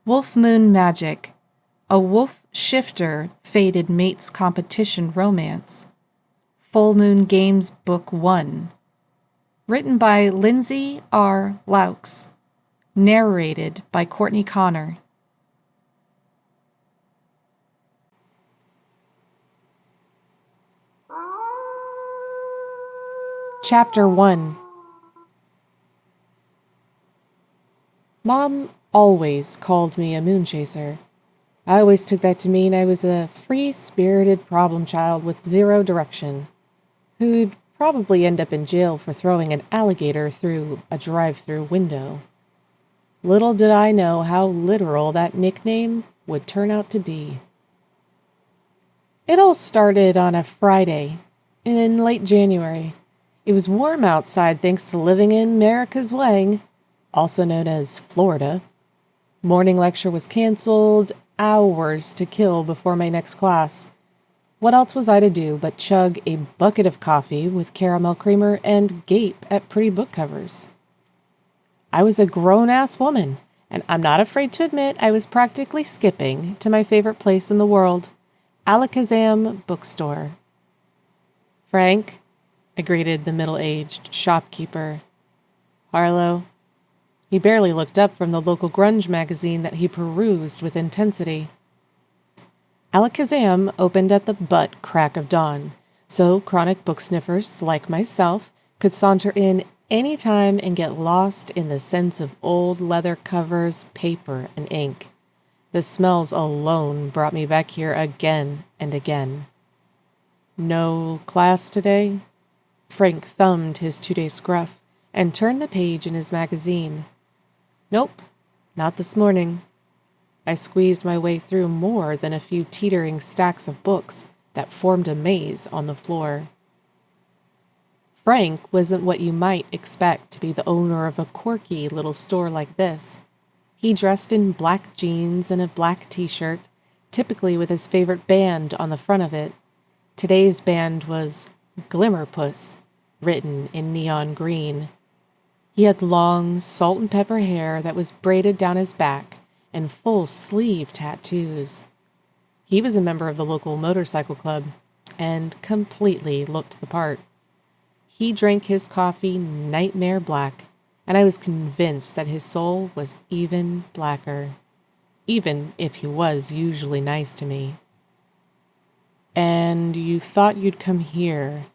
Wolf Moon Magic, a wolf shifter fated mates competition romance. Full Moon Games Book 1. Written by Lindsey R. Loucks. Narrated by Courtney Connor. Chapter 1. Mom always called me a moon chaser. I always took that to mean I was a free-spirited problem child with zero direction, who'd probably end up in jail for throwing an alligator through a drive-through window. Little did I know how literal that nickname would turn out to be. It all started on a Friday in late January. It was warm outside thanks to living in America's Wang, also known as Florida. Morning lecture was canceled, hours to kill before my next class. What else was I to do but chug a bucket of coffee with caramel creamer and gape at pretty book covers? I was a grown-ass woman, and I'm not afraid to admit I was practically skipping to my favorite place in the world, Alakazam Bookstore. "Frank," I greeted the middle-aged shopkeeper. "Harlow." He barely looked up from the local grunge magazine that he perused with intensity. Alakazam opened at the butt crack of dawn, so chronic book sniffers like myself could saunter in any time and get lost in the sense of old leather covers, paper, and ink. The smells alone brought me back here again and again. "No class today?" Frank thumbed his 2-day scruff and turned the page in his magazine. "Nope, not this morning." I squeezed my way through more than a few teetering stacks of books that formed a maze on the floor. Frank wasn't what you might expect to be the owner of a quirky little store like this. He dressed in black jeans and a black t-shirt, typically with his favorite band on the front of it. Today's band was Glimmerpuss, written in neon green. He had long, salt and pepper hair that was braided down his back and full sleeve tattoos. He was a member of the local motorcycle club and completely looked the part. He drank his coffee nightmare black, and I was convinced that his soul was even blacker, even if he was usually nice to me. "And you thought you'd come here?"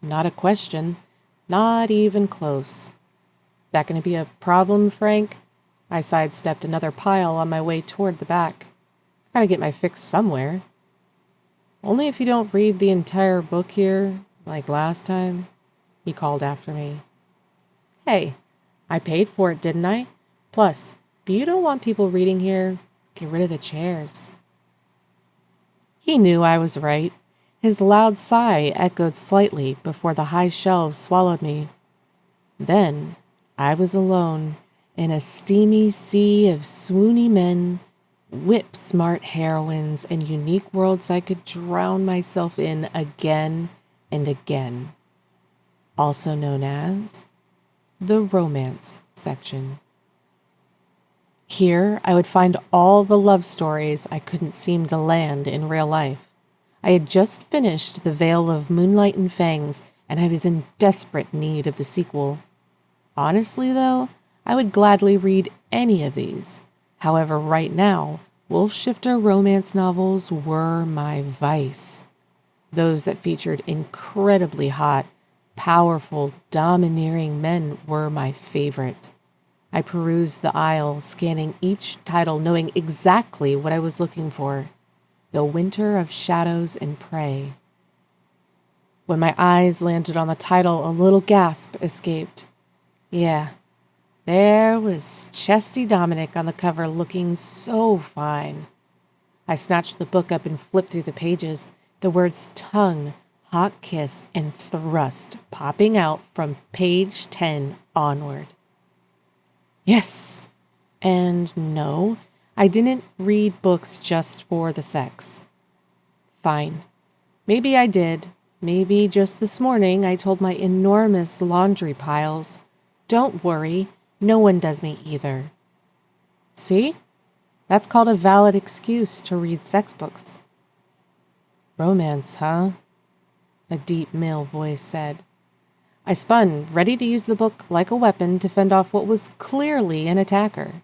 Not a question, not even close. "That gonna be a problem, Frank?" I sidestepped another pile on my way toward the back. Gotta get my fix somewhere. "Only if you don't read the entire book here, like last time," he called after me. "Hey, I paid for it, didn't I? Plus, if you don't want people reading here, get rid of the chairs." He knew I was right. His loud sigh echoed slightly before the high shelves swallowed me. Then I was alone in a steamy sea of swoony men, whip-smart heroines, and unique worlds I could drown myself in again and again. Also known as the romance section. Here I would find all the love stories I couldn't seem to land in real life. I had just finished The Veil of Moonlight and Fangs, and I was in desperate need of the sequel. Honestly, though, I would gladly read any of these. However, right now, wolf-shifter romance novels were my vice. Those that featured incredibly hot, powerful, domineering men were my favorite. I perused the aisle, scanning each title, knowing exactly what I was looking for. The Winter of Shadows and Prey. When my eyes landed on the title, a little gasp escaped. Yeah, there was Chesty Dominic on the cover, looking so fine. I snatched the book up and flipped through the pages, the words tongue, hot kiss, and thrust popping out from page 10 onward. Yes! And no, I didn't read books just for the sex. Fine. Maybe I did. Maybe just this morning I told my enormous laundry piles, "Don't worry, no one does me either." See? That's called a valid excuse to read sex books. Romance, huh? A deep male voice said. I spun, ready to use the book like a weapon to fend off what was clearly an attacker.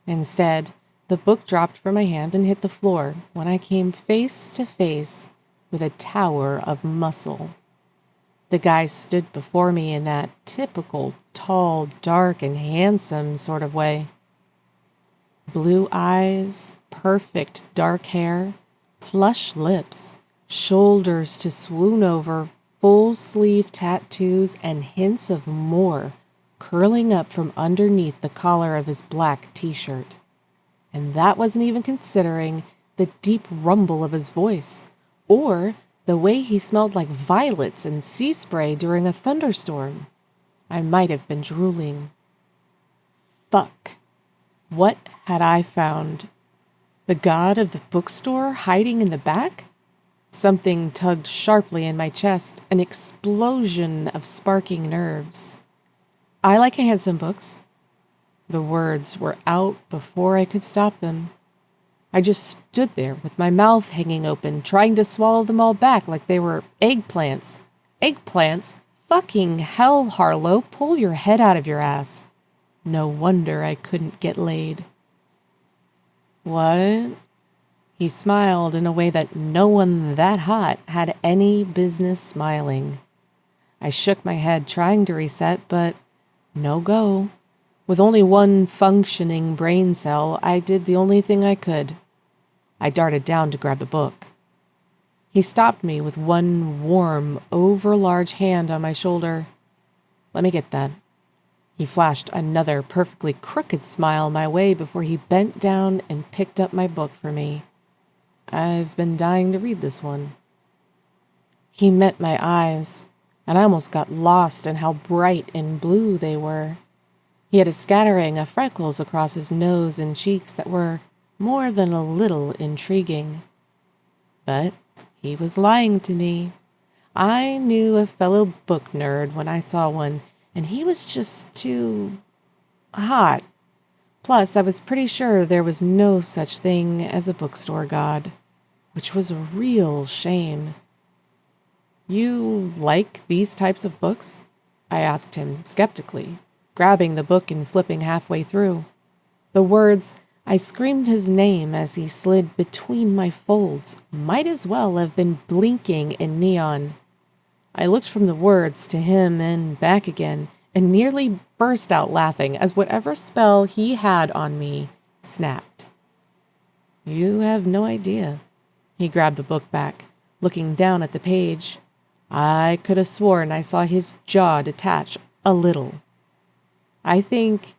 Instead, the book dropped from my hand and hit the floor when I came face to face with a tower of muscle. The guy stood before me in that typical, tall, dark, and handsome sort of way. Blue eyes, perfect dark hair, plush lips, shoulders to swoon over, full-sleeve tattoos, and hints of more curling up from underneath the collar of his black t-shirt. And that wasn't even considering the deep rumble of his voice, or the way he smelled like violets and sea spray during a thunderstorm. I might have been drooling. Fuck. What had I found? The god of the bookstore hiding in the back? Something tugged sharply in my chest, an explosion of sparking nerves. I like handsome books. The words were out before I could stop them. I just stood there with my mouth hanging open, trying to swallow them all back like they were eggplants. Eggplants? Fucking hell, Harlow, pull your head out of your ass. No wonder I couldn't get laid. What? He smiled in a way that no one that hot had any business smiling. I shook my head, trying to reset, but no go. With only one functioning brain cell, I did the only thing I could. I darted down to grab the book. He stopped me with one warm, overlarge hand on my shoulder. Let me get that. He flashed another perfectly crooked smile my way before he bent down and picked up my book for me. I've been dying to read this one. He met my eyes, and I almost got lost in how bright and blue they were. He had a scattering of freckles across his nose and cheeks that were more than a little intriguing. But he was lying to me. I knew a fellow book nerd when I saw one, and he was just too hot. Plus, I was pretty sure there was no such thing as a bookstore god, which was a real shame. You like these types of books? I asked him skeptically, grabbing the book and flipping halfway through. The words, I screamed his name as he slid between my folds, might as well have been blinking in neon. I looked from the words to him and back again, and nearly burst out laughing as whatever spell he had on me snapped. You have no idea. He grabbed the book back, looking down at the page. I could have sworn I saw his jaw detach a little. I think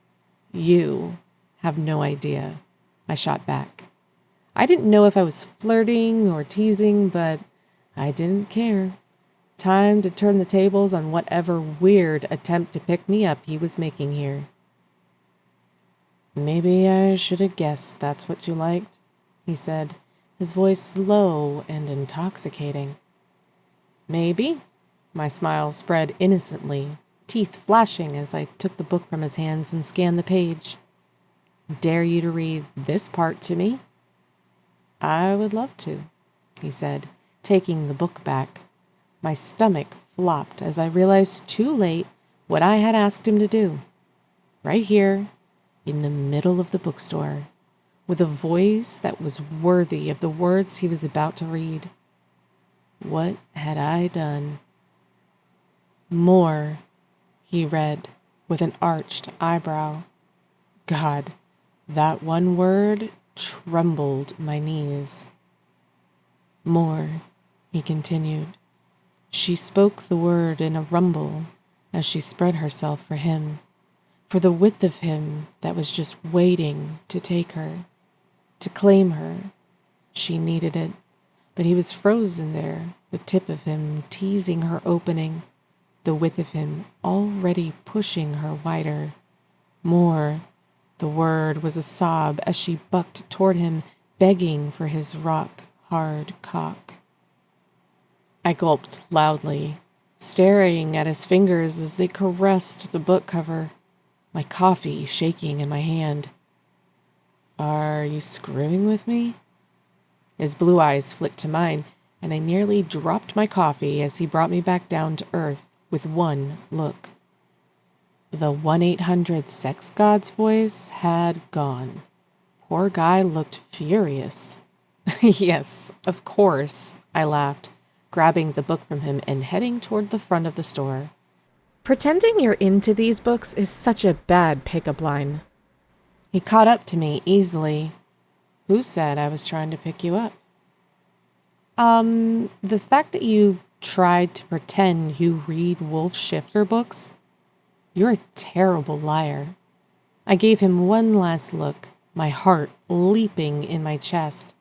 you have no idea, I shot back. I didn't know if I was flirting or teasing, but I didn't care. Time to turn the tables on whatever weird attempt to pick me up he was making here. Maybe I should have guessed that's what you liked, he said, his voice low and intoxicating. Maybe. My smile spread innocently, teeth flashing as I took the book from his hands and scanned the page. Dare you to read this part to me? I would love to, he said, taking the book back. My stomach flopped as I realized too late what I had asked him to do. Right here, in the middle of the bookstore, with a voice that was worthy of the words he was about to read. What had I done? More, he read, with an arched eyebrow. God, that one word trembled my knees. More, he continued. She spoke the word in a rumble as she spread herself for him, for the width of him that was just waiting to take her, to claim her. She needed it, but he was frozen there, the tip of him teasing her opening, the width of him already pushing her wider. More, the word was a sob as she bucked toward him, begging for his rock-hard cock. I gulped loudly, staring at his fingers as they caressed the book cover, my coffee shaking in my hand. Are you screwing with me? His blue eyes flicked to mine, and I nearly dropped my coffee as he brought me back down to earth with one look. The 1-800-sex god's voice had gone. Poor guy looked furious. Yes, of course, I laughed, grabbing the book from him and heading toward the front of the store. Pretending you're into these books is such a bad pickup line. He caught up to me easily. Who said I was trying to pick you up? The fact that you tried to pretend you read Wolf Shifter books? You're a terrible liar. I gave him one last look, my heart leaping in my chest.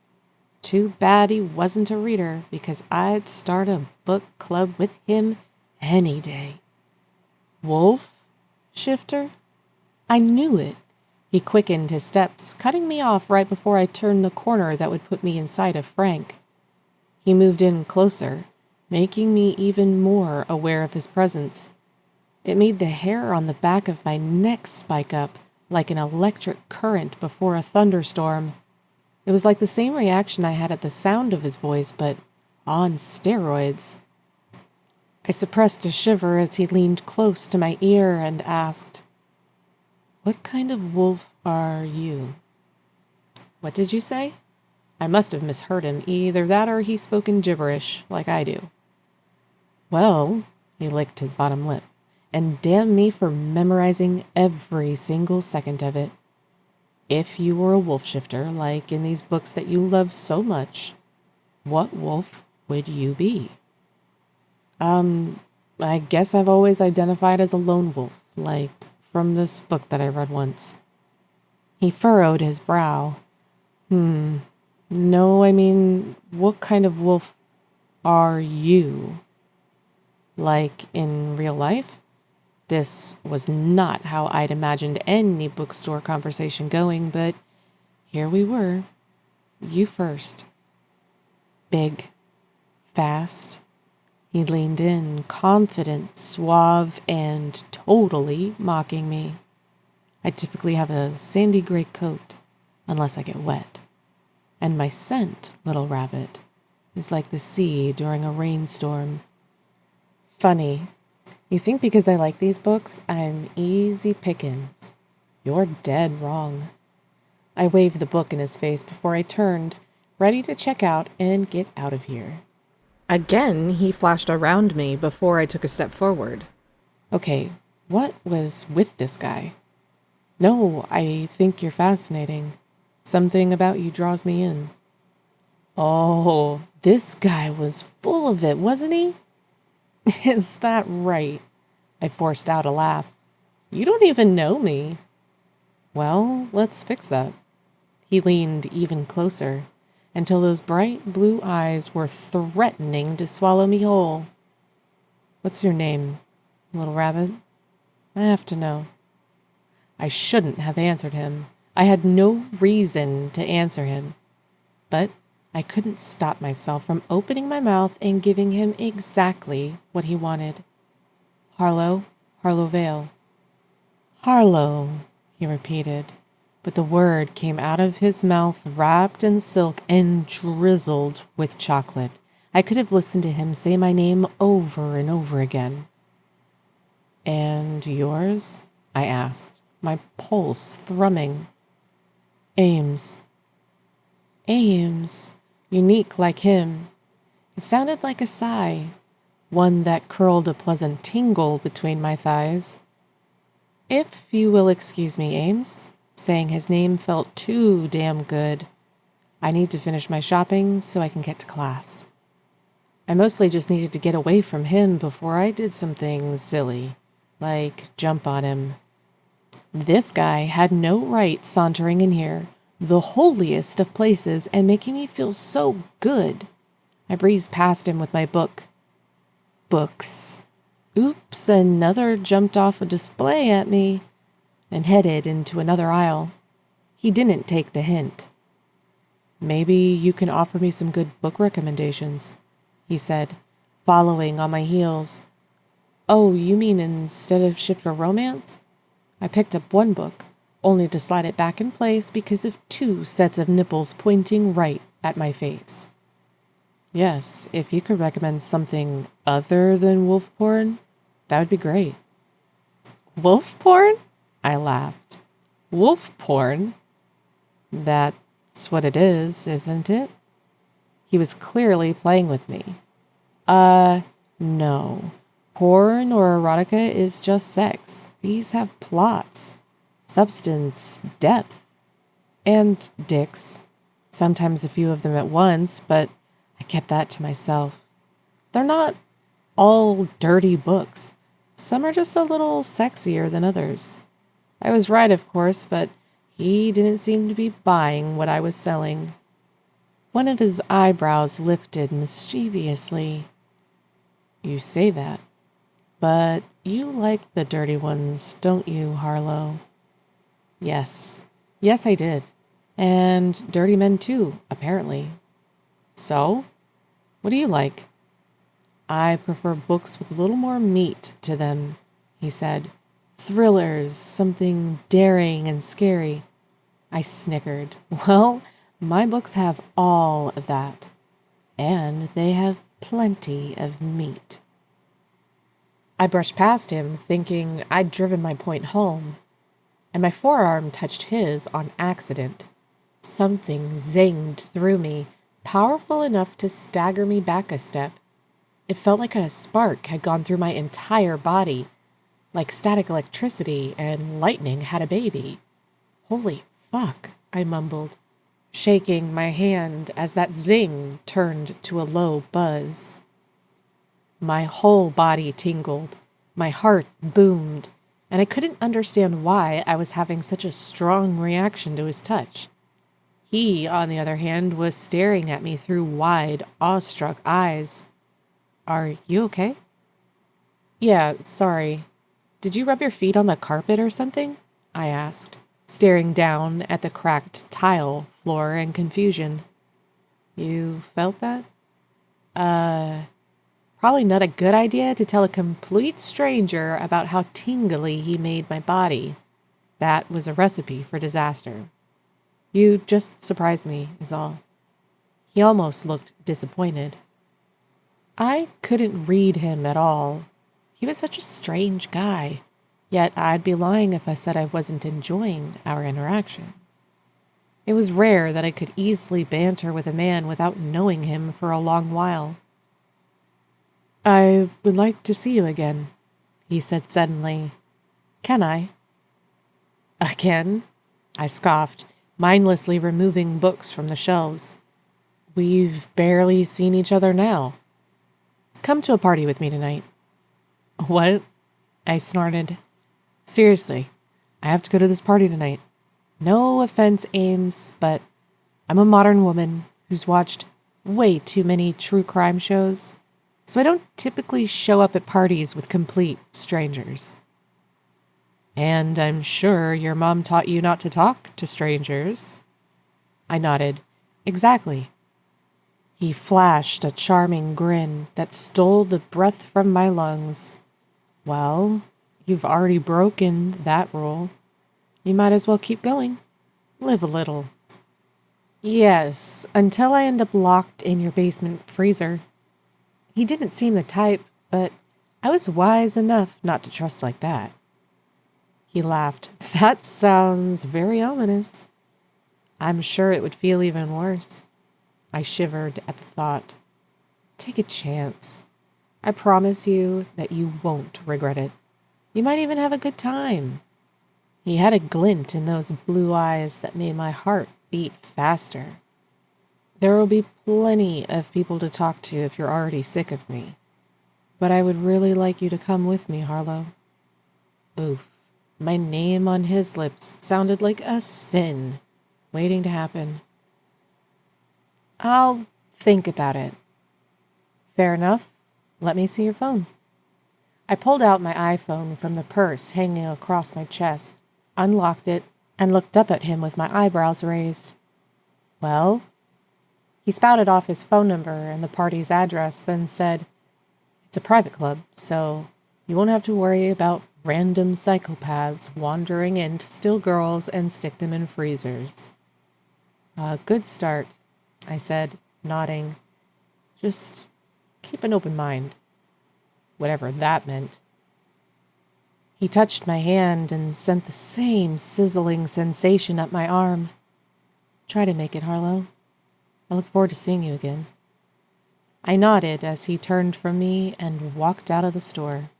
Too bad he wasn't a reader, because I'd start a book club with him any day. Wolf Shifter? I knew it. He quickened his steps, cutting me off right before I turned the corner that would put me in sight of Frank. He moved in closer, making me even more aware of his presence. It made the hair on the back of my neck spike up like an electric current before a thunderstorm. It was like the same reaction I had at the sound of his voice, but on steroids. I suppressed a shiver as he leaned close to my ear and asked, "What kind of wolf are you?" What did you say? I must have misheard him. Either that or he spoke in gibberish, like I do. Well, he licked his bottom lip, and damn me for memorizing every single second of it. If you were a wolf shifter, like in these books that you love so much, what wolf would you be? I guess I've always identified as a lone wolf, like from this book that I read once. He furrowed his brow. No, I mean, what kind of wolf are you? Like in real life? This was not how I'd imagined any bookstore conversation going, but here we were. You first. Big. Fast. He leaned in, confident, suave, and totally mocking me. I typically have a sandy gray coat, unless I get wet. And my scent, little rabbit, is like the sea during a rainstorm. Funny. You think because I like these books, I'm easy pickings. You're dead wrong. I waved the book in his face before I turned, ready to check out and get out of here. Again, he flashed around me before I took a step forward. Okay, what was with this guy? No, I think you're fascinating. Something about you draws me in. Oh, this guy was full of it, wasn't he? Is that right? I forced out a laugh. You don't even know me. Well, let's fix that. He leaned even closer, until those bright blue eyes were threatening to swallow me whole. What's your name, little rabbit? I have to know. I shouldn't have answered him. I had no reason to answer him. But I couldn't stop myself from opening my mouth and giving him exactly what he wanted. Harlow, Harlow Vale. Harlow, he repeated, but the word came out of his mouth wrapped in silk and drizzled with chocolate. I could have listened to him say my name over and over again. And yours? I asked, my pulse thrumming. Ames. Ames, unique like him. It sounded like a sigh, one that curled a pleasant tingle between my thighs. If you will excuse me, Ames. Saying his name felt too damn good. I need to finish my shopping so I can get to class. I mostly just needed to get away from him before I did something silly, like jump on him. This guy had no right sauntering in here, the holiest of places, and making me feel so good. I breezed past him with my book. Books. Oops, another jumped off a display at me and headed into another aisle. He didn't take the hint. Maybe you can offer me some good book recommendations, he said, following on my heels. Oh, you mean instead of Shifter Romance? I picked up one book, only to slide it back in place because of 2 sets of nipples pointing right at my face. Yes, if you could recommend something other than wolf porn, that would be great. Wolf porn? I laughed. Wolf porn? That's what it is, isn't it? He was clearly playing with me. No. Porn or erotica is just sex. These have plots, substance, depth, and dicks. Sometimes a few of them at once, but I kept that to myself. They're not all dirty books. Some are just a little sexier than others. I was right, of course, but he didn't seem to be buying what I was selling. One of his eyebrows lifted mischievously. You say that, but you like the dirty ones, don't you, Harlow? Yes. Yes, I did. And dirty men too, apparently. So, what do you like? I prefer books with a little more meat to them, he said. Thrillers, something daring and scary. I snickered. Well, my books have all of that. And they have plenty of meat. I brushed past him, thinking I'd driven my point home, and my forearm touched his on accident. Something zinged through me, powerful enough to stagger me back a step. It felt like a spark had gone through my entire body, like static electricity and lightning had a baby. Holy fuck, I mumbled, shaking my hand as that zing turned to a low buzz. My whole body tingled, my heart boomed, and I couldn't understand why I was having such a strong reaction to his touch. He, on the other hand, was staring at me through wide, awestruck eyes. Are you okay? Yeah, sorry. Did you rub your feet on the carpet or something? I asked, staring down at the cracked tile floor in confusion. You felt that? Probably not a good idea to tell a complete stranger about how tingly he made my body. That was a recipe for disaster. You just surprised me, is all. He almost looked disappointed. I couldn't read him at all. He was such a strange guy, yet I'd be lying if I said I wasn't enjoying our interaction. It was rare that I could easily banter with a man without knowing him for a long while. I would like to see you again, he said suddenly. Can I? Again? I scoffed, mindlessly removing books from the shelves. We've barely seen each other now. Come to a party with me tonight. What? I snorted. Seriously, I have to go to this party tonight. No offense, Ames, but I'm a modern woman who's watched way too many true crime shows, so I don't typically show up at parties with complete strangers. And I'm sure your mom taught you not to talk to strangers. I nodded. Exactly. He flashed a charming grin that stole the breath from my lungs. Well, you've already broken that rule. You might as well keep going. Live a little. Yes, until I end up locked in your basement freezer. He didn't seem the type, but I was wise enough not to trust like that. He laughed. That sounds very ominous. I'm sure it would feel even worse. I shivered at the thought. Take a chance. I promise you that you won't regret it. You might even have a good time. He had a glint in those blue eyes that made my heart beat faster. There will be plenty of people to talk to if you're already sick of me. But I would really like you to come with me, Harlow. Oof. My name on his lips sounded like a sin waiting to happen. I'll think about it. Fair enough. Let me see your phone. I pulled out my iPhone from the purse hanging across my chest, unlocked it, and looked up at him with my eyebrows raised. Well? He spouted off his phone number and the party's address, then said, It's a private club, so you won't have to worry about random psychopaths wandering in to steal girls and stick them in freezers. Good start, I said, nodding. Just keep an open mind. Whatever that meant. He touched my hand and sent the same sizzling sensation up my arm. Try to make it, Harlow. I look forward to seeing you again. I nodded as he turned from me and walked out of the store.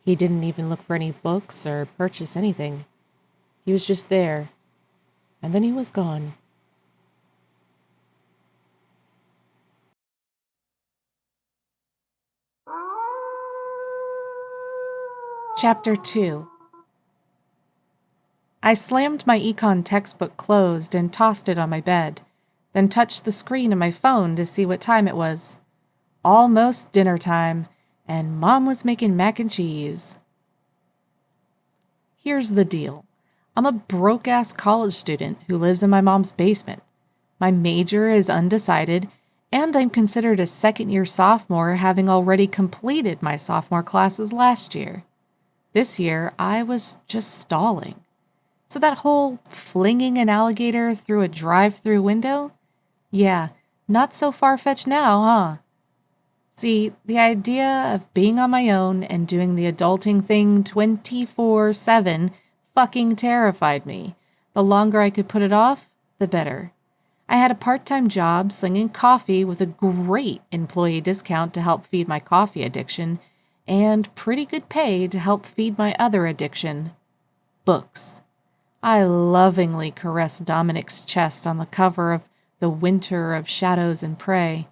He didn't even look for any books or purchase anything. He was just there, and then he was gone. Chapter 2. I slammed my econ textbook closed and tossed it on my bed, then touched the screen of my phone to see what time it was. Almost dinner time, and Mom was making mac and cheese. Here's the deal. I'm a broke-ass college student who lives in my mom's basement. My major is undecided, and I'm considered a second-year sophomore, having already completed my sophomore classes last year. This year, I was just stalling. So that whole flinging an alligator through a drive-through window? Yeah, not so far-fetched now, huh? See, the idea of being on my own and doing the adulting thing 24/7 fucking terrified me. The longer I could put it off, the better. I had a part-time job slinging coffee with a great employee discount to help feed my coffee addiction, and pretty good pay to help feed my other addiction, books. I lovingly caressed Dominic's chest on the cover of The Winter of Shadows and Prey,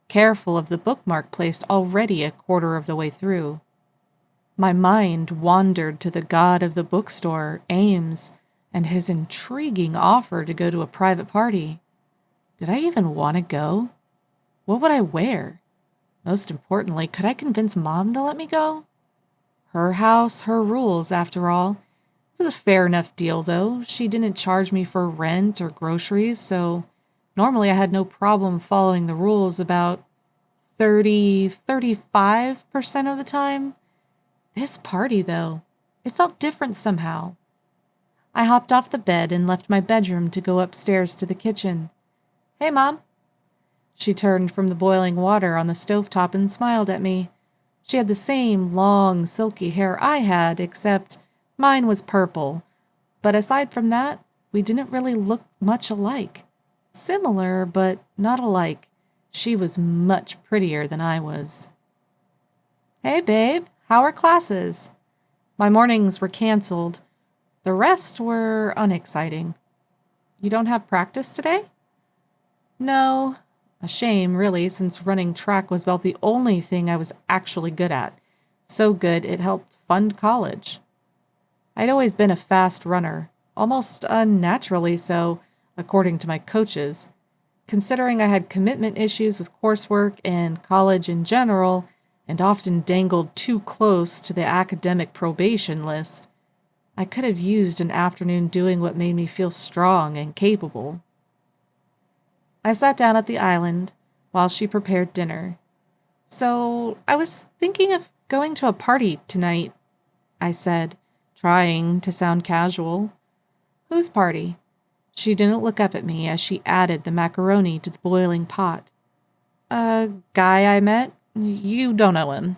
careful of the bookmark placed already a quarter of the way through. My mind wandered to the god of the bookstore, Ames, and his intriguing offer to go to a private party. Did I even want to go? What would I wear? Most importantly, could I convince Mom to let me go? Her house, her rules, after all. It was a fair enough deal, though. She didn't charge me for rent or groceries, so normally I had no problem following the rules about 35% of the time. This party, though, it felt different somehow. I hopped off the bed and left my bedroom to go upstairs to the kitchen. Hey, Mom. She turned from the boiling water on the stovetop and smiled at me. She had the same long, silky hair I had, except mine was purple. But aside from that, we didn't really look much alike. Similar, but not alike. She was much prettier than I was. Hey, babe. How are classes? My mornings were canceled. The rest were unexciting. You don't have practice today? No. A shame, really, since running track was about the only thing I was actually good at. So good it helped fund college. I'd always been a fast runner, almost unnaturally so, according to my coaches. Considering I had commitment issues with coursework and college in general, and often dangled too close to the academic probation list, I could have used an afternoon doing what made me feel strong and capable. I sat down at the island while she prepared dinner. So, I was thinking of going to a party tonight, I said, trying to sound casual. Whose party? She didn't look up at me as she added the macaroni to the boiling pot. A guy I met. You don't know him.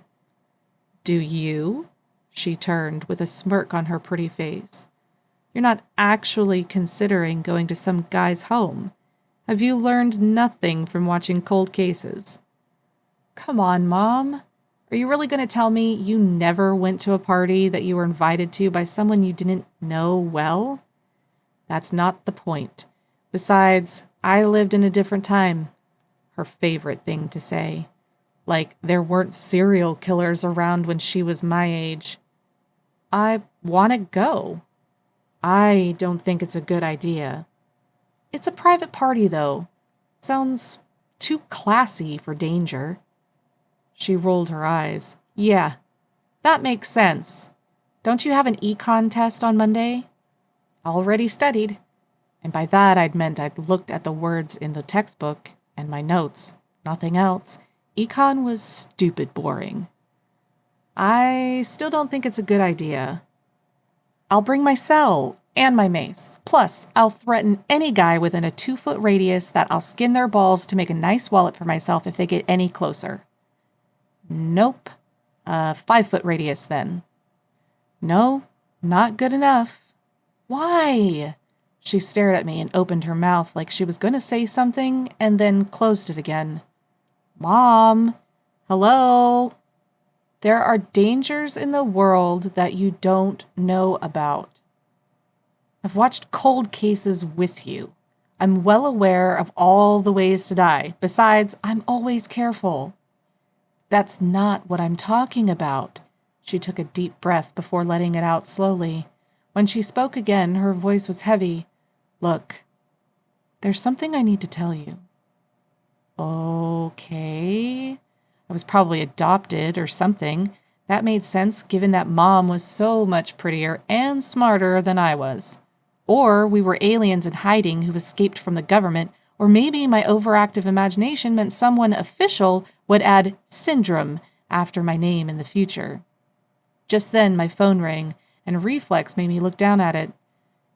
Do you? She turned with a smirk on her pretty face. You're not actually considering going to some guy's home. Have you learned nothing from watching cold cases? Come on, Mom. Are you really going to tell me you never went to a party that you were invited to by someone you didn't know well? That's not the point. Besides, I lived in a different time. Her favorite thing to say. Like there weren't serial killers around when she was my age. I want to go. I don't think it's a good idea. It's a private party, though. Sounds too classy for danger. She rolled her eyes. Yeah, that makes sense. Don't you have an econ test on Monday? Already studied. And by that I'd meant I'd looked at the words in the textbook and my notes. Nothing else. Econ was stupid boring. I still don't think it's a good idea. I'll bring my cell and my mace. Plus, I'll threaten any guy within a 2-foot radius that I'll skin their balls to make a nice wallet for myself if they get any closer. Nope. 5-foot radius then. No, not good enough. Why? She stared at me and opened her mouth like she was going to say something and then closed it again. Mom? Hello? There are dangers in the world that you don't know about. I've watched cold cases with you. I'm well aware of all the ways to die. Besides, I'm always careful. That's not what I'm talking about. She took a deep breath before letting it out slowly. When she spoke again, her voice was heavy. Look, there's something I need to tell you. Okay. I was probably adopted or something. That made sense given that Mom was so much prettier and smarter than I was. Or we were aliens in hiding who escaped from the government, or maybe my overactive imagination meant someone official would add syndrome after my name in the future. Just then my phone rang, and a reflex made me look down at it.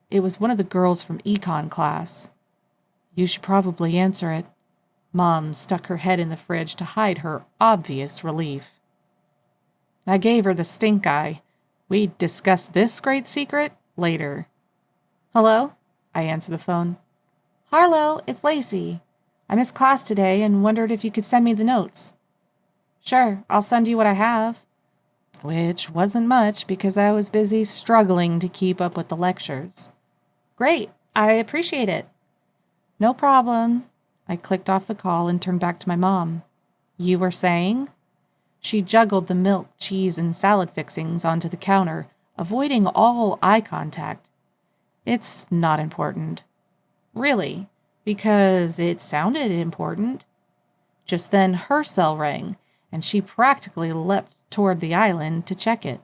It was one of the girls from econ class. You should probably answer it. Mom stuck her head in the fridge to hide her obvious relief. I gave her the stink eye. We'd discuss this great secret later. Hello? I answered the phone. Harlow, it's Lacey. I missed class today and wondered if you could send me the notes. Sure, I'll send you what I have. Which wasn't much because I was busy struggling to keep up with the lectures. Great, I appreciate it. No problem. I clicked off the call and turned back to my mom. You were saying? She juggled the milk, cheese, and salad fixings onto the counter, avoiding all eye contact. It's not important. Really, because it sounded important. Just then her cell rang, and she practically leapt toward the island to check it.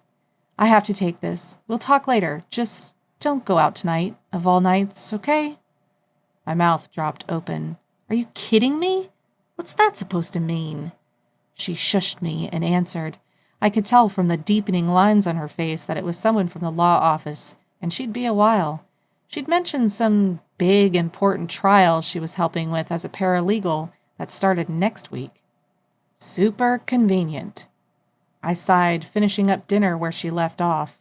I have to take this. We'll talk later. Just don't go out tonight, of all nights, okay? My mouth dropped open. Are you kidding me? What's that supposed to mean? She shushed me and answered. I could tell from the deepening lines on her face that it was someone from the law office, and she'd be a while. She'd mentioned some big, important trial she was helping with as a paralegal that started next week. Super convenient. I sighed, finishing up dinner where she left off.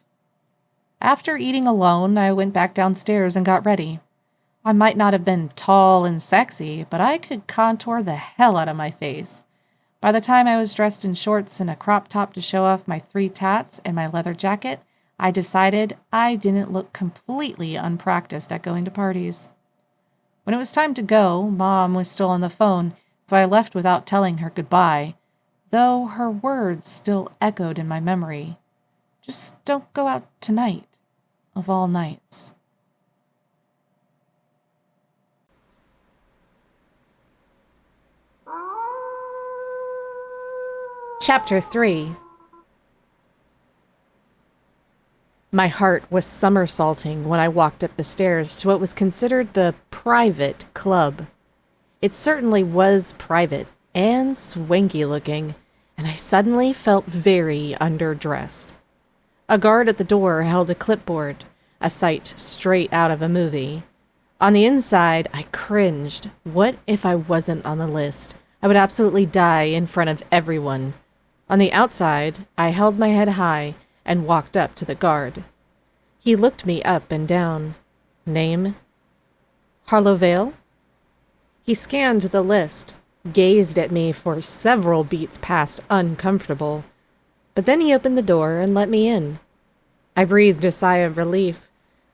After eating alone, I went back downstairs and got ready. I might not have been tall and sexy, but I could contour the hell out of my face. By the time I was dressed in shorts and a crop top to show off my 3 tats and my leather jacket, I decided I didn't look completely unpracticed at going to parties. When it was time to go, Mom was still on the phone, so I left without telling her goodbye, though her words still echoed in my memory. Just don't go out tonight, of all nights. Chapter 3. My heart was somersaulting when I walked up the stairs to what was considered the private club. It certainly was private and swanky looking, and I suddenly felt very underdressed. A guard at the door held a clipboard, a sight straight out of a movie. On the inside, I cringed. What if I wasn't on the list? I would absolutely die in front of everyone. On the outside, I held my head high and walked up to the guard. He looked me up and down. Name? Harlow Vale? He scanned the list, gazed at me for several beats past uncomfortable, but then he opened the door and let me in. I breathed a sigh of relief.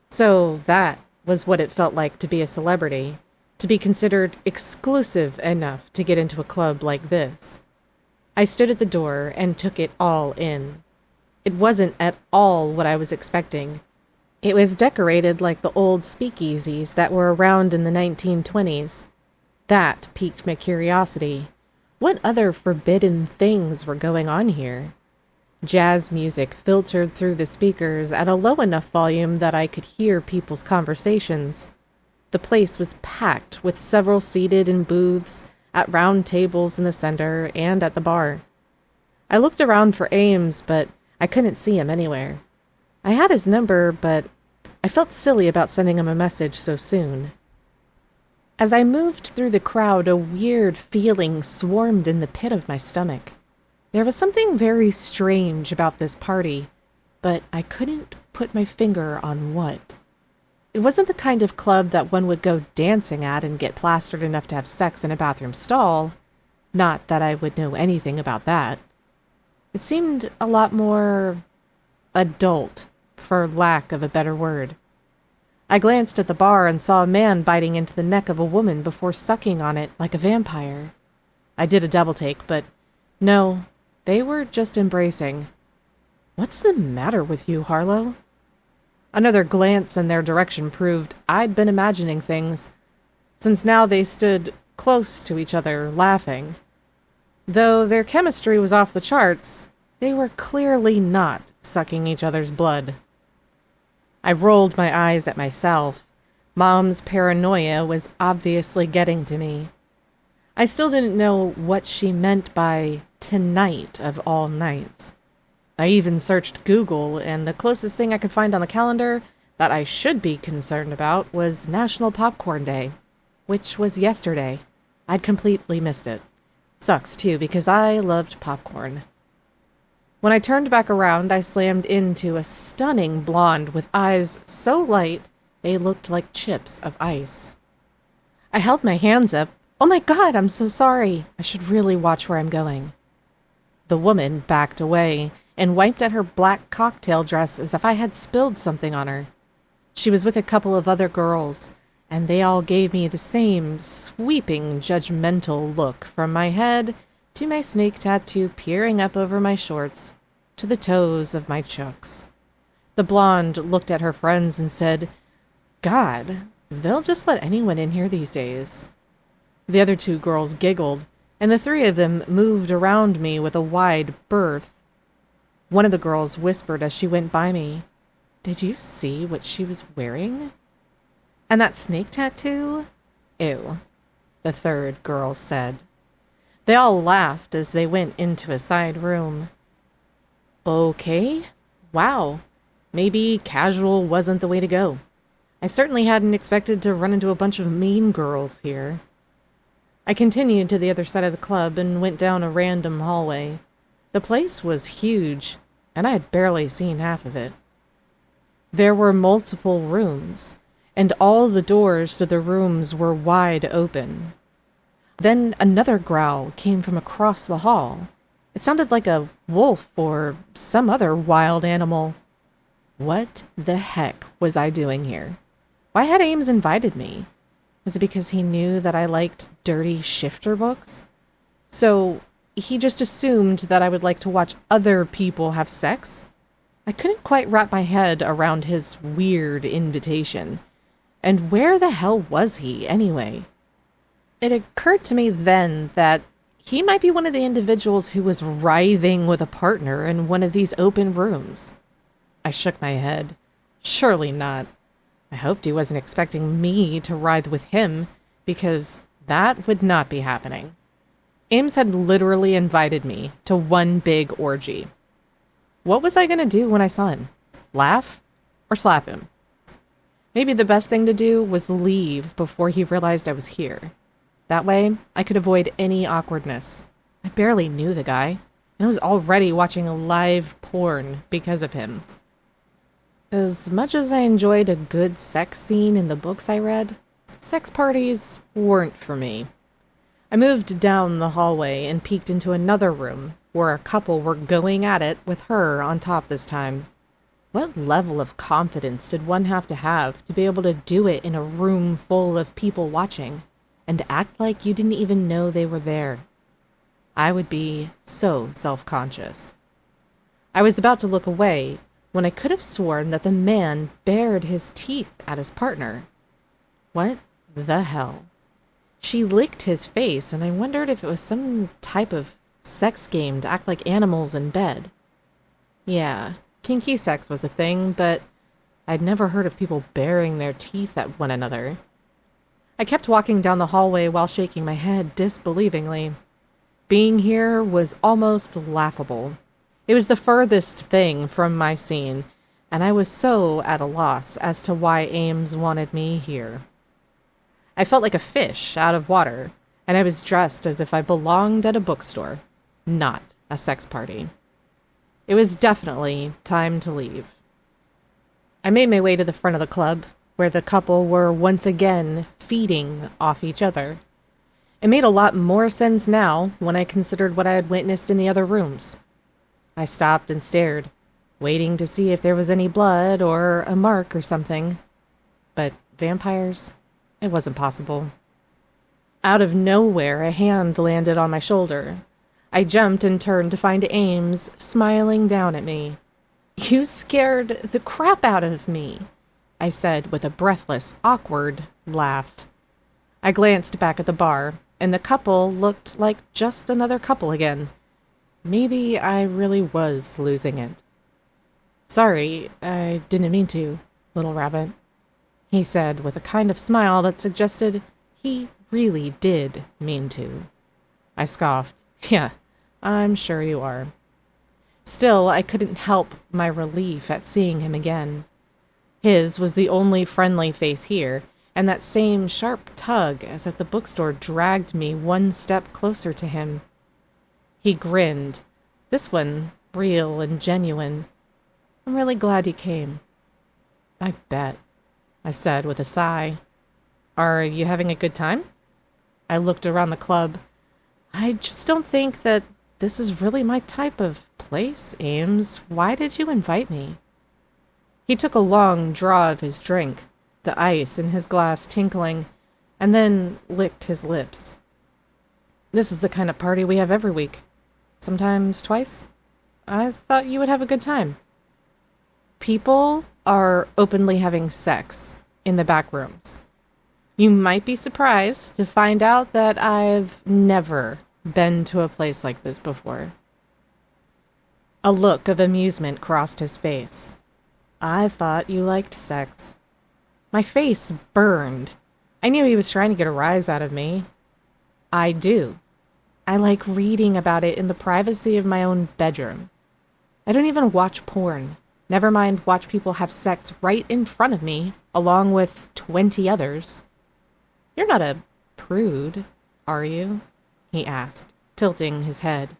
So that was what it felt like to be a celebrity, to be considered exclusive enough to get into a club like this. I stood at the door and took it all in. It wasn't at all what I was expecting. It was decorated like the old speakeasies that were around in the 1920s. That piqued my curiosity. What other forbidden things were going on here? Jazz music filtered through the speakers at a low enough volume that I could hear people's conversations. The place was packed with several seated in booths, at round tables in the center, and at the bar. I looked around for Ames, but I couldn't see him anywhere. I had his number, but I felt silly about sending him a message so soon. As I moved through the crowd, a weird feeling swarmed in the pit of my stomach. There was something very strange about this party, but I couldn't put my finger on what. It wasn't the kind of club that one would go dancing at and get plastered enough to have sex in a bathroom stall. Not that I would know anything about that. It seemed a lot more adult, for lack of a better word. I glanced at the bar and saw a man biting into the neck of a woman before sucking on it like a vampire. I did a double take, but no, they were just embracing. What's the matter with you, Harlow? Another glance in their direction proved I'd been imagining things, since now they stood close to each other, laughing. Though their chemistry was off the charts, they were clearly not sucking each other's blood. I rolled my eyes at myself. Mom's paranoia was obviously getting to me. I still didn't know what she meant by tonight of all nights. I even searched Google, and the closest thing I could find on the calendar that I should be concerned about was National Popcorn Day, which was yesterday. I'd completely missed it. Sucks, too, because I loved popcorn. When I turned back around, I slammed into a stunning blonde with eyes so light they looked like chips of ice. I held my hands up. Oh my God, I'm so sorry. I should really watch where I'm going. The woman backed away and wiped at her black cocktail dress as if I had spilled something on her. She was with a couple of other girls, and they all gave me the same sweeping, judgmental look from my head to my snake tattoo peering up over my shorts to the toes of my chucks. The blonde looked at her friends and said, God, they'll just let anyone in here these days. The other two girls giggled, and the three of them moved around me with a wide berth. One of the girls whispered as she went by me, Did you see what she was wearing? And that snake tattoo? Ew, the third girl said. They all laughed as they went into a side room. Okay, wow, maybe casual wasn't the way to go. I certainly hadn't expected to run into a bunch of mean girls here. I continued to the other side of the club and went down a random hallway. The place was huge, and I had barely seen half of it. There were multiple rooms, and all the doors to the rooms were wide open. Then another growl came from across the hall. It sounded like a wolf or some other wild animal. What the heck was I doing here? Why had Ames invited me? Was it because he knew that I liked dirty shifter books? So he just assumed that I would like to watch other people have sex? I couldn't quite wrap my head around his weird invitation. And where the hell was he, anyway? It occurred to me then that he might be one of the individuals who was writhing with a partner in one of these open rooms. I shook my head. Surely not. I hoped he wasn't expecting me to writhe with him, because that would not be happening. Ames had literally invited me to one big orgy. What was I going to do when I saw him? Laugh or slap him? Maybe the best thing to do was leave before he realized I was here. That way, I could avoid any awkwardness. I barely knew the guy, and I was already watching a live porn because of him. As much as I enjoyed a good sex scene in the books I read, sex parties weren't for me. I moved down the hallway and peeked into another room where a couple were going at it with her on top this time. What level of confidence did one have to be able to do it in a room full of people watching and act like you didn't even know they were there? I would be so self-conscious. I was about to look away when I could have sworn that the man bared his teeth at his partner. What the hell? She licked his face, and I wondered if it was some type of sex game to act like animals in bed. Yeah, kinky sex was a thing, but I'd never heard of people baring their teeth at one another. I kept walking down the hallway while shaking my head disbelievingly. Being here was almost laughable. It was the furthest thing from my scene, and I was so at a loss as to why Ames wanted me here. I felt like a fish out of water, and I was dressed as if I belonged at a bookstore, not a sex party. It was definitely time to leave. I made my way to the front of the club, where the couple were once again feeding off each other. It made a lot more sense now when I considered what I had witnessed in the other rooms. I stopped and stared, waiting to see if there was any blood or a mark or something. But vampires? It wasn't possible. Out of nowhere, a hand landed on my shoulder. I jumped and turned to find Ames smiling down at me. "You scared the crap out of me," I said with a breathless, awkward laugh. I glanced back at the bar, and the couple looked like just another couple again. Maybe I really was losing it. "Sorry, I didn't mean to, little rabbit," he said with a kind of smile that suggested he really did mean to. I scoffed. "Yeah, I'm sure you are." Still, I couldn't help my relief at seeing him again. His was the only friendly face here, and that same sharp tug as at the bookstore dragged me one step closer to him. He grinned, this one real and genuine. "I'm really glad you came." "I bet," I said with a sigh. "Are you having a good time?" I looked around the club. "I just don't think that this is really my type of place, Ames. Why did you invite me?" He took a long draw of his drink, the ice in his glass tinkling, and then licked his lips. "This is the kind of party we have every week. Sometimes twice. I thought you would have a good time." People are openly having sex in the back rooms. You might be surprised to find out that I've never been to a place like this before. A look of amusement crossed his face. "I thought you liked sex." My face burned. I knew he was trying to get a rise out of me. "I do. I like reading about it in the privacy of my own bedroom. I don't even watch porn. Never mind watch people have sex right in front of me, along with 20 others." "You're not a prude, are you?" he asked, tilting his head.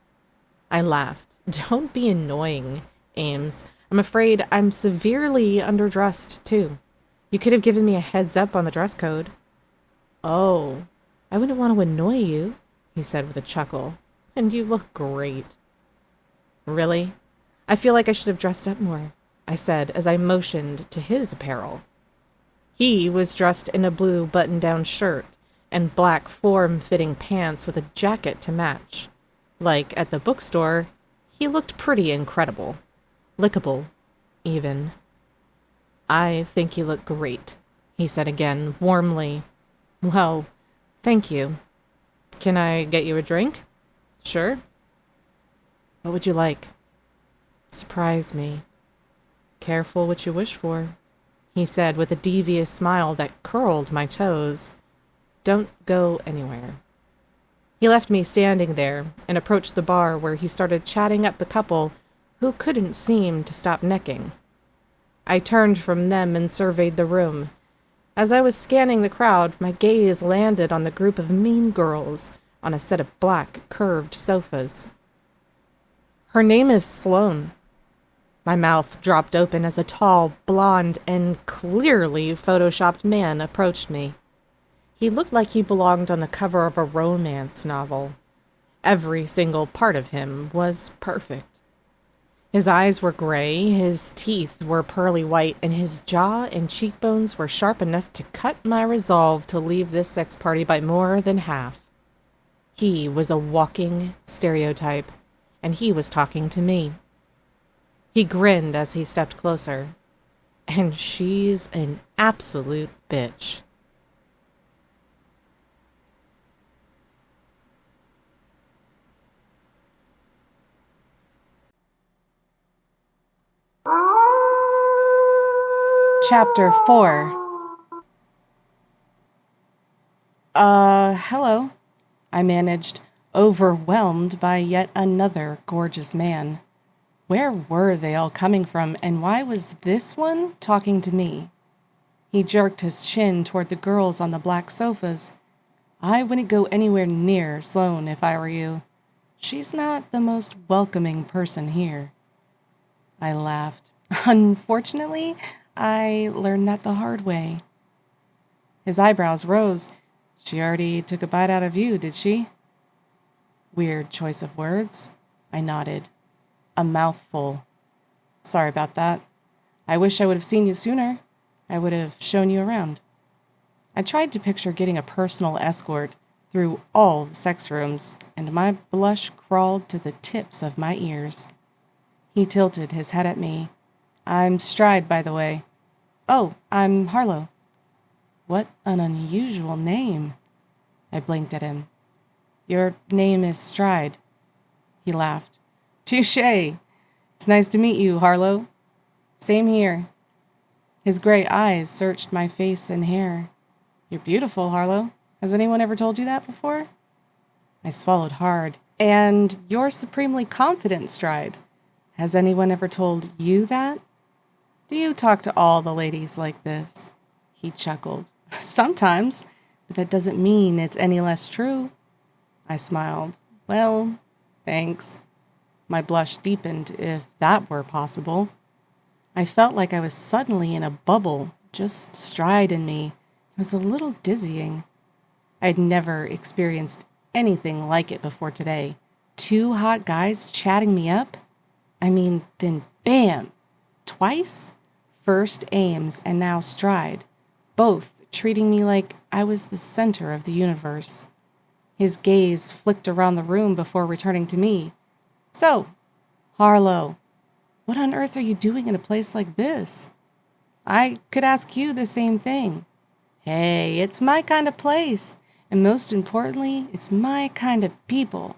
I laughed. "Don't be annoying, Ames. I'm afraid I'm severely underdressed, too. You could have given me a heads up on the dress code." "Oh, I wouldn't want to annoy you," he said with a chuckle. "And you look great." "Really? I feel like I should have dressed up more," I said as I motioned to his apparel. He was dressed in a blue button-down shirt and black form-fitting pants with a jacket to match. Like at the bookstore, he looked pretty incredible. Lickable, even. "I think you look great," he said again, warmly. "Well, thank you. Can I get you a drink?" "Sure." "What would you like?" "Surprise me." "Careful what you wish for," he said with a devious smile that curled my toes. "Don't go anywhere." He left me standing there and approached the bar where he started chatting up the couple who couldn't seem to stop necking. I turned from them and surveyed the room. As I was scanning the crowd, my gaze landed on the group of mean girls on a set of black, curved sofas. "Her name is Sloane." My mouth dropped open as a tall, blonde, and clearly photoshopped man approached me. He looked like he belonged on the cover of a romance novel. Every single part of him was perfect. His eyes were gray, his teeth were pearly white, and his jaw and cheekbones were sharp enough to cut my resolve to leave this sex party by more than half. He was a walking stereotype, and he was talking to me. He grinned as he stepped closer. "And she's an absolute bitch." Chapter 4. Hello, I managed, overwhelmed by yet another gorgeous man. Where were they all coming from, and why was this one talking to me? He jerked his chin toward the girls on the black sofas. I wouldn't go anywhere near Sloane if I were you. She's not the most welcoming person here. I laughed. Unfortunately, I learned that the hard way. His eyebrows rose. She already took a bite out of you, did she? Weird choice of words. I nodded. A mouthful. Sorry about that. I wish I would have seen you sooner. I would have shown you around. I tried to picture getting a personal escort through all the sex rooms, and my blush crawled to the tips of my ears. He tilted his head at me. I'm Stride, by the way. Oh, I'm Harlow. What an unusual name. I blinked at him. Your name is Stride. He laughed. Touché. It's nice to meet you, Harlow. Same here. His gray eyes searched my face and hair. You're beautiful, Harlow. Has anyone ever told you that before? I swallowed hard. And you're supremely confident, Stride. Has anyone ever told you that? Do you talk to all the ladies like this? He chuckled. Sometimes, but that doesn't mean it's any less true. I smiled. Well, thanks. My blush deepened, if that were possible. I felt like I was suddenly in a bubble, just Stride in me. It was a little dizzying. I'd never experienced anything like it before today. 2 hot guys chatting me up? I mean, then bam! Twice? First Ames and now Stride. Both treating me like I was the center of the universe. His gaze flicked around the room before returning to me. So, Harlow, what on earth are you doing in a place like this? I could ask you the same thing. Hey, it's my kind of place, and most importantly, it's my kind of people.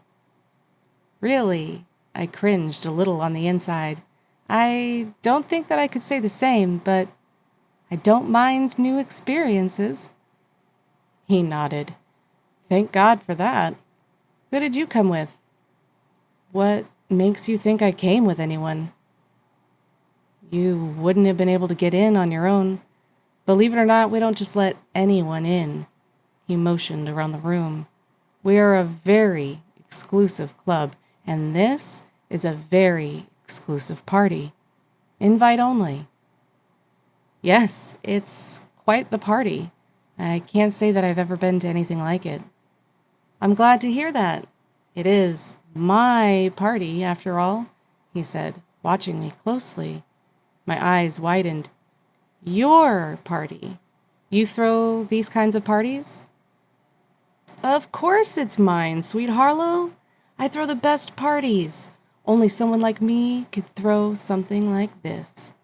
Really? I cringed a little on the inside. I don't think that I could say the same, but I don't mind new experiences. He nodded. Thank God for that. Who did you come with? What makes you think I came with anyone? You wouldn't have been able to get in on your own. Believe it or not, we don't just let anyone in. He motioned around the room. We are a very exclusive club, and this is a very exclusive party. Invite only. Yes, it's quite the party. I can't say that I've ever been to anything like it. I'm glad to hear that. It is my party, after all, he said, watching me closely. My eyes widened. Your party? You throw these kinds of parties? Of course it's mine, sweet Harlow. I throw the best parties. Only someone like me could throw something like this.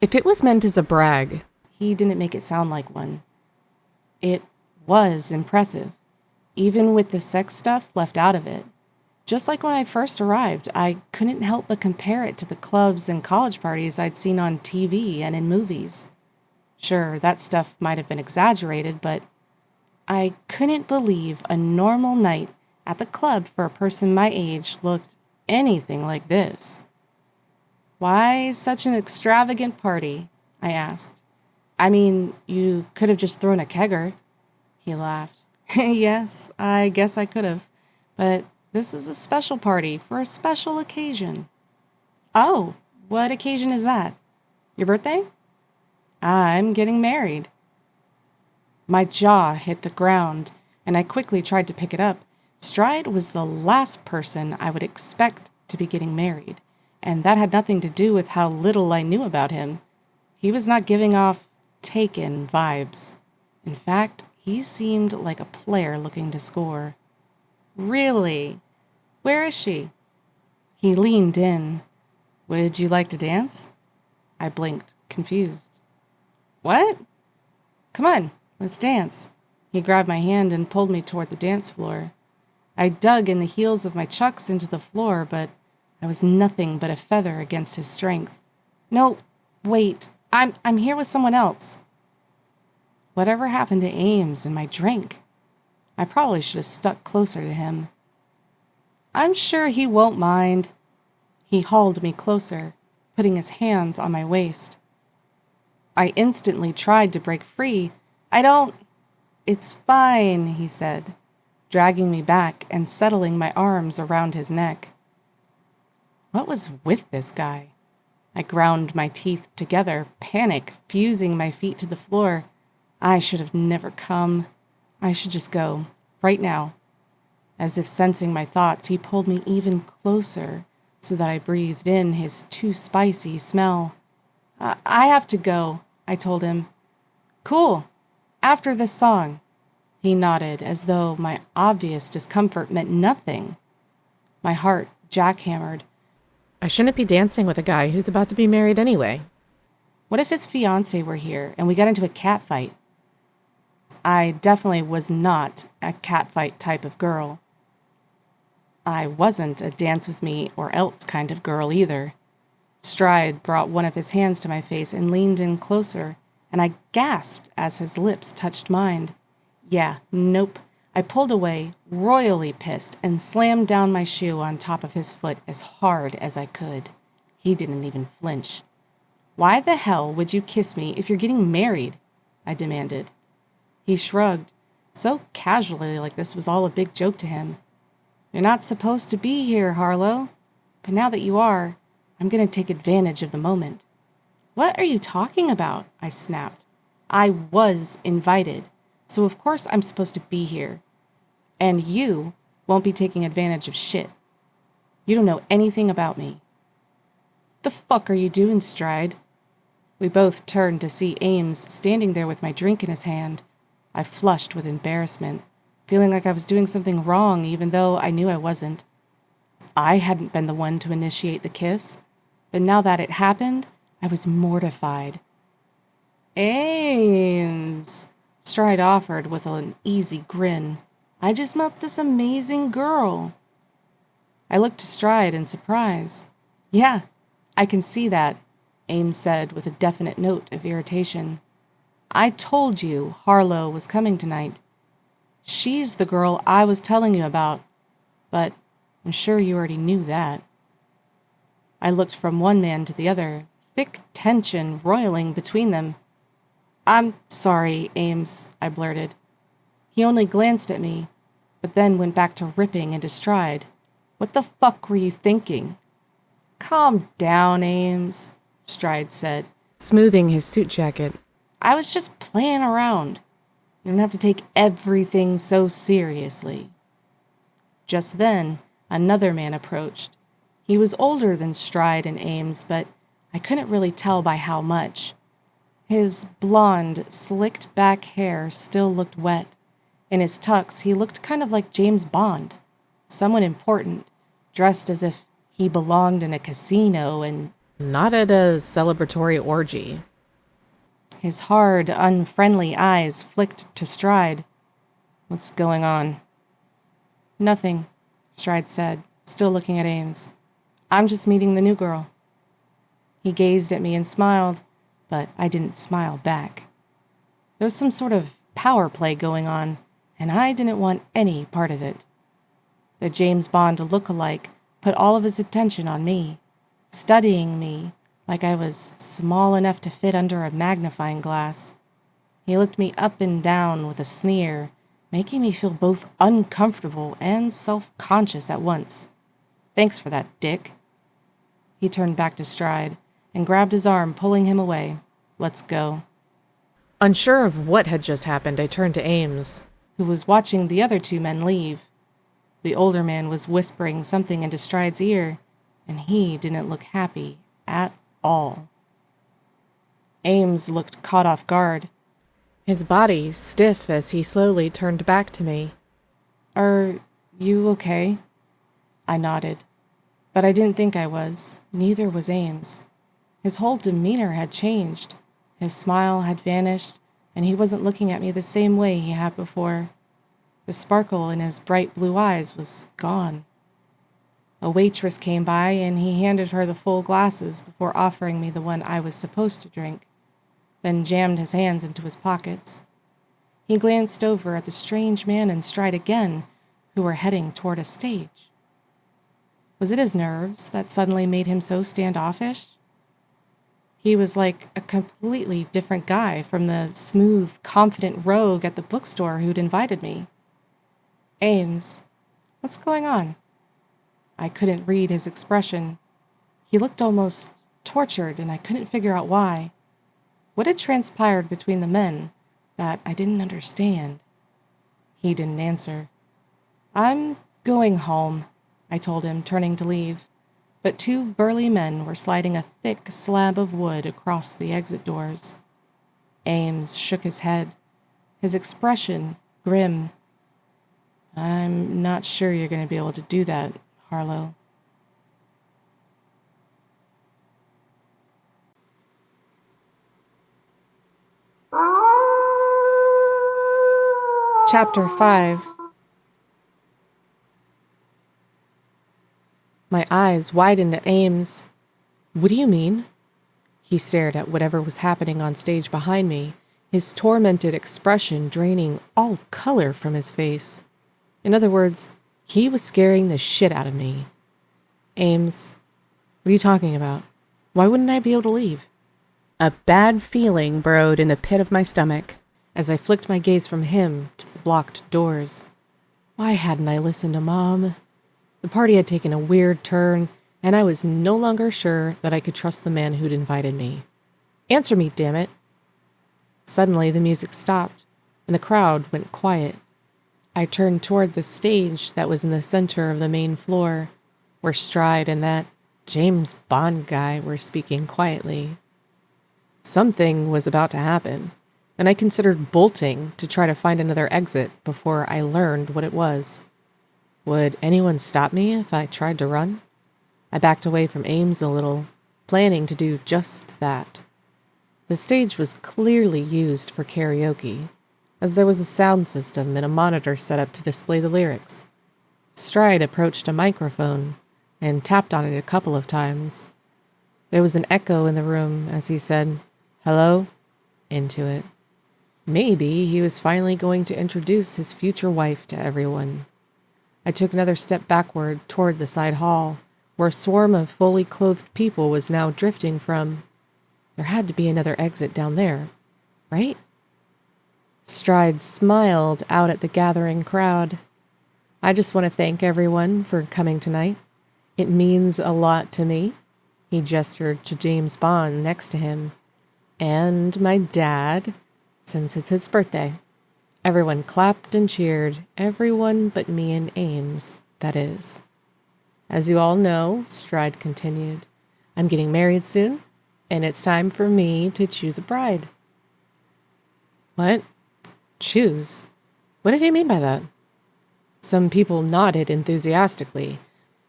If it was meant as a brag, he didn't make it sound like one. It was impressive, even with the sex stuff left out of it. Just like when I first arrived, I couldn't help but compare it to the clubs and college parties I'd seen on TV and in movies. Sure, that stuff might have been exaggerated, but I couldn't believe a normal night at the club for a person my age looked anything like this. Why such an extravagant party? I asked. I mean, you could have just thrown a kegger. He laughed. Yes, I guess I could have, but this is a special party for a special occasion. Oh, what occasion is that? Your birthday? I'm getting married. My jaw hit the ground, and I quickly tried to pick it up. Stride was the last person I would expect to be getting married, and that had nothing to do with how little I knew about him. He was not giving off taken vibes. In fact, he seemed like a player looking to score. Really? Where is she? He leaned in. Would you like to dance? I blinked, confused. What? Come on, let's dance. He grabbed my hand and pulled me toward the dance floor. I dug in the heels of my chucks into the floor, but I was nothing but a feather against his strength. No, wait, I'm here with someone else. Whatever happened to Ames and my drink? I probably should have stuck closer to him. I'm sure he won't mind. He hauled me closer, putting his hands on my waist. I instantly tried to break free. It's fine, he said, dragging me back and settling my arms around his neck. What was with this guy? I ground my teeth together, panic fusing my feet to the floor. I should have never come. I should just go, right now. As if sensing my thoughts, he pulled me even closer so that I breathed in his too spicy smell. I have to go, I told him. Cool. After this song. He nodded as though my obvious discomfort meant nothing. My heart jackhammered. I shouldn't be dancing with a guy who's about to be married anyway. What if his fiancée were here and we got into a catfight? I definitely was not a catfight type of girl. I wasn't a dance with me or else kind of girl either. Stride brought one of his hands to my face and leaned in closer, and I gasped as his lips touched mine. Yeah, nope. I pulled away, royally pissed, and slammed down my shoe on top of his foot as hard as I could. He didn't even flinch. Why the hell would you kiss me if you're getting married? I demanded. He shrugged, so casually like this was all a big joke to him. You're not supposed to be here, Harlow. But now that you are, I'm going to take advantage of the moment. What are you talking about? I snapped. I was invited, so of course I'm supposed to be here. And you won't be taking advantage of shit. You don't know anything about me. The fuck are you doing, Stride? We both turned to see Ames standing there with my drink in his hand. I flushed with embarrassment, feeling like I was doing something wrong even though I knew I wasn't. I hadn't been the one to initiate the kiss, but now that it happened, I was mortified. Ames, Stride offered with an easy grin. I just met this amazing girl. I looked to Stride in surprise. Yeah, I can see that, Ames said with a definite note of irritation. I told you Harlow was coming tonight. She's the girl I was telling you about, but I'm sure you already knew that. I looked from one man to the other, thick tension roiling between them. I'm sorry, Ames, I blurted. He only glanced at me, but then went back to ripping into Stride. What the fuck were you thinking? Calm down, Ames, Stride said, smoothing his suit jacket. I was just playing around. You don't have to take everything so seriously. Just then, another man approached. He was older than Stride and Ames, but I couldn't really tell by how much. His blonde, slicked-back hair still looked wet. In his tux, he looked kind of like James Bond, someone important, dressed as if he belonged in a casino and not at a celebratory orgy. His hard, unfriendly eyes flicked to Stride. What's going on? Nothing, Stride said, still looking at Ames. I'm just meeting the new girl. He gazed at me and smiled, but I didn't smile back. There was some sort of power play going on, and I didn't want any part of it. The James Bond look-alike put all of his attention on me, studying me like I was small enough to fit under a magnifying glass. He looked me up and down with a sneer, making me feel both uncomfortable and self-conscious at once. Thanks for that, dick. He turned back to Stride and grabbed his arm, pulling him away. Let's go. Unsure of what had just happened, I turned to Ames, who was watching the other two men leave. The older man was whispering something into Stride's ear, and he didn't look happy at all. Ames looked caught off guard, his body stiff as he slowly turned back to me. Are you okay? I nodded, but I didn't think I was. Neither was Ames. His whole demeanor had changed. His smile had vanished, and he wasn't looking at me the same way he had before. The sparkle in his bright blue eyes was gone. A waitress came by, and he handed her the full glasses before offering me the one I was supposed to drink, then jammed his hands into his pockets. He glanced over at the strange man and Stride again, who were heading toward a stage. Was it his nerves that suddenly made him so standoffish? He was like a completely different guy from the smooth, confident rogue at the bookstore who'd invited me. Ames, what's going on? I couldn't read his expression. He looked almost tortured, and I couldn't figure out why. What had transpired between the men that I didn't understand? He didn't answer. I'm going home, I told him, turning to leave. But two burly men were sliding a thick slab of wood across the exit doors. Ames shook his head, his expression grim. I'm not sure you're going to be able to do that, Harlow. Chapter 5. My eyes widened at Ames. What do you mean? He stared at whatever was happening on stage behind me, his tormented expression draining all color from his face. In other words, he was scaring the shit out of me. Ames, what are you talking about? Why wouldn't I be able to leave? A bad feeling burrowed in the pit of my stomach as I flicked my gaze from him to the blocked doors. Why hadn't I listened to Mom? The party had taken a weird turn, and I was no longer sure that I could trust the man who'd invited me. Answer me, damn it! Suddenly, the music stopped, and the crowd went quiet. I turned toward the stage that was in the center of the main floor, where Stride and that James Bond guy were speaking quietly. Something was about to happen, and I considered bolting to try to find another exit before I learned what it was. Would anyone stop me if I tried to run? I backed away from Ames a little, planning to do just that. The stage was clearly used for karaoke, as there was a sound system and a monitor set up to display the lyrics. Stride approached a microphone and tapped on it a couple of times. There was an echo in the room as he said, "Hello?" into it. Maybe he was finally going to introduce his future wife to everyone. I took another step backward toward the side hall, where a swarm of fully clothed people was now drifting from. There had to be another exit down there, right? Stride smiled out at the gathering crowd. I just want to thank everyone for coming tonight. It means a lot to me. He gestured to James Bond next to him. And my dad, since it's his birthday. Everyone clapped and cheered, everyone but me and Ames, that is. As you all know, Stride continued, I'm getting married soon, and it's time for me to choose a bride. What? Choose? What did he mean by that? Some people nodded enthusiastically.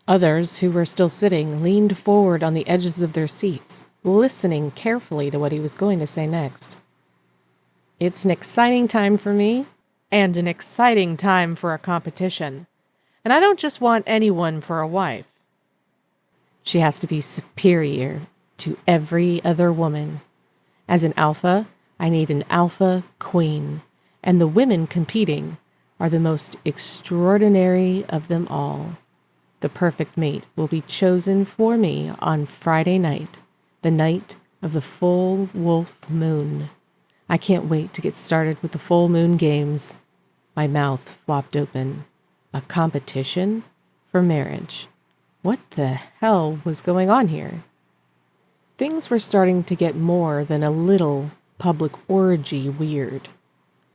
Others, who were still sitting, leaned forward on the edges of their seats, listening carefully to what he was going to say next. It's an exciting time for me, and an exciting time for a competition. And I don't just want anyone for a wife. She has to be superior to every other woman. As an alpha, I need an alpha queen, and the women competing are the most extraordinary of them all. The perfect mate will be chosen for me on Friday night, the night of the full wolf moon. I can't wait to get started with the full moon games. My mouth flopped open. A competition for marriage. What the hell was going on here? Things were starting to get more than a little public orgy weird.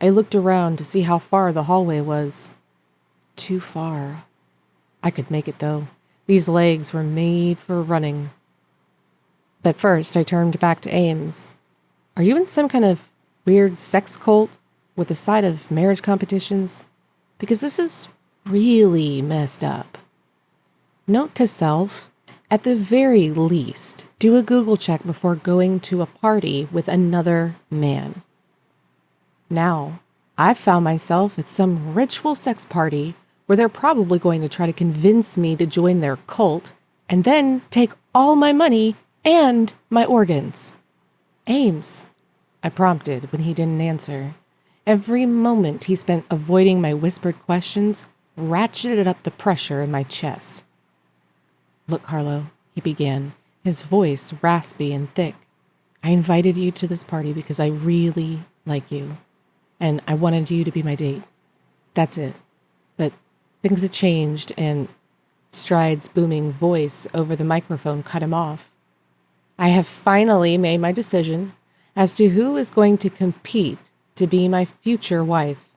I looked around to see how far the hallway was. Too far. I could make it, though. These legs were made for running. But first, I turned back to Ames. Are you in some kind of weird sex cult with a side of marriage competitions? Because this is really messed up. Note to self, at the very least, do a Google check before going to a party with another man. Now, I've found myself at some ritual sex party where they're probably going to try to convince me to join their cult and then take all my money and my organs. Ames, I prompted when he didn't answer. Every moment he spent avoiding my whispered questions ratcheted up the pressure in my chest. Look, Harlow, he began, his voice raspy and thick. I invited you to this party because I really like you, and I wanted you to be my date. That's it. But things had changed, and Stride's booming voice over the microphone cut him off. I have finally made my decision as to who is going to compete to be my future wife.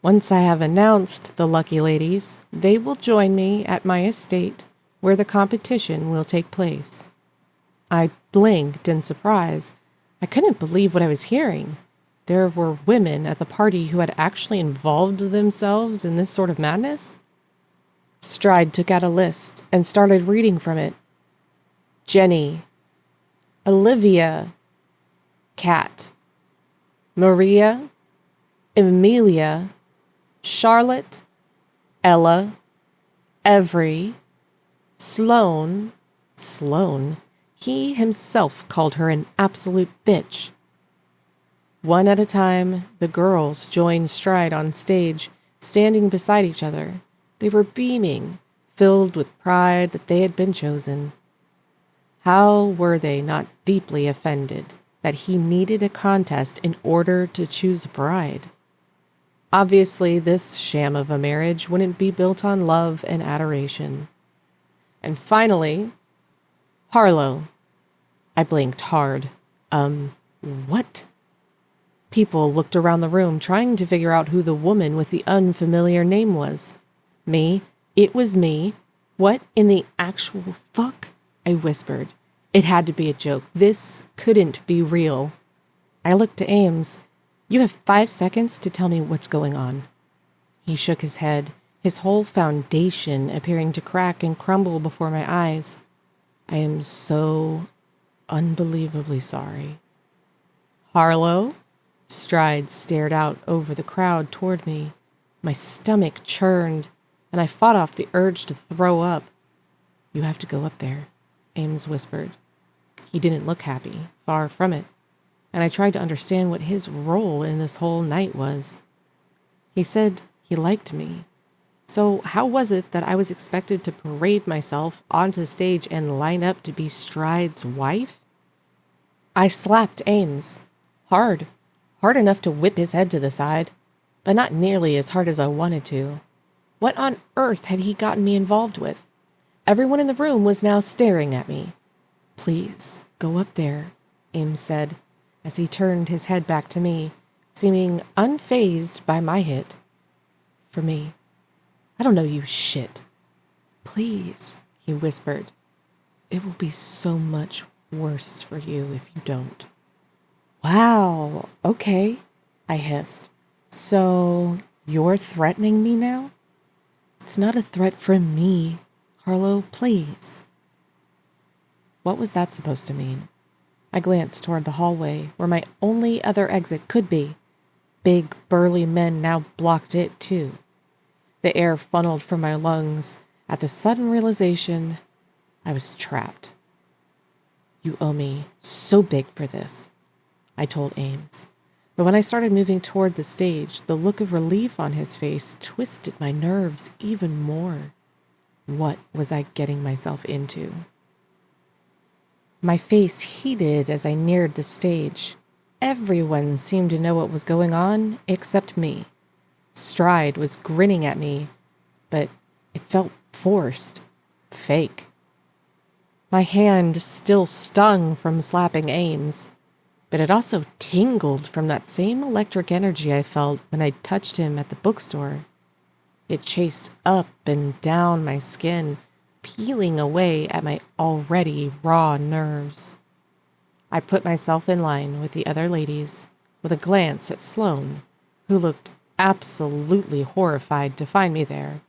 Once I have announced the lucky ladies, they will join me at my estate where the competition will take place. I blinked in surprise. I couldn't believe what I was hearing. There were women at the party who had actually involved themselves in this sort of madness. Stride took out a list and started reading from it. Jenny, Olivia, Kat, Maria, Emilia, Charlotte, Ella, Every, Sloane. He himself called her an absolute bitch. One at a time, the girls joined Stride on stage, standing beside each other. They were beaming, filled with pride that they had been chosen. How were they not deeply offended that he needed a contest in order to choose a bride? Obviously, this sham of a marriage wouldn't be built on love and adoration. And finally, Harlow. I blinked hard. What? People looked around the room, trying to figure out who the woman with the unfamiliar name was. Me. It was me. What in the actual fuck? I whispered. It had to be a joke. This couldn't be real. I looked to Ames. You have 5 seconds to tell me what's going on. He shook his head, his whole foundation appearing to crack and crumble before my eyes. I am so unbelievably sorry. Harlow? Stride stared out over the crowd toward me. My stomach churned, and I fought off the urge to throw up. You have to go up there, Ames whispered. He didn't look happy, far from it, and I tried to understand what his role in this whole night was. He said he liked me. So how was it that I was expected to parade myself onto the stage and line up to be Stride's wife? I slapped Ames. Hard enough to whip his head to the side, but not nearly as hard as I wanted to. What on earth had he gotten me involved with? Everyone in the room was now staring at me. Please, go up there, Ames said, as he turned his head back to me, seeming unfazed by my hit. For me. I don't know you shit. Please, he whispered. It will be so much worse for you if you don't. Wow, okay, I hissed. So, you're threatening me now? It's not a threat from me. Harlow, please. What was that supposed to mean? I glanced toward the hallway, where my only other exit could be. Big, burly men now blocked it, too. The air funneled from my lungs at the sudden realization I was trapped. You owe me so big for this, I told Ames. But when I started moving toward the stage, the look of relief on his face twisted my nerves even more. What was I getting myself into? My face heated as I neared the stage. Everyone seemed to know what was going on except me. Stride was grinning at me, but it felt forced, fake. My hand still stung from slapping Ames, but it also tingled from that same electric energy I felt when I touched him at the bookstore. It chased up and down my skin, peeling away at my already raw nerves. I put myself in line with the other ladies, with a glance at Sloane, who looked absolutely horrified to find me there.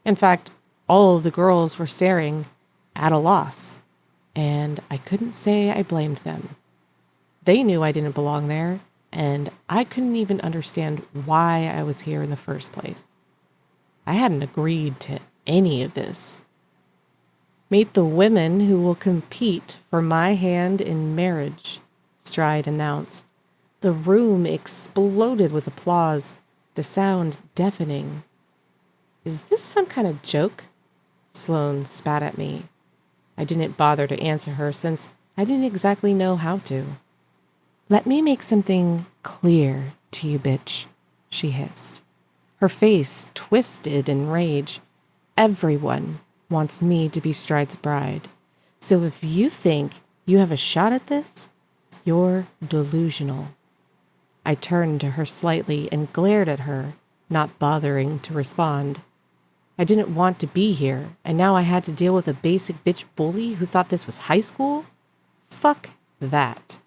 In fact, all of the girls were staring, at a loss, and I couldn't say I blamed them. They knew I didn't belong there, and I couldn't even understand why I was here in the first place. I hadn't agreed to any of this. Meet the women who will compete for my hand in marriage, Stride announced. The room exploded with applause, the sound deafening. Is this some kind of joke? Sloane spat at me. I didn't bother to answer her since I didn't exactly know how to. "Let me make something clear to you, bitch," she hissed. Her face twisted in rage. "Everyone wants me to be Stride's bride. So if you think you have a shot at this, you're delusional." I turned to her slightly and glared at her, not bothering to respond. I didn't want to be here, and now I had to deal with a basic bitch bully who thought this was high school? Fuck that.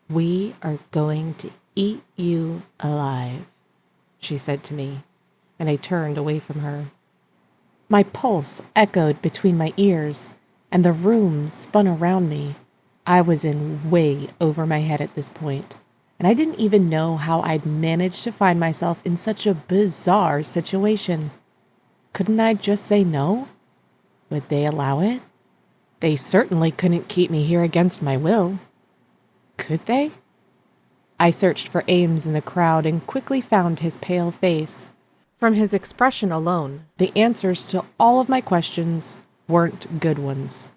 "We are going to eat you alive," she said to me, and I turned away from her. My pulse echoed between my ears, and the room spun around me. I was in way over my head at this point, and I didn't even know how I'd managed to find myself in such a bizarre situation. Couldn't I just say no? Would they allow it? They certainly couldn't keep me here against my will. Could they? I searched for Ames in the crowd and quickly found his pale face. From his expression alone, the answers to all of my questions weren't good ones.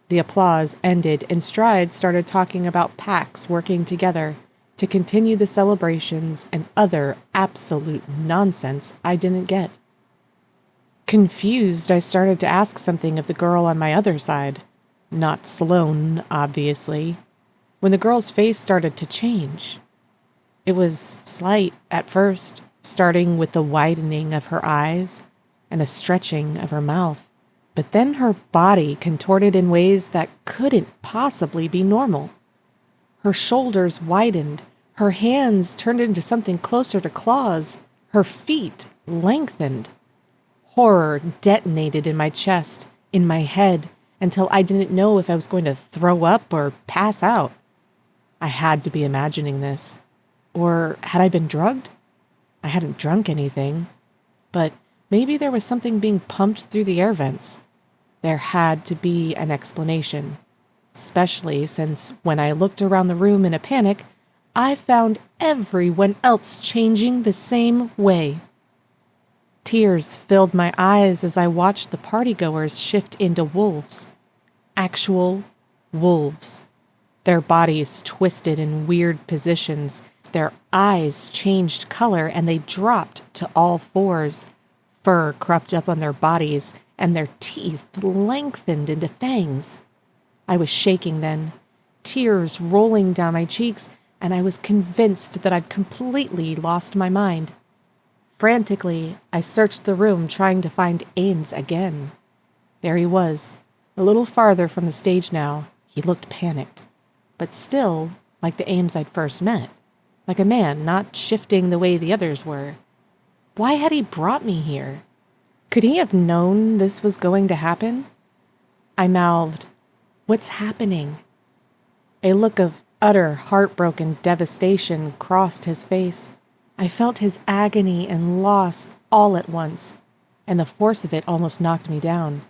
The applause ended and Stride started talking about packs working together to continue the celebrations and other absolute nonsense I didn't get. Confused, I started to ask something of the girl on my other side. Not Sloane, obviously. When the girl's face started to change. It was slight at first, starting with the widening of her eyes and the stretching of her mouth. But then her body contorted in ways that couldn't possibly be normal. Her shoulders widened, her hands turned into something closer to claws, her feet lengthened. Horror detonated in my chest, in my head, until I didn't know if I was going to throw up or pass out. I had to be imagining this. Or had I been drugged? I hadn't drunk anything. But maybe there was something being pumped through the air vents. There had to be an explanation. Especially since when I looked around the room in a panic, I found everyone else changing the same way. Tears filled my eyes as I watched the partygoers shift into wolves. Actual wolves. Their bodies twisted in weird positions, their eyes changed color, and they dropped to all fours. Fur crept up on their bodies, and their teeth lengthened into fangs. I was shaking then, tears rolling down my cheeks, and I was convinced that I'd completely lost my mind. Frantically, I searched the room trying to find Ames again. There he was, a little farther from the stage now. He looked panicked, but still like the Ames I'd first met, like a man not shifting the way the others were. Why had he brought me here? Could he have known this was going to happen? I mouthed, "What's happening?" A look of utter heartbroken devastation crossed his face. I felt his agony and loss all at once, and the force of it almost knocked me down.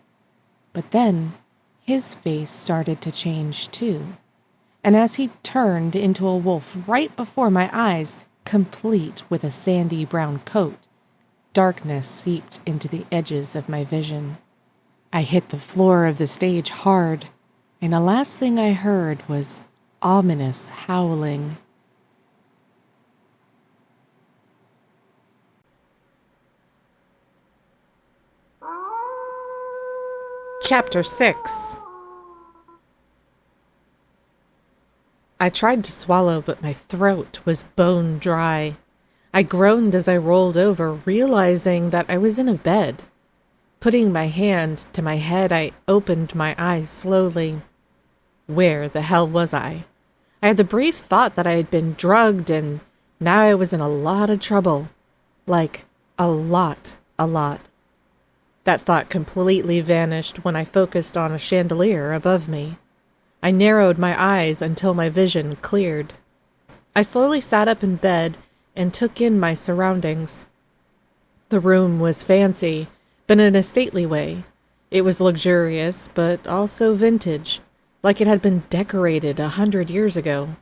But then, his face started to change too. And as he turned into a wolf right before my eyes, complete with a sandy brown coat, darkness seeped into the edges of my vision. I hit the floor of the stage hard, and the last thing I heard was ominous howling. Chapter 6. I tried to swallow, but my throat was bone dry. I groaned as I rolled over, realizing that I was in a bed. Putting my hand to my head, I opened my eyes slowly. Where the hell was I? I had the brief thought that I had been drugged, and now I was in a lot of trouble. Like, a lot. That thought completely vanished when I focused on a chandelier above me. I narrowed my eyes until my vision cleared. I slowly sat up in bed and took in my surroundings. The room was fancy, but in a stately way. It was luxurious, but also vintage, like it had been decorated 100 years ago.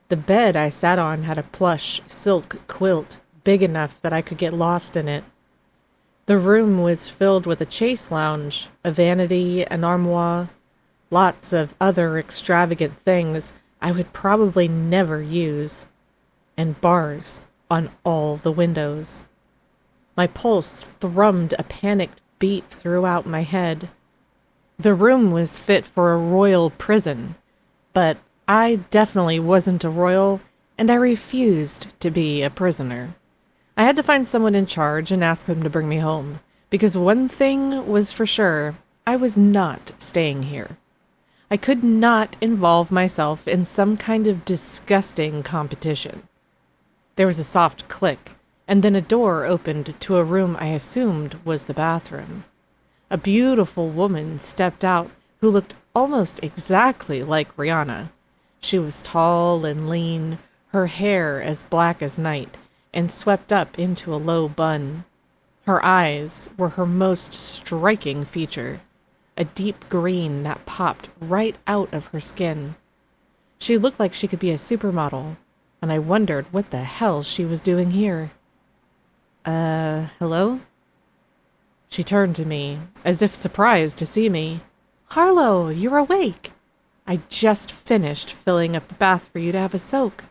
The bed I sat on had a plush silk quilt, big enough that I could get lost in it. The room was filled with a chase lounge, a vanity, an armoire, lots of other extravagant things I would probably never use, and bars on all the windows. My pulse thrummed a panicked beat throughout my head. The room was fit for a royal prison, but I definitely wasn't a royal, and I refused to be a prisoner. I had to find someone in charge and ask them to bring me home, because one thing was for sure, I was not staying here. I could not involve myself in some kind of disgusting competition. There was a soft click, and then a door opened to a room I assumed was the bathroom. A beautiful woman stepped out who looked almost exactly like Rihanna. She was tall and lean, her hair as black as night, and swept up into a low bun. Her eyes were her most striking feature, a deep green that popped right out of her skin. She looked like she could be a supermodel, and I wondered what the hell she was doing here. Hello? She turned to me, as if surprised to see me. Harlow, you're awake. I just finished filling up the bath for you to have a soak.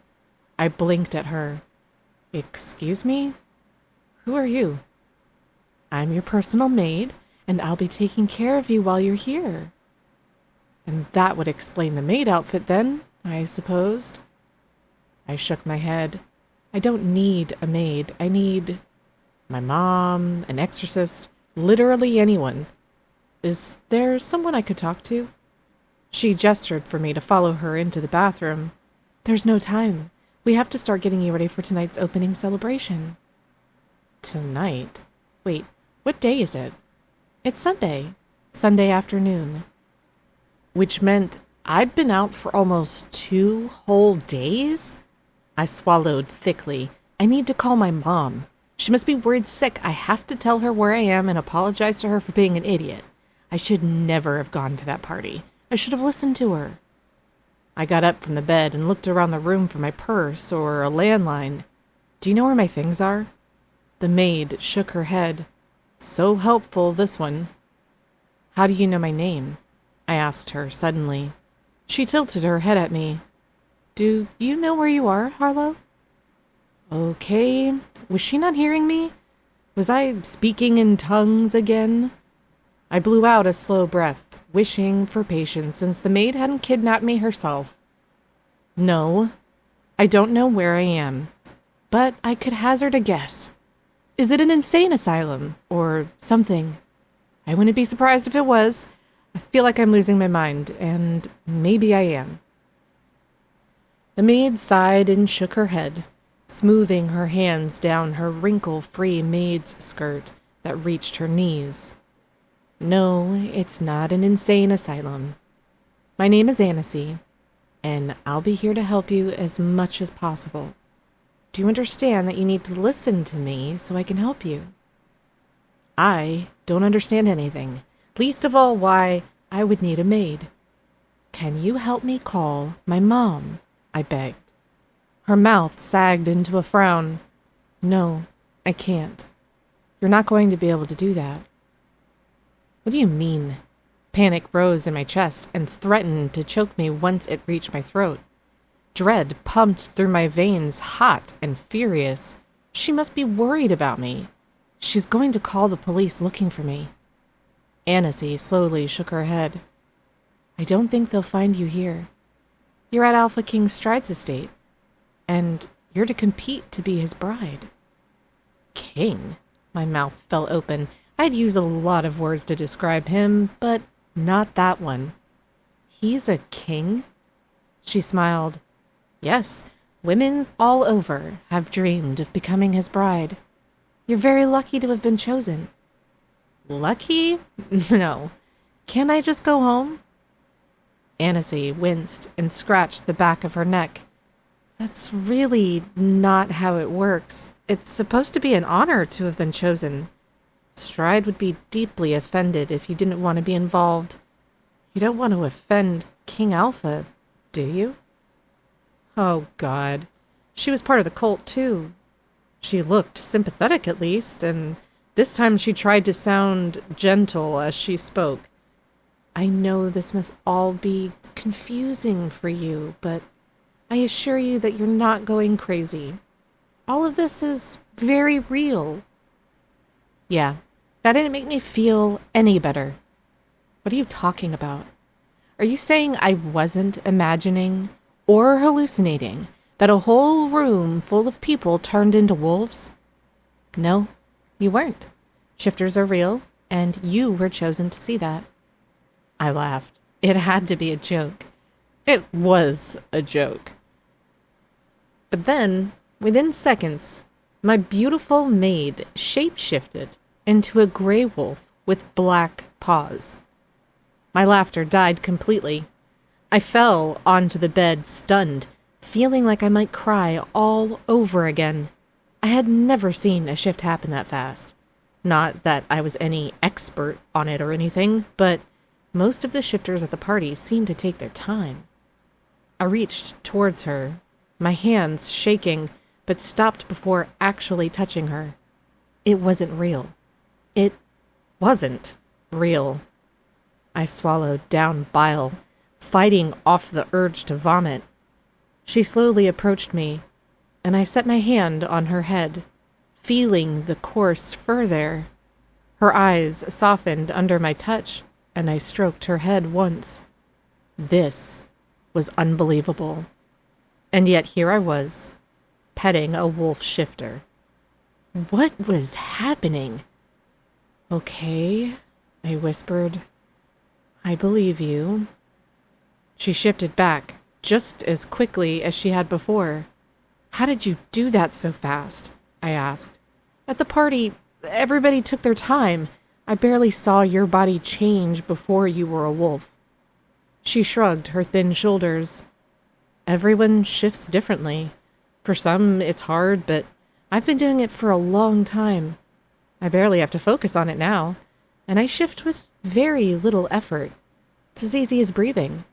I blinked at her. Excuse me? Who are you? I'm your personal maid, and I'll be taking care of you while you're here. And that would explain the maid outfit then, I supposed. I shook my head. I don't need a maid. I need my mom, an exorcist, literally anyone. Is there someone I could talk to? She gestured for me to follow her into the bathroom. There's no time. We have to start getting you ready for tonight's opening celebration. Tonight? Wait, what day is it? It's Sunday. Sunday afternoon. Which meant I'd been out for almost 2 whole days? I swallowed thickly. I need to call my mom. She must be worried sick. I have to tell her where I am and apologize to her for being an idiot. I should never have gone to that party. I should have listened to her. I got up from the bed and looked around the room for my purse or a landline. Do you know where my things are? The maid shook her head. So helpful, this one. How do you know my name? I asked her suddenly. She tilted her head at me. Do you know where you are, Harlow? Okay. Was she not hearing me? Was I speaking in tongues again? I blew out a slow breath, wishing for patience since the maid hadn't kidnapped me herself. No, I don't know where I am, but I could hazard a guess. Is it an insane asylum or something? I wouldn't be surprised if it was. I feel like I'm losing my mind, and maybe I am. The maid sighed and shook her head, smoothing her hands down her wrinkle-free maid's skirt that reached her knees. No, it's not an insane asylum. My name is Annecy, and I'll be here to help you as much as possible. Do you understand that you need to listen to me so I can help you? I don't understand anything, least of all why I would need a maid. Can you help me call my mom? I begged. Her mouth sagged into a frown. No, I can't. You're not going to be able to do that. What do you mean? Panic rose in my chest and threatened to choke me once it reached my throat. Dread pumped through my veins, hot and furious. She must be worried about me. She's going to call the police looking for me. Annecy slowly shook her head. I don't think they'll find you here. You're at Alpha King Stride's estate, and you're to compete to be his bride. King? My mouth fell open. I'd use a lot of words to describe him, but not that one. He's a king? She smiled. Yes, women all over have dreamed of becoming his bride. You're very lucky to have been chosen. Lucky? No. Can't I just go home? Annecy winced and scratched the back of her neck. That's really not how it works. It's supposed to be an honor to have been chosen. Stride would be deeply offended if you didn't want to be involved. You don't want to offend King Alpha, do you? Oh, God. She was part of the cult, too. She looked sympathetic, at least, and This time she tried to sound gentle as she spoke. I know this must all be confusing for you, but I assure you that you're not going crazy. All of this is very real. Yeah, that didn't make me feel any better. What are you talking about? Are you saying I wasn't imagining or hallucinating that a whole room full of people turned into wolves? No, you weren't. Shifters are real, and you were chosen to see that. I laughed. It had to be a joke. It was a joke. But then, within seconds, my beautiful maid shape-shifted into a gray wolf with black paws. My laughter died completely. I fell onto the bed, stunned, feeling like I might cry all over again. I had never seen a shift happen that fast. Not that I was any expert on it or anything, but most of the shifters at the party seemed to take their time. I reached towards her, my hands shaking, but stopped before actually touching her. It wasn't real. It wasn't real. I swallowed down bile, fighting off the urge to vomit. She slowly approached me, and I set my hand on her head, feeling the course fur there. Her eyes softened under my touch, and I stroked her head once. This was unbelievable. And yet here I was, petting a wolf shifter. What was happening? Okay, I whispered. I believe you. She shifted back, just as quickly as she had before. How did you do that so fast? I asked. At the party, everybody took their time. I barely saw your body change before you were a wolf. She shrugged her thin shoulders. Everyone shifts differently. For some, it's hard, but I've been doing it for a long time. I barely have to focus on it now, and I shift with very little effort. It's as easy as breathing.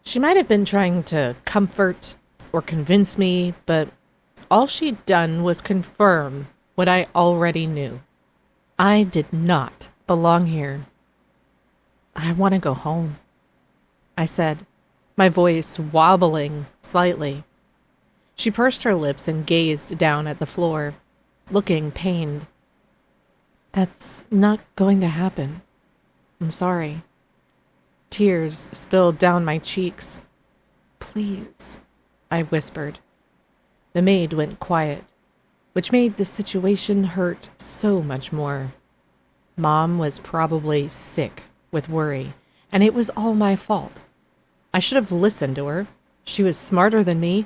She might have been trying to comfort or convince me, but all she'd done was confirm what I already knew. I did not belong here. I want to go home, I said, my voice wobbling slightly. She pursed her lips and gazed down at the floor, looking pained. That's not going to happen. I'm sorry. Tears spilled down my cheeks. Please, I whispered. The maid went quiet, which made the situation hurt so much more. Mom was probably sick with worry, and it was all my fault. I should have listened to her. She was smarter than me.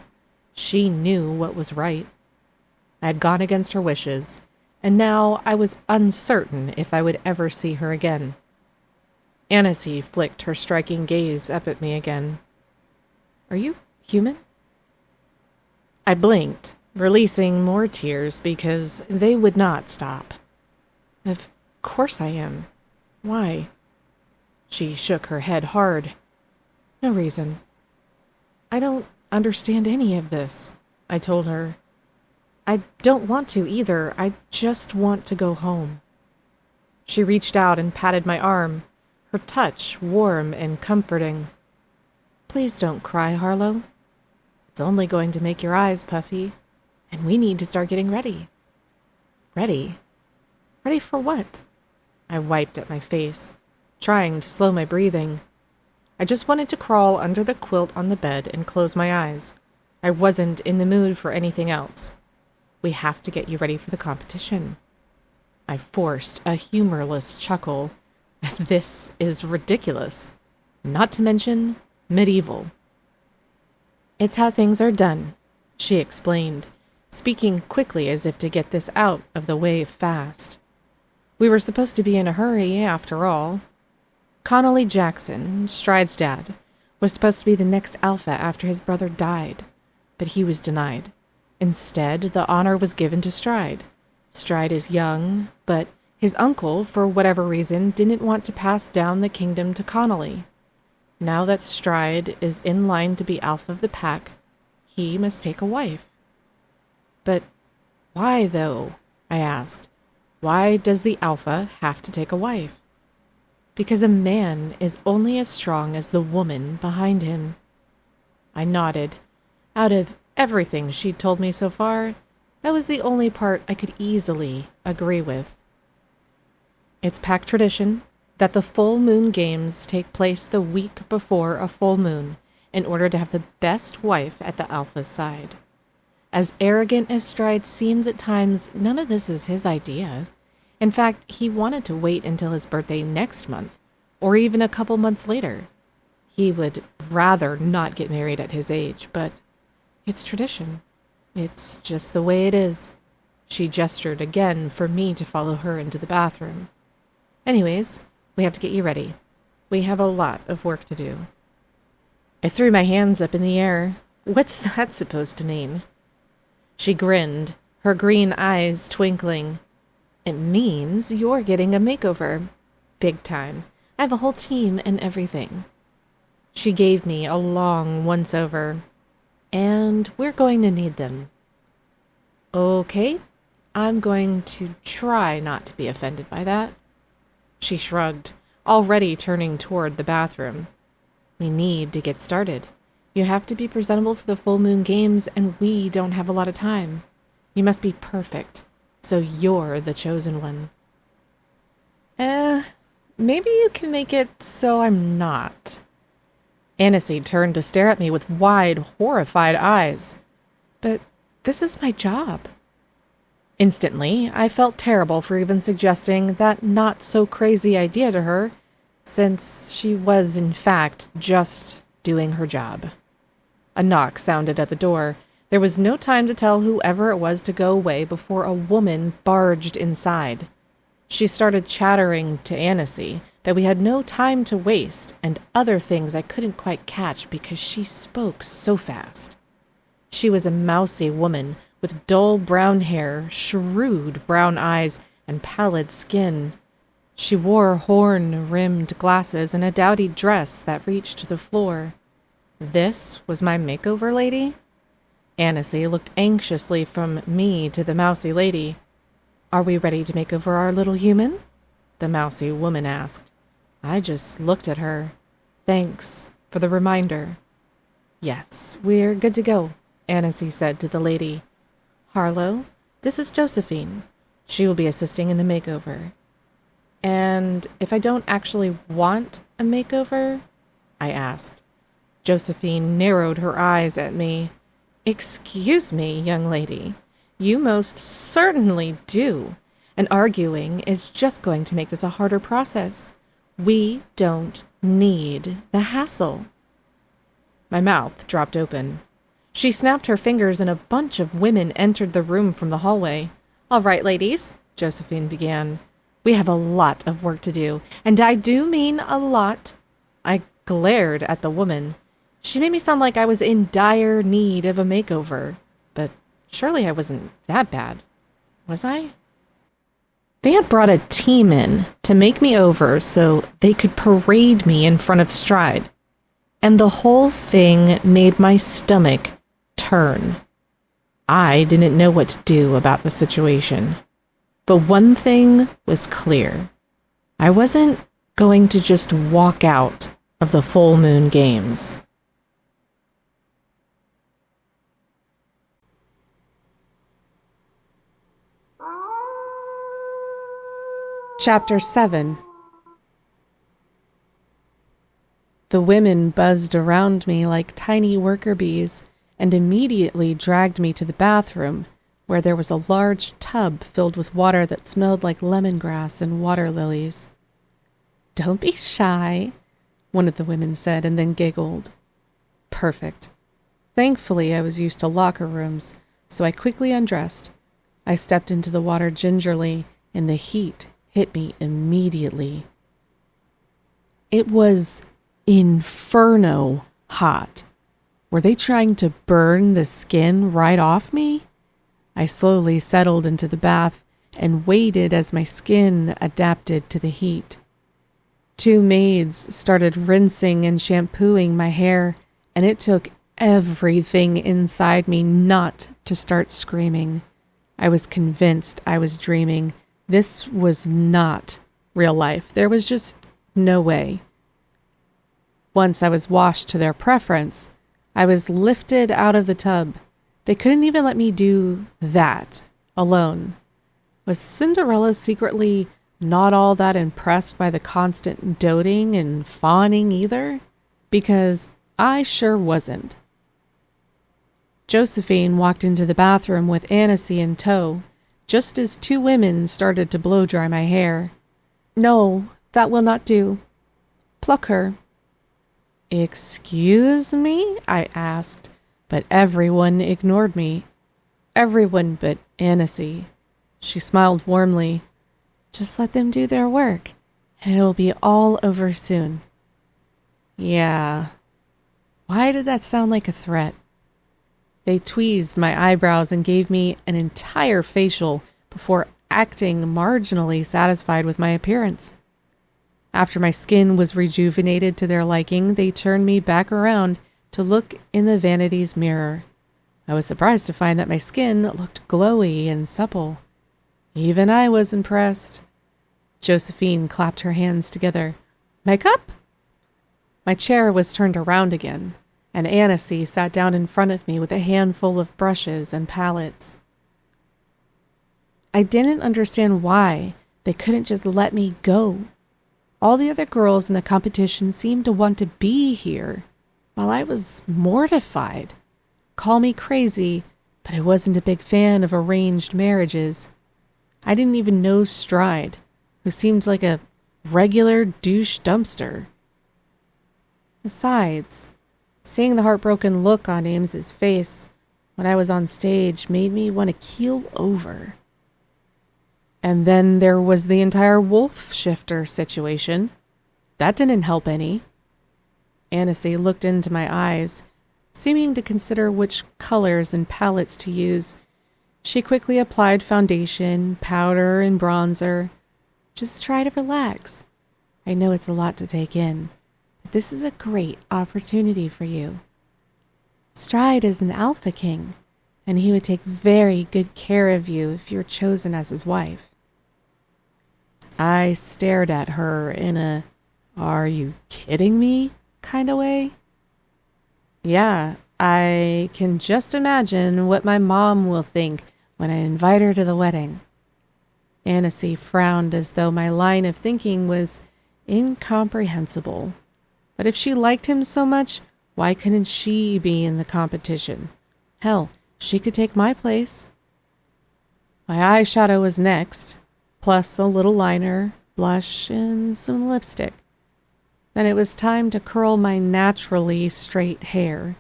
She knew what was right. I had gone against her wishes, and now I was uncertain if I would ever see her again. Annecy flicked her striking gaze up at me again. Are you human? I blinked, releasing more tears because they would not stop. Of course I am. Why? She shook her head hard. No reason. I don't understand any of this, I told her. I don't want to either. I just want to go home. She reached out and patted my arm, her touch warm and comforting. Please don't cry, Harlow. It's only going to make your eyes puffy, and we need to start getting ready. Ready? Ready for what? I wiped at my face, trying to slow my breathing. I just wanted to crawl under the quilt on the bed and close my eyes. I wasn't in the mood for anything else. We have to get you ready for the competition. I forced a humorless chuckle. This is ridiculous. Not to mention medieval. It's how things are done, she explained, speaking quickly as if to get this out of the way fast. We were supposed to be in a hurry, after all. Connolly Jackson, Stride's dad, was supposed to be the next alpha after his brother died, but he was denied. Instead, the honor was given to Stride. Stride is young, but his uncle, for whatever reason, didn't want to pass down the kingdom to Connolly. Now that Stride is in line to be alpha of the pack, he must take a wife. But why, though? I asked. Why does the alpha have to take a wife? Because a man is only as strong as the woman behind him. I nodded. Out of everything she'd told me so far, that was the only part I could easily agree with. It's pack tradition that the full moon games take place the week before a full moon in order to have the best wife at the alpha's side. As arrogant as Stride seems at times, none of this is his idea. In fact, he wanted to wait until his birthday next month, or even a couple months later. He would rather not get married at his age, but it's tradition. It's just the way it is. She gestured again for me to follow her into the bathroom. Anyways, we have to get you ready. We have a lot of work to do. I threw my hands up in the air. What's that supposed to mean? She grinned, her green eyes twinkling. It means you're getting a makeover. Big time. I have a whole team and everything. She gave me a long once-over. And we're going to need them. Okay, I'm going to try not to be offended by that. She shrugged, already turning toward the bathroom. We need to get started. You have to be presentable for the full moon games, and we don't have a lot of time. You must be perfect, so you're the chosen one. Maybe you can make it so I'm not. Aniseed turned to stare at me with wide, horrified eyes. But this is my job. Instantly, I felt terrible for even suggesting that not-so-crazy idea to her, since she was, in fact, just doing her job. A knock sounded at the door. There was no time to tell whoever it was to go away before a woman barged inside. She started chattering to Aniseed that we had no time to waste and other things I couldn't quite catch because she spoke so fast. She was a mousy woman with dull brown hair, shrewd brown eyes, and pallid skin. She wore horn-rimmed glasses and a dowdy dress that reached to the floor. This was my makeover lady? Aniseed looked anxiously from me to the mousy lady. Are we ready to make over our little human? The mousy woman asked. I just looked at her. Thanks for the reminder. Yes, we're good to go, Aniseed said to the lady. Harlow, this is Josephine. She will be assisting in the makeover. And if I don't actually want a makeover? I asked. Josephine narrowed her eyes at me. Excuse me, young lady. You most certainly do. And arguing is just going to make this a harder process. We don't need the hassle. My mouth dropped open. She snapped her fingers and a bunch of women entered the room from the hallway. All right, ladies, Josephine began. We have a lot of work to do, and I do mean a lot. I glared at the woman. She made me sound like I was in dire need of a makeover, but surely I wasn't that bad, was I? They had brought a team in to make me over so they could parade me in front of Stride, and the whole thing made my stomach turn. I didn't know what to do about the situation. But one thing was clear. I wasn't going to just walk out of the full moon games. Chapter 7. The women buzzed around me like tiny worker bees and immediately dragged me to the bathroom, where there was a large tub filled with water that smelled like lemongrass and water lilies. Don't be shy, one of the women said and then giggled. Perfect. Thankfully, I was used to locker rooms, so I quickly undressed. I stepped into the water gingerly, and the heat hit me immediately. It was inferno hot. Were they trying to burn the skin right off me? I slowly settled into the bath and waited as my skin adapted to the heat. 2 maids started rinsing and shampooing my hair, and it took everything inside me not to start screaming. I was convinced I was dreaming, This was not real life. There was just no way. Once I was washed to their preference, I was lifted out of the tub. They couldn't even let me do that alone. Was Cinderella secretly not all that impressed by the constant doting and fawning either? Because I sure wasn't. Josephine walked into the bathroom with Annecy in tow, just as two women started to blow dry my hair. "No, that will not do. Pluck her." "Excuse me?" I asked, but everyone ignored me. Everyone but Annecy. She smiled warmly. "Just let them do their work, and it'll be all over soon." Yeah. Why did that sound like a threat? They tweezed my eyebrows and gave me an entire facial before acting marginally satisfied with my appearance. After my skin was rejuvenated to their liking, they turned me back around to look in the vanity's mirror. I was surprised to find that my skin looked glowy and supple. Even I was impressed. Josephine clapped her hands together. "Makeup?" My chair was turned around again, and Annecy sat down in front of me with a handful of brushes and palettes. I didn't understand why they couldn't just let me go. All the other girls in the competition seemed to want to be here, while I was mortified. Call me crazy, but I wasn't a big fan of arranged marriages. I didn't even know Stride, who seemed like a regular douche dumpster. Besides, seeing the heartbroken look on Ames's face when I was on stage made me want to keel over. And then there was the entire wolf shifter situation. That didn't help any. Annecy looked into my eyes, seeming to consider which colors and palettes to use. She quickly applied foundation, powder, and bronzer. "Just try to relax. I know it's a lot to take in, but this is a great opportunity for you. Stride is an alpha king, and he would take very good care of you if you're chosen as his wife." I stared at her in a "are you kidding me" kind of way. Yeah, I can just imagine what my mom will think when I invite her to the wedding. Annecy frowned as though my line of thinking was incomprehensible. But if she liked him so much, why couldn't she be in the competition? Hell, she could take my place. My eyeshadow was next, plus a little liner, blush, and some lipstick. Then it was time to curl my naturally straight hair.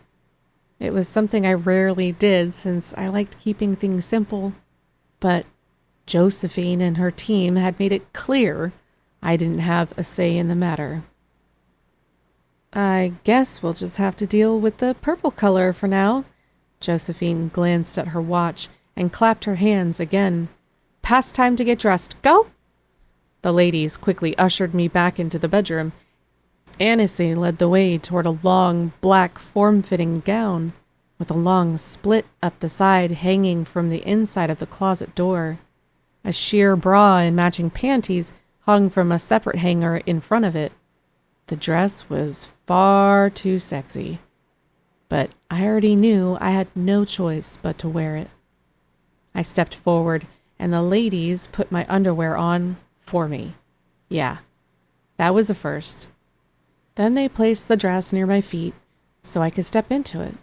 It was something I rarely did since I liked keeping things simple, but Josephine and her team had made it clear I didn't have a say in the matter. "I guess we'll just have to deal with the purple color for now." Josephine glanced at her watch and clapped her hands again. "Past time to get dressed. Go!" The ladies quickly ushered me back into the bedroom. Annecy led the way toward a long, black, form-fitting gown, with a long split up the side hanging from the inside of the closet door. A sheer bra and matching panties hung from a separate hanger in front of it. The dress was far too sexy, but I already knew I had no choice but to wear it. I stepped forward, and the ladies put my underwear on for me. Yeah, that was a first. Then they placed the dress near my feet so I could step into it.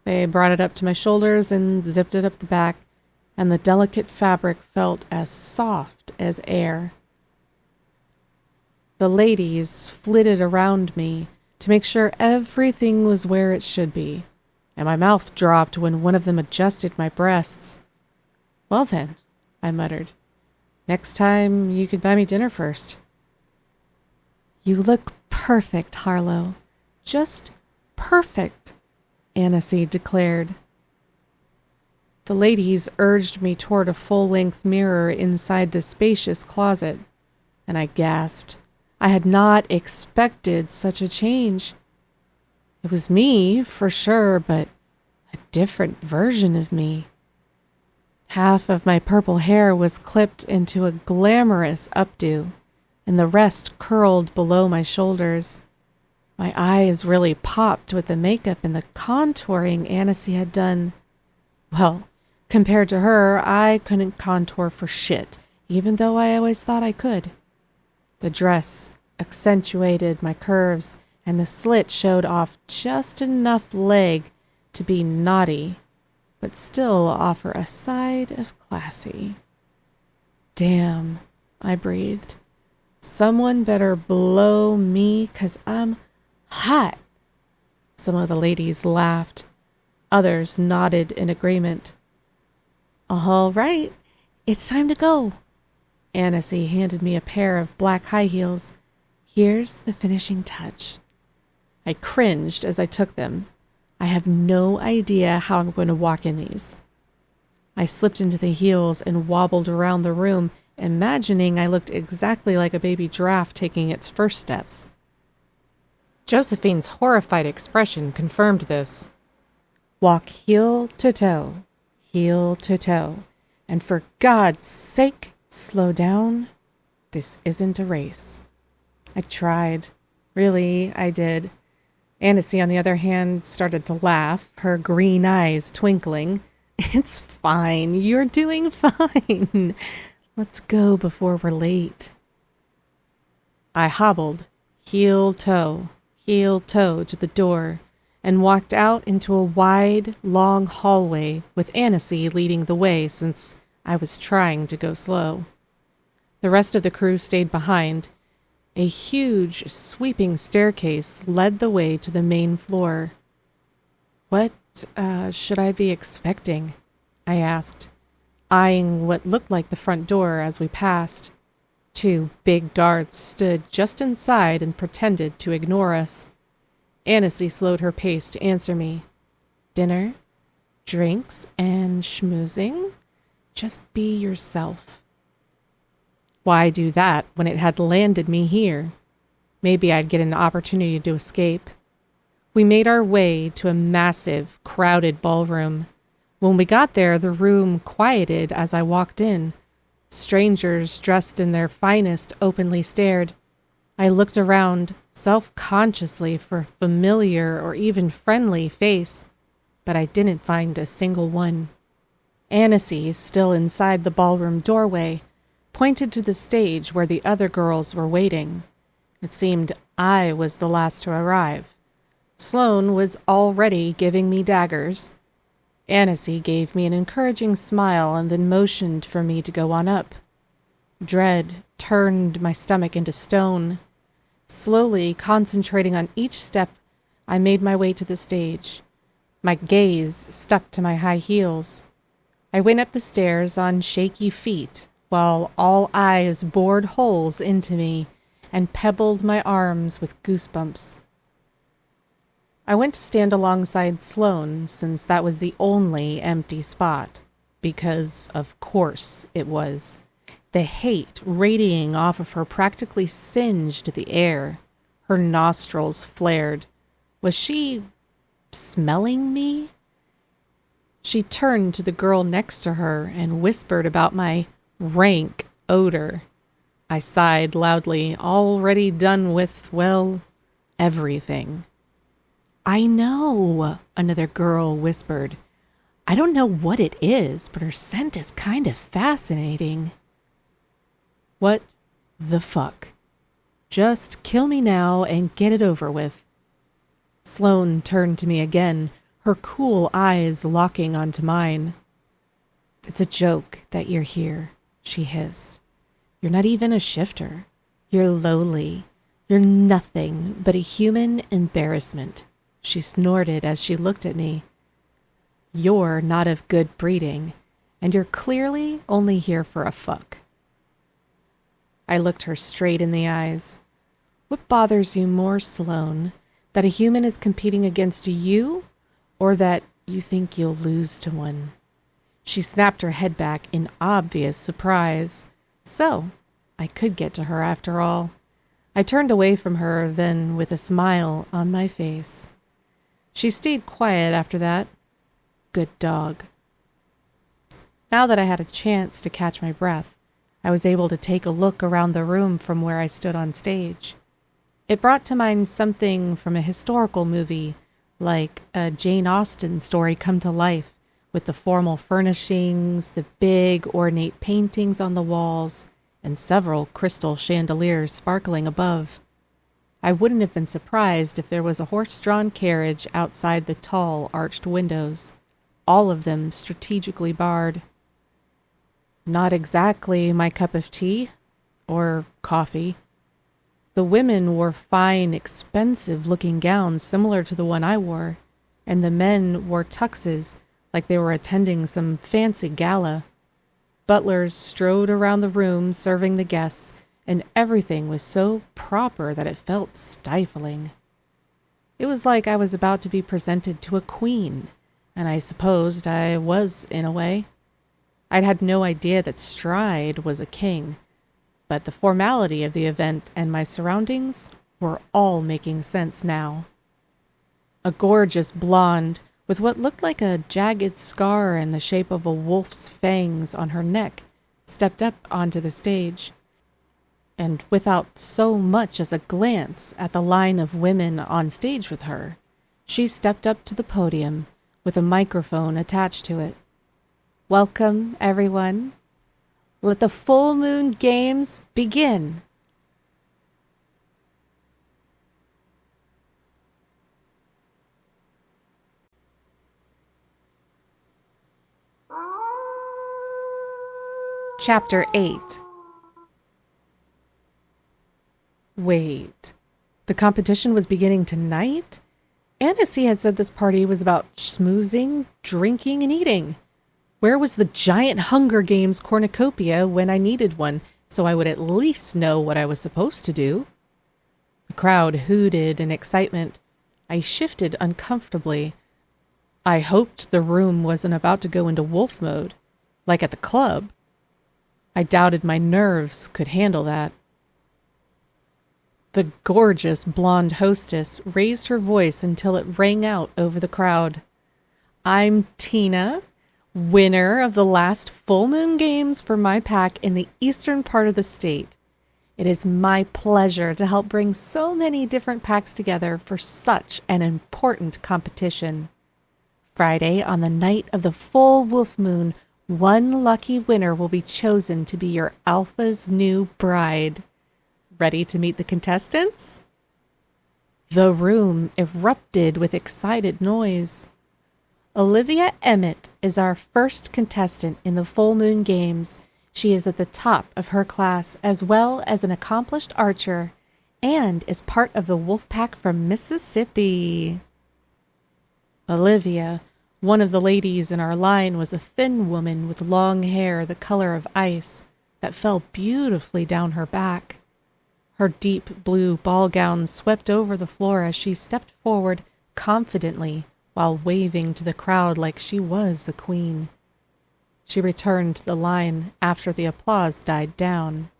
They brought it up to my shoulders and zipped it up the back, and the delicate fabric felt as soft as air. The ladies flitted around me to make sure everything was where it should be, and my mouth dropped when one of them adjusted my breasts. "Well then," I muttered, "next time you could buy me dinner first." "You look perfect, Harlow. Just perfect," Annecy declared. The ladies urged me toward a full-length mirror inside the spacious closet, and I gasped. I had not expected such a change. It was me, for sure, but a different version of me. Half of my purple hair was clipped into a glamorous updo, and the rest curled below my shoulders. My eyes really popped with the makeup and the contouring Annecy had done. Well, compared to her, I couldn't contour for shit, even though I always thought I could. The dress accentuated my curves, and the slit showed off just enough leg to be naughty, but still offer a side of classy. Damn, I breathed. Someone better blow me, 'cause I'm hot. Some of the ladies laughed. Others nodded in agreement. All right, it's time to go. Annecy handed me a pair of black high heels. Here's the finishing touch. I cringed as I took them. I have no idea how I'm going to walk in these. I slipped into the heels and wobbled around the room, imagining I looked exactly like a baby giraffe taking its first steps. Josephine's horrified expression confirmed this. Walk heel to toe, and for God's sake, slow down. This isn't a race. I tried. Really, I did. Annecy, on the other hand, started to laugh, her green eyes twinkling. It's fine. You're doing fine. Let's go before we're late. I hobbled, heel-toe to the door, and walked out into a wide, long hallway with Annecy leading the way since I was trying to go slow. The rest of the crew stayed behind. A huge, sweeping staircase led the way to the main floor. What should I be expecting? I asked, eyeing what looked like the front door as we passed. 2 big guards stood just inside and pretended to ignore us. Annecy slowed her pace to answer me. Dinner, drinks, and schmoozing? Just be yourself. Why do that when it had landed me here? Maybe I'd get an opportunity to escape. We made our way to a massive, crowded ballroom. When we got there, the room quieted as I walked in. Strangers dressed in their finest openly stared. I looked around, self-consciously, for a familiar or even friendly face, but I didn't find a single one. Annecy, still inside the ballroom doorway, pointed to the stage where the other girls were waiting. It seemed I was the last to arrive. Sloane was already giving me daggers. Annecy gave me an encouraging smile and then motioned for me to go on up. Dread turned my stomach into stone. Slowly concentrating on each step, I made my way to the stage. My gaze stuck to my high heels. I went up the stairs on shaky feet, while all eyes bored holes into me and pebbled my arms with goosebumps. I went to stand alongside Sloane, since that was the only empty spot, because, of course, it was. The hate radiating off of her practically singed the air. Her nostrils flared. Was she smelling me? She turned to the girl next to her and whispered about my rank odor. I sighed loudly, already done with, well, everything. I know, another girl whispered. I don't know what it is, but her scent is kind of fascinating. What the fuck? Just kill me now and get it over with. Sloane turned to me again, her cool eyes locking onto mine. It's a joke that you're here, she hissed. You're not even a shifter. You're lowly. You're nothing but a human embarrassment, she snorted as she looked at me. You're not of good breeding, and you're clearly only here for a fuck. I looked her straight in the eyes. What bothers you more, Sloane? That a human is competing against you, or that you think you'll lose to one? She snapped her head back in obvious surprise. So, I could get to her after all. I turned away from her, then with a smile on my face. She stayed quiet after that. Good dog. Now that I had a chance to catch my breath, I was able to take a look around the room from where I stood on stage. It brought to mind something from a historical movie, like a Jane Austen story come to life, with the formal furnishings, the big ornate paintings on the walls, and several crystal chandeliers sparkling above. I wouldn't have been surprised if there was a horse-drawn carriage outside the tall, arched windows, all of them strategically barred. Not exactly my cup of tea, or coffee. The women wore fine, expensive-looking gowns similar to the one I wore, and the men wore tuxes like they were attending some fancy gala. Butlers strode around the room serving the guests, and everything was so proper that it felt stifling. It was like I was about to be presented to a queen, and I supposed I was in a way. I'd had no idea that Stride was a king, but the formality of the event and my surroundings were all making sense now. A gorgeous blonde, with what looked like a jagged scar in the shape of a wolf's fangs on her neck, stepped up onto the stage. And without so much as a glance at the line of women on stage with her, she stepped up to the podium with a microphone attached to it. "Welcome, everyone. Let the full moon games begin." Chapter 8. Wait, the competition was beginning tonight? Annecy had said this party was about schmoozing, drinking, and eating. Where was the giant Hunger Games cornucopia when I needed one, so I would at least know what I was supposed to do? The crowd hooted in excitement. I shifted uncomfortably. I hoped the room wasn't about to go into wolf mode, like at the club. I doubted my nerves could handle that. The gorgeous blonde hostess raised her voice until it rang out over the crowd. "I'm Tina, winner of the last full moon games for my pack in the eastern part of the state. It is my pleasure to help bring so many different packs together for such an important competition. Friday, on the night of the full wolf moon, one lucky winner will be chosen to be your alpha's new bride. Ready to meet the contestants?" The room erupted with excited noise. Olivia Emmett is our first contestant in the full moon games. She is at the top of her class, as well as an accomplished archer, and is part of the wolf pack from Mississippi. Olivia, one of the ladies in our line, was a thin woman with long hair the color of ice that fell beautifully down her back. Her deep blue ball gown swept over the floor as she stepped forward confidently while waving to the crowd like she was a queen. She returned to the line after the applause died down.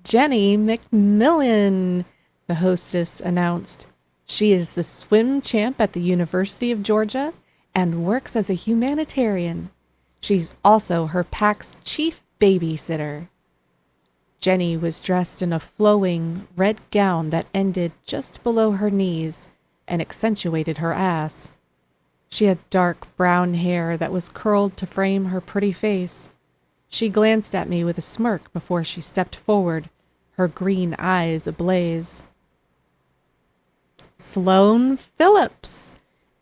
"Jenny McMillan," the hostess announced. "She is the swim champ at the University of Georgia and works as a humanitarian. She's also her pack's chief babysitter." Jenny was dressed in a flowing red gown that ended just below her knees and accentuated her ass. She had dark brown hair that was curled to frame her pretty face. She glanced at me with a smirk before she stepped forward, her green eyes ablaze. "Sloane Phillips,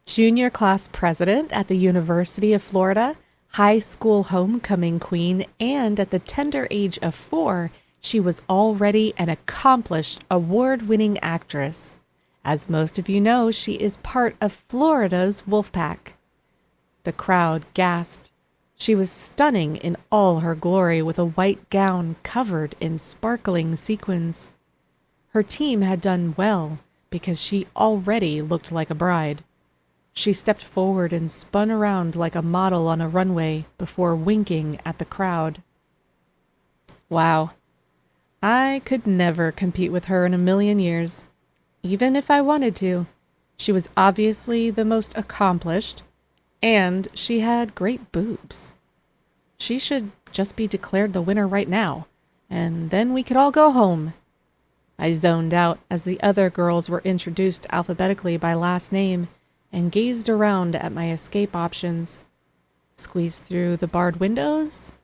junior class president at the University of Florida, high school homecoming queen, and at the tender age of 4, she was already an accomplished, award-winning actress. As most of you know, she is part of Florida's Wolfpack." The crowd gasped. She was stunning in all her glory, with a white gown covered in sparkling sequins. Her team had done well, because she already looked like a bride. She stepped forward and spun around like a model on a runway before winking at the crowd. Wow. I could never compete with her in a million years, even if I wanted to. She was obviously the most accomplished, and she had great boobs. She should just be declared the winner right now, and then we could all go home. I zoned out as the other girls were introduced alphabetically by last name and gazed around at my escape options. Squeeze through the barred windows?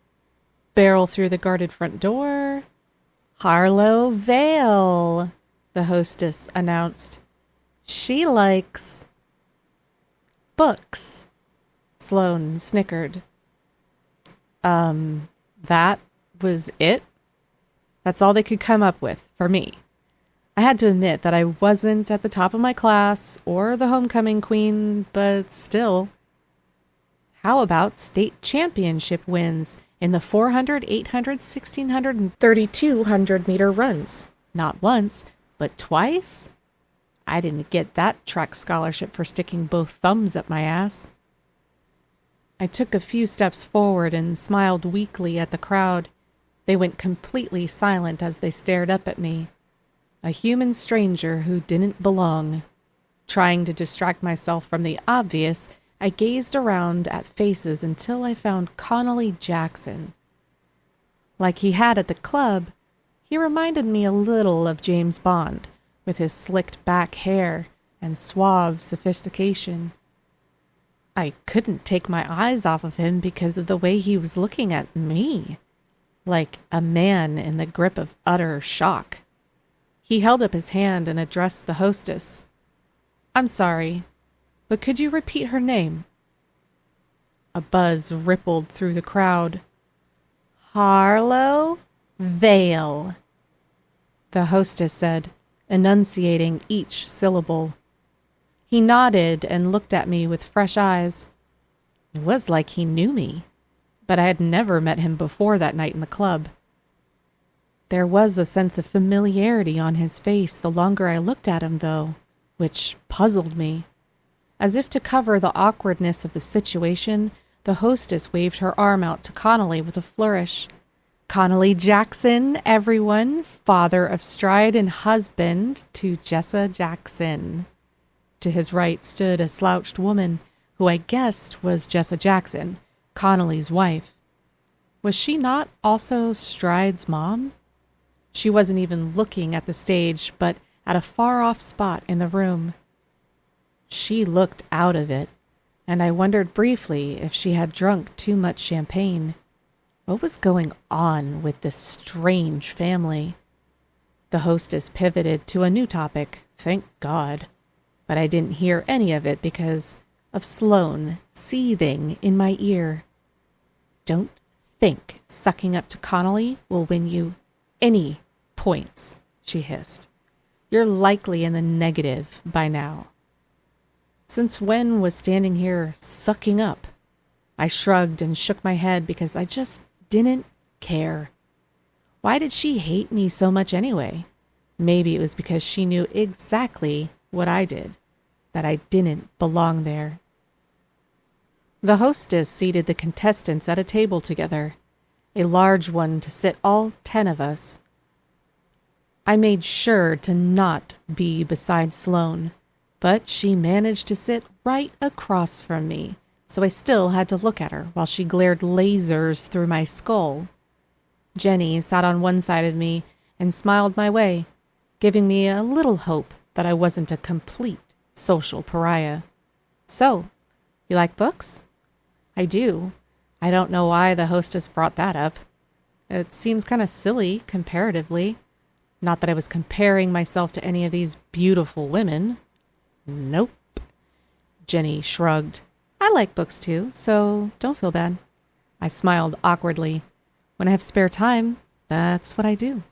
Barrel through the guarded front door? Harlow Vale, the hostess announced. She likes books. Sloane snickered. That was it? That's all they could come up with for me. I had to admit that I wasn't at the top of my class or the homecoming queen, but still. How about state championship wins in the 400, 800, 1600, and 3200 meter runs? Not once, but twice? I didn't get that track scholarship for sticking both thumbs up my ass. I took a few steps forward and smiled weakly at the crowd. They went completely silent as they stared up at me. A human stranger who didn't belong. Trying to distract myself from the obvious, I gazed around at faces until I found Connolly Jackson. Like he had at the club, he reminded me a little of James Bond, with his slicked back hair and suave sophistication. I couldn't take my eyes off of him because of the way he was looking at me, like a man in the grip of utter shock. He held up his hand and addressed the hostess. I'm sorry, but could you repeat her name? A buzz rippled through the crowd. Harlow Vale, the hostess said, enunciating each syllable. He nodded and looked at me with fresh eyes. It was like he knew me, but I had never met him before that night in the club. There was a sense of familiarity on his face the longer I looked at him, though, which puzzled me. As if to cover the awkwardness of the situation, the hostess waved her arm out to Connolly with a flourish. Connolly Jackson, everyone, father of Stride and husband to Jessa Jackson. To his right stood a slouched woman, who I guessed was Jessa Jackson, Connolly's wife. Was she not also Stride's mom? She wasn't even looking at the stage, but at a far-off spot in the room. She looked out of it, and I wondered briefly if she had drunk too much champagne. What was going on with this strange family? The hostess pivoted to a new topic, thank God. But I didn't hear any of it because of Sloane seething in my ear. Don't think sucking up to Connolly will win you any points, she hissed. You're likely in the negative by now. Since when was standing here sucking up? I shrugged and shook my head because I just didn't care. Why did she hate me so much anyway? Maybe it was because she knew exactly what I did, that I didn't belong there. The hostess seated the contestants at a table together, a large one to sit all 10 of us. I made sure to not be beside Sloane, but she managed to sit right across from me, so I still had to look at her while she glared lasers through my skull. Jenny sat on one side of me and smiled my way, giving me a little hope that I wasn't a complete social pariah. So, you like books? I do. I don't know why the hostess brought that up. It seems kind of silly, comparatively. Not that I was comparing myself to any of these beautiful women. Nope. Jenny shrugged. I like books too, so don't feel bad. I smiled awkwardly. When I have spare time, that's what I do.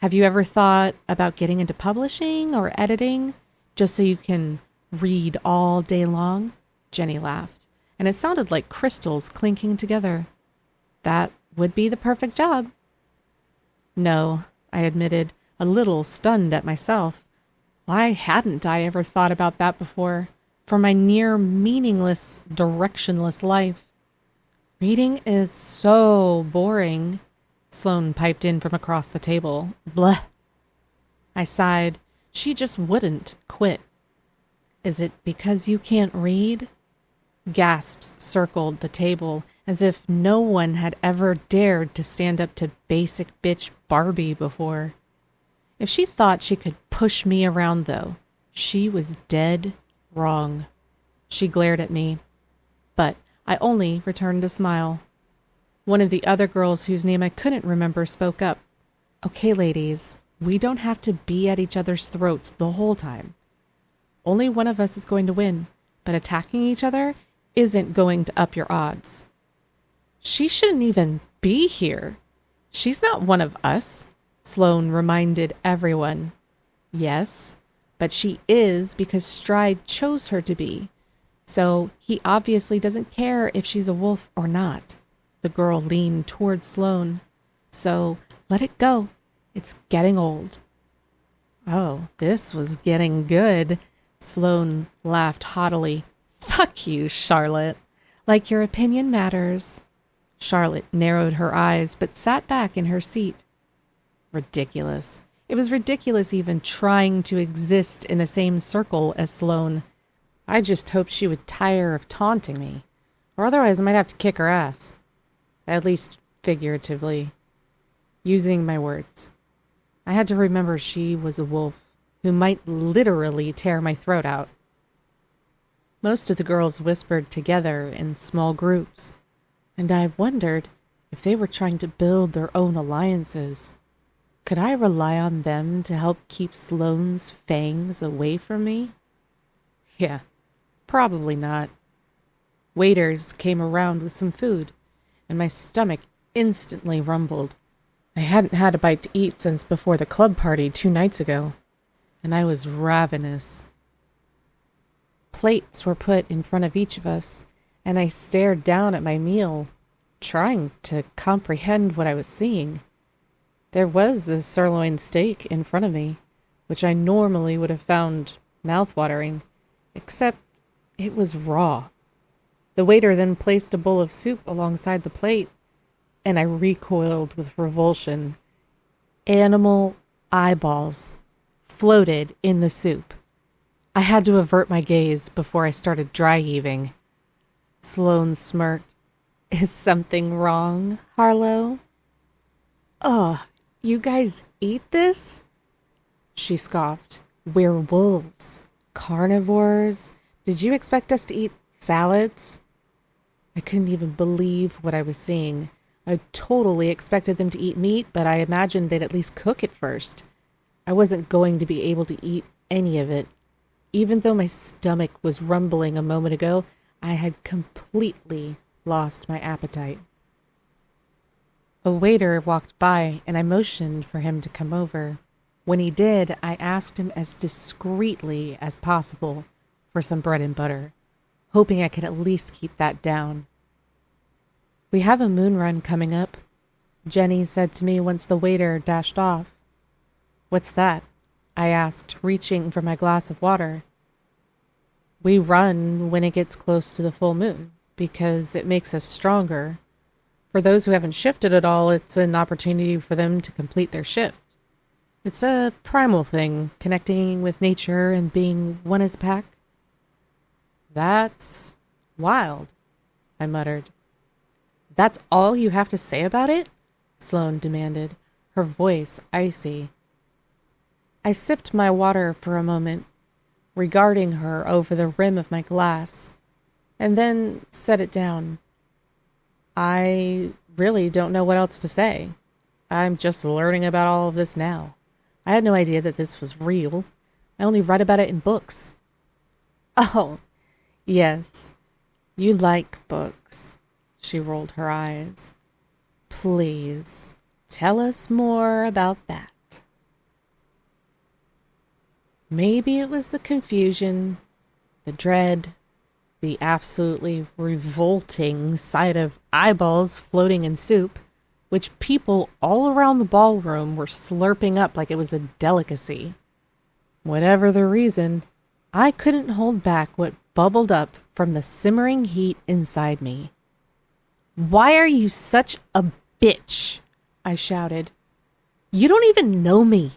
Have you ever thought about getting into publishing or editing just so you can read all day long? Jenny laughed, and it sounded like crystals clinking together. That would be the perfect job. No, I admitted, a little stunned at myself. Why hadn't I ever thought about that before? For my near meaningless, directionless life. Reading is so boring. Sloane piped in from across the table. Bleh. I sighed. She just wouldn't quit. Is it because you can't read? Gasps circled the table as if no one had ever dared to stand up to basic bitch Barbie before. If she thought she could push me around, though, she was dead wrong. She glared at me, but I only returned a smile. One of the other girls, whose name I couldn't remember, spoke up. Okay, ladies, we don't have to be at each other's throats the whole time. Only one of us is going to win, but attacking each other isn't going to up your odds. She shouldn't even be here. She's not one of us, Sloane reminded everyone. Yes, but she is because Stride chose her to be. So he obviously doesn't care if she's a wolf or not. The girl leaned toward Sloane. So let it go. It's getting old. Oh, this was getting good. Sloane laughed haughtily. Fuck you, Charlotte. Like your opinion matters. Charlotte narrowed her eyes, but sat back in her seat. Ridiculous. It was ridiculous even trying to exist in the same circle as Sloane. I just hoped she would tire of taunting me, or otherwise I might have to kick her ass. At least figuratively. Using my words. I had to remember she was a wolf who might literally tear my throat out. Most of the girls whispered together in small groups, and I wondered if they were trying to build their own alliances. Could I rely on them to help keep Sloane's fangs away from me? Yeah, probably not. Waiters came around with some food, and my stomach instantly rumbled. I hadn't had a bite to eat since before the club party 2 nights ago, and I was ravenous. Plates were put in front of each of us, and I stared down at my meal, trying to comprehend what I was seeing. There was a sirloin steak in front of me, which I normally would have found mouth-watering, except it was raw. The waiter then placed a bowl of soup alongside the plate, and I recoiled with revulsion. Animal eyeballs floated in the soup. I had to avert my gaze before I started dry heaving. Sloane smirked. Is something wrong, Harlow? Ugh, you guys eat this? She scoffed. We're wolves. Carnivores. Did you expect us to eat salads? I couldn't even believe what I was seeing. I totally expected them to eat meat, but I imagined they'd at least cook it first. I wasn't going to be able to eat any of it. Even though my stomach was rumbling a moment ago, I had completely lost my appetite. A waiter walked by, and I motioned for him to come over. When he did, I asked him as discreetly as possible for some bread and butter, hoping I could at least keep that down. We have a moon run coming up, Jenny said to me once the waiter dashed off. What's that? I asked, reaching for my glass of water. We run when it gets close to the full moon, because it makes us stronger. For those who haven't shifted at all, it's an opportunity for them to complete their shift. It's a primal thing, connecting with nature and being one as a pack. That's wild, I muttered. That's all you have to say about it? Sloane demanded, her voice icy. I sipped my water for a moment, regarding her over the rim of my glass, and then set it down. I really don't know what else to say. I'm just learning about all of this now. I had no idea that this was real. I only read about it in books. Oh, yes, you like books, she rolled her eyes. Please, tell us more about that. Maybe it was the confusion, the dread, the absolutely revolting sight of eyeballs floating in soup, which people all around the ballroom were slurping up like it was a delicacy. Whatever the reason, I couldn't hold back what bubbled up from the simmering heat inside me. Why are you such a bitch? I shouted. You don't even know me.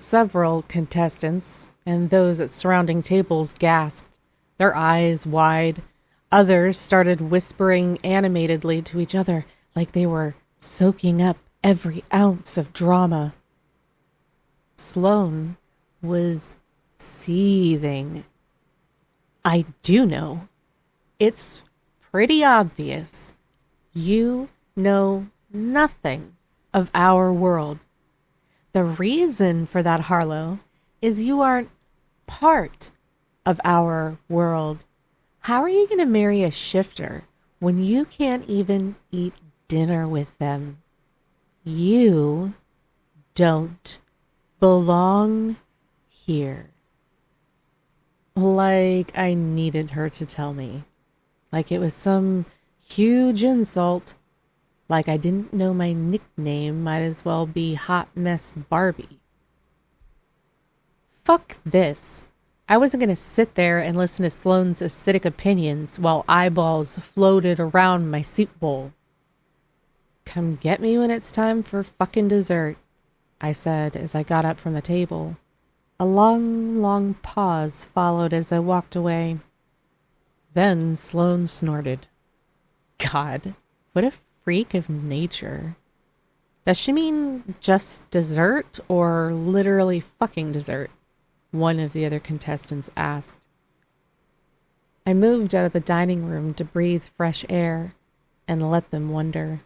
Several contestants and those at surrounding tables gasped, their eyes wide. Others started whispering animatedly to each other like they were soaking up every ounce of drama. Sloane was seething. I do know. It's pretty obvious. You know nothing of our world. The reason for that, Harlow, is you aren't part of our world. How are you going to marry a shifter when you can't even eat dinner with them? You don't belong here. Like I needed her to tell me. Like it was some huge insult. Like I didn't know my nickname might as well be Hot Mess Barbie. Fuck this. I wasn't going to sit there and listen to Sloane's acidic opinions while eyeballs floated around my soup bowl. Come get me when it's time for fucking dessert, I said as I got up from the table. A long, long pause followed as I walked away. Then Sloane snorted. God, what a freak of nature. Does she mean just dessert or literally fucking dessert? One of the other contestants asked. I moved out of the dining room to breathe fresh air and let them wonder.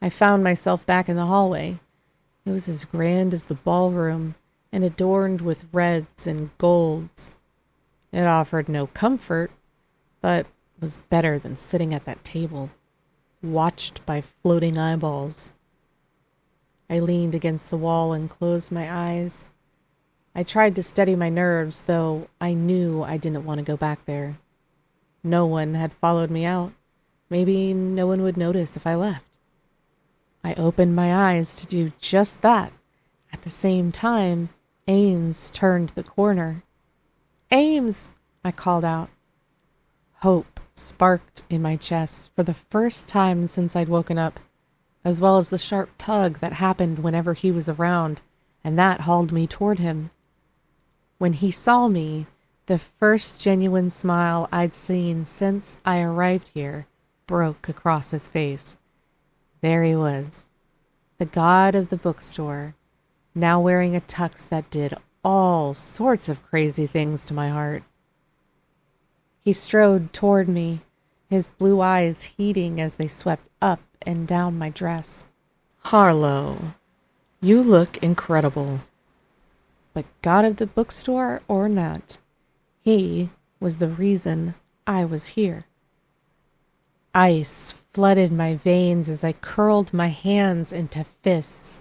I found myself back in the hallway. It was as grand as the ballroom and adorned with reds and golds. It offered no comfort, but was better than sitting at that table, watched by floating eyeballs. I leaned against the wall and closed my eyes. I tried to steady my nerves, though I knew I didn't want to go back there. No one had followed me out. Maybe no one would notice if I left. I opened my eyes to do just that. At the same time, Ames turned the corner. "Ames!" I called out. Hope sparked in my chest for the first time since I'd woken up, as well as the sharp tug that happened whenever he was around, and that hauled me toward him. When he saw me, the first genuine smile I'd seen since I arrived here broke across his face. There he was, the god of the bookstore, now wearing a tux that did all sorts of crazy things to my heart. He strode toward me, his blue eyes heating as they swept up and down my dress. "Harlow, you look incredible." But god of the bookstore or not, he was the reason I was here. Ice flooded my veins as I curled my hands into fists.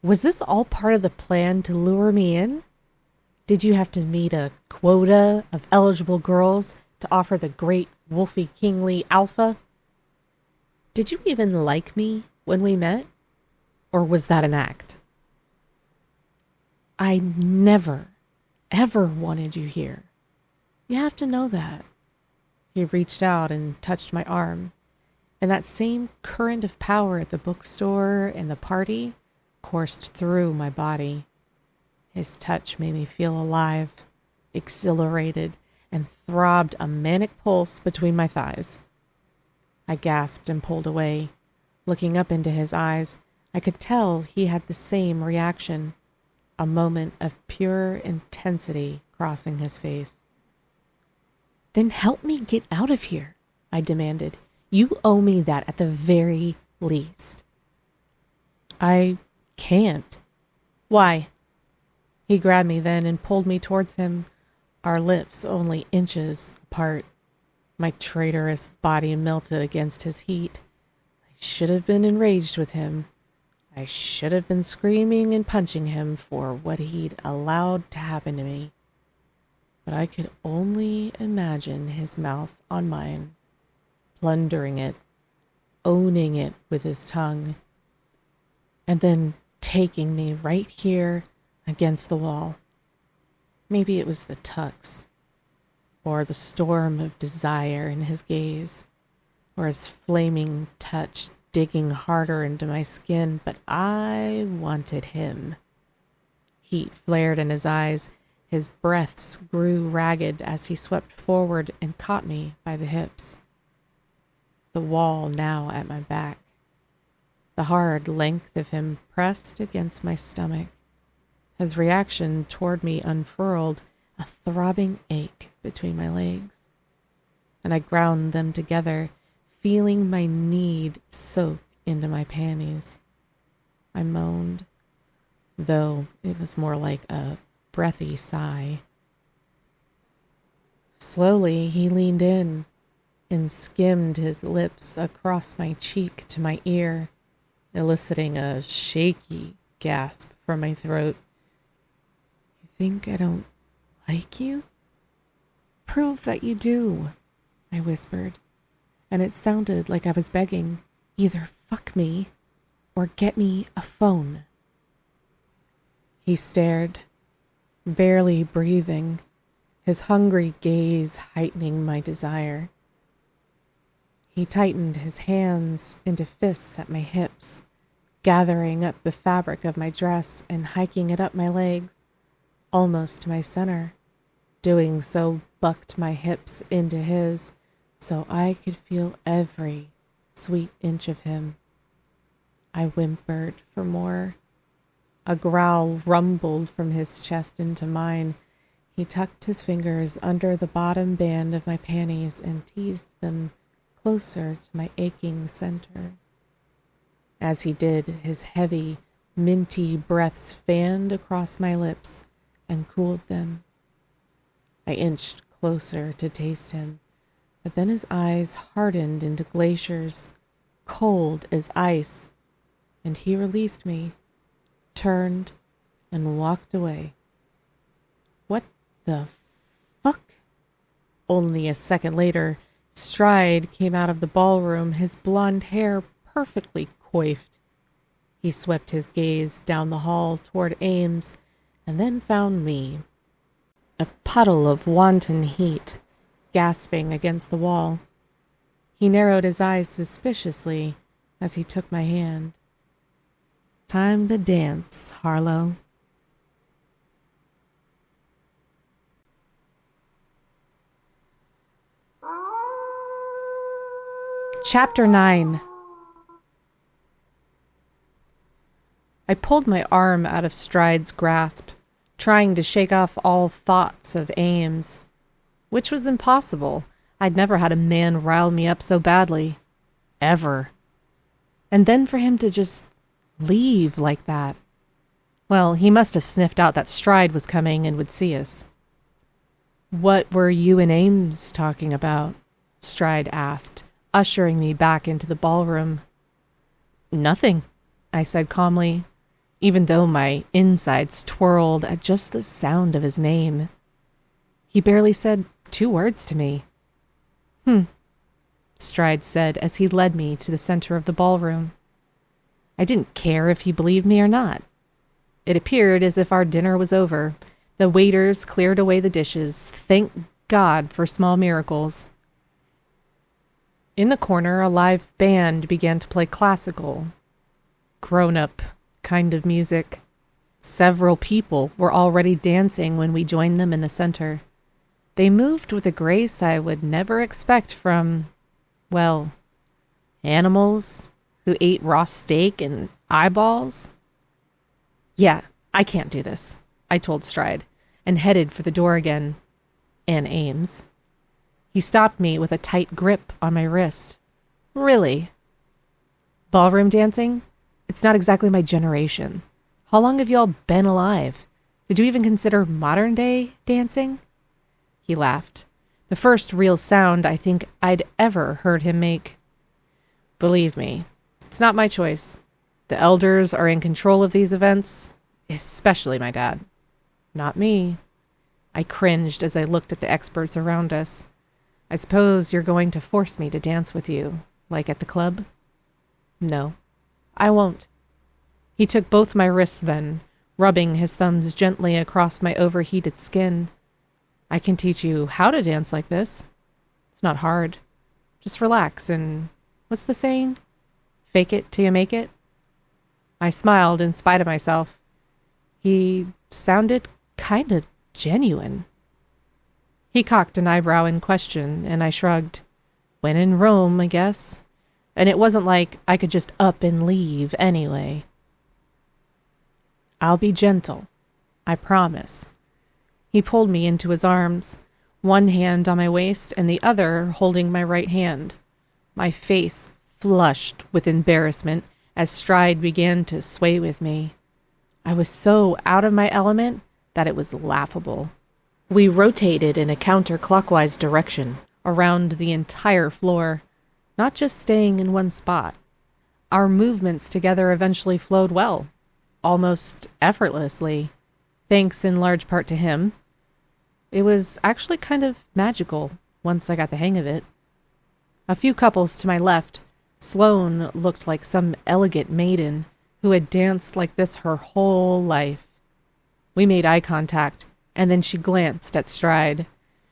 Was this all part of the plan to lure me in? Did you have to meet a quota of eligible girls to offer the great Wolfie Kingly alpha? Did you even like me when we met? Or was that an act? I never, ever wanted you here. You have to know that. He reached out and touched my arm, and that same current of power at the bookstore and the party coursed through my body. His touch made me feel alive, exhilarated, and throbbed a manic pulse between my thighs. I gasped and pulled away. Looking up into his eyes, I could tell he had the same reaction, a moment of pure intensity crossing his face. "Then help me get out of here," I demanded. "You owe me that at the very least." "I can't." "Why?" He grabbed me then and pulled me towards him, our lips only inches apart. My traitorous body melted against his heat. I should have been enraged with him. I should have been screaming and punching him for what he'd allowed to happen to me. But I could only imagine his mouth on mine, plundering it, owning it with his tongue, and then taking me right here against the wall. Maybe it was the tux, or the storm of desire in his gaze, or his flaming touch digging harder into my skin, but I wanted him. Heat flared in his eyes, His breaths grew ragged as he swept forward and caught me by the hips. The wall now at my back. The hard length of him pressed against my stomach. His reaction toward me unfurled a throbbing ache between my legs, and I ground them together, feeling my need soak into my panties. I moaned, though it was more like a breathy sigh. Slowly he leaned in and skimmed his lips across my cheek to my ear, eliciting a shaky gasp from my throat. "You think I don't like you? Prove that you do," I whispered, and it sounded like I was begging, "Either fuck me or get me a phone." He stared, barely breathing, his hungry gaze heightening my desire. He tightened his hands into fists at my hips, gathering up the fabric of my dress and hiking it up my legs, almost to my center. Doing so bucked my hips into his, so I could feel every sweet inch of him. I whimpered for more. A growl rumbled from his chest into mine. He tucked his fingers under the bottom band of my panties and teased them closer to my aching center. As he did, his heavy, minty breaths fanned across my lips and cooled them. I inched closer to taste him, but then his eyes hardened into glaciers, cold as ice, and he released me, turned, and walked away. What the fuck? Only a second later, Stride came out of the ballroom, his blonde hair perfectly coiffed. He swept his gaze down the hall toward Ames, and then found me, a puddle of wanton heat, gasping against the wall. He narrowed his eyes suspiciously as he took my hand. "Time to dance, Harlow." Chapter 9. I pulled my arm out of Stride's grasp, trying to shake off all thoughts of Ames, which was impossible. I'd never had a man rile me up so badly. Ever. And then for him to just leave like that. Well, he must have sniffed out that Stride was coming and would see us. "What were you and Ames talking about?" Stride asked, ushering me back into the ballroom. "Nothing," I said calmly, even though my insides twirled at just the sound of his name. He barely said 2 words to me. Stride said as he led me to the center of the ballroom. I didn't care if he believed me or not. It appeared as if our dinner was over. The waiters cleared away the dishes. Thank God for small miracles. In the corner, a live band began to play classical, grown-up kind of music. Several people were already dancing when we joined them in the center. They moved with a grace I would never expect from, well, animals who ate raw steak and eyeballs. "Yeah, I can't do this," I told Stride, and headed for the door again. And Ames. He stopped me with a tight grip on my wrist. "Really? Ballroom dancing? It's not exactly my generation. How long have you all been alive? Did you even consider modern day dancing?" He laughed. The first real sound I think I'd ever heard him make. "Believe me, it's not my choice. The elders are in control of these events, especially my dad. Not me." I cringed as I looked at the experts around us. "I suppose you're going to force me to dance with you, like at the club?" "No, I won't." He took both my wrists then, rubbing his thumbs gently across my overheated skin. "I can teach you how to dance like this. It's not hard. Just relax and, what's the saying? Fake it till you make it?" I smiled in spite of myself. He sounded kinda genuine. He cocked an eyebrow in question, and I shrugged. When in Rome, I guess. And it wasn't like I could just up and leave anyway. I'll be gentle, I promise. He pulled me into his arms, one hand on my waist and the other holding my right hand. My face flushed with embarrassment as Stride began to sway with me. I was so out of my element that it was laughable. We rotated in a counterclockwise direction around the entire floor, not just staying in one spot. Our movements together eventually flowed well, almost effortlessly, thanks in large part to him. It was actually kind of magical once I got the hang of it. A few couples to my left, Sloane looked like some elegant maiden who had danced like this her whole life. We made eye contact, and then she glanced at Stride.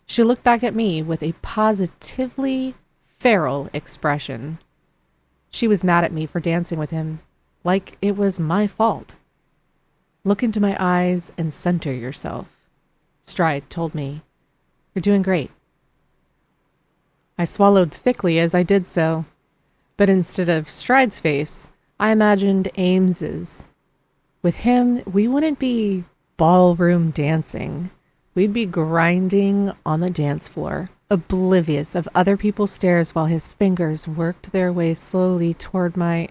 She looked back at me with a positively feral expression. She was mad at me for dancing with him, like it was my fault. Look into my eyes and center yourself, Stride told me. You're doing great. I swallowed thickly as I did so, but instead of Stride's face, I imagined Ames's. With him, we wouldn't be ballroom dancing. We'd be grinding on the dance floor, oblivious of other people's stares while his fingers worked their way slowly toward my...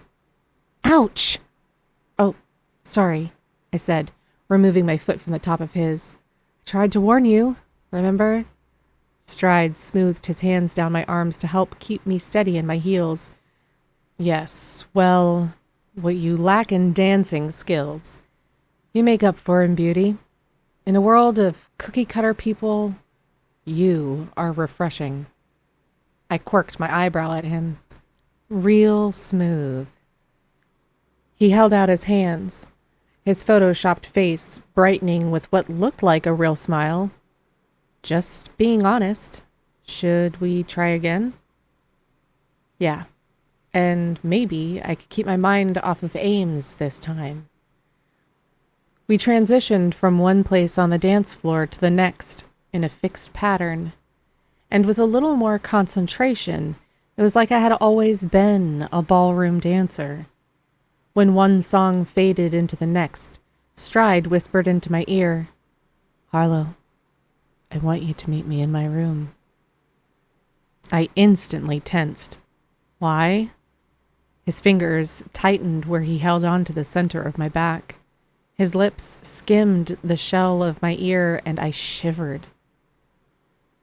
Ouch! Oh, sorry, I said, removing my foot from the top of his. I tried to warn you, remember? Stride smoothed his hands down my arms to help keep me steady in my heels. Yes, well, what you lack in dancing skills, you make up for in beauty. In a world of cookie-cutter people, you are refreshing. I quirked my eyebrow at him. Real smooth. He held out his hands, his photoshopped face brightening with what looked like a real smile. Just being honest, should we try again? Yeah, and maybe I could keep my mind off of Ames this time. We transitioned from one place on the dance floor to the next in a fixed pattern, and with a little more concentration, it was like I had always been a ballroom dancer. When one song faded into the next, Stride whispered into my ear, Harlow, I want you to meet me in my room. I instantly tensed. Why? His fingers tightened where he held on to the center of my back. His lips skimmed the shell of my ear, and I shivered.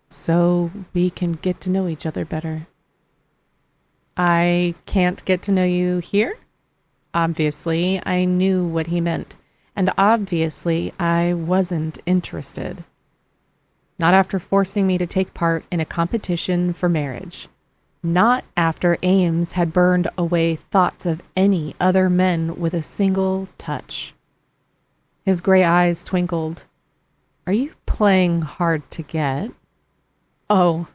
So we can get to know each other better. I can't get to know you here? Obviously, I knew what he meant, and obviously I wasn't interested. Not after forcing me to take part in a competition for marriage. Not after Ames had burned away thoughts of any other men with a single touch. His gray eyes twinkled. Are you playing hard to get? Oh,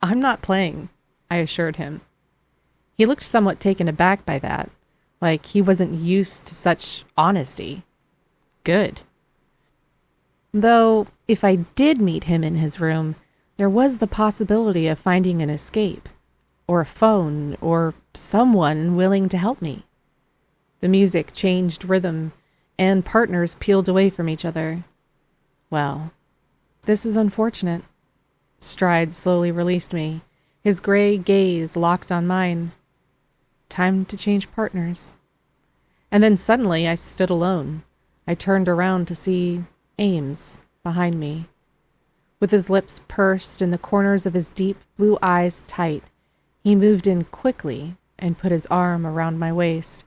I'm not playing, I assured him. He looked somewhat taken aback by that, like he wasn't used to such honesty. Good. Though, if I did meet him in his room, there was the possibility of finding an escape, or a phone, or someone willing to help me. The music changed rhythm, and partners peeled away from each other. Well, this is unfortunate. Stride slowly released me, his gray gaze locked on mine. Time to change partners. And then suddenly I stood alone. I turned around to see Ames behind me. With his lips pursed and the corners of his deep blue eyes tight, he moved in quickly and put his arm around my waist.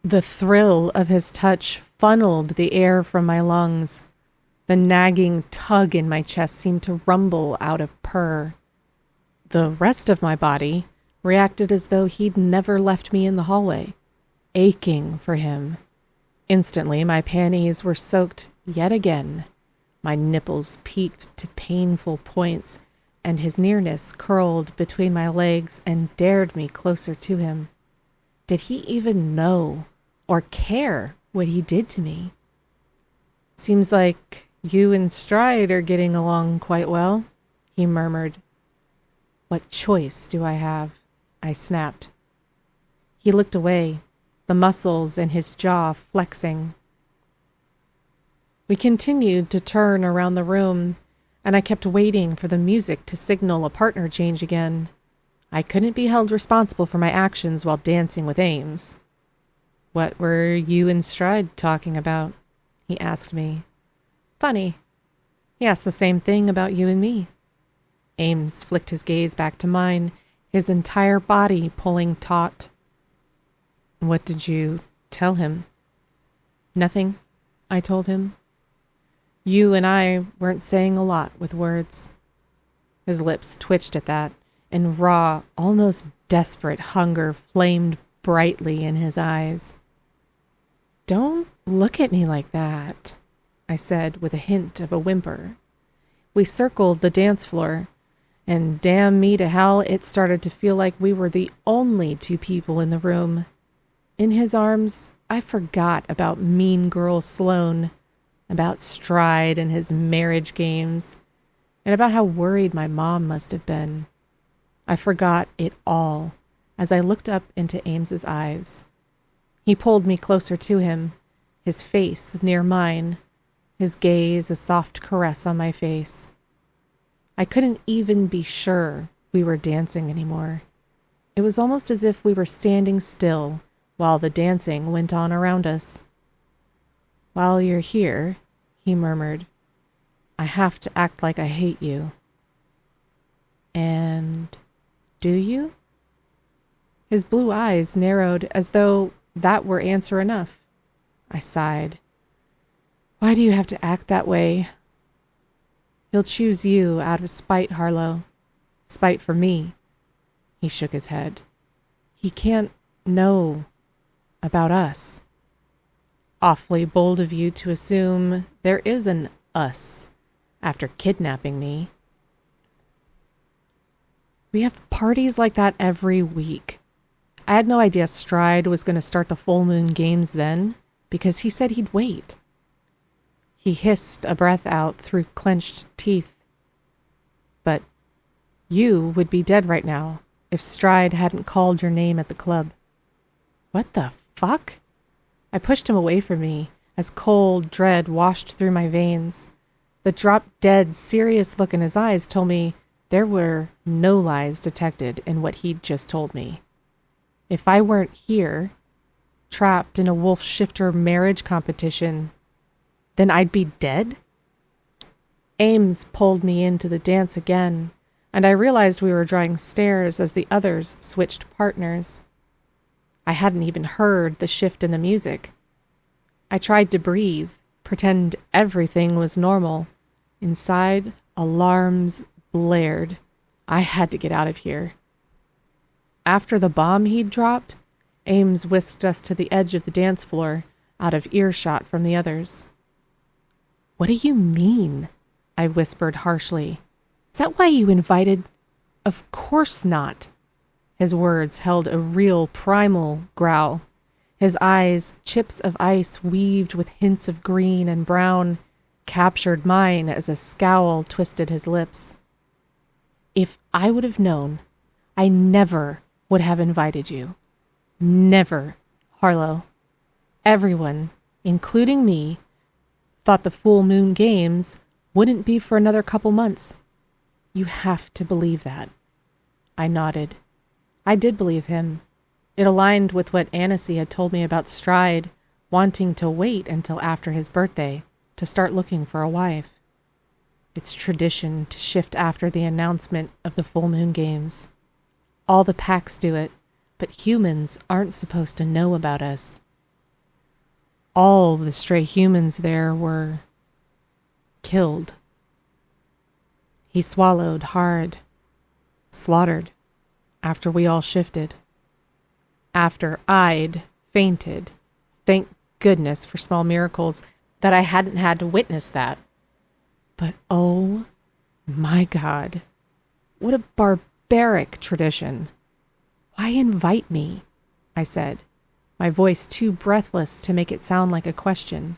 The thrill of his touch funneled the air from my lungs. The nagging tug in my chest seemed to rumble out of purr. The rest of my body reacted as though he'd never left me in the hallway, aching for him. Instantly, my panties were soaked yet again. My nipples peaked to painful points, and his nearness curled between my legs and dared me closer to him. Did he even know or care what he did to me? Seems like You and Stride are getting along quite well, he murmured. What choice do I have? I snapped. He looked away, the muscles in his jaw flexing. We continued to turn around the room, and I kept waiting for the music to signal a partner change again. I couldn't be held responsible for my actions while dancing with Ames. What were you and Stride talking about? He asked me. Funny. He asked the same thing about you and me. Ames flicked his gaze back to mine, his entire body pulling taut. What did you tell him? Nothing, I told him. You and I weren't saying a lot with words. His lips twitched at that, and raw, almost desperate hunger flamed brightly in his eyes. Don't look at me like that, I said with a hint of a whimper. We circled the dance floor, and damn me to hell, it started to feel like we were the only two people in the room. In his arms, I forgot about mean girl Sloane, about Stride and his marriage games, and about how worried my mom must have been. I forgot it all as I looked up into Ames's eyes. He pulled me closer to him, his face near mine, his gaze a soft caress on my face. I couldn't even be sure we were dancing anymore. It was almost as if we were standing still while the dancing went on around us. While you're here, he murmured, I have to act like I hate you. And do you? His blue eyes narrowed as though that were answer enough. I sighed. Why do you have to act that way? He'll choose you out of spite, Harlow. Spite for me. He shook his head. He can't know about us. Awfully bold of you to assume there is an us after kidnapping me. We have parties like that every week. I had no idea Stride was going to start the full moon games then, because he said he'd wait. He hissed a breath out through clenched teeth. But you would be dead right now if Stride hadn't called your name at the club. What the fuck? I pushed him away from me as cold dread washed through my veins. The drop-dead serious look in his eyes told me there were no lies detected in what he'd just told me. If I weren't here, trapped in a wolf-shifter marriage competition, then I'd be dead? Ames pulled me into the dance again, and I realized we were drawing stares as the others switched partners. I hadn't even heard the shift in the music. I tried to breathe, pretend everything was normal. Inside, alarms blared. I had to get out of here. After the bomb he'd dropped, Ames whisked us to the edge of the dance floor, out of earshot from the others. What do you mean? I whispered harshly. Is that why you invited? Of course not. His words held a real primal growl. His eyes, chips of ice weaved with hints of green and brown, captured mine as a scowl twisted his lips. If I would have known, I never would have invited you. Never, Harlow. Everyone, including me, thought the full moon games wouldn't be for another couple months. You have to believe that. I nodded. I did believe him. It aligned with what Annecy had told me about Stride wanting to wait until after his birthday to start looking for a wife. It's tradition to shift after the announcement of the full moon games. All the packs do it, but humans aren't supposed to know about us. All the stray humans there were killed. He swallowed hard, slaughtered, after we all shifted. After I'd fainted. Thank goodness for small miracles that I hadn't had to witness that. But oh my God, what a barbaric tradition. Why invite me? I said, my voice too breathless to make it sound like a question.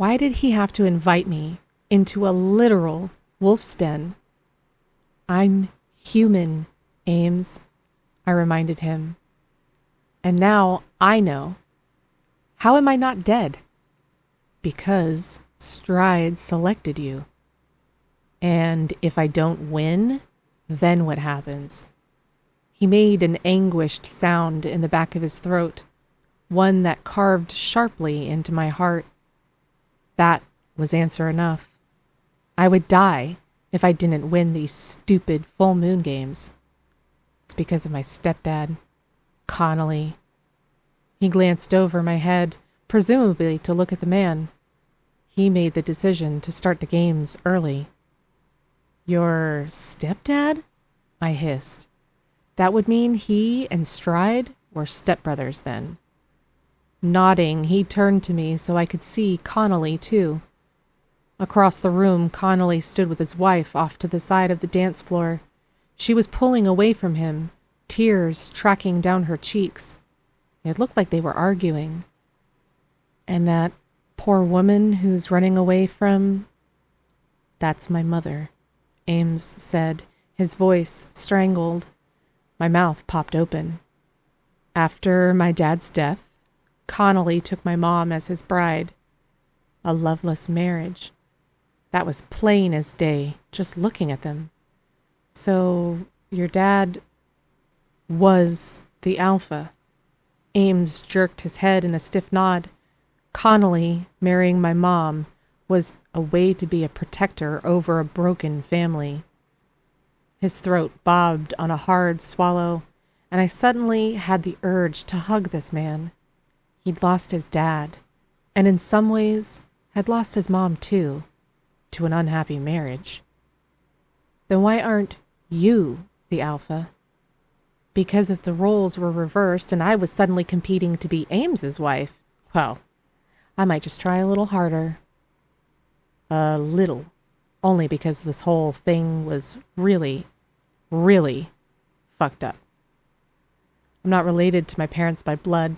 Why did he have to invite me into a literal wolf's den? I'm human, Ames, I reminded him. And now I know. How am I not dead? Because Stride selected you. And if I don't win, then what happens? He made an anguished sound in the back of his throat, one that carved sharply into my heart. That was answer enough. I would die if I didn't win these stupid full moon games. It's because of my stepdad, Connolly. He glanced over my head, presumably to look at the man. He made the decision to start the games early. Your stepdad? I hissed. That would mean he and Stride were stepbrothers then. Nodding, he turned to me so I could see Connolly too. Across the room, Connolly stood with his wife off to the side of the dance floor. She was pulling away from him, tears tracking down her cheeks. It looked like they were arguing. And that poor woman who's running away from... That's my mother, Ames said, his voice strangled. My mouth popped open. After my dad's death, Connolly took my mom as his bride. A loveless marriage. That was plain as day, just looking at them. So, your dad was the alpha. Ames jerked his head in a stiff nod. Connolly marrying my mom was a way to be a protector over a broken family. His throat bobbed on a hard swallow, and I suddenly had the urge to hug this man. He'd lost his dad, and in some ways had lost his mom too, to an unhappy marriage. Then why aren't you the alpha? Because if the roles were reversed and I was suddenly competing to be Ames's wife, well, I might just try a little harder. A little. Only because this whole thing was really, really fucked up. I'm not related to my parents by blood.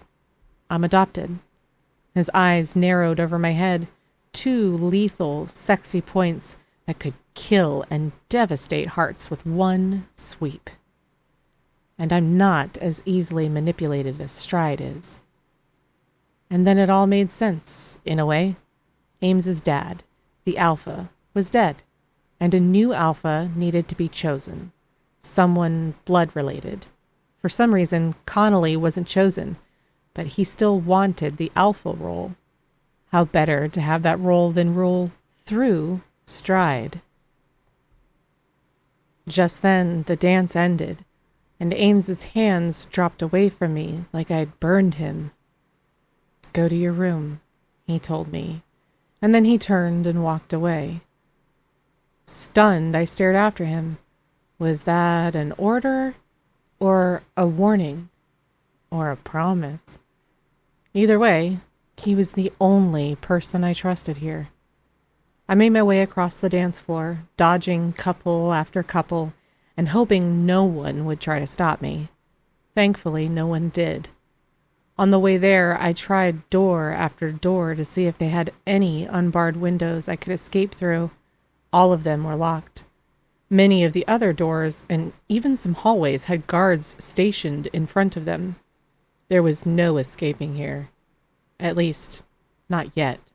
I'm adopted. His eyes narrowed over my head, two lethal, sexy points that could kill and devastate hearts with one sweep. And I'm not as easily manipulated as Stride is. And then it all made sense, in a way. Ames's dad, the alpha, was dead, and a new alpha needed to be chosen. Someone blood-related. For some reason, Connolly wasn't chosen, but he still wanted the alpha role. How better to have that role than rule through Stride? Just then, the dance ended, and Ames's hands dropped away from me like I'd burned him. Go to your room, he told me, and then he turned and walked away. Stunned, I stared after him. Was that an order, or a warning, or a promise? Either way, he was the only person I trusted here. I made my way across the dance floor, dodging couple after couple, and hoping no one would try to stop me. Thankfully, no one did. On the way there, I tried door after door to see if they had any unbarred windows I could escape through. All of them were locked. Many of the other doors, and even some hallways, had guards stationed in front of them. There was no escaping here. At least, not yet.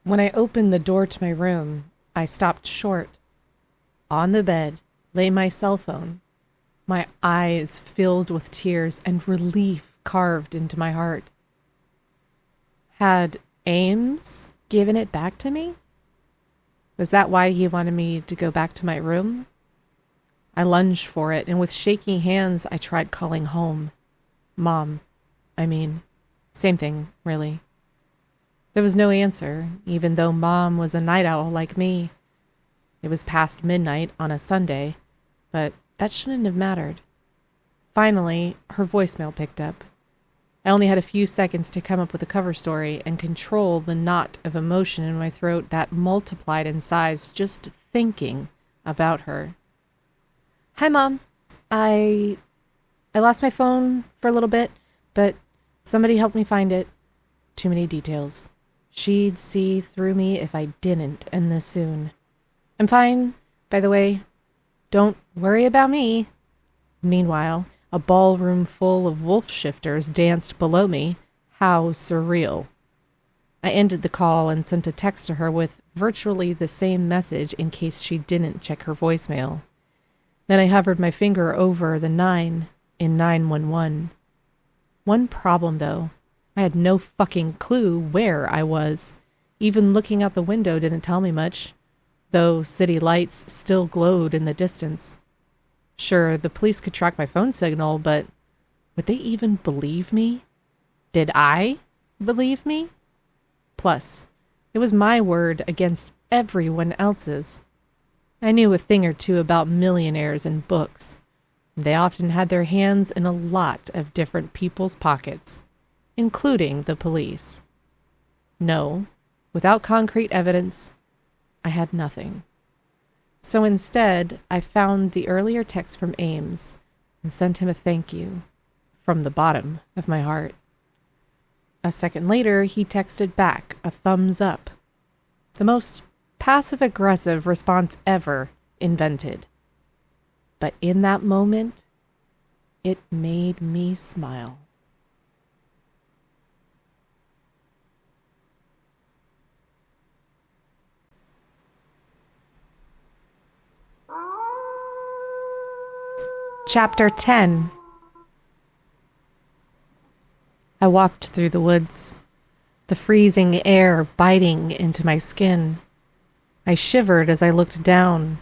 When I opened the door to my room, I stopped short. On the bed lay my cell phone, my eyes filled with tears and relief carved into my heart. Had Ames given it back to me? Was that why he wanted me to go back to my room? I lunged for it, and with shaking hands, I tried calling home. Mom, same thing, really. There was no answer, even though Mom was a night owl like me. It was past midnight on a Sunday, but that shouldn't have mattered. Finally, her voicemail picked up. I only had a few seconds to come up with a cover story and control the knot of emotion in my throat that multiplied in size just thinking about her. Hi, Mom. I lost my phone for a little bit, but somebody helped me find it. Too many details. She'd see through me if I didn't end this soon. I'm fine, by the way. Don't worry about me. Meanwhile, a ballroom full of wolf shifters danced below me. How surreal. I ended the call and sent a text to her with virtually the same message in case she didn't check her voicemail. Then I hovered my finger over the 9 in 911. One problem, though. I had no fucking clue where I was. Even looking out the window didn't tell me much, though city lights still glowed in the distance. Sure, the police could track my phone signal, but would they even believe me? Did I believe me? Plus, it was my word against everyone else's. I knew a thing or two about millionaires and books. They often had their hands in a lot of different people's pockets, including the police. No, without concrete evidence, I had nothing. So instead, I found the earlier text from Ames and sent him a thank you from the bottom of my heart. A second later, he texted back a thumbs up. The most passive-aggressive response ever invented. But in that moment, it made me smile. Chapter 10. I walked through the woods, the freezing air biting into my skin. I shivered as I looked down.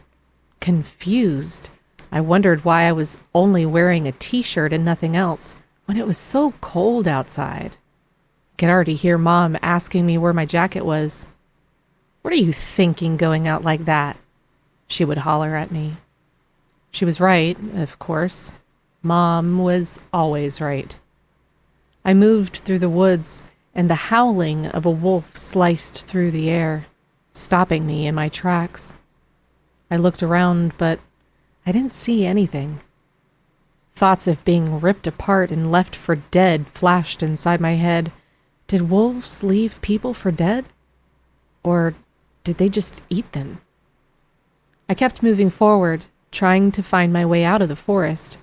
Confused, I wondered why I was only wearing a t-shirt and nothing else when it was so cold outside. I could already hear Mom asking me where my jacket was. "What are you thinking going out like that?" she would holler at me. She was right, of course. Mom was always right. I moved through the woods, and the howling of a wolf sliced through the air, stopping me in my tracks. I looked around, but I didn't see anything. Thoughts of being ripped apart and left for dead flashed inside my head. Did wolves leave people for dead? Or did they just eat them? I kept moving forward, trying to find my way out of the forest.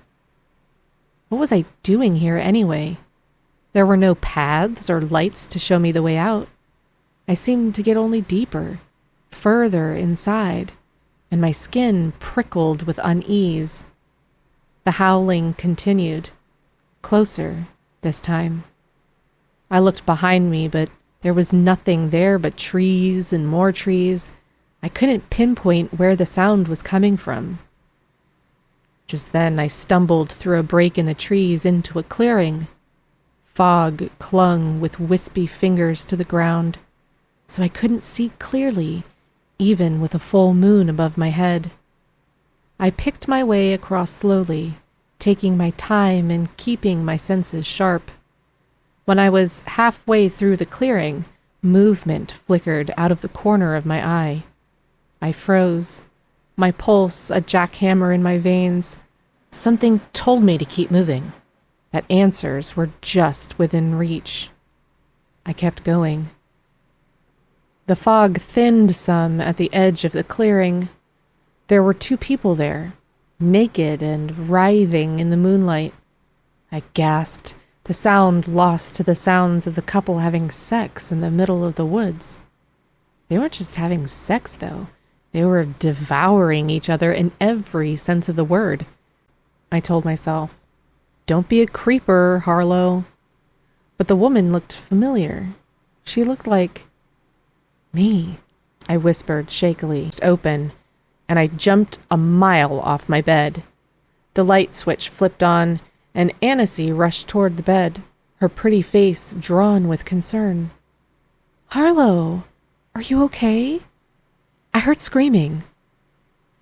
What was I doing here anyway? There were no paths or lights to show me the way out. I seemed to get only deeper, further inside, and my skin prickled with unease. The howling continued, closer this time. I looked behind me, but there was nothing there but trees and more trees. I couldn't pinpoint where the sound was coming from. Just then I stumbled through a break in the trees into a clearing. Fog clung with wispy fingers to the ground, so I couldn't see clearly, even with a full moon above my head. I picked my way across slowly, taking my time and keeping my senses sharp. When I was halfway through the clearing, movement flickered out of the corner of my eye. I froze, my pulse a jackhammer in my veins. Something told me to keep moving, that answers were just within reach. I kept going. The fog thinned some at the edge of the clearing. There were 2 people there, naked and writhing in the moonlight. I gasped, the sound lost to the sounds of the couple having sex in the middle of the woods. They weren't just having sex, though. They were devouring each other in every sense of the word. I told myself, "Don't be a creeper, Harlow." But the woman looked familiar. She looked like me. I whispered shakily, open, and I jumped a mile off my bed. The light switch flipped on, and Annecy rushed toward the bed, her pretty face drawn with concern. "Harlow, are you okay? I heard screaming."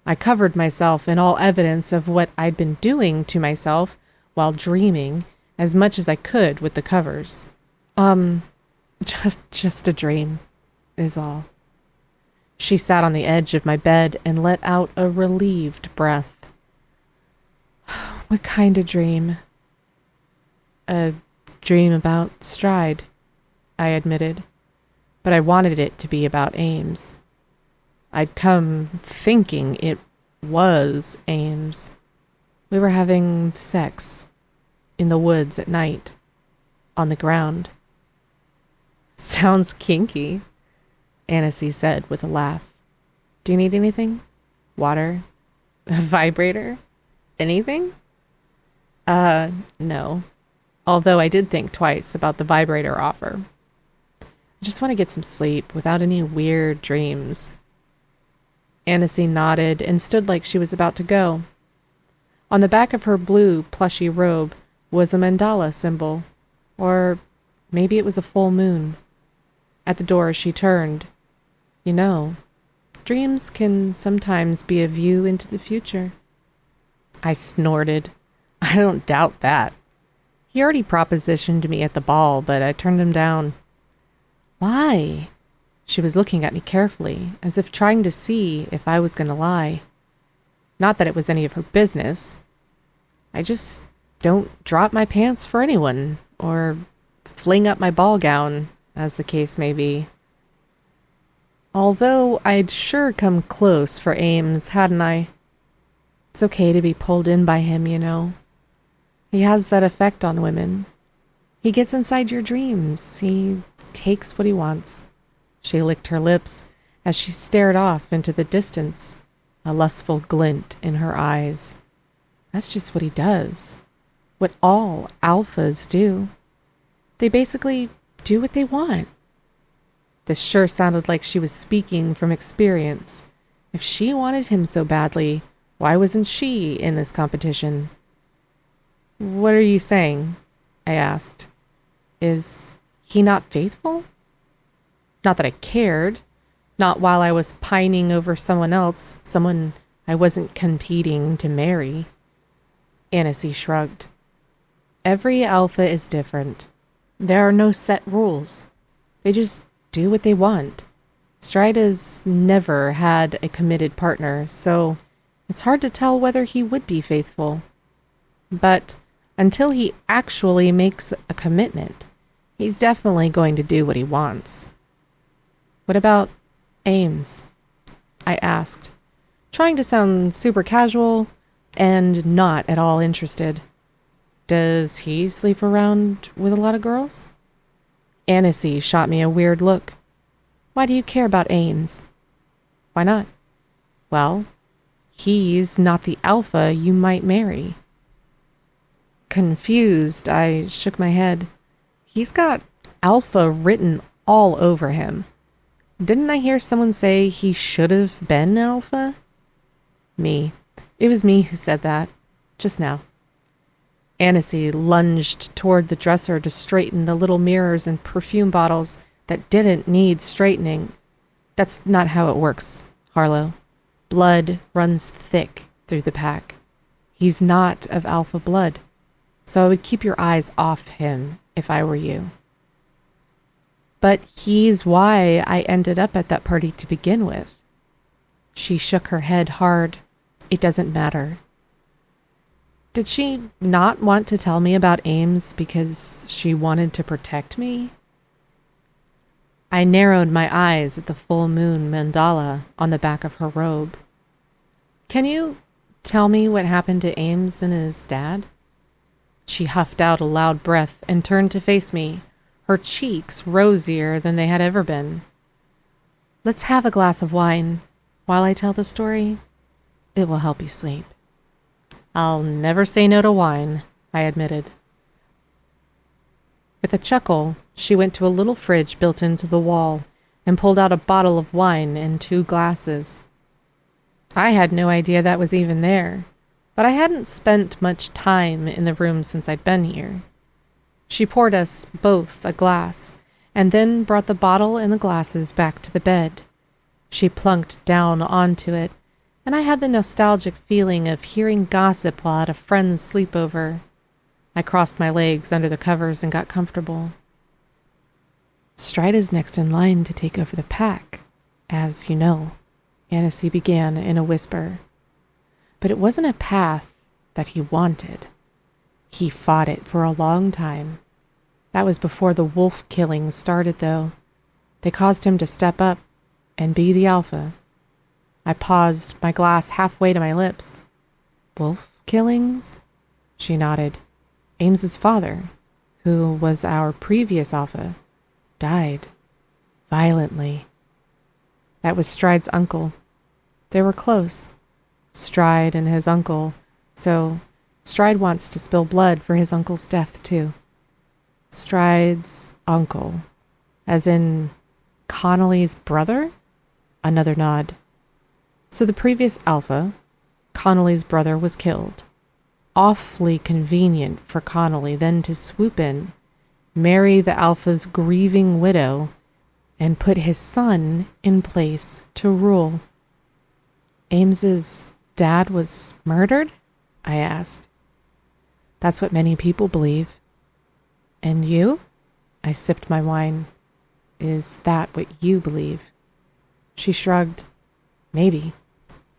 I covered myself in all evidence of what I'd been doing to myself while dreaming as much as I could with the covers. Just a dream, is all. She sat on the edge of my bed and let out a relieved breath. "What kind of dream?" "A dream about Stride," I admitted. but I wanted it to be about Ames. I'd come thinking it was Ames. We were having sex in the woods at night, on the ground. Sounds kinky, Annecy said with a laugh. Do you need anything? Water? A vibrator? Anything? No. Although I did think twice about the vibrator offer. I just want to get some sleep without any weird dreams. Annecy nodded and stood like she was about to go. On the back of her blue, plushy robe was a mandala symbol, or maybe it was a full moon. At the door she turned. You know, dreams can sometimes be a view into the future. I snorted. I don't doubt that. He already propositioned me at the ball, but I turned him down. Why? She was looking at me carefully, as if trying to see if I was going to lie. Not that it was any of her business. I just don't drop my pants for anyone, or fling up my ball gown, as the case may be. Although I'd sure come close for Ames, hadn't I? It's okay to be pulled in by him, you know. He has that effect on women. He gets inside your dreams. He takes what he wants. She licked her lips as she stared off into the distance, a lustful glint in her eyes. That's just what he does. What all alphas do. They basically do what they want. This sure sounded like she was speaking from experience. If she wanted him so badly, why wasn't she in this competition? What are you saying? I asked. Is he not faithful? Not that I cared. Not while I was pining over someone else, someone I wasn't competing to marry. Annecy shrugged. Every alpha is different. There are no set rules. They just do what they want. Strida's never had a committed partner, so it's hard to tell whether he would be faithful. But until he actually makes a commitment, he's definitely going to do what he wants. What about Ames? I asked, trying to sound super casual and not at all interested. Does he sleep around with a lot of girls? Annecy shot me a weird look. Why do you care about Ames? Why not? Well, he's not the alpha you might marry. Confused, I shook my head. He's got alpha written all over him. Didn't I hear someone say he should have been alpha? Me. It was me who said that. Just now. Annecy lunged toward the dresser to straighten the little mirrors and perfume bottles that didn't need straightening. That's not how it works, Harlow. Blood runs thick through the pack. He's not of alpha blood, so I would keep your eyes off him if I were you. But he's why I ended up at that party to begin with. She shook her head hard. It doesn't matter. Did she not want to tell me about Ames because she wanted to protect me? I narrowed my eyes at the full moon mandala on the back of her robe. Can you tell me what happened to Ames and his dad? She huffed out a loud breath and turned to face me, her cheeks rosier than they had ever been. Let's have a glass of wine while I tell the story. It will help you sleep. I'll never say no to wine, I admitted. With a chuckle, she went to a little fridge built into the wall and pulled out a bottle of wine and 2 glasses. I had no idea that was even there, but I hadn't spent much time in the room since I'd been here. She poured us both a glass and then brought the bottle and the glasses back to the bed. She plunked down onto it, and I had the nostalgic feeling of hearing gossip while at a friend's sleepover. I crossed my legs under the covers and got comfortable. Strida's next in line to take over the pack, as you know, Annecy began in a whisper. But it wasn't a path that he wanted. He fought it for a long time. That was before the wolf killing started, though. They caused him to step up and be the alpha. I paused, my glass halfway to my lips. Wolf killings? She nodded. Ames's father, who was our previous alpha, died violently. That was Stride's uncle. They were close, Stride and his uncle, so Stride wants to spill blood for his uncle's death too. Stride's uncle, as in Connolly's brother? Another nod. So the previous alpha, Connolly's brother, was killed. Awfully convenient for Connolly then to swoop in, marry the alpha's grieving widow, and put his son in place to rule. Ames's dad was murdered? I asked. That's what many people believe. And you? I sipped my wine. Is that what you believe? She shrugged. Maybe.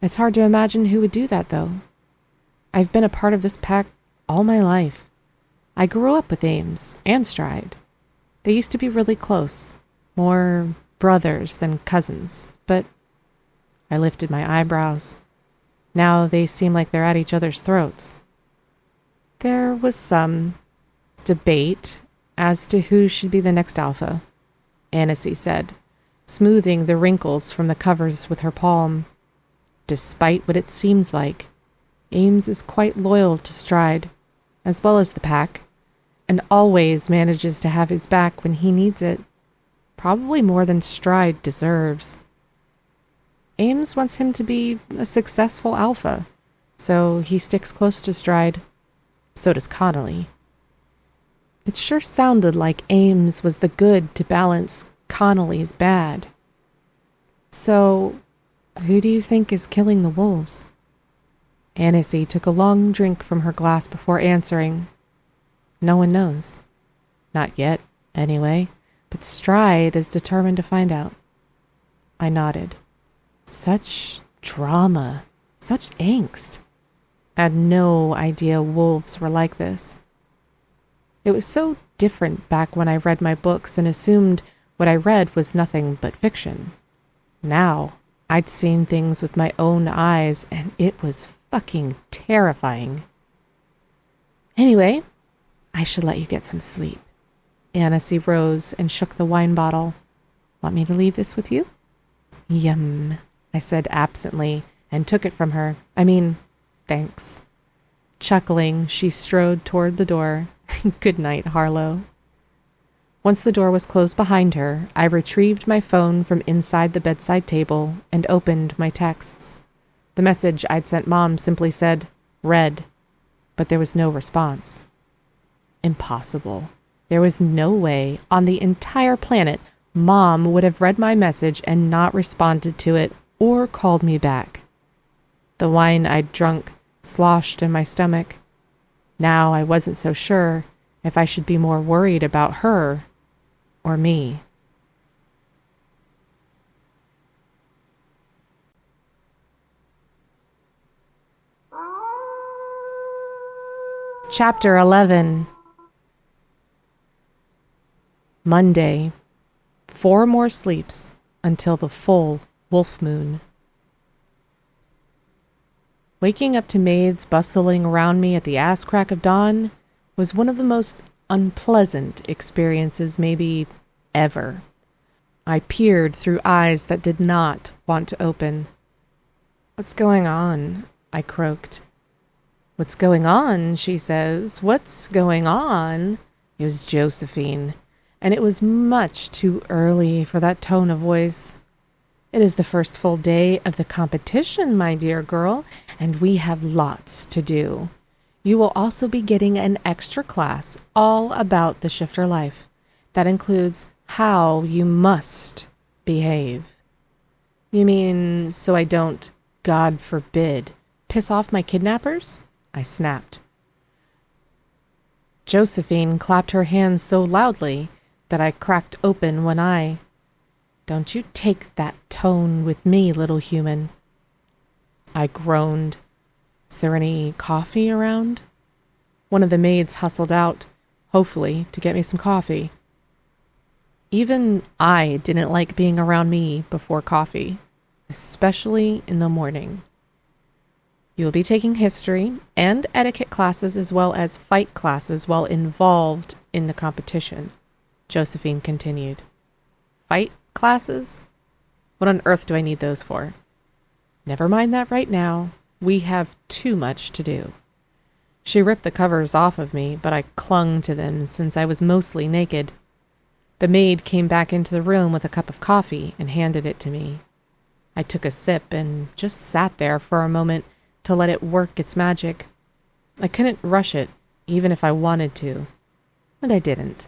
It's hard to imagine who would do that, though. I've been a part of this pack all my life. I grew up with Ames and Stride. They used to be really close, more brothers than cousins, but I lifted my eyebrows. Now they seem like they're at each other's throats. There was some debate as to who should be the next alpha, Annecy said, smoothing the wrinkles from the covers with her palm. Despite what it seems like, Ames is quite loyal to Stride, as well as the pack, and always manages to have his back when he needs it, probably more than Stride deserves. Ames wants him to be a successful alpha, so he sticks close to Stride. So does Connolly. It sure sounded like Ames was the good to balance Connolly's bad. So, who do you think is killing the wolves? Annecy took a long drink from her glass before answering. No one knows. Not yet, anyway, but Stride is determined to find out. I nodded. Such drama, such angst. I had no idea wolves were like this. It was so different back when I read my books and assumed what I read was nothing but fiction. Now, I'd seen things with my own eyes, and it was fucking terrifying. Anyway, I should let you get some sleep. Annecy rose and shook the wine bottle. Want me to leave this with you? Yum, I said absently, and took it from her. Thanks. Chuckling, she strode toward the door. Good night, Harlow. Once the door was closed behind her, I retrieved my phone from inside the bedside table and opened my texts. The message I'd sent Mom simply said, "Read," but there was no response. Impossible. There was no way on the entire planet Mom would have read my message and not responded to it or called me back. The wine I'd drunk sloshed in my stomach. Now I wasn't so sure if I should be more worried about her or me. Chapter 11. Monday. 4 more sleeps until the full wolf moon. Waking up to maids bustling around me at the ass crack of dawn was one of the most unpleasant experiences maybe ever. I peered through eyes that did not want to open. "What's going on?" I croaked. "What's going on?" she says. "What's going on?" It was Josephine, and it was much too early for that tone of voice. "It is the first full day of the competition, my dear girl, and we have lots to do. You will also be getting an extra class all about the shifter life. That includes how you must behave." "You mean so I don't, God forbid, piss off my kidnappers?" I snapped. Josephine clapped her hands so loudly that I cracked open one eye. "Don't you take that tone with me, little human." I groaned. "Is there any coffee around?" One of the maids hustled out, hopefully to get me some coffee. Even I didn't like being around me before coffee, especially in the morning. You will be taking history and etiquette classes as well as fight classes while involved in the competition, Josephine continued. Fight classes? What on earth do I need those for? Never mind that right now. We have too much to do. She ripped the covers off of me, but I clung to them since I was mostly naked. The maid came back into the room with a cup of coffee and handed it to me. I took a sip and just sat there for a moment to let it work its magic. I couldn't rush it, even if I wanted to, and I didn't.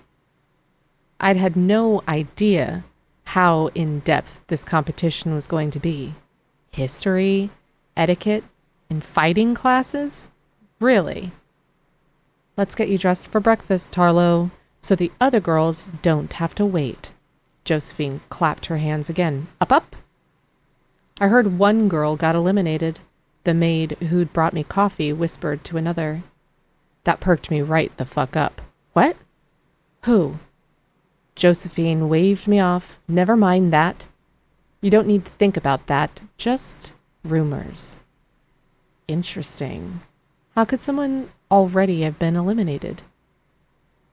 I'd had no idea how in-depth this competition was going to be. History, etiquette, and fighting classes? Really? Let's get you dressed for breakfast, Harlow, so the other girls don't have to wait. Josephine clapped her hands again. Up, up! I heard one girl got eliminated. The maid who'd brought me coffee whispered to another. That perked me right the fuck up. What? Who? Josephine waved me off. Never mind that. You don't need to think about that. Just rumors. Interesting. How could someone already have been eliminated?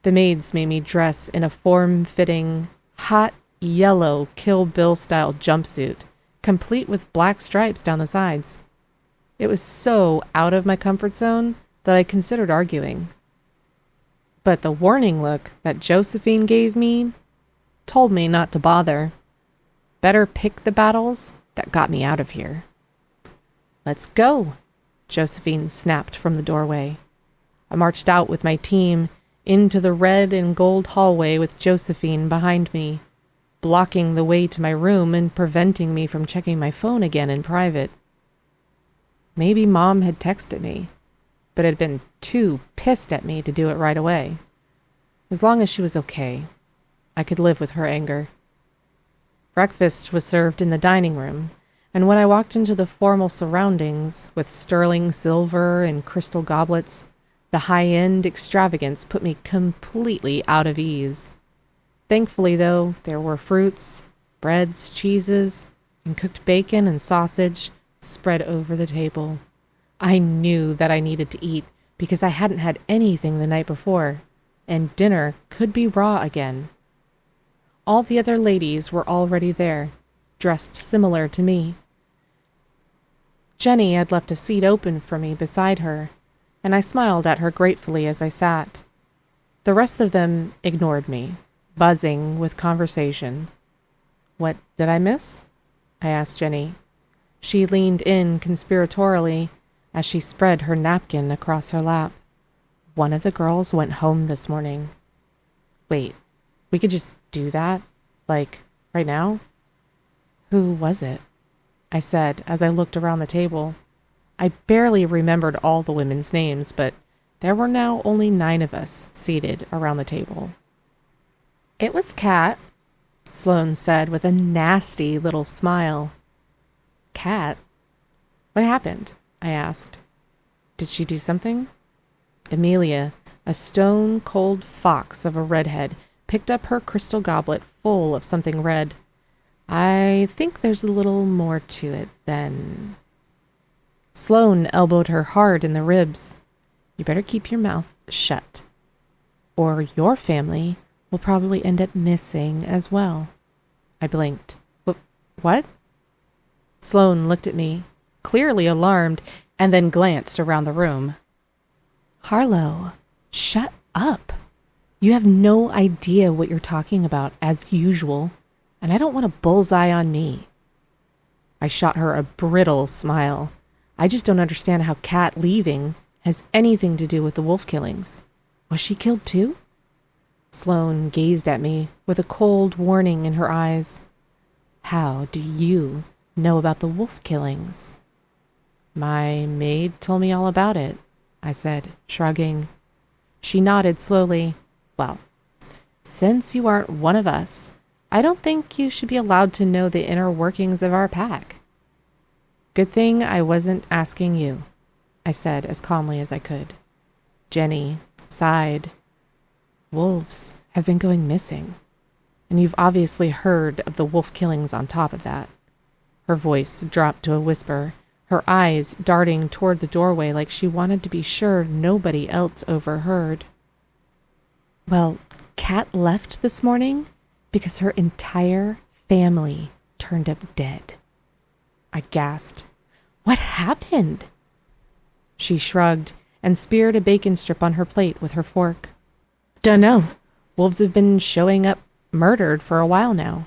The maids made me dress in a form-fitting, hot yellow Kill Bill-style jumpsuit, complete with black stripes down the sides. It was so out of my comfort zone that I considered arguing. But the warning look that Josephine gave me told me not to bother. Better pick the battles that got me out of here. Let's go, Josephine snapped from the doorway. I marched out with my team into the red and gold hallway with Josephine behind me, blocking the way to my room and preventing me from checking my phone again in private. Maybe Mom had texted me, but had been too pissed at me to do it right away. As long as she was okay, I could live with her anger. Breakfast was served in the dining room, and when I walked into the formal surroundings with sterling silver and crystal goblets, the high-end extravagance put me completely out of ease. Thankfully, though, there were fruits, breads, cheeses, and cooked bacon and sausage spread over the table. I knew that I needed to eat because I hadn't had anything the night before, and dinner could be raw again. All the other ladies were already there, dressed similar to me. Jenny had left a seat open for me beside her, and I smiled at her gratefully as I sat. The rest of them ignored me, buzzing with conversation. What did I miss? I asked Jenny. She leaned in conspiratorially as she spread her napkin across her lap. One of the girls went home this morning. Wait, we could just do that? Like, right now? Who was it? I said as I looked around the table. I barely remembered all the women's names, but there were now only 9 of us seated around the table. It was Kat, Sloane said with a nasty little smile. Kat? What happened? I asked. Did she do something? Amelia, a stone-cold fox of a redhead, picked up her crystal goblet full of something red. I think there's a little more to it than... Sloane elbowed her hard in the ribs. You better keep your mouth shut, or your family will probably end up missing as well. I blinked. What? Sloane looked at me, clearly alarmed, and then glanced around the room. Harlow, shut up. You have no idea what you're talking about, as usual, and I don't want a bullseye on me. I shot her a brittle smile. I just don't understand how Kat leaving has anything to do with the wolf killings. Was she killed too? Sloane gazed at me with a cold warning in her eyes. How do you know about the wolf killings? My maid told me all about it, I said, shrugging. She nodded slowly. Well, since you aren't one of us, I don't think you should be allowed to know the inner workings of our pack. Good thing I wasn't asking you, I said as calmly as I could. Jenny sighed. Wolves have been going missing, and and you've obviously heard of the wolf killings on top of that." Her voice dropped to a whisper, her eyes darting toward the doorway like she wanted to be sure nobody else overheard. "Well, Kat left this morning because her entire family turned up dead." I gasped. "What happened?" She shrugged and speared a bacon strip on her plate with her fork. "Dunno. Wolves have been showing up murdered for a while now,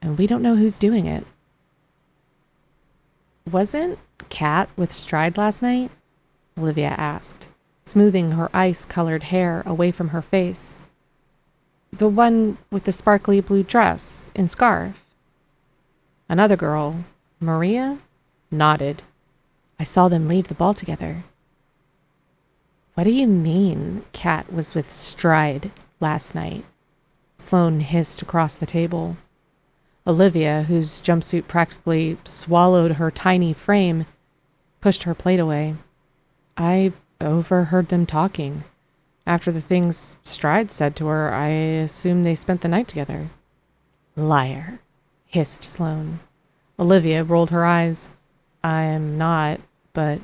and we don't know who's doing it." "Wasn't Kat with Stride last night?" Olivia asked, smoothing her ice-colored hair away from her face. "The one with the sparkly blue dress and scarf?" Another girl, Maria, nodded. "I saw them leave the ball together." "What do you mean Kat was with Stride last night?" Sloane hissed across the table. Olivia, whose jumpsuit practically swallowed her tiny frame, pushed her plate away. "I overheard them talking. After the things Stride said to her, I assume they spent the night together." "Liar," hissed Sloane. Olivia rolled her eyes. "I'm not, but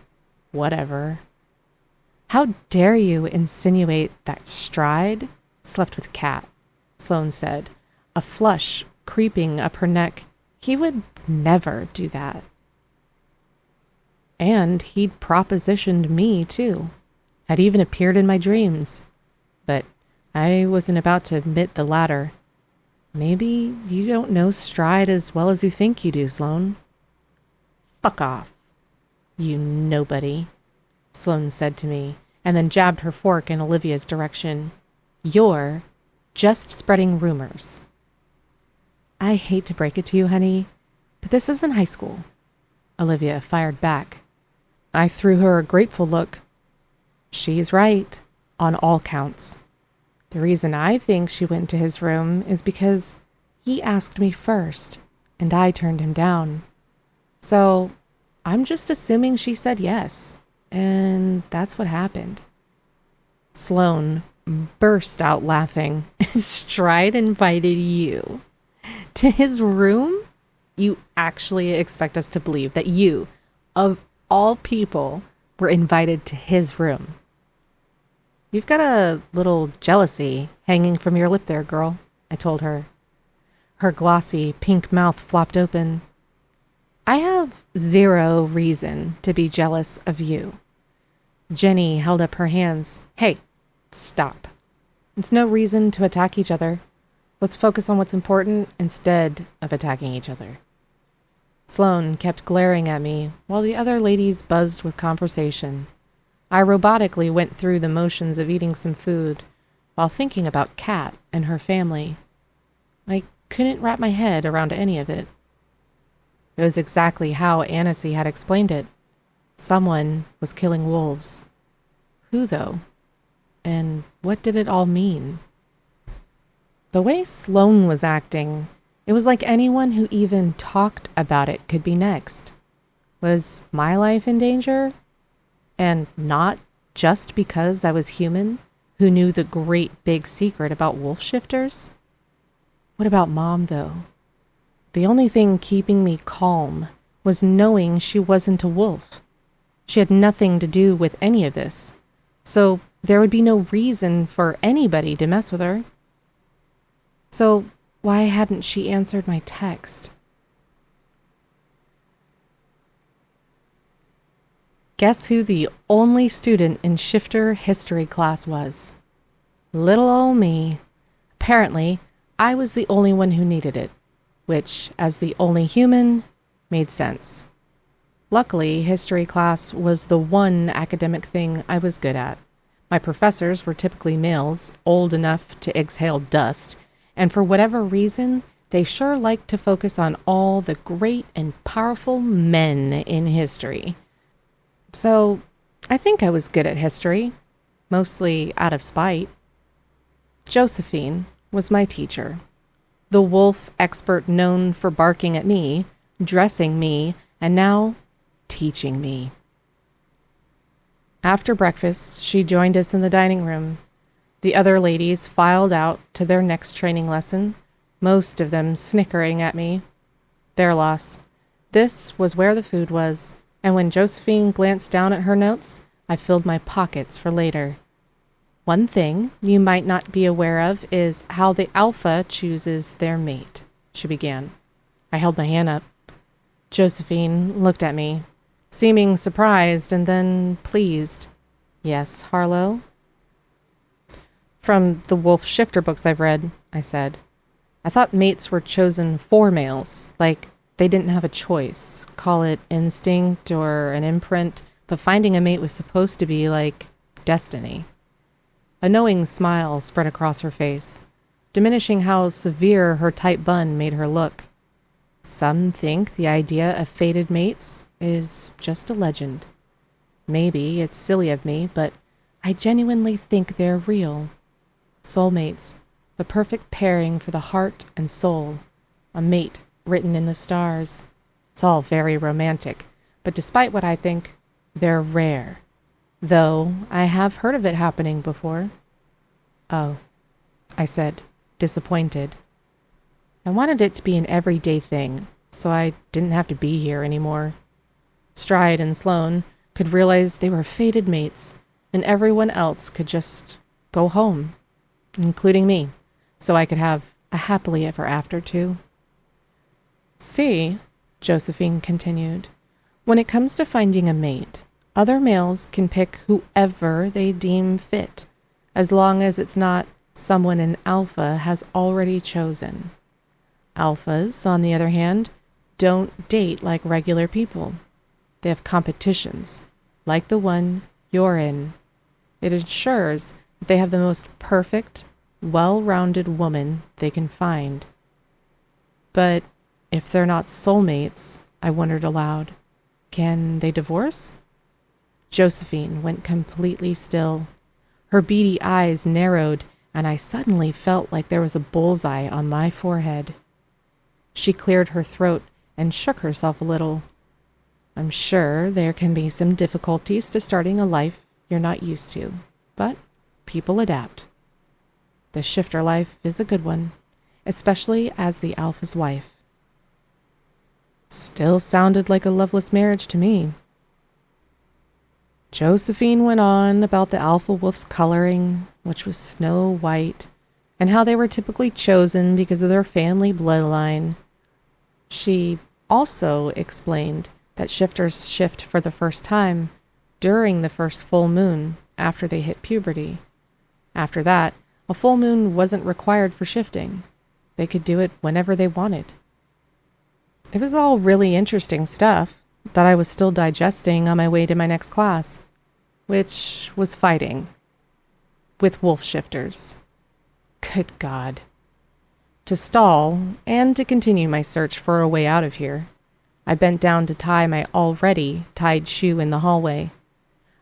whatever." "How dare you insinuate that Stride slept with Kat?" Sloane said, a flush creeping up her neck. "He would never do that." "And he'd propositioned me, too. Had even appeared in my dreams. But I wasn't about to admit the latter. Maybe you don't know Stride as well as you think you do, Sloane." "Fuck off, you nobody," Sloane said to me, and then jabbed her fork in Olivia's direction. "You're just spreading rumors." "I hate to break it to you, honey, but this isn't high school," Olivia fired back. I threw her a grateful look. She's right, on all counts. The reason I think she went to his room is because he asked me first, and I turned him down. So I'm just assuming she said yes, and that's what happened. Sloane burst out laughing. "Stride invited you to his room? You actually expect us to believe that you, of all people, were invited to his room?" "You've got a little jealousy hanging from your lip there, girl," I told her. Her glossy pink mouth flopped open. "I have zero reason to be jealous of you." Jenny held up her hands. "Hey, stop. It's no reason to attack each other. Let's focus on what's important instead of attacking each other." Sloane kept glaring at me while the other ladies buzzed with conversation. I robotically went through the motions of eating some food while thinking about Kat and her family. I couldn't wrap my head around any of it. It was exactly how Annecy had explained it. Someone was killing wolves. Who, though? And what did it all mean? The way Sloane was acting, it was like anyone who even talked about it could be next. Was my life in danger? And not just because I was human, who knew the great big secret about wolf shifters? What about Mom, though? The only thing keeping me calm was knowing she wasn't a wolf. She had nothing to do with any of this, so there would be no reason for anybody to mess with her. So why hadn't she answered my text? Guess who the only student in shifter history class was? Little ol' me. Apparently, I was the only one who needed it, which, as the only human, made sense. Luckily, history class was the one academic thing I was good at. My professors were typically males, old enough to exhale dust, and for whatever reason, they sure liked to focus on all the great and powerful men in history. So, I think I was good at history, mostly out of spite. Josephine was my teacher, the wolf expert known for barking at me, dressing me, and now teaching me. After breakfast, she joined us in the dining room. The other ladies filed out to their next training lesson, most of them snickering at me. Their loss. This was where the food was, and when Josephine glanced down at her notes, I filled my pockets for later. One thing you might not be aware of is how the alpha chooses their mate, she began. I held my hand up. Josephine looked at me, seeming surprised and then pleased. Yes, Harlow? From the wolf shifter books I've read, I said. I thought mates were chosen for males, like they didn't have a choice. Call it instinct or an imprint, but finding a mate was supposed to be like destiny. A knowing smile spread across her face, diminishing how severe her tight bun made her look. Some think the idea of fated mates is just a legend. Maybe it's silly of me, but I genuinely think they're real. Soulmates, the perfect pairing for the heart and soul. A mate written in the stars. It's all very romantic, but despite what I think, they're rare. Though I have heard of it happening before. Oh, I said, disappointed. I wanted it to be an everyday thing, so I didn't have to be here anymore. Stride and Sloane could realize they were fated mates, and everyone else could just go home, including me, so I could have a happily ever after too. See, Josephine continued, when it comes to finding a mate, other males can pick whoever they deem fit, as long as it's not someone an alpha has already chosen. Alphas, on the other hand, don't date like regular people. They have competitions, like the one you're in. It ensures that they have the most perfect, well-rounded woman they can find. But if they're not soulmates, I wondered aloud, can they divorce? Josephine went completely still. Her beady eyes narrowed, and I suddenly felt like there was a bullseye on my forehead. She cleared her throat and shook herself a little. I'm sure there can be some difficulties to starting a life you're not used to, but people adapt. The shifter life is a good one, especially as the alpha's wife. Still sounded like a loveless marriage to me. Josephine went on about the alpha wolf's coloring, which was snow white, and how they were typically chosen because of their family bloodline. She also explained that shifters shift for the first time during the first full moon after they hit puberty. After that, a full moon wasn't required for shifting. They could do it whenever they wanted. It was all really interesting stuff that I was still digesting on my way to my next class, which was fighting with wolf shifters. Good God. To stall, and to continue my search for a way out of here, I bent down to tie my already tied shoe in the hallway.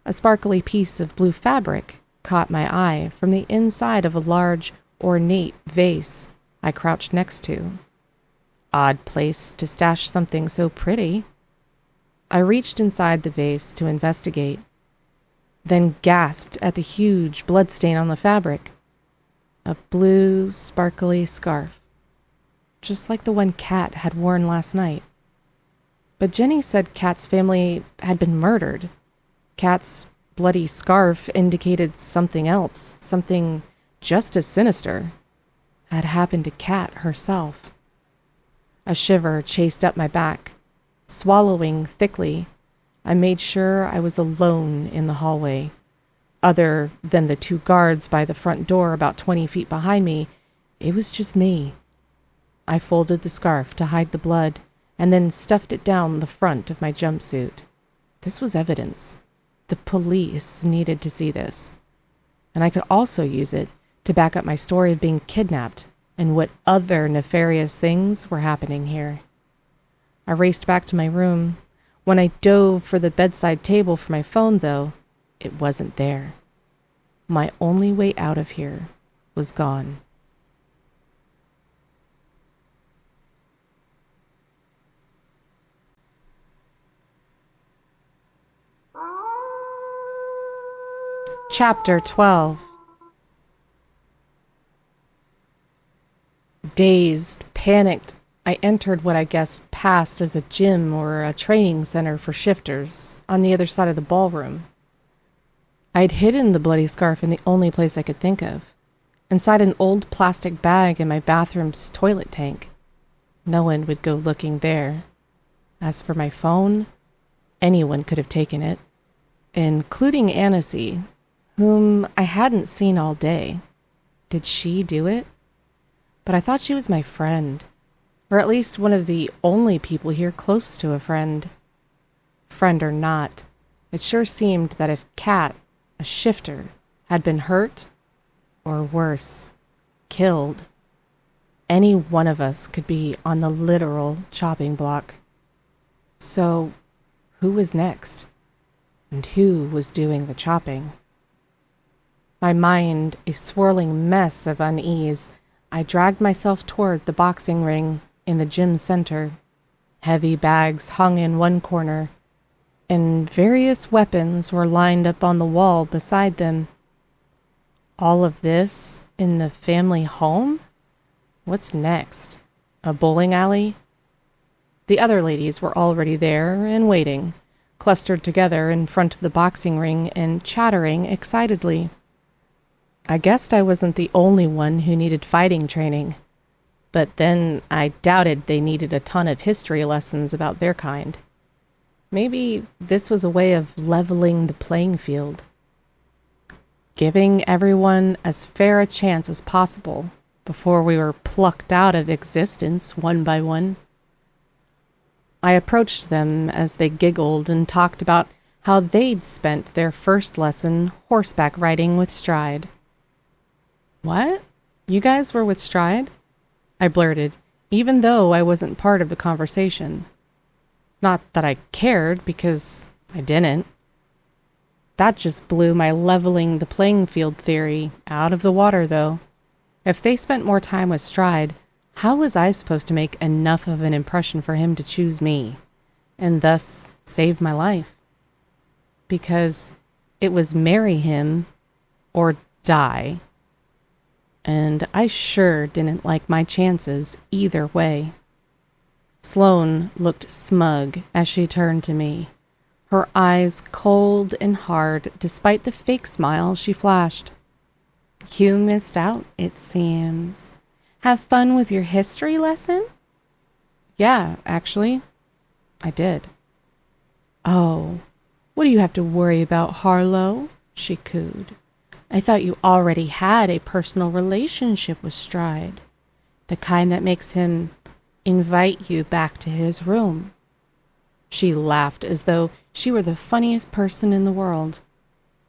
A sparkly piece of blue fabric caught my eye from the inside of a large, ornate vase I crouched next to. Odd place to stash something so pretty. I reached inside the vase to investigate, then gasped at the huge bloodstain on the fabric. A blue, sparkly scarf, just like the one Kat had worn last night. But Jenny said Kat's family had been murdered. Kat's bloody scarf indicated something else, something just as sinister had happened to Kat herself. A shiver chased up my back. Swallowing thickly, I made sure I was alone in the hallway. Other than the two guards by the front door about 20 feet behind me, it was just me. I folded the scarf to hide the blood and then stuffed it down the front of my jumpsuit. This was evidence. The police needed to see this. And I could also use it to back up my story of being kidnapped and what other nefarious things were happening here. I raced back to my room. When I dove for the bedside table for my phone, though, it wasn't there. My only way out of here was gone. Chapter 12. Dazed, panicked, I entered what I guessed passed as a gym or a training center for shifters on the other side of the ballroom. I'd hidden the bloody scarf in the only place I could think of, inside an old plastic bag in my bathroom's toilet tank. No one would go looking there. As for my phone, anyone could have taken it, including Annecy, whom I hadn't seen all day. Did she do it? But I thought she was my friend, or at least one of the only people here close to a friend. Friend or not, it sure seemed that if Kat, a shifter, had been hurt, or worse, killed, any one of us could be on the literal chopping block. So, who was next? And who was doing the chopping? My mind a swirling mess of unease, I dragged myself toward the boxing ring in the gym center. Heavy bags hung in one corner, and various weapons were lined up on the wall beside them. All of this in the family home? What's next? A bowling alley? The other ladies were already there and waiting, clustered together in front of the boxing ring and chattering excitedly. I guessed I wasn't the only one who needed fighting training, but then I doubted they needed a ton of history lessons about their kind. Maybe this was a way of leveling the playing field, giving everyone as fair a chance as possible before we were plucked out of existence one by one. I approached them as they giggled and talked about how they'd spent their first lesson horseback riding with Stride. What? You guys were with Stride? I blurted, even though I wasn't part of the conversation. Not that I cared, because I didn't. That just blew my leveling the playing field theory out of the water, though. If they spent more time with Stride, how was I supposed to make enough of an impression for him to choose me, and thus save my life? Because it was marry him or die. And I sure didn't like my chances either way. Sloane looked smug as she turned to me, her eyes cold and hard despite the fake smile she flashed. You missed out, it seems. Have fun with your history lesson? Yeah, actually, I did. Oh, what do you have to worry about, Harlow? She cooed. I thought you already had a personal relationship with Stride, the kind that makes him invite you back to his room. She laughed as though she were the funniest person in the world.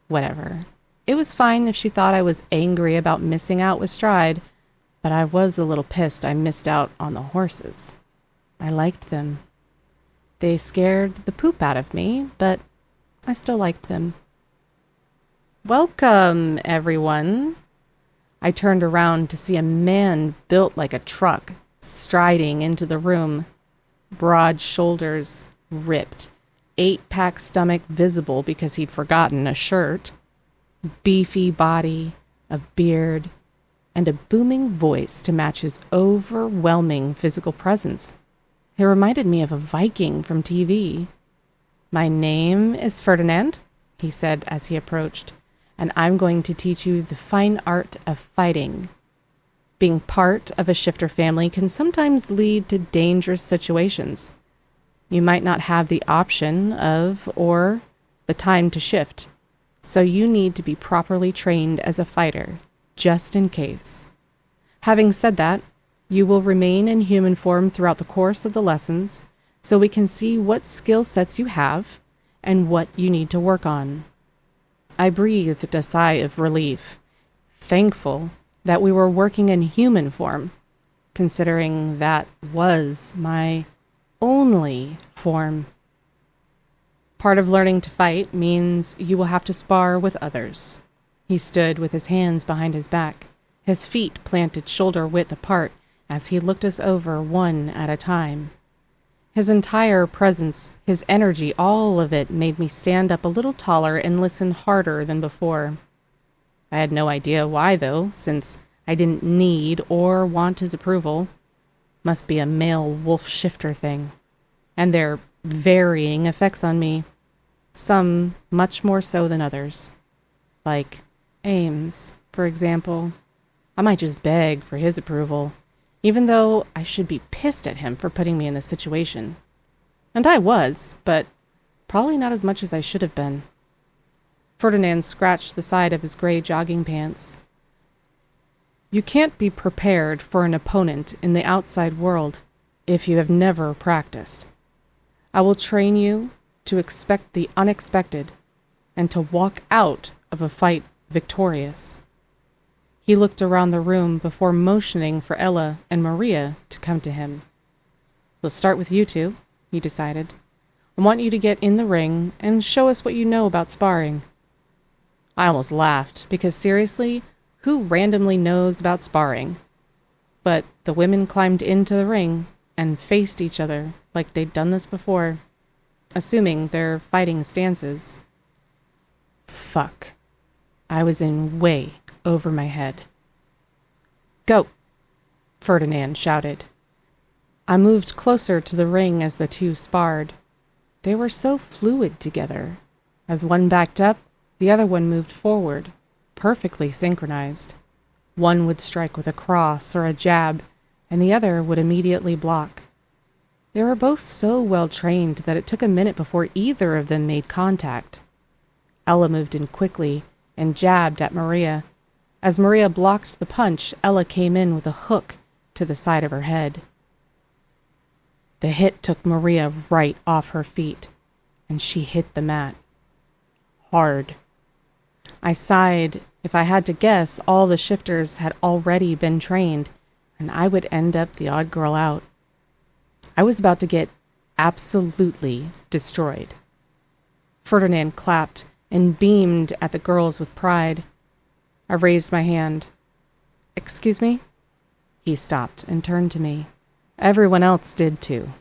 Whatever. It was fine if she thought I was angry about missing out with Stride, but I was a little pissed I missed out on the horses. I liked them. They scared the poop out of me, but I still liked them. Welcome, everyone. I turned around to see a man built like a truck striding into the room. Broad shoulders, ripped, 8-pack stomach visible because he'd forgotten a shirt, beefy body, a beard, and a booming voice to match his overwhelming physical presence. He reminded me of a Viking from TV. My name is Ferdinand, he said as he approached, and I'm going to teach you the fine art of fighting. Being part of a shifter family can sometimes lead to dangerous situations. You might not have the option of or the time to shift, so you need to be properly trained as a fighter, just in case. Having said that, you will remain in human form throughout the course of the lessons, so we can see what skill sets you have and what you need to work on. I breathed a sigh of relief, thankful that we were working in human form, considering that was my only form. Part of learning to fight means you will have to spar with others. He stood with his hands behind his back, his feet planted shoulder-width apart as he looked us over one at a time. His entire presence, his energy, all of it made me stand up a little taller and listen harder than before. I had no idea why, though, since I didn't need or want his approval. Must be a male wolf shifter thing. And their varying effects on me. Some much more so than others. Like Ames, for example. I might just beg for his approval, even though I should be pissed at him for putting me in this situation. And I was, but probably not as much as I should have been. Ferdinand scratched the side of his gray jogging pants. You can't be prepared for an opponent in the outside world if you have never practiced. I will train you to expect the unexpected and to walk out of a fight victorious. He looked around the room before motioning for Ella and Maria to come to him. We'll start with you two, he decided. I want you to get in the ring and show us what you know about sparring. I almost laughed, because seriously, who randomly knows about sparring? But the women climbed into the ring and faced each other like they'd done this before, assuming their fighting stances. Fuck. I was in way over my head. Go, Ferdinand shouted. I moved closer to the ring as the two sparred. They were so fluid together. As one backed up, the other one moved forward, perfectly synchronized. One would strike with a cross or a jab, and the other would immediately block. They were both so well trained that it took a minute before either of them made contact. Ella moved in quickly and jabbed at Maria. As Maria blocked the punch, Ella came in with a hook to the side of her head. The hit took Maria right off her feet, and she hit the mat. Hard. I sighed. If I had to guess, all the shifters had already been trained, and I would end up the odd girl out. I was about to get absolutely destroyed. Ferdinand clapped and beamed at the girls with pride. I raised my hand. Excuse me? He stopped and turned to me. Everyone else did too.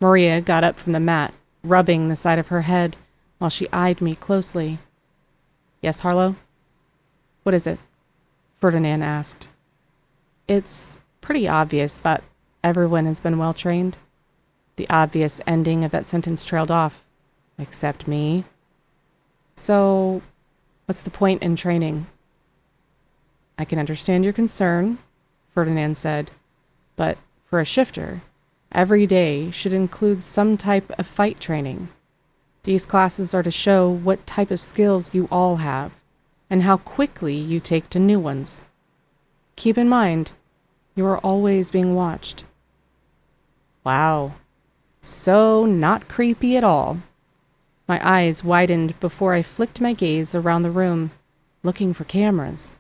Maria got up from the mat, rubbing the side of her head while she eyed me closely. Yes, Harlow? What is it? Ferdinand asked. It's pretty obvious that everyone has been well trained. The obvious ending of that sentence trailed off. Except me. So, what's the point in training? I can understand your concern, Ferdinand said, but for a shifter, every day should include some type of fight training. These classes are to show what type of skills you all have, and how quickly you take to new ones. Keep in mind, you are always being watched. Wow. So not creepy at all. My eyes widened before I flicked my gaze around the room, looking for cameras.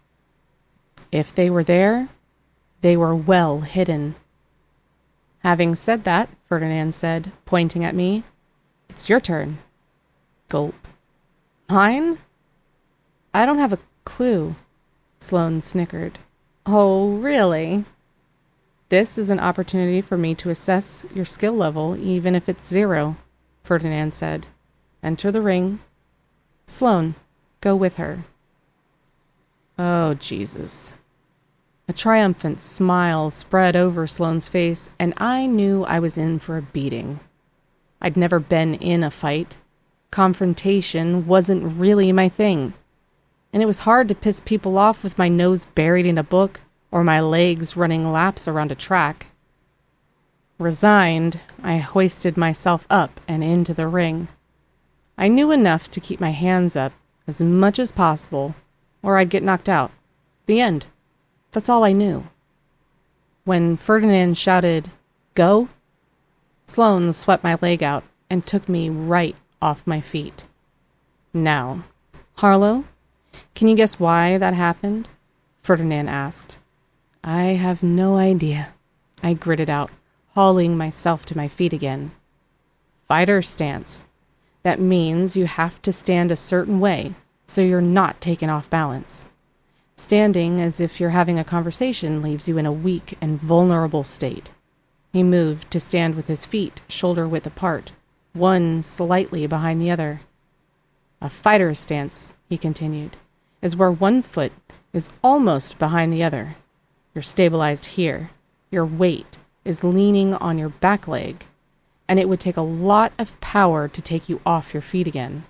If they were there, they were well hidden. Having said that, Ferdinand said, pointing at me, it's your turn. Gulp. Mine? I don't have a clue, Sloane snickered. Oh, really? This is an opportunity for me to assess your skill level, even if it's 0, Ferdinand said. Enter the ring. Sloane, go with her. Oh, Jesus. A triumphant smile spread over Sloane's face, and I knew I was in for a beating. I'd never been in a fight. Confrontation wasn't really my thing, and it was hard to piss people off with my nose buried in a book or my legs running laps around a track. Resigned, I hoisted myself up and into the ring. I knew enough to keep my hands up as much as possible, or I'd get knocked out. The end. That's all I knew. When Ferdinand shouted, "Go!" Sloane swept my leg out and took me right off my feet. Now, Harlow, can you guess why that happened? Ferdinand asked. I have no idea, I gritted out, hauling myself to my feet again. Fighter stance. That means you have to stand a certain way, so you're not taken off balance. Standing as if you're having a conversation leaves you in a weak and vulnerable state. He moved to stand with his feet shoulder-width apart, one slightly behind the other. A fighter stance, he continued, is where one foot is almost behind the other, You're stabilized here. Your weight is leaning on your back leg, and it would take a lot of power to take you off your feet again.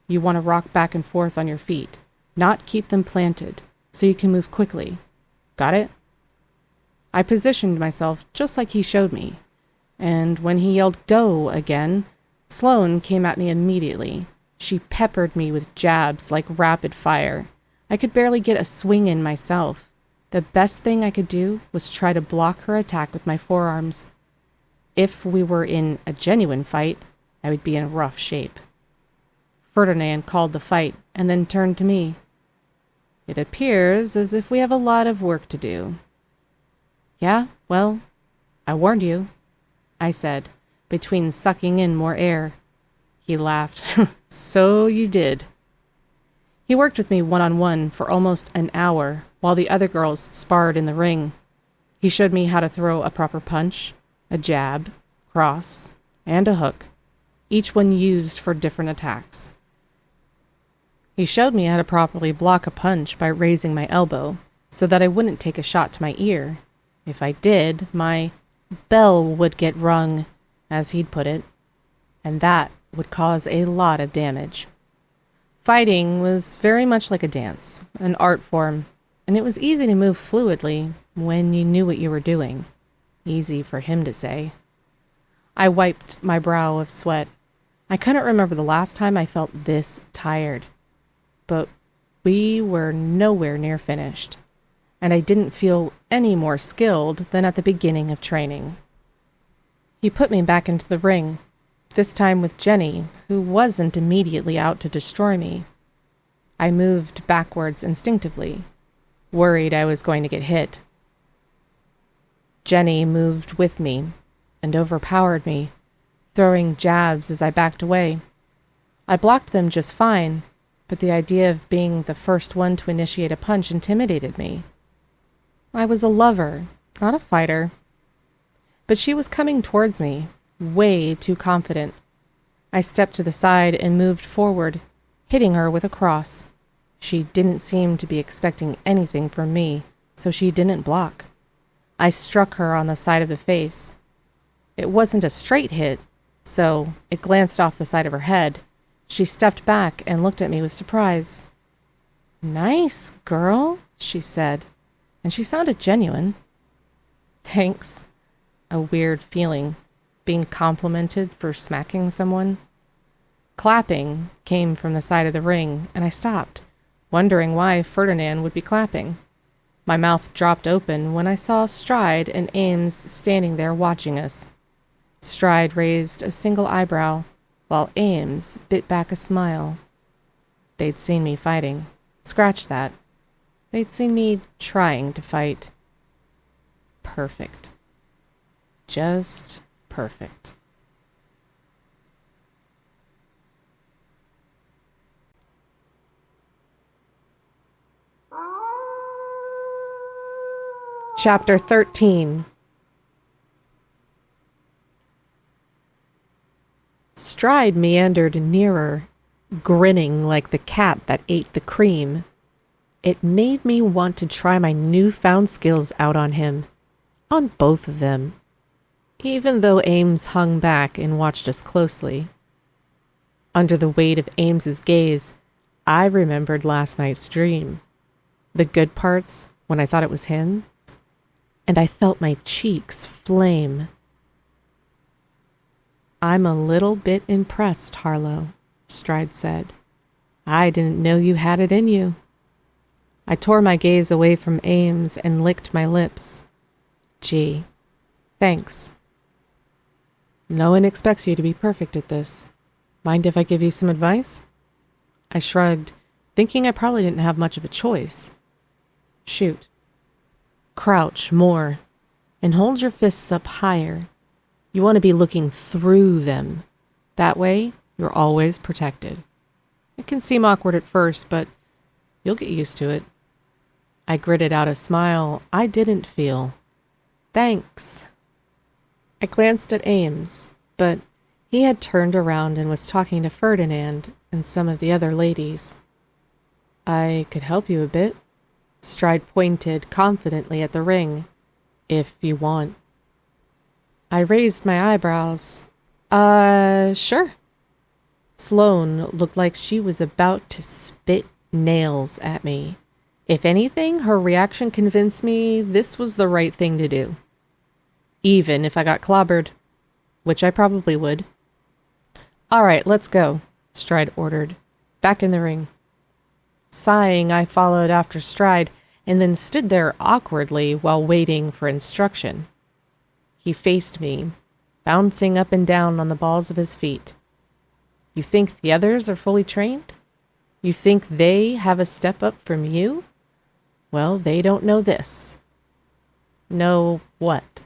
You want to rock back and forth on your feet, not keep them planted, so you can move quickly. Got it? I positioned myself just like he showed me, and when he yelled go again, Sloane came at me immediately. She peppered me with jabs like rapid fire. I could barely get a swing in myself. The best thing I could do was try to block her attack with my forearms. If we were in a genuine fight, I would be in rough shape. Ferdinand called the fight and then turned to me. It appears as if we have a lot of work to do. Yeah, well, I warned you, I said, between sucking in more air. He laughed. So you did. He worked with me one-on-one for almost an hour while the other girls sparred in the ring. He showed me how to throw a proper punch, a jab, cross, and a hook, each one used for different attacks. He showed me how to properly block a punch by raising my elbow so that I wouldn't take a shot to my ear. If I did, my bell would get rung, as he'd put it, and that would cause a lot of damage. Fighting was very much like a dance, an art form, and it was easy to move fluidly when you knew what you were doing. Easy for him to say. I wiped my brow of sweat. I couldn't remember the last time I felt this tired. But we were nowhere near finished, and I didn't feel any more skilled than at the beginning of training. He put me back into the ring, this time with Jenny, who wasn't immediately out to destroy me. I moved backwards instinctively, worried I was going to get hit. Jenny moved with me and overpowered me, throwing jabs as I backed away. I blocked them just fine, but the idea of being the first one to initiate a punch intimidated me. I was a lover, not a fighter. But she was coming towards me, way too confident. I stepped to the side and moved forward, hitting her with a cross. She didn't seem to be expecting anything from me, so she didn't block. I struck her on the side of the face. It wasn't a straight hit, so it glanced off the side of her head. She stepped back and looked at me with surprise. "Nice, girl," she said, and she sounded genuine. Thanks. A weird feeling, being complimented for smacking someone. Clapping came from the side of the ring, and I stopped, wondering why Ferdinand would be clapping. My mouth dropped open when I saw Stride and Ames standing there watching us. Stride raised a single eyebrow, while Ames bit back a smile. They'd seen me fighting. Scratch that. They'd seen me trying to fight. Perfect. Just perfect. Chapter 13. Stride meandered nearer, grinning like the cat that ate the cream. It made me want to try my newfound skills out on him. On both of them. Even though Ames hung back and watched us closely. Under the weight of Ames's gaze, I remembered last night's dream. The good parts, when I thought it was him, and I felt my cheeks flame. "I'm a little bit impressed, Harlow," Stride said. "I didn't know you had it in you." I tore my gaze away from Ames and licked my lips. "Gee, thanks. No one expects you to be perfect at this. Mind if I give you some advice?" I shrugged, thinking I probably didn't have much of a choice. "Shoot. Crouch more, and hold your fists up higher. You want to be looking through them. That way, you're always protected. It can seem awkward at first, but you'll get used to it." I gritted out a smile I didn't feel. "Thanks." I glanced at Ames, but he had turned around and was talking to Ferdinand and some of the other ladies. "I could help you a bit," Stride pointed confidently at the ring. If you want. I raised my eyebrows. Sure. Sloane looked like she was about to spit nails at me. If anything, her reaction convinced me this was the right thing to do. Even if I got clobbered, which I probably would. All right, let's go, Stride ordered. Back in the ring. Sighing, I followed after Stride and then stood there awkwardly while waiting for instruction. He faced me, bouncing up and down on the balls of his feet. You think the others are fully trained? You think they have a step up from you? Well, they don't know this. Know what?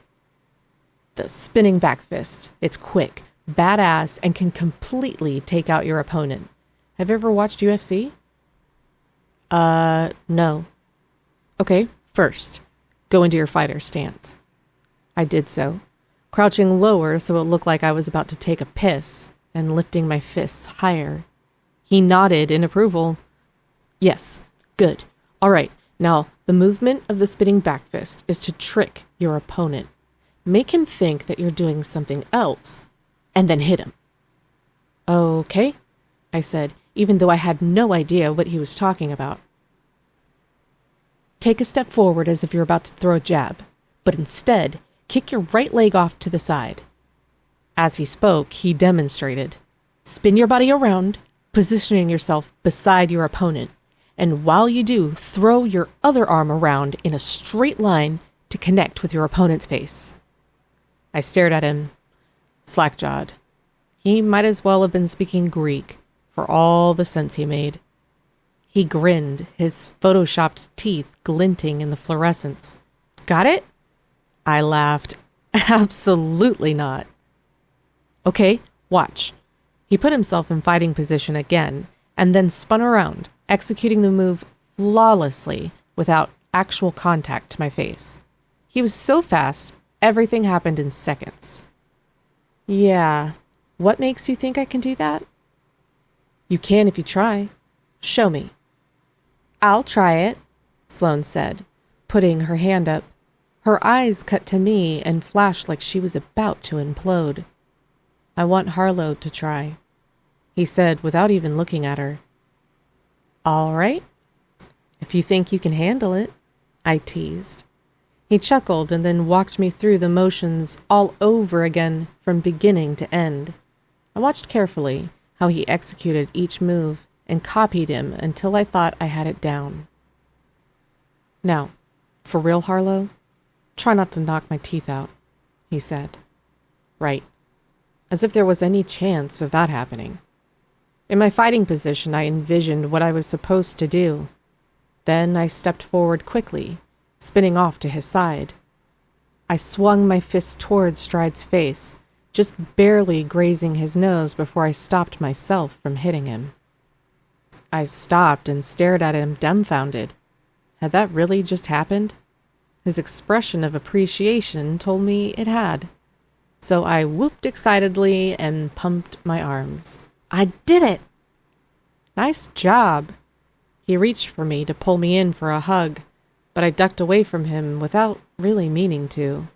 The spinning back fist. It's quick, badass, and can completely take out your opponent. Have you ever watched UFC? No. Okay, first, go into your fighter stance. I did so, crouching lower so it looked like I was about to take a piss and lifting my fists higher. He nodded in approval. Yes, good. All right, now the movement of the spinning back fist is to trick your opponent. Make him think that you're doing something else, and then hit him. Okay, I said, even though I had no idea what he was talking about. Take a step forward as if you're about to throw a jab, but instead, kick your right leg off to the side. As he spoke, he demonstrated. Spin your body around, positioning yourself beside your opponent, and while you do, throw your other arm around in a straight line to connect with your opponent's face. I stared at him, slack-jawed. He might as well have been speaking Greek, for all the sense he made. He grinned, his photoshopped teeth glinting in the fluorescence. Got it? I laughed. Absolutely not. Okay, watch. He put himself in fighting position again, and then spun around, executing the move flawlessly without actual contact to my face. He was so fast, everything happened in seconds. Yeah, what makes you think I can do that? You can if you try. Show me. I'll try it, Sloane said, putting her hand up. Her eyes cut to me and flashed like she was about to implode. I want Harlow to try, he said without even looking at her. All right. If you think you can handle it, I teased. He chuckled and then walked me through the motions all over again from beginning to end. I watched carefully how he executed each move and copied him until I thought I had it down. Now, for real, Harlow, try not to knock my teeth out, he said. Right. As if there was any chance of that happening. In my fighting position, I envisioned what I was supposed to do. Then I stepped forward quickly, spinning off to his side. I swung my fist toward Stride's face, just barely grazing his nose before I stopped myself from hitting him. I stopped and stared at him dumbfounded. Had that really just happened? His expression of appreciation told me it had. So I whooped excitedly and pumped my arms. I did it! Nice job. He reached for me to pull me in for a hug, but I ducked away from him without really meaning to.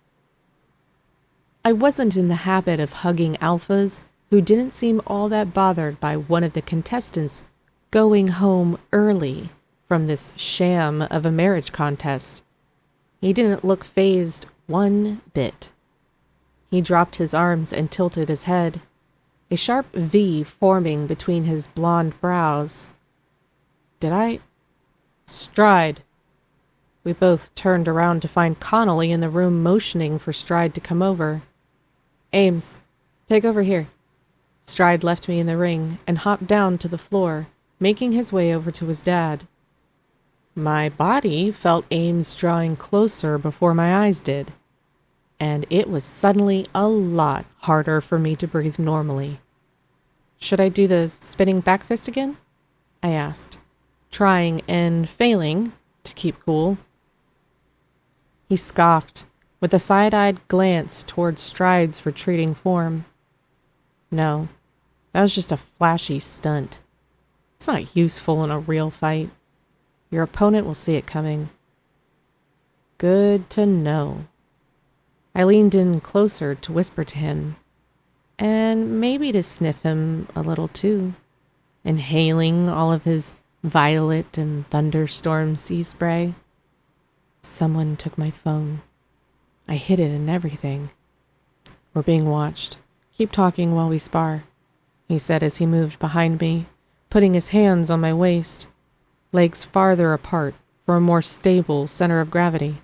I wasn't in the habit of hugging alphas who didn't seem all that bothered by one of the contestants going home early from this sham of a marriage contest. He didn't look fazed one bit. He dropped his arms and tilted his head, a sharp V forming between his blonde brows. Did I? Stride. We both turned around to find Connolly in the room motioning for Stride to come over. Ames, take over here. Stride left me in the ring and hopped down to the floor, making his way over to his dad. My body felt Ames drawing closer before my eyes did, and it was suddenly a lot harder for me to breathe normally. Should I do the spinning back fist again? I asked, trying and failing to keep cool. He scoffed, with a side-eyed glance towards Stride's retreating form. No, that was just a flashy stunt. It's not useful in a real fight. Your opponent will see it coming, Good to know. I leaned in closer to whisper to him, and maybe to sniff him a little too, inhaling all of his violet and thunderstorm sea spray. Someone took my phone. I hid it and everything. We're being watched. Keep talking while we spar, he said as he moved behind me, putting his hands on my waist, legs farther apart for a more stable center of gravity.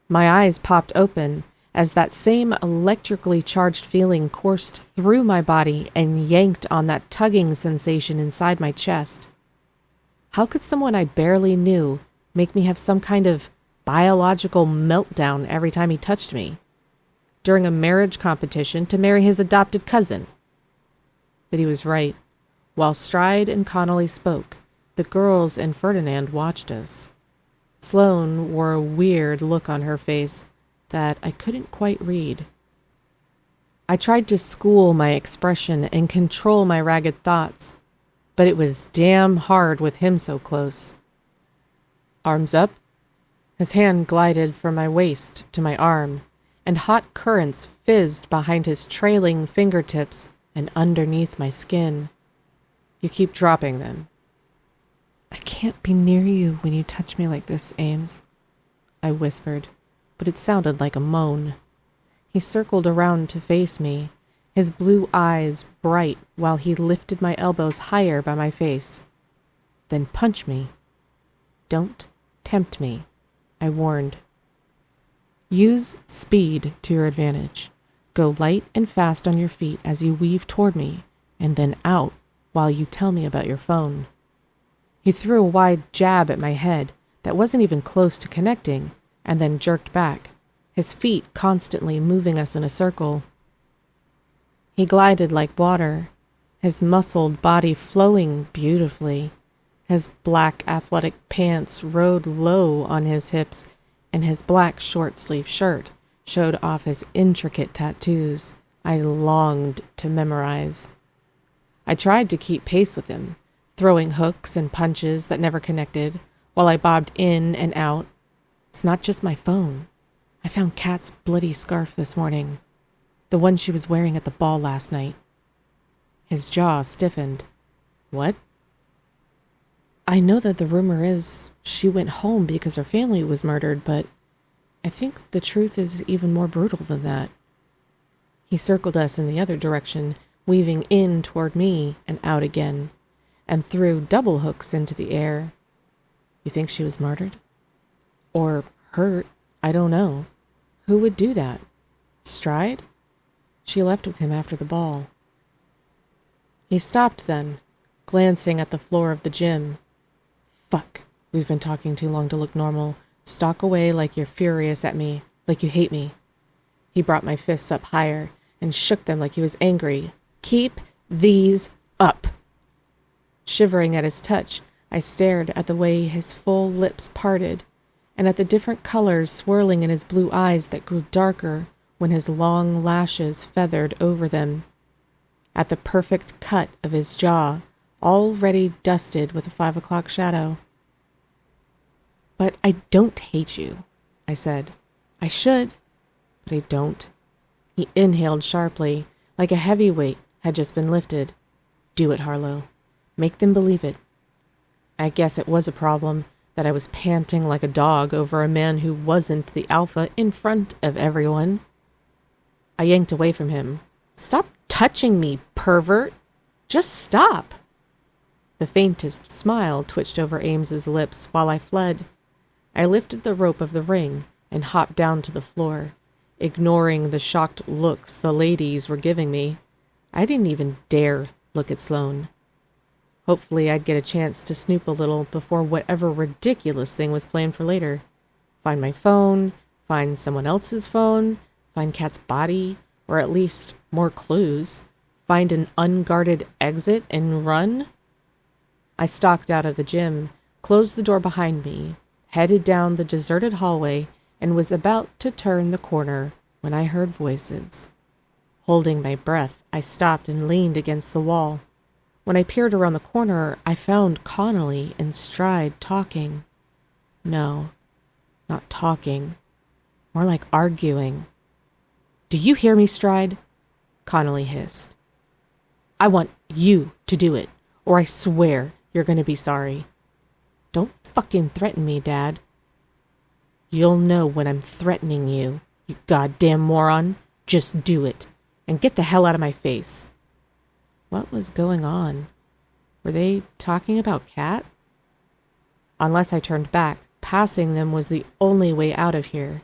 My eyes popped open as that same electrically charged feeling coursed through my body and yanked on that tugging sensation inside my chest. How could someone I barely knew make me have some kind of biological meltdown every time he touched me, during a marriage competition to marry his adopted cousin? But he was right. While Stride and Connolly spoke, the girls and Ferdinand watched us. Sloane wore a weird look on her face that I couldn't quite read. I tried to school my expression and control my ragged thoughts, but it was damn hard with him so close. Arms up? His hand glided from my waist to my arm, and hot currents fizzed behind his trailing fingertips and underneath my skin. You keep dropping them. I can't be near you when you touch me like this, Ames, I whispered, but it sounded like a moan. He circled around to face me, his blue eyes bright while he lifted my elbows higher by my face. Then punch me. Don't tempt me, I warned. Use speed to your advantage. Go light and fast on your feet as you weave toward me, and then out while you tell me about your phone. He threw a wide jab at my head that wasn't even close to connecting, and then jerked back, his feet constantly moving us in a circle. He glided like water, his muscled body flowing beautifully. His black athletic pants rode low on his hips, and his black short-sleeve shirt showed off his intricate tattoos I longed to memorize. I tried to keep pace with him, throwing hooks and punches that never connected, while I bobbed in and out. It's not just my phone. I found Kat's bloody scarf this morning, the one she was wearing at the ball last night. His jaw stiffened. What? I know that the rumor is she went home because her family was murdered, but I think the truth is even more brutal than that. He circled us in the other direction, weaving in toward me and out again, and threw double hooks into the air. You think she was murdered? Or hurt? I don't know. Who would do that? Stride? She left with him after the ball. He stopped then, glancing at the floor of the gym. Fuck, we've been talking too long to look normal. Stalk away like you're furious at me, like you hate me. He brought my fists up higher and shook them like he was angry. Keep these up. Shivering at his touch, I stared at the way his full lips parted, and at the different colors swirling in his blue eyes that grew darker when his long lashes feathered over them, at the perfect cut of his jaw, already dusted with a 5 o'clock shadow. But I don't hate you, I said. I should, but I don't. He inhaled sharply, like a heavy weight had just been lifted. Do it, Harlow. Make them believe it. I guess it was a problem that I was panting like a dog over a man who wasn't the alpha in front of everyone. I yanked away from him. Stop touching me, pervert! Just stop! The faintest smile twitched over Ames's lips while I fled. I lifted the rope of the ring and hopped down to the floor, ignoring the shocked looks the ladies were giving me. I didn't even dare look at Sloane. Hopefully I'd get a chance to snoop a little before whatever ridiculous thing was planned for later. Find my phone, find someone else's phone, find Kat's body, or at least more clues, find an unguarded exit and run. I stalked out of the gym, closed the door behind me, headed down the deserted hallway, and was about to turn the corner when I heard voices. Holding my breath, I stopped and leaned against the wall. When I peered around the corner, I found Connolly and Stride talking. No, Not talking. More like arguing. "Do you hear me, Stride?" Connolly hissed. "I want you to do it, or I swear you're going to be sorry." "Don't fucking threaten me, Dad." "You'll know when I'm threatening you, you goddamn moron. Just do it, and get the hell out of my face." What was going on? Were they talking about Kat? Unless I turned back, passing them was the only way out of here.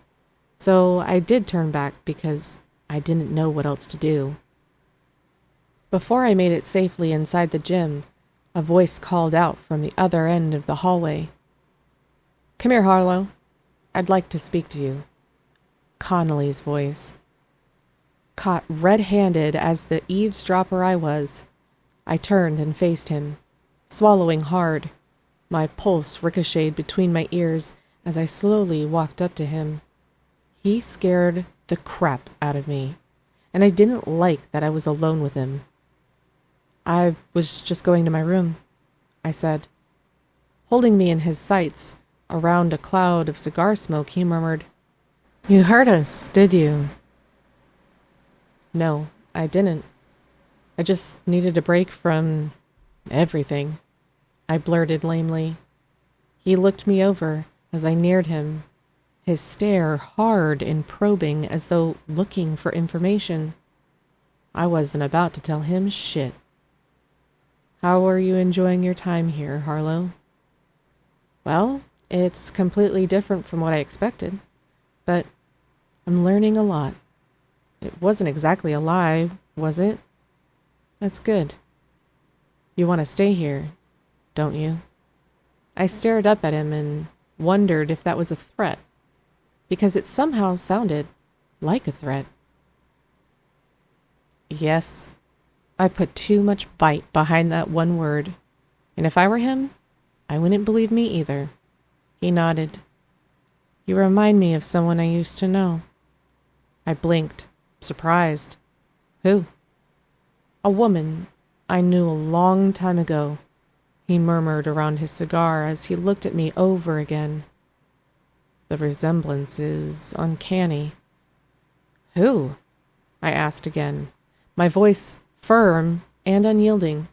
So I did turn back because I didn't know what else to do. Before I made it safely inside the gym, a voice called out from the other end of the hallway. "Come here, Harlow. I'd like to speak to you." Connolly's voice. Caught red-handed as the eavesdropper I was, I turned and faced him, swallowing hard. My pulse ricocheted between my ears as I slowly walked up to him. He scared the crap out of me, and I didn't like that I was alone with him. "I was just going to my room," I said. Holding me in his sights, around a cloud of cigar smoke, he murmured, "You heard us, did you?" "No, I didn't. I just needed a break from everything," I blurted lamely. He looked me over as I neared him, his stare hard and probing as though looking for information. I wasn't about to tell him shit. "How are you enjoying your time here, Harlow?" "Well, it's completely different from what I expected, but I'm learning a lot." "It wasn't exactly a lie, was it?" "That's good. You want to stay here, don't you?" I stared up at him and wondered if that was a threat, because it somehow sounded like a threat. "Yes." I put too much bite behind that one word, and if I were him, I wouldn't believe me either. He nodded. "You remind me of someone I used to know." I blinked, surprised. "Who?" "A woman I knew a long time ago," he murmured around his cigar as he looked at me over again. "The resemblance is uncanny." "Who?" I asked again, my voice firm and unyielding.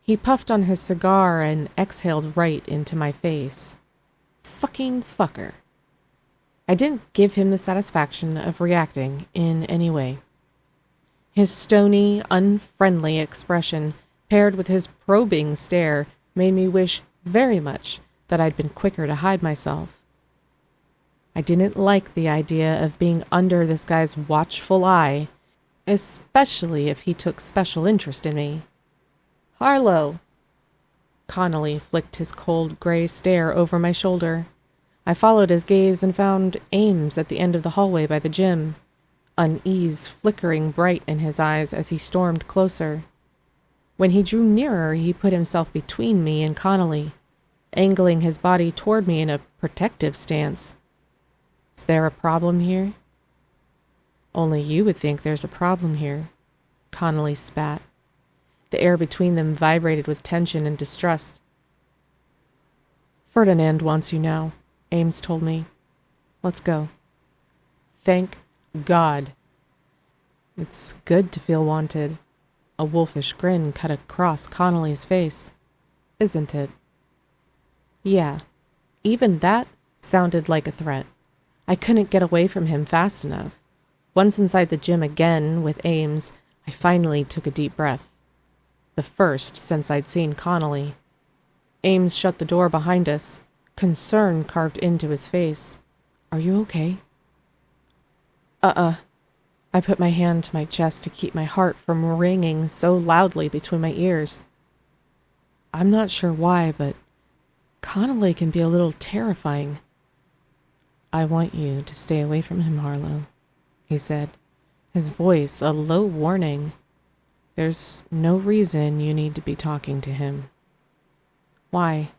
He puffed on his cigar and exhaled right into my face. Fucking fucker. I didn't give him the satisfaction of reacting in any way. His stony, unfriendly expression, paired with his probing stare, made me wish very much that I'd been quicker to hide myself. I didn't like the idea of being under this guy's watchful eye, especially if he took special interest in me. "Harlow!" Connolly flicked his cold gray stare over my shoulder. I followed his gaze and found Ames at the end of the hallway by the gym, unease flickering bright in his eyes as he stormed closer. When he drew nearer, he put himself between me and Connolly, angling his body toward me in a protective stance. "Is there a problem here?" "Only you would think there's a problem here," Connolly spat. The air between them vibrated with tension and distrust. "Ferdinand wants you now," Ames told me. "Let's go." Thank God. It's good to feel wanted. A wolfish grin cut across Connolly's face. Isn't it? Yeah, even that sounded like a threat. I couldn't get away from him fast enough. Once inside the gym again with Ames, I finally took a deep breath. The first since I'd seen Connolly. Ames shut the door behind us, concern carved into his face. "Are you okay?" I put my hand to my chest to keep my heart from ringing so loudly between my ears. I'm not sure why, but Connolly can be a little terrifying. "I want you to stay away from him, Harlow," he said, his voice a low warning. "There's no reason you need to be talking to him." "Why?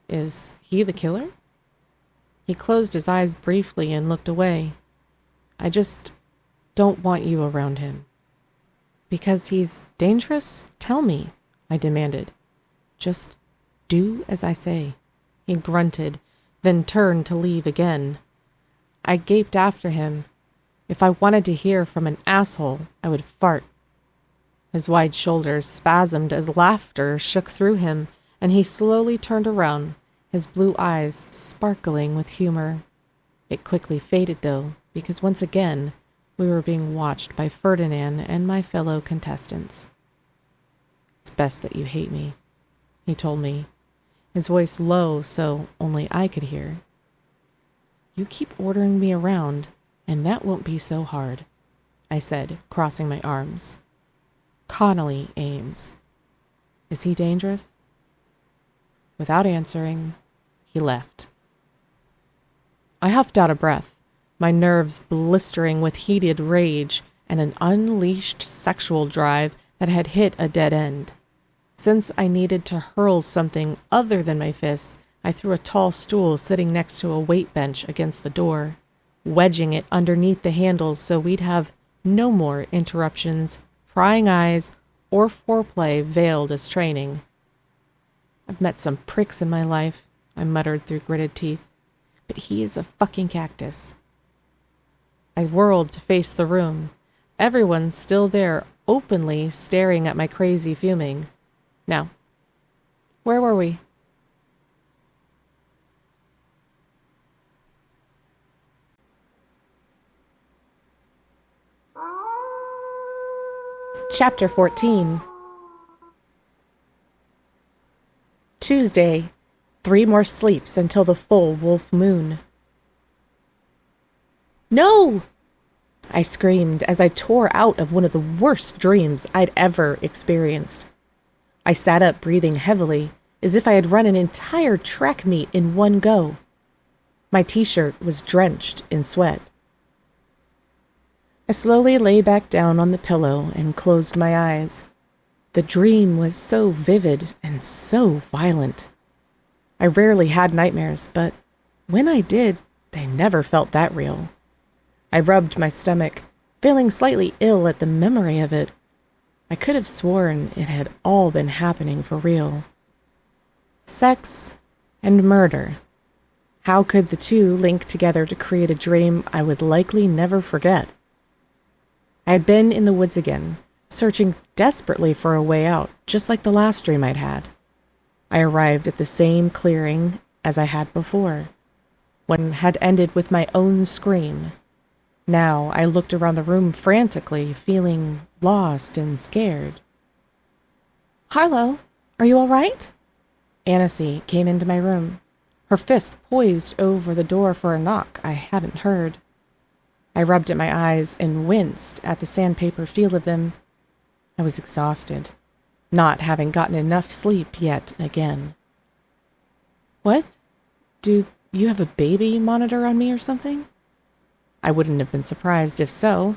Is he the killer?" He closed his eyes briefly and looked away. "I just don't want you around him." "Because he's dangerous? Tell me," I demanded. "Just do as I say." He grunted, then turned to leave again. I gaped after him. If I wanted to hear from an asshole, I would fart. His wide shoulders spasmed as laughter shook through him, and he slowly turned around, his blue eyes sparkling with humor. It quickly faded, though, because once again, we were being watched by Ferdinand and my fellow contestants. "It's best that you hate me," he told me, his voice low so only I could hear. "You keep ordering me around, and that won't be so hard," I said, crossing my arms. "Connolly Ames. Is he dangerous?" Without answering, he left. I huffed out a breath, my nerves blistering with heated rage and an unleashed sexual drive that had hit a dead end. Since I needed to hurl something other than my fists, I threw a tall stool sitting next to a weight bench against the door, wedging it underneath the handles so we'd have no more interruptions, prying eyes, or foreplay veiled as training. "I've met some pricks in my life," I muttered through gritted teeth, "but he is a fucking cactus." I whirled to face the room, everyone still there, openly staring at my crazy fuming. Now, where were we? Chapter 14. Tuesday, 3 more sleeps until the full wolf moon. "No!" I screamed as I tore out of one of the worst dreams I'd ever experienced. I sat up, breathing heavily, as if I had run an entire track meet in one go. My t-shirt was drenched in sweat. I slowly lay back down on the pillow and closed my eyes. The dream was so vivid and so violent. I rarely had nightmares, but when I did, they never felt that real. I rubbed my stomach, feeling slightly ill at the memory of it. I could have sworn it had all been happening for real. Sex and murder. How could the two link together to create a dream I would likely never forget? I had been in the woods again, searching desperately for a way out, just like the last dream I'd had. I arrived at the same clearing as I had before. One had ended with my own scream. Now I looked around the room frantically, feeling lost and scared. "Harlow, are you all right?" Annecy came into my room, her fist poised over the door for a knock I hadn't heard. I rubbed at my eyes and winced at the sandpaper feel of them. I was exhausted, not having gotten enough sleep yet again. "What? Do you have a baby monitor on me or something?" I wouldn't have been surprised if so.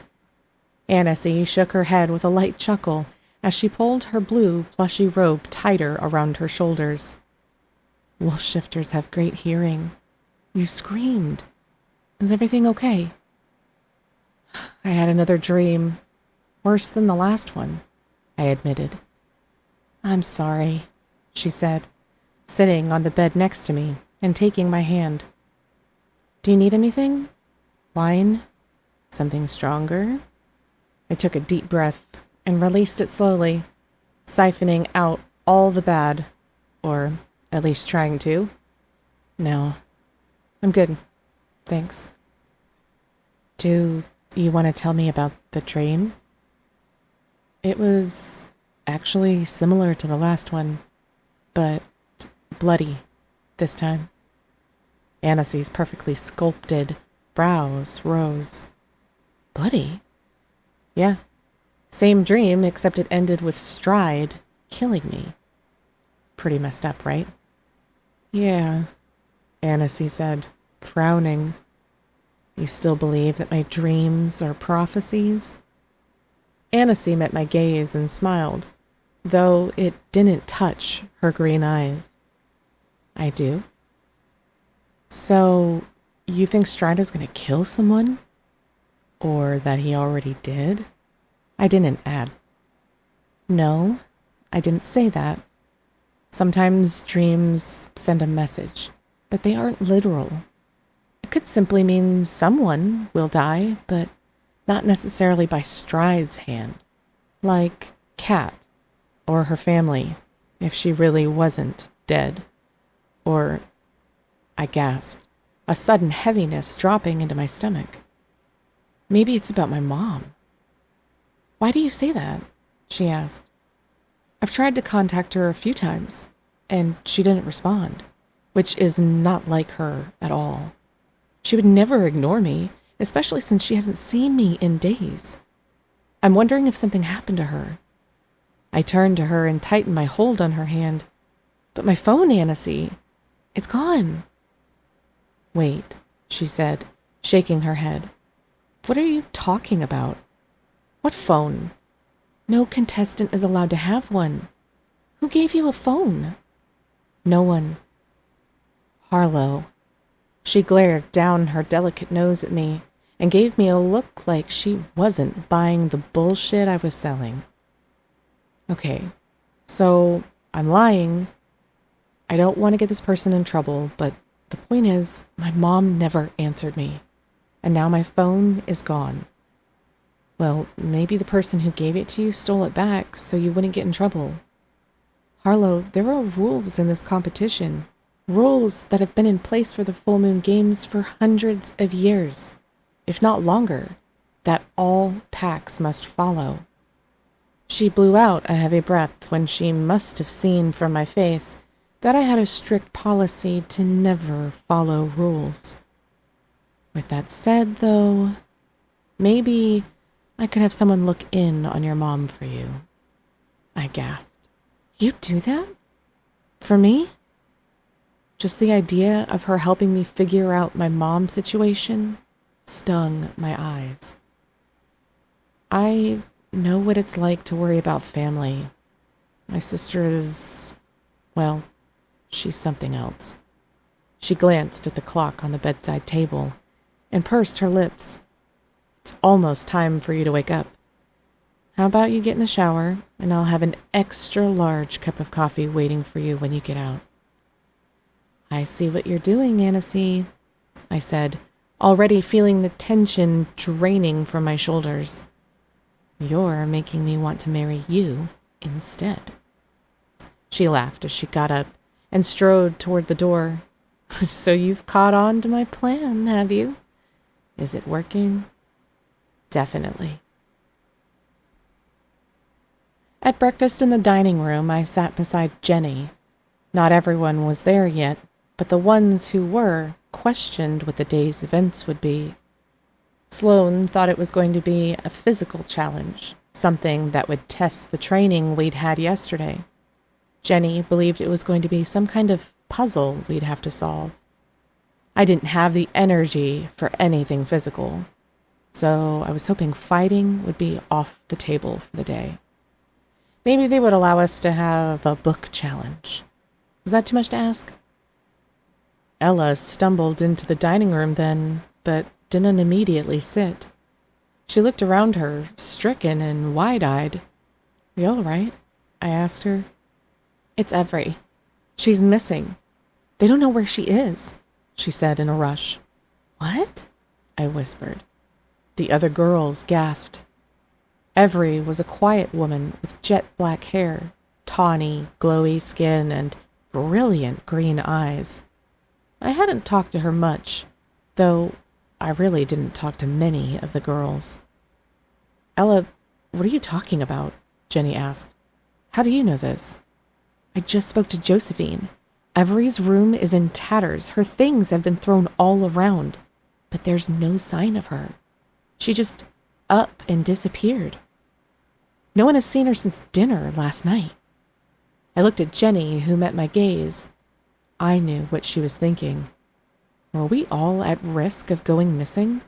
Annecy shook her head with a light chuckle as she pulled her blue plushy robe tighter around her shoulders. "Wolf shifters have great hearing. You screamed. Is everything okay?" "I had another dream. Worse than the last one," I admitted. "I'm sorry," she said, sitting on the bed next to me and taking my hand. "Do you need anything? Wine? Something stronger?" I took a deep breath and released it slowly, siphoning out all the bad, or at least trying to. "No, I'm good. Thanks." "Do you want to tell me about the dream?" "It was actually similar to the last one, but bloody this time." Annecy's perfectly sculpted brows rose. "Bloody?" "Yeah. Same dream, except it ended with Stride killing me. Pretty messed up, right?" "Yeah," Annecy said, frowning. "You still believe that my dreams are prophecies?" Annecy met my gaze and smiled, though it didn't touch her green eyes. "I do." "So, you think Strider's gonna kill someone? Or that he already did?" I didn't add. "No, I didn't say that. Sometimes dreams send a message. but they aren't literal. It could simply mean someone will die, but not necessarily by Stride's hand. Like Kat, or her family, if she really wasn't dead. Or, I gasped, a sudden heaviness dropping into my stomach. Maybe it's about my mom. Why do you say that? She asked. I've tried to contact her a few times, and she didn't respond, which is not like her at all. She would never ignore me, especially since she hasn't seen me in days. I'm wondering if something happened to her. I turned to her and tightened my hold on her hand. But my phone, Annecy, it's gone. Wait, she said, shaking her head. What are you talking about? What phone? No contestant is allowed to have one. Who gave you a phone? No one. Harlow. She glared down her delicate nose at me and gave me a look like she wasn't buying the bullshit I was selling. Okay, so I'm lying. I don't want to get this person in trouble, but the point is, my mom never answered me, and now my phone is gone. Well, maybe the person who gave it to you stole it back so you wouldn't get in trouble. Harlow, there are rules in this competition, rules that have been in place for the Full Moon Games for hundreds of years, if not longer, that all packs must follow. She blew out a heavy breath when she must have seen from my face that I had a strict policy to never follow rules. With that said, though, maybe I could have someone look in on your mom for you. I gasped. You do that? For me? Just the idea of her helping me figure out my mom's situation stung my eyes. I know what it's like to worry about family. My sister is, well, she's something else. She glanced at the clock on the bedside table and pursed her lips. It's almost time for you to wake up. How about you get in the shower, and I'll have an extra large cup of coffee waiting for you when you get out. I see what you're doing, Annecy, I said, already feeling the tension draining from my shoulders. You're making me want to marry you instead. She laughed as she got up and strode toward the door. So you've caught on to my plan, have you? Is it working? Definitely. At breakfast in the dining room, I sat beside Jenny. Not everyone was there yet, but the ones who were questioned what the day's events would be. Sloane thought it was going to be a physical challenge, something that would test the training we'd had yesterday. Jenny believed it was going to be some kind of puzzle we'd have to solve. I didn't have the energy for anything physical, so I was hoping fighting would be off the table for the day. Maybe they would allow us to have a book challenge. Was that too much to ask? Ella stumbled into the dining room then, but didn't immediately sit. She looked around her, stricken and wide-eyed. You all right? I asked her. It's Every. She's missing. They don't know where she is, she said in a rush. What? I whispered. The other girls gasped. Every was a quiet woman with jet black hair, tawny, glowy skin, and brilliant green eyes. I hadn't talked to her much, though I really didn't talk to many of the girls. Ella, what are you talking about? Jenny asked. How do you know this? I just spoke to Josephine. Every's room is in tatters. Her things have been thrown all around, but there's no sign of her. She just up and disappeared. No one has seen her since dinner last night. I looked at Jenny, who met my gaze. I knew what she was thinking. Were we all at risk of going missing?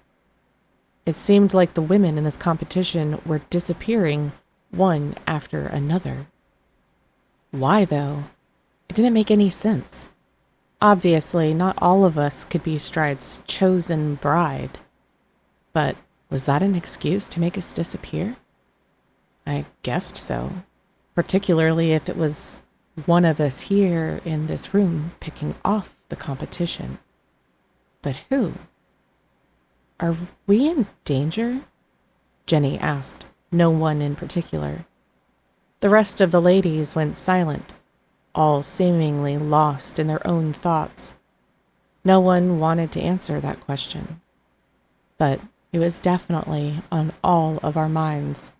It seemed like the women in this competition were disappearing one after another. Why, though? It didn't make any sense. Obviously, not all of us could be Stride's chosen bride. But was that an excuse to make us disappear? I guessed so, particularly if it was one of us here in this room picking off the competition. But who? Are we in danger? Jenny asked, no one in particular. The rest of the ladies went silent, all seemingly lost in their own thoughts. No one wanted to answer that question. But it was definitely on all of our minds,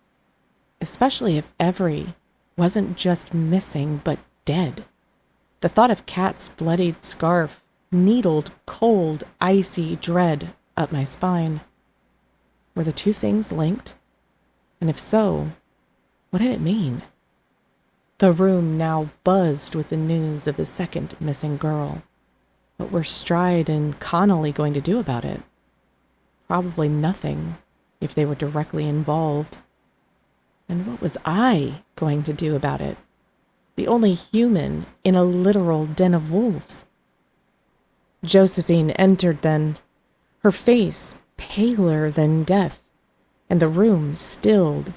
especially if Every wasn't just missing but dead. The thought of Kat's bloodied scarf needled cold, icy dread up my spine. Were the two things linked? And if so, what did it mean? The room now buzzed with the news of the second missing girl. What were Stride and Connolly going to do about it? Probably nothing, if they were directly involved. And what was I going to do about it? The only human in a literal den of wolves. Josephine entered then, her face paler than death, and the room stilled.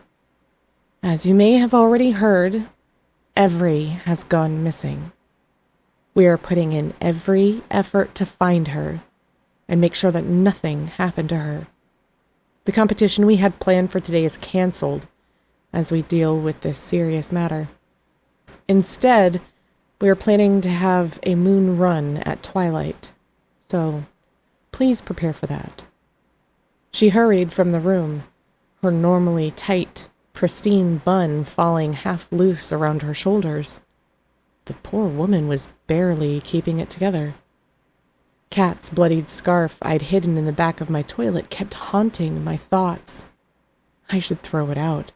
As you may have already heard, Every has gone missing. We are putting in every effort to find her and make sure that nothing happened to her. The competition we had planned for today is canceled as we deal with this serious matter. Instead, we are planning to have a moon run at twilight, so please prepare for that. She hurried from the room, her normally tight, pristine bun falling half loose around her shoulders. The poor woman was barely keeping it together. Kat's bloodied scarf I'd hidden in the back of my toilet kept haunting my thoughts. I should throw it out.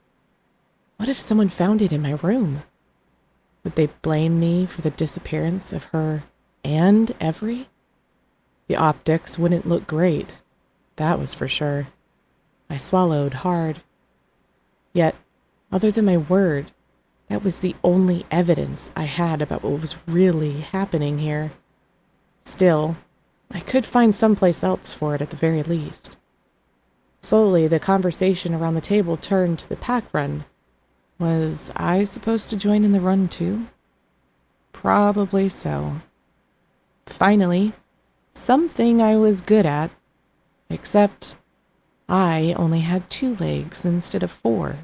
What if someone found it in my room? Would they blame me for the disappearance of her and Every? The optics wouldn't look great, that was for sure. I swallowed hard. Yet, other than my word, that was the only evidence I had about what was really happening here. Still, I could find someplace else for it at the very least. Slowly, the conversation around the table turned to the pack run. Was I supposed to join in the run too? Probably so. Finally, something I was good at, except I only had 2 legs instead of 4.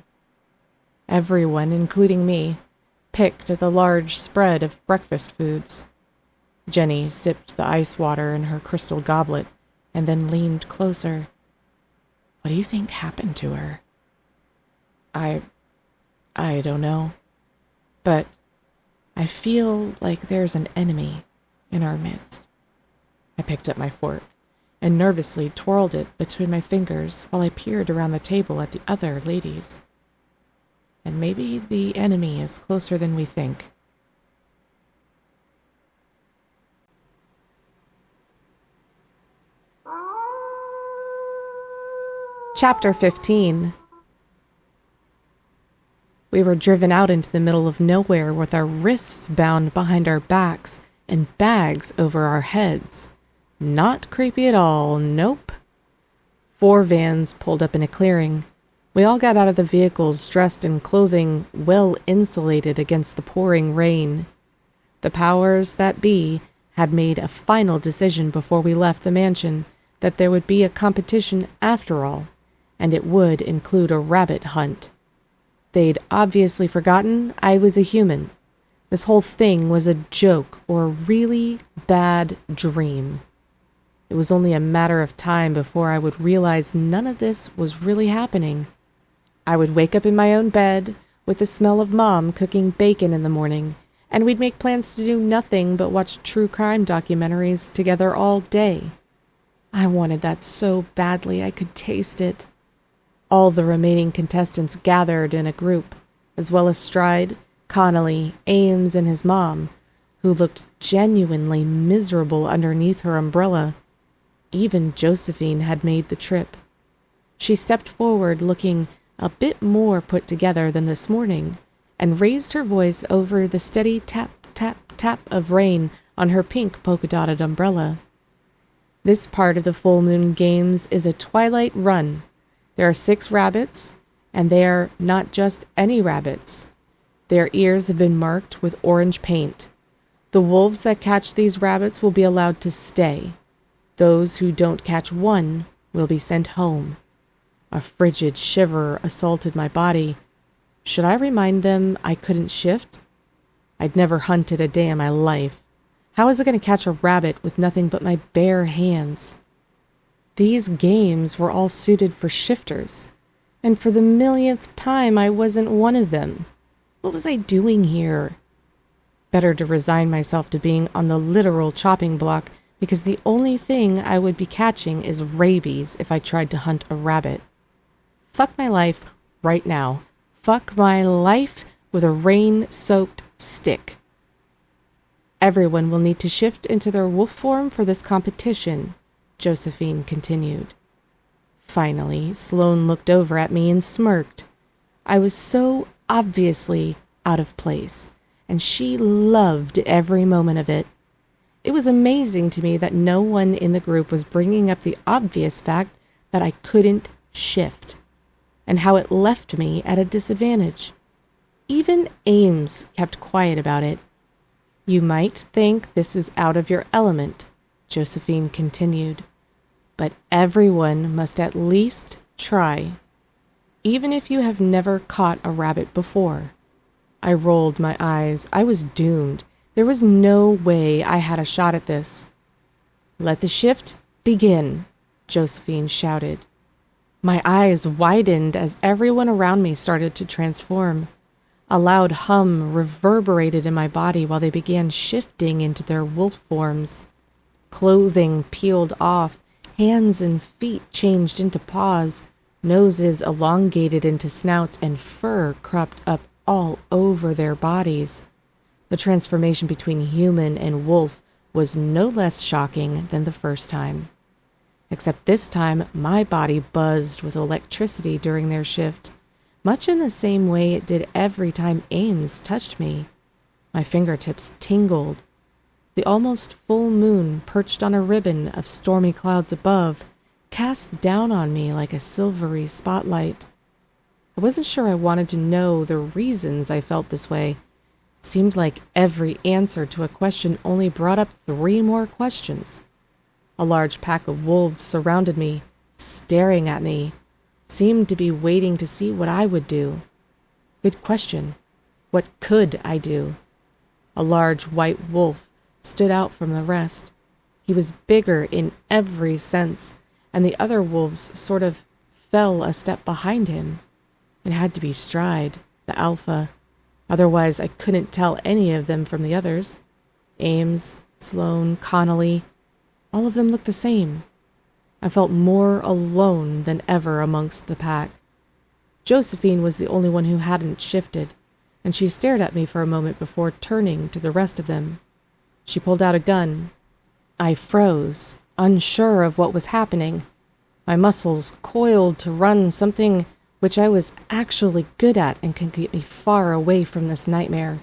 Everyone, including me, picked at the large spread of breakfast foods. Jenny sipped the ice water in her crystal goblet and then leaned closer. What do you think happened to her? I don't know. But I feel like there's an enemy in our midst. I picked up my fork and nervously twirled it between my fingers while I peered around the table at the other ladies. And maybe the enemy is closer than we think. Chapter 15. We were driven out into the middle of nowhere with our wrists bound behind our backs and bags over our heads. Not creepy at all, nope. 4 vans pulled up in a clearing. We all got out of the vehicles dressed in clothing well insulated against the pouring rain. The powers that be had made a final decision before we left the mansion that there would be a competition after all, and it would include a rabbit hunt. They'd obviously forgotten I was a human. This whole thing was a joke or a really bad dream. It was only a matter of time before I would realize none of this was really happening. I would wake up in my own bed with the smell of Mom cooking bacon in the morning, and we'd make plans to do nothing but watch true crime documentaries together all day. I wanted that so badly I could taste it. All the remaining contestants gathered in a group, as well as Stride, Connolly, Ames, and his mom, who looked genuinely miserable underneath her umbrella. Even Josephine had made the trip. She stepped forward looking a bit more put together than this morning, and raised her voice over the steady tap, tap, tap of rain on her pink polka-dotted umbrella. This part of the full moon games is a twilight run. There are 6 rabbits, and they are not just any rabbits. Their ears have been marked with orange paint. The wolves that catch these rabbits will be allowed to stay. Those who don't catch one will be sent home. A frigid shiver assaulted my body. Should I remind them I couldn't shift? I'd never hunted a day in my life. How was I going to catch a rabbit with nothing but my bare hands? These games were all suited for shifters, and for the millionth time I wasn't one of them. What was I doing here? Better to resign myself to being on the literal chopping block, because the only thing I would be catching is rabies if I tried to hunt a rabbit. Fuck my life right now. Fuck my life with a rain-soaked stick. Everyone will need to shift into their wolf form for this competition, Josephine continued. Finally, Sloane looked over at me and smirked. I was so obviously out of place, and she loved every moment of it. It was amazing to me that no one in the group was bringing up the obvious fact that I couldn't shift, and how it left me at a disadvantage. Even Ames kept quiet about it. You might think this is out of your element, Josephine continued, but everyone must at least try, even if you have never caught a rabbit before. I rolled my eyes. I was doomed. There was no way I had a shot at this. Let the shift begin, Josephine shouted. My eyes widened as everyone around me started to transform. A loud hum reverberated in my body while they began shifting into their wolf forms. Clothing peeled off, hands and feet changed into paws, noses elongated into snouts, and fur cropped up all over their bodies. The transformation between human and wolf was no less shocking than the first time. Except this time, my body buzzed with electricity during their shift, much in the same way it did every time Ames touched me. My fingertips tingled. The almost full moon, perched on a ribbon of stormy clouds above, cast down on me like a silvery spotlight. I wasn't sure I wanted to know the reasons I felt this way. It seemed like every answer to a question only brought up 3 more questions. A large pack of wolves surrounded me, staring at me, seemed to be waiting to see what I would do. Good question. What could I do? A large white wolf stood out from the rest. He was bigger in every sense, and the other wolves sort of fell a step behind him. It had to be Stride, the alpha. Otherwise, I couldn't tell any of them from the others. Ames, Sloane, Connolly, all of them looked the same. I felt more alone than ever amongst the pack. Josephine was the only one who hadn't shifted, and she stared at me for a moment before turning to the rest of them. She pulled out a gun. I froze, unsure of what was happening. My muscles coiled to run something which I was actually good at and could get me far away from this nightmare.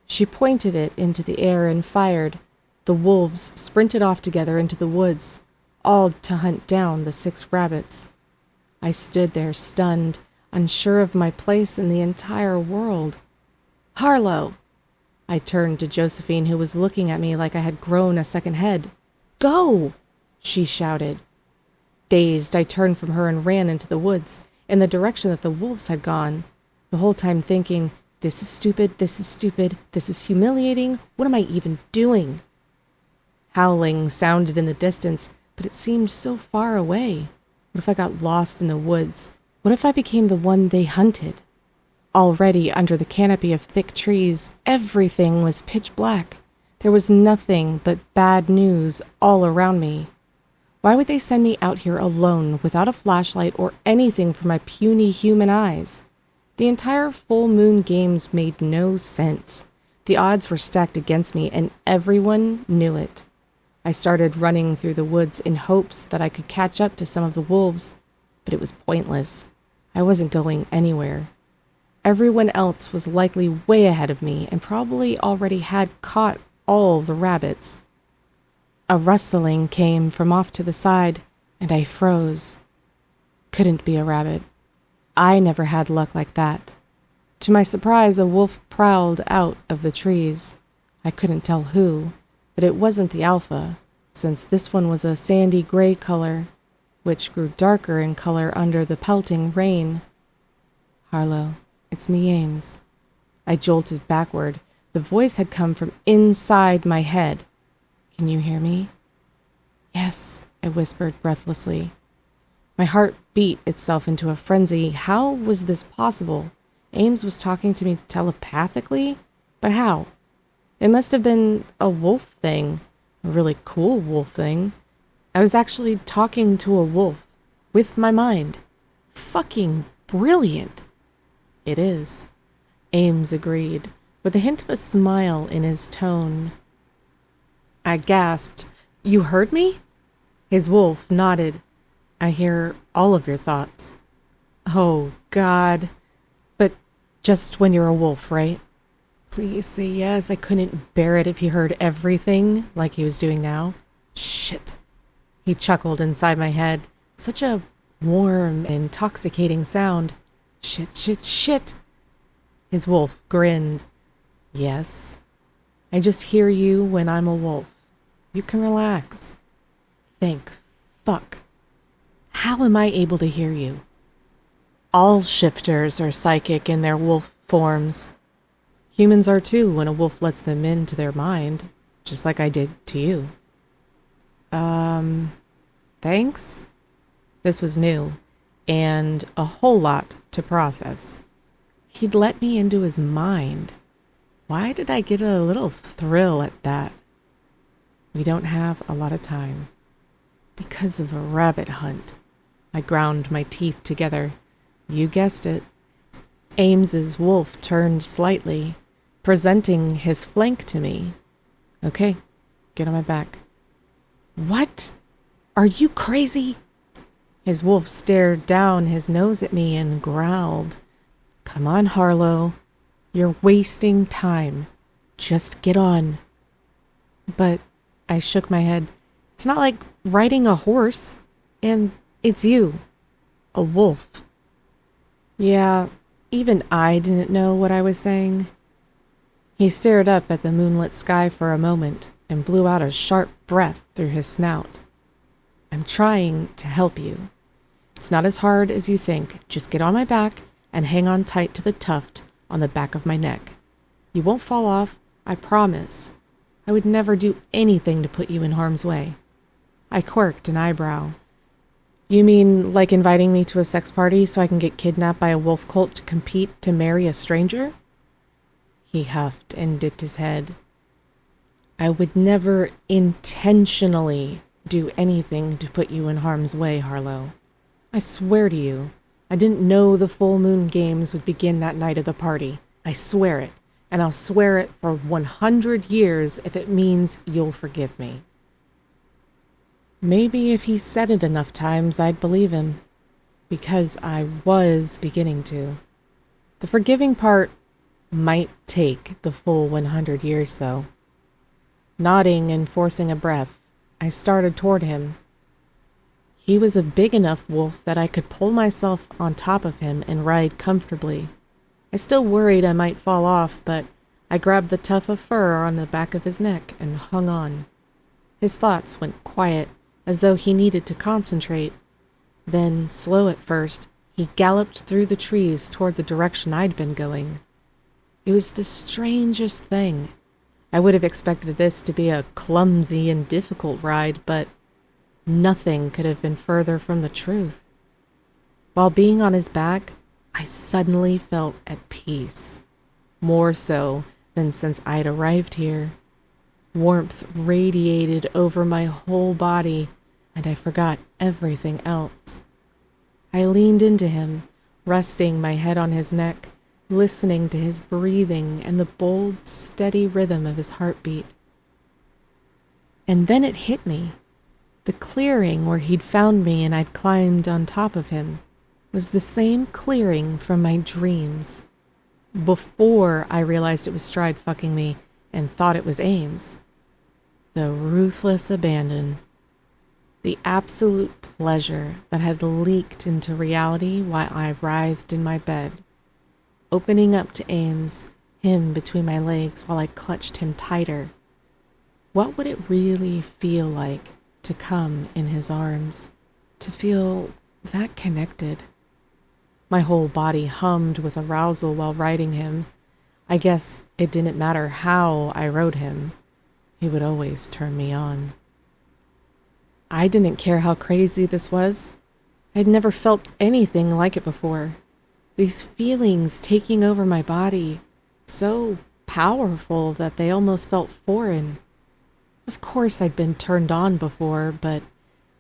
She pointed it into the air and fired. The wolves sprinted off together into the woods, all to hunt down the 6 rabbits. I stood there stunned, unsure of my place in the entire world. Harlow! I turned to Josephine, who was looking at me like I had grown a second head. Go! She shouted. Dazed, I turned from her and ran into the woods, in the direction that the wolves had gone, the whole time thinking, this is stupid, this is stupid, this is humiliating, what am I even doing? Howling sounded in the distance, but it seemed so far away. What if I got lost in the woods? What if I became the one they hunted? Already under the canopy of thick trees, everything was pitch black. There was nothing but bad news all around me. Why would they send me out here alone without a flashlight or anything for my puny human eyes? The entire full moon games made no sense. The odds were stacked against me, and everyone knew it. I started running through the woods in hopes that I could catch up to some of the wolves, but it was pointless. I wasn't going anywhere. Everyone else was likely way ahead of me and probably already had caught all the rabbits. A rustling came from off to the side, and I froze. Couldn't be a rabbit. I never had luck like that. To my surprise, a wolf prowled out of the trees. I couldn't tell who, but it wasn't the alpha, since this one was a sandy gray color, which grew darker in color under the pelting rain. Harlow, it's me, Ames. I jolted backward. The voice had come from inside my head. Can you hear me? Yes, I whispered breathlessly. My heart beat itself into a frenzy. How was this possible? Ames was talking to me telepathically? But how? It must have been a wolf thing. A really cool wolf thing. I was actually talking to a wolf. With my mind. Fucking brilliant. It is. Ames agreed, with a hint of a smile in his tone. I gasped. You heard me? His wolf nodded. I hear all of your thoughts. Oh, God. But just when you're a wolf, right? Please say yes. I couldn't bear it if he heard everything like he was doing now. Shit. He chuckled inside my head. Such a warm, intoxicating sound. Shit, shit, shit. His wolf grinned. Yes. I just hear you when I'm a wolf. You can relax. Thank fuck. How am I able to hear you? All shifters are psychic in their wolf forms. Humans are too when a wolf lets them into their mind, just like I did to you. Thanks? This was new, and a whole lot to process. He'd let me into his mind. Why did I get a little thrill at that? We don't have a lot of time. Because of the rabbit hunt. I ground my teeth together. You guessed it. Ames's wolf turned slightly, presenting his flank to me. Okay, get on my back. What? Are you crazy? His wolf stared down his nose at me and growled. Come on, Harlow. You're wasting time. Just get on. But I shook my head. It's not like riding a horse. And it's you. A wolf. Yeah, even I didn't know what I was saying. He stared up at the moonlit sky for a moment and blew out a sharp breath through his snout. I'm trying to help you. It's not as hard as you think. Just get on my back and hang on tight to the tuft on the back of my neck. You won't fall off, I promise. I would never do anything to put you in harm's way. I quirked an eyebrow. You mean like inviting me to a sex party so I can get kidnapped by a wolf cult to compete to marry a stranger? He huffed and dipped his head. I would never intentionally do anything to put you in harm's way, Harlow. I swear to you, I didn't know the full moon games would begin that night of the party. I swear it, and I'll swear it for 100 years if it means you'll forgive me. Maybe if he said it enough times, I'd believe him. Because I was beginning to. The forgiving part might take the full 100 years, though. Nodding and forcing a breath, I started toward him. He was a big enough wolf that I could pull myself on top of him and ride comfortably. I still worried I might fall off, but I grabbed the tuft of fur on the back of his neck and hung on. His thoughts went quiet, as though he needed to concentrate. Then, slow at first, he galloped through the trees toward the direction I'd been going. It was the strangest thing. I would have expected this to be a clumsy and difficult ride, but nothing could have been further from the truth. While being on his back, I suddenly felt at peace. More so than since I'd arrived here. Warmth radiated over my whole body, and I forgot everything else. I leaned into him, resting my head on his neck, listening to his breathing and the bold, steady rhythm of his heartbeat. And then it hit me. The clearing where he'd found me and I'd climbed on top of him was the same clearing from my dreams. Before I realized it was Stride fucking me and thought it was Ames. The ruthless abandon. The absolute pleasure that had leaked into reality while I writhed in my bed. Opening up to Ames, him between my legs while I clutched him tighter. What would it really feel like to come in his arms, to feel that connected? My whole body hummed with arousal while riding him. I guess it didn't matter how I rode him. He would always turn me on. I didn't care how crazy this was. I'd never felt anything like it before. These feelings taking over my body, so powerful that they almost felt foreign. Of course I'd been turned on before, but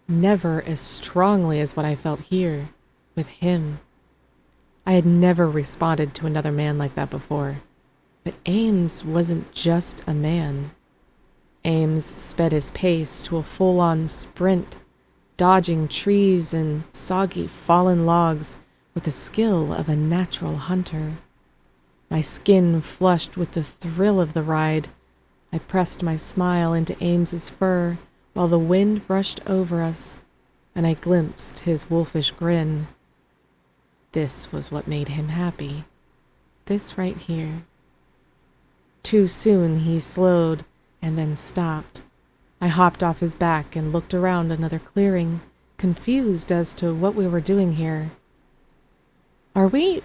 never as strongly as what I felt here, with him. I had never responded to another man like that before. But Ames wasn't just a man. Ames sped his pace to a full-on sprint, dodging trees and soggy fallen logs with the skill of a natural hunter. My skin flushed with the thrill of the ride. I pressed my smile into Ames's fur while the wind brushed over us, and I glimpsed his wolfish grin. This was what made him happy. This right here. Too soon he slowed and then stopped. I hopped off his back and looked around another clearing, confused as to what we were doing here. Are we?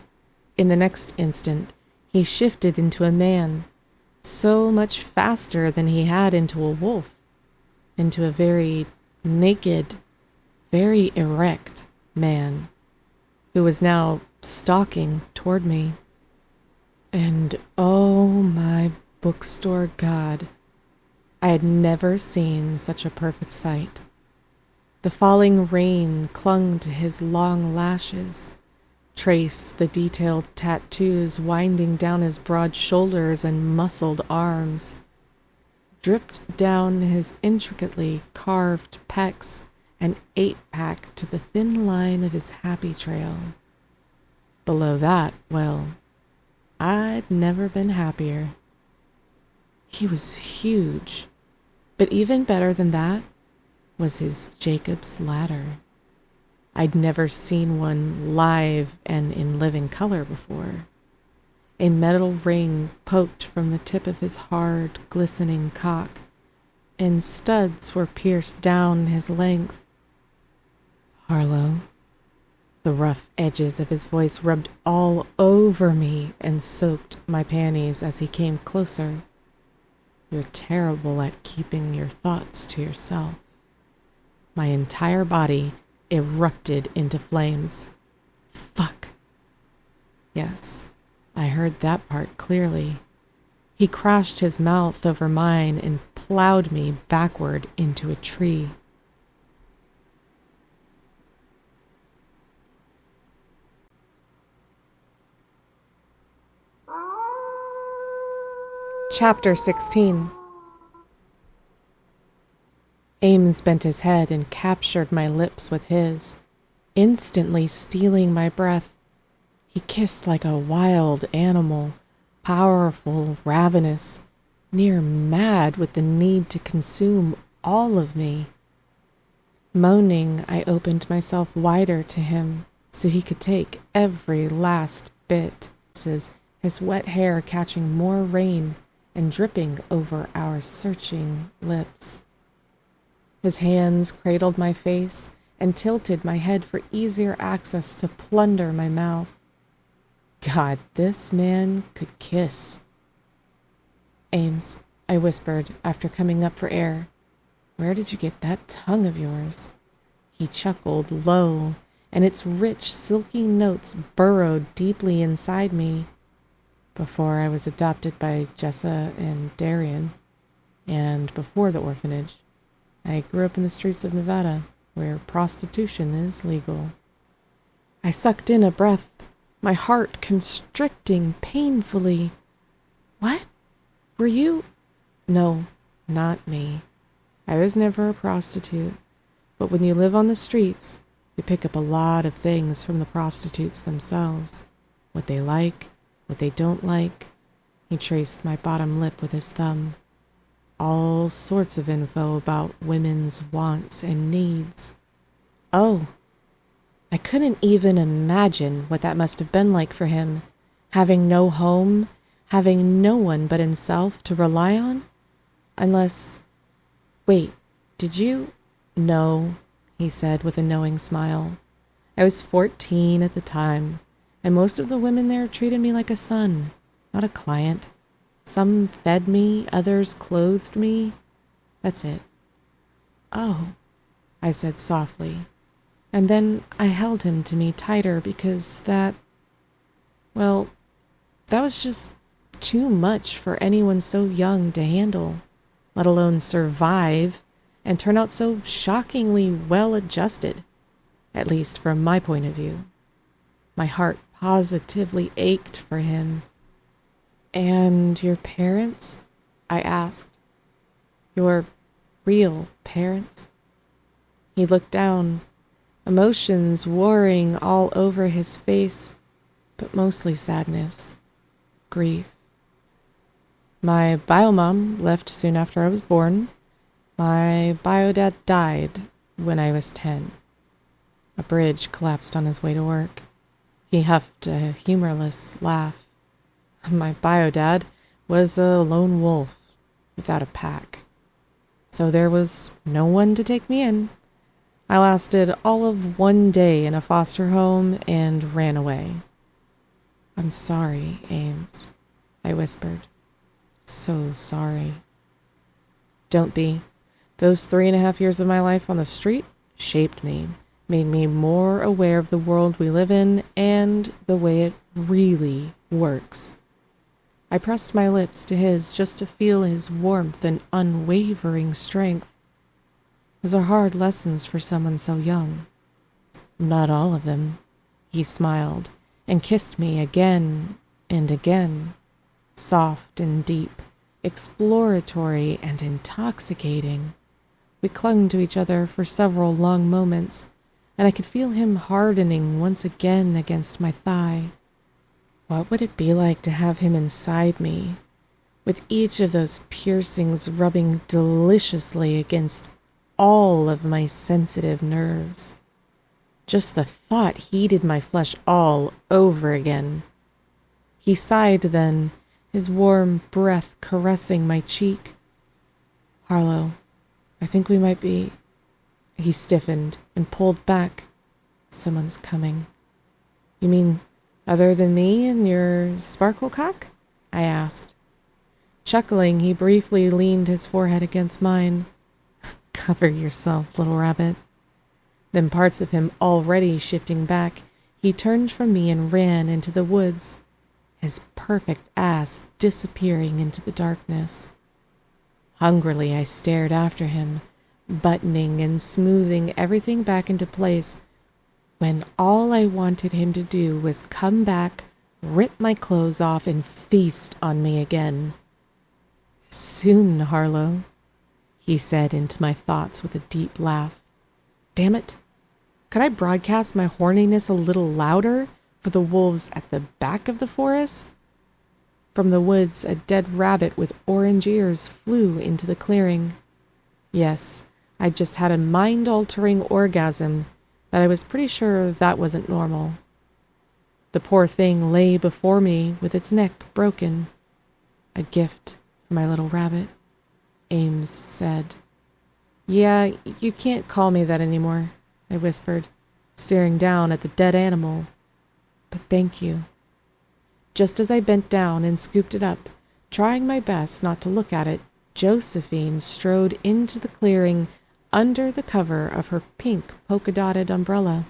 In the next instant, he shifted into a man, so much faster than he had into a wolf, into a very naked, very erect man, who was now stalking toward me. And oh my bookstore God, I had never seen such a perfect sight. The falling rain clung to his long lashes, traced the detailed tattoos winding down his broad shoulders and muscled arms, dripped down his intricately carved pecs and 8-pack to the thin line of his happy trail. Below that, well, I'd never been happier. He was huge, but even better than that was his Jacob's ladder. I'd never seen one live and in living color before. A metal ring poked from the tip of his hard, glistening cock, and studs were pierced down his length. Harlow. The rough edges of his voice rubbed all over me and soaked my panties as he came closer. You're terrible at keeping your thoughts to yourself. My entire body erupted into flames. Fuck. Yes, I heard that part clearly. He crashed his mouth over mine and plowed me backward into a tree. Chapter 16. Ames bent his head and captured my lips with his, instantly stealing my breath. He kissed like a wild animal, powerful, ravenous, near mad with the need to consume all of me. Moaning, I opened myself wider to him so he could take every last bit, his wet hair catching more rain and dripping over our searching lips. His hands cradled my face and tilted my head for easier access to plunder my mouth. God, this man could kiss. Ames, I whispered after coming up for air, where did you get that tongue of yours? He chuckled low, and its rich, silky notes burrowed deeply inside me. Before I was adopted by Jessa and Darian, and before the orphanage, I grew up in the streets of Nevada, where prostitution is legal. I sucked in a breath, my heart constricting painfully. What? Were you? No, not me. I was never a prostitute, but when you live on the streets, you pick up a lot of things from the prostitutes themselves. What they like, what they don't like. He traced my bottom lip with his thumb. All sorts of info about women's wants and needs. Oh, I couldn't even imagine what that must have been like for him, having no home, having no one but himself to rely on? Unless... Wait, did you? No, he said with a knowing smile. I was 14 at the time, and most of the women there treated me like a son, not a client. Some fed me, others clothed me. That's it. Oh, I said softly, and then I held him to me tighter because that was just too much for anyone so young to handle, let alone survive and turn out so shockingly well adjusted, at least from my point of view. My heart positively ached for him. And your parents? I asked. Your real parents? He looked down, emotions warring all over his face, but mostly sadness, grief. My bio-mom left soon after I was born. My bio-dad died when I was 10. Abridged collapsed on his way to work. He huffed a humorless laugh. My bio-dad was a lone wolf without a pack, so there was no one to take me in. I lasted all of one day in a foster home and ran away. I'm sorry, Ames, I whispered. So sorry. Don't be. Those 3.5 years of my life on the street shaped me, made me more aware of the world we live in and the way it really works. I pressed my lips to his just to feel his warmth and unwavering strength. Those are hard lessons for someone so young. Not all of them. He smiled and kissed me again and again, soft and deep, exploratory and intoxicating. We clung to each other for several long moments, and I could feel him hardening once again against my thigh. What would it be like to have him inside me, with each of those piercings rubbing deliciously against all of my sensitive nerves? Just the thought heated my flesh all over again. He sighed then, his warm breath caressing my cheek. Harlow, I think we might be... He stiffened and pulled back. Someone's coming. You mean other than me and your sparkle cock? I asked. Chuckling, he briefly leaned his forehead against mine. Cover yourself, little rabbit. Then, parts of him already shifting back, he turned from me and ran into the woods, his perfect ass disappearing into the darkness. Hungrily, I stared after him, buttoning and smoothing everything back into place, when all I wanted him to do was come back, rip my clothes off, and feast on me again. Soon, Harlow, he said into my thoughts with a deep laugh. Damn it! Could I broadcast my horniness a little louder for the wolves at the back of the forest? From the woods, a dead rabbit with orange ears flew into the clearing. Yes, I'd just had a mind-altering orgasm, but I was pretty sure that wasn't normal. The poor thing lay before me with its neck broken. A gift for my little rabbit, Ames said. Yeah, you can't call me that anymore, I whispered, staring down at the dead animal. But thank you. Just as I bent down and scooped it up, trying my best not to look at it, Josephine strode into the clearing under the cover of her pink polka-dotted umbrella.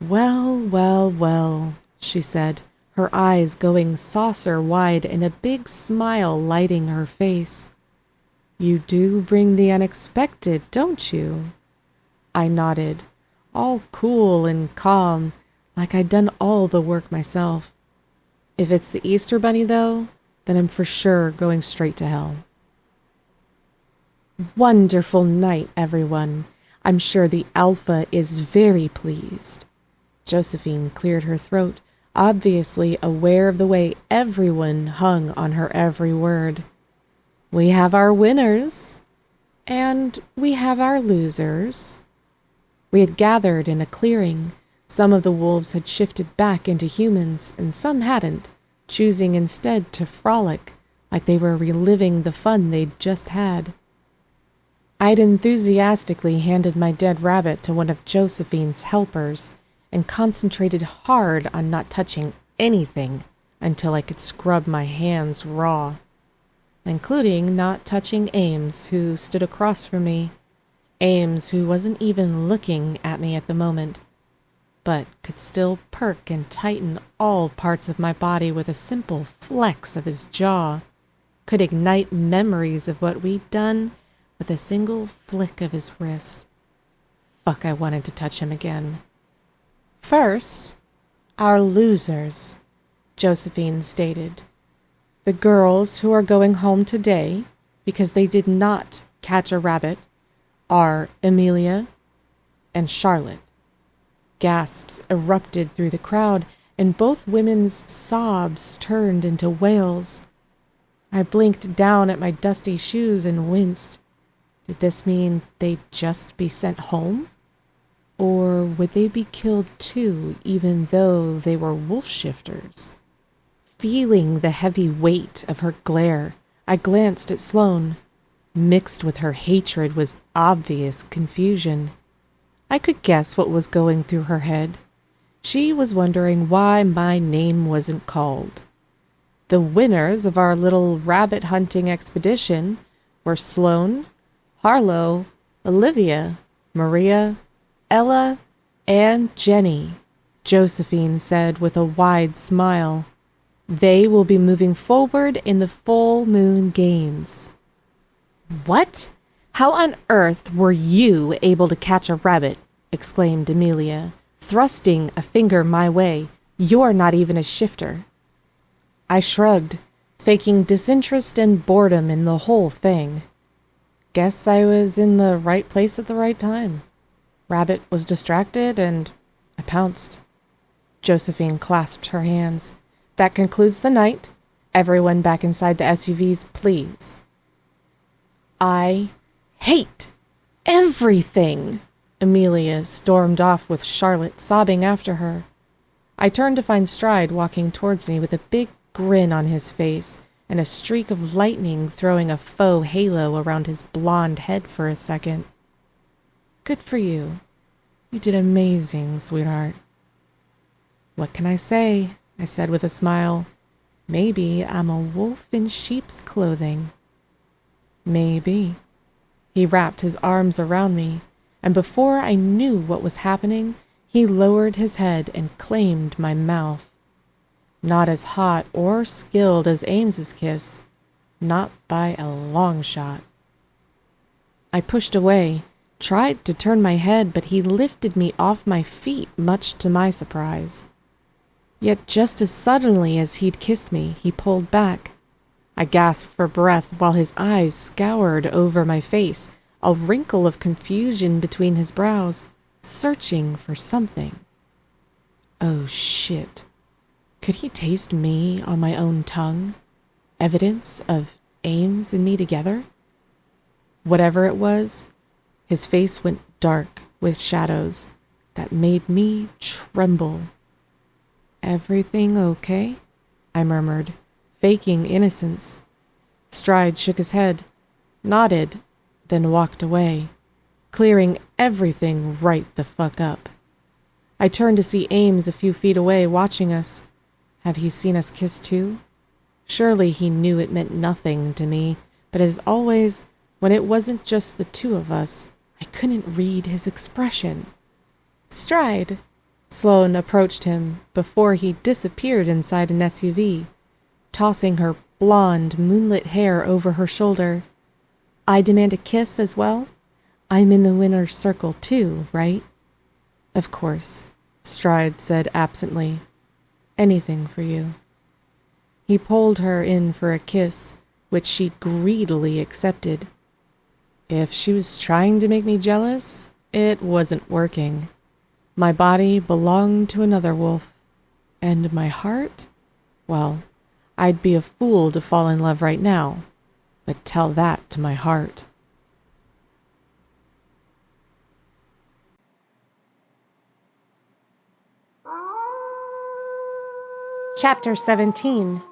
Well, well, well, she said, her eyes going saucer-wide and a big smile lighting her face. You do bring the unexpected, don't you? I nodded, all cool and calm, like I'd done all the work myself. If it's the Easter Bunny, though, then I'm for sure going straight to hell. Wonderful night, everyone. I'm sure the Alpha is very pleased. Josephine cleared her throat, obviously aware of the way everyone hung on her every word. We have our winners, and we have our losers. We had gathered in a clearing. Some of the wolves had shifted back into humans, and some hadn't, choosing instead to frolic like they were reliving the fun they'd just had. I'd enthusiastically handed my dead rabbit to one of Josephine's helpers and concentrated hard on not touching anything until I could scrub my hands raw, including not touching Ames, who stood across from me. Ames, who wasn't even looking at me at the moment, but could still perk and tighten all parts of my body with a simple flex of his jaw, could ignite memories of what we'd done with a single flick of his wrist. Fuck, I wanted to touch him again. First, our losers, Josephine stated. The girls who are going home today because they did not catch a rabbit are Amelia and Charlotte. Gasps erupted through the crowd, and both women's sobs turned into wails. I blinked down at my dusty shoes and winced. Did this mean they'd just be sent home? Or would they be killed too, even though they were wolf shifters? Feeling the heavy weight of her glare, I glanced at Sloane. Mixed with her hatred was obvious confusion. I could guess what was going through her head. She was wondering why my name wasn't called. The winners of our little rabbit hunting expedition were Sloane, Harlow, Olivia, Maria, Ella, and Jenny, Josephine said with a wide smile. They will be moving forward in the full moon games. What? How on earth were you able to catch a rabbit? Exclaimed Amelia, thrusting a finger my way. You're not even a shifter. I shrugged, faking disinterest and boredom in the whole thing. Guess I was in the right place at the right time. Rabbit was distracted and I pounced. Josephine clasped her hands. That concludes the night. Everyone back inside the SUVs, please. I hate everything. Amelia stormed off with Charlotte sobbing after her. I turned to find Stride walking towards me with a big grin on his face and a streak of lightning throwing a faux halo around his blonde head for a second. Good for you. You did amazing, sweetheart. What can I say? I said with a smile. Maybe I'm a wolf in sheep's clothing. Maybe. He wrapped his arms around me, and before I knew what was happening, he lowered his head and claimed my mouth. Not as hot or skilled as Ames's kiss, not by a long shot. I pushed away, tried to turn my head, but he lifted me off my feet, much to my surprise. Yet just as suddenly as he'd kissed me, he pulled back. I gasped for breath while his eyes scoured over my face, a wrinkle of confusion between his brows, searching for something. Oh, shit. Could he taste me on my own tongue? Evidence of Ames and me together? Whatever it was, his face went dark with shadows that made me tremble. Everything okay? I murmured, faking innocence. Stride shook his head, nodded, then walked away, clearing everything right the fuck up. I turned to see Ames a few feet away watching us. Had he seen us kiss too? Surely he knew it meant nothing to me, but as always, when it wasn't just the two of us, I couldn't read his expression. Stride! Sloane approached him before he disappeared inside an SUV, tossing her blonde, moonlit hair over her shoulder. I demand a kiss as well? I'm in the winner's circle too, right? Of course, Stride said absently. Anything for you. He pulled her in for a kiss, which she greedily accepted. If she was trying to make me jealous, it wasn't working. My body belonged to another wolf, and my heart? Well, I'd be a fool to fall in love right now, but tell that to my heart. Chapter 17.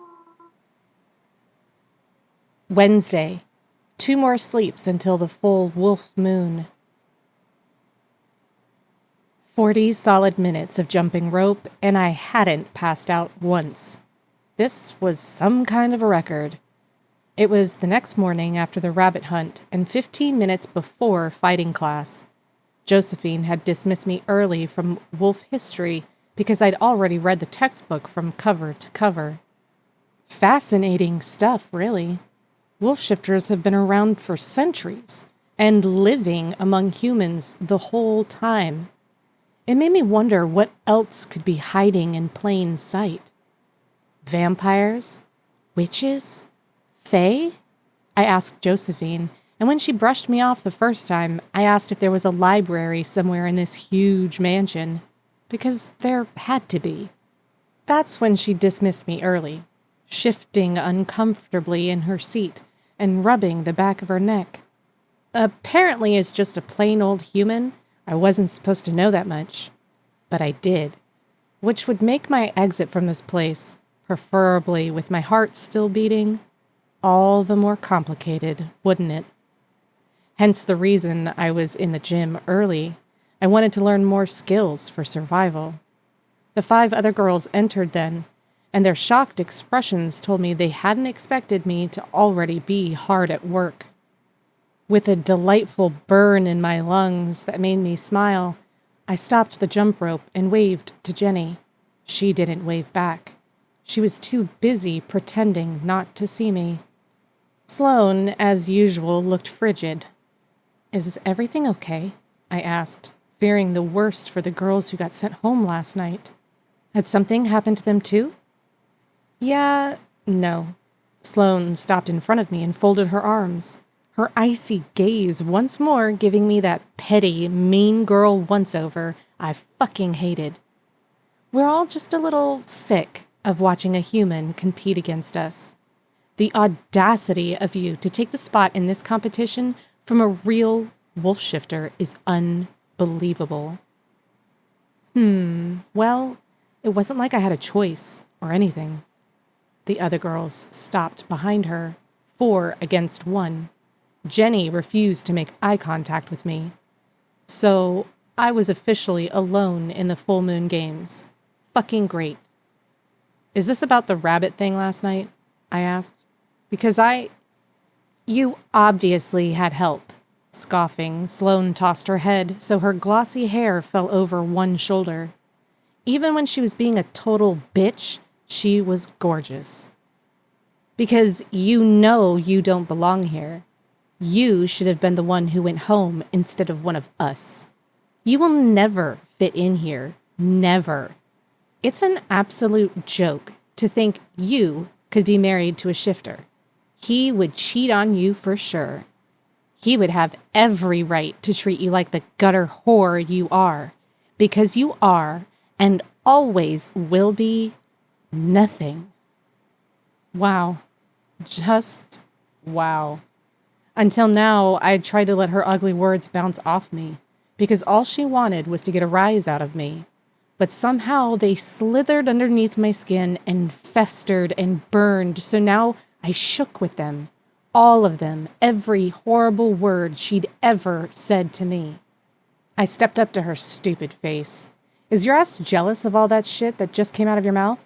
Wednesday. 2 more sleeps until the full wolf moon. 40 solid minutes of jumping rope, and I hadn't passed out once. This was some kind of a record. It was the next morning after the rabbit hunt and 15 minutes before fighting class. Josephine had dismissed me early from wolf history because I'd already read the textbook from cover to cover. Fascinating stuff, really. Wolf shifters have been around for centuries and living among humans the whole time. It made me wonder what else could be hiding in plain sight. Vampires? Witches? Fae? I asked Josephine, and when she brushed me off the first time, I asked if there was a library somewhere in this huge mansion, because there had to be. That's when she dismissed me early, shifting uncomfortably in her seat and rubbing the back of her neck. Apparently, as just a plain old human, I wasn't supposed to know that much, but I did, which would make my exit from this place, preferably with my heart still beating, all the more complicated, wouldn't it? Hence the reason I was in the gym early. I wanted to learn more skills for survival. The 5 other girls entered then, and their shocked expressions told me they hadn't expected me to already be hard at work. With a delightful burn in my lungs that made me smile, I stopped the jump rope and waved to Jenny. She didn't wave back. She was too busy pretending not to see me. Sloane, as usual, looked frigid. "Is everything okay?" I asked, fearing the worst for the girls who got sent home last night. Had something happened to them too? Yeah, no. Sloane stopped in front of me and folded her arms, her icy gaze once more giving me that petty, mean girl once-over I fucking hated. We're all just a little sick of watching a human compete against us. The audacity of you to take the spot in this competition from a real wolf shifter is unbelievable. Well, it wasn't like I had a choice or anything. The other girls stopped behind her, 4 against 1. Jenny refused to make eye contact with me. So I was officially alone in the full moon games. Fucking great. "Is this about the rabbit thing last night?" I asked. "Because You obviously had help." Scoffing, Sloane tossed her head so her glossy hair fell over one shoulder. Even when she was being a total bitch, she was gorgeous. "Because you know you don't belong here. You should have been the one who went home instead of one of us. You will never fit in here. Never. It's an absolute joke to think you could be married to a shifter. He would cheat on you for sure. He would have every right to treat you like the gutter whore you are, because you are, and always will be, nothing." Wow. Just wow. Until now, I'd tried to let her ugly words bounce off me, because all she wanted was to get a rise out of me. But somehow they slithered underneath my skin and festered and burned, so now I shook with them. All of them, every horrible word she'd ever said to me. I stepped up to her stupid face. "Is your ass jealous of all that shit that just came out of your mouth?"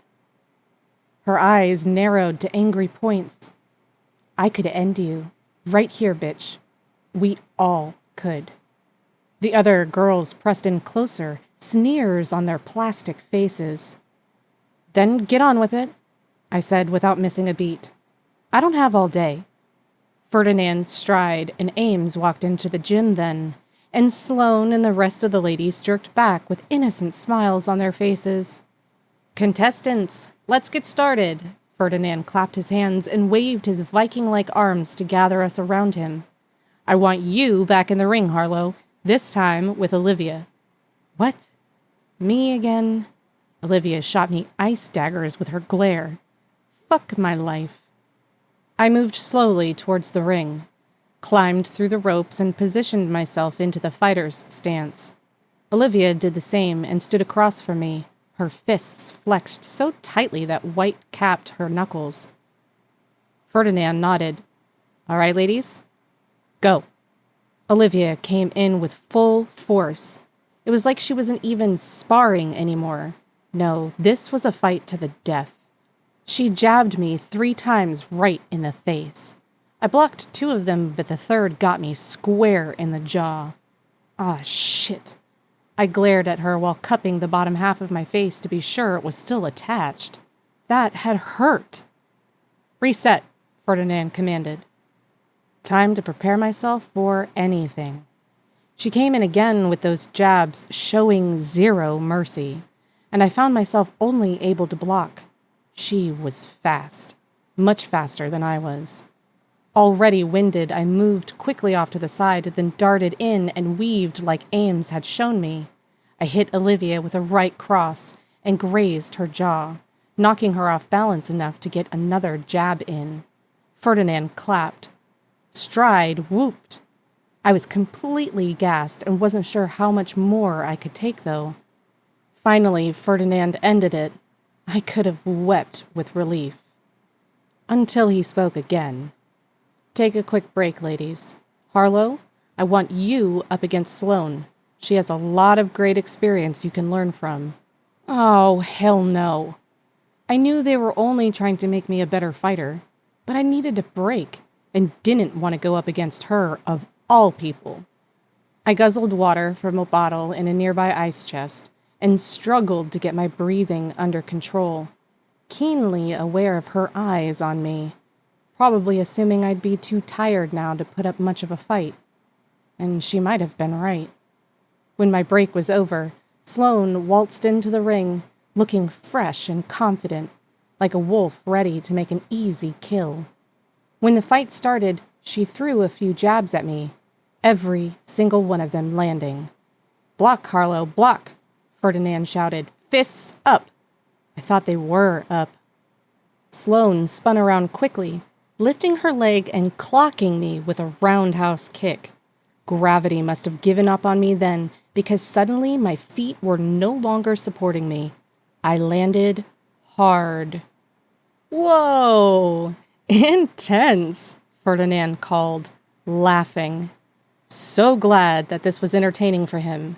Her eyes narrowed to angry points. "I could end you. Right here, bitch. We all could." The other girls pressed in closer, sneers on their plastic faces. "Then get on with it," I said without missing a beat. "I don't have all day." Ferdinand Stride and Ames walked into the gym then, and Sloane and the rest of the ladies jerked back with innocent smiles on their faces. "Contestants, let's get started." Ferdinand clapped his hands and waved his Viking-like arms to gather us around him. "I want you back in the ring, Harlow, this time with Olivia." "What? Me again?" Olivia shot me ice daggers with her glare. Fuck my life. I moved slowly towards the ring, climbed through the ropes, and positioned myself into the fighter's stance. Olivia did the same and stood across from me, her fists flexed so tightly that white capped her knuckles. Ferdinand nodded. "All right, ladies, go." Olivia came in with full force. It was like she wasn't even sparring anymore. No, this was a fight to the death. She jabbed me 3 times right in the face. I blocked 2 of them, but the third got me square in the jaw. Ah, shit. I glared at her while cupping the bottom half of my face to be sure it was still attached. That had hurt. "Reset," Ferdinand commanded. Time to prepare myself for anything. She came in again with those jabs showing 0 mercy, and I found myself only able to block. She was fast, much faster than I was. Already winded, I moved quickly off to the side, then darted in and weaved like Ames had shown me. I hit Olivia with a right cross and grazed her jaw, knocking her off balance enough to get another jab in. Ferdinand clapped. Stride whooped. I was completely gassed and wasn't sure how much more I could take, though. Finally, Ferdinand ended it. I could have wept with relief. Until he spoke again. "Take a quick break, ladies. Harlow, I want you up against Sloane. She has a lot of great experience you can learn from." Oh, hell no. I knew they were only trying to make me a better fighter, but I needed a break and didn't want to go up against her, of all people. I guzzled water from a bottle in a nearby ice chest and struggled to get my breathing under control, keenly aware of her eyes on me, probably assuming I'd be too tired now to put up much of a fight. And she might have been right. When my break was over, Sloane waltzed into the ring, looking fresh and confident, like a wolf ready to make an easy kill. When the fight started, she threw a few jabs at me, every single one of them landing. "Block, Harlow, block!" Ferdinand shouted. "Fists up!" I thought they were up. Sloane spun around quickly, lifting her leg and clocking me with a roundhouse kick. Gravity must have given up on me then, because suddenly my feet were no longer supporting me. I landed hard. "Whoa! Intense!" Ferdinand called, laughing. So glad that this was entertaining for him.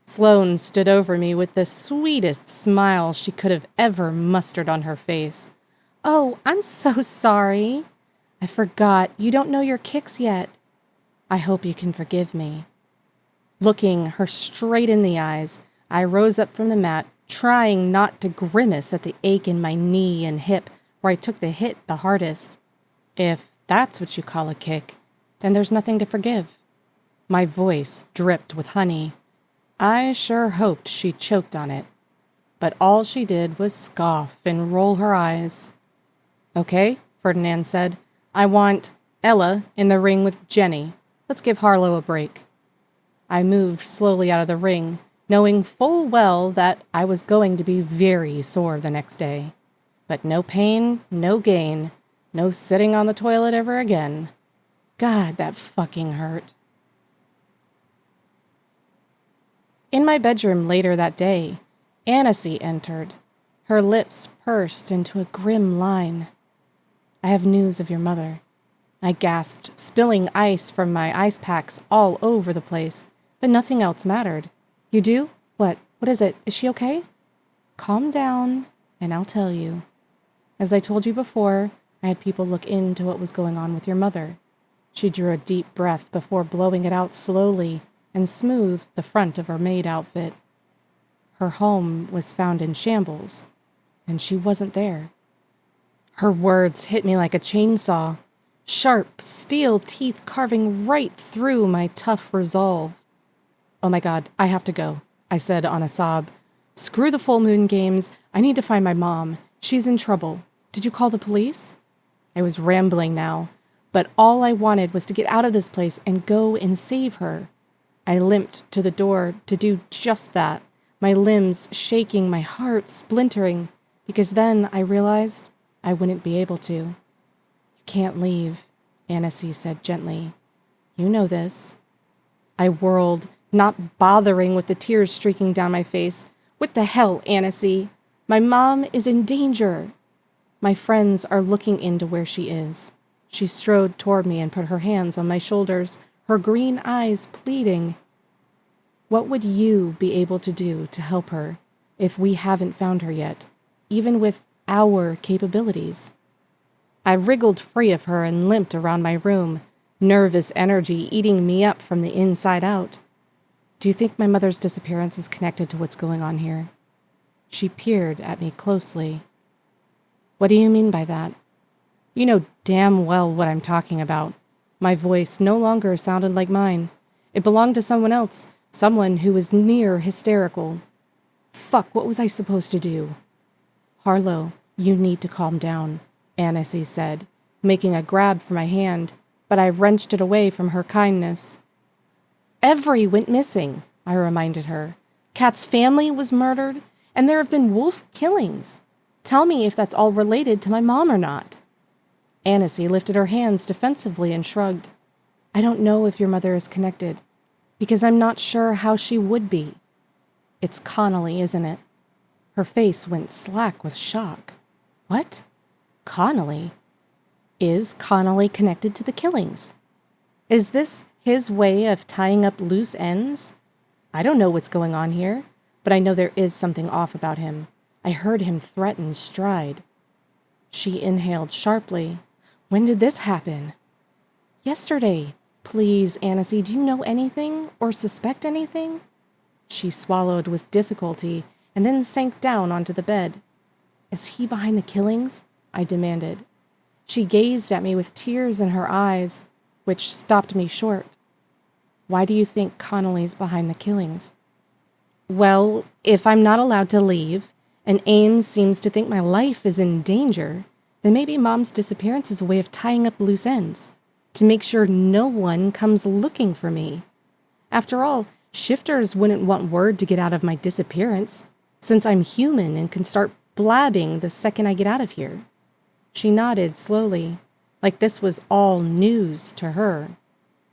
Sloane stood over me with the sweetest smile she could have ever mustered on her face. "Oh, I'm so sorry. I forgot you don't know your kicks yet. I hope you can forgive me." Looking her straight in the eyes, I rose up from the mat, trying not to grimace at the ache in my knee and hip where I took the hit the hardest. If that's what you call a kick, then there's nothing to forgive. My voice dripped with honey. I sure hoped she choked on it, but all she did was scoff and roll her eyes. "Okay," Ferdinand said. "I want Ella in the ring with Jenny. Let's give Harlow a break." I moved slowly out of the ring, knowing full well that I was going to be very sore the next day. But no pain, no gain, no sitting on the toilet ever again. God, that fucking hurt. In my bedroom later that day, Annecy entered, her lips pursed into a grim line. "I have news of your mother," I gasped, spilling ice from my ice packs all over the place, but nothing else mattered. "You do? What? What is it? Is she okay?" "Calm down, and I'll tell you. As I told you before, I had people look into what was going on with your mother." She drew a deep breath before blowing it out slowly and smoothed the front of her maid outfit. Her home was found in shambles, and she wasn't there. Her words hit me like a chainsaw, sharp steel teeth carving right through my tough resolve. "Oh my God, I have to go," I said on a sob. "Screw the full moon games. I need to find my mom. She's in trouble. Did you call the police?" I was rambling now, but all I wanted was to get out of this place and go and save her. I limped to the door to do just that, my limbs shaking, my heart splintering, because then I realized I wouldn't be able to. "You can't leave," Annecy said gently. "You know this." I whirled, not bothering with the tears streaking down my face, What the hell, Annecy? My mom is in danger. My friends are looking into where she is. She strode toward me and put her hands on my shoulders, her green eyes pleading. What would you be able to do to help her if we haven't found her yet, even with our capabilities? I wriggled free of her and limped around my room, nervous energy eating me up from the inside out. Do you think my mother's disappearance is connected to what's going on here? She peered at me closely. What do you mean by that? You know damn well what I'm talking about. My voice no longer sounded like mine. It belonged to someone else, someone who was near hysterical. Fuck, what was I supposed to do? Harlow, you need to calm down, Annecy said, making a grab for my hand, but I wrenched it away from her kindness. Every went missing, I reminded her. Kat's family was murdered, and there have been wolf killings. Tell me if that's all related to my mom or not. Annecy lifted her hands defensively and shrugged. I don't know if your mother is connected, because I'm not sure how she would be. It's Connolly, isn't it? Her face went slack with shock. What? Connolly? Is Connolly connected to the killings? Is this his way of tying up loose ends? I don't know what's going on here, but I know there is something off about him. I heard him threaten Stride. She inhaled sharply. When did this happen? Yesterday. Please, Annecy, do you know anything or suspect anything? She swallowed with difficulty and then sank down onto the bed. Is he behind the killings? I demanded. She gazed at me with tears in her eyes, which stopped me short. Why do you think Connolly's behind the killings? Well, if I'm not allowed to leave, and Ames seems to think my life is in danger, then maybe Mom's disappearance is a way of tying up loose ends, to make sure no one comes looking for me. After all, shifters wouldn't want word to get out of my disappearance, since I'm human and can start blabbing the second I get out of here. She nodded slowly, like this was all news to her.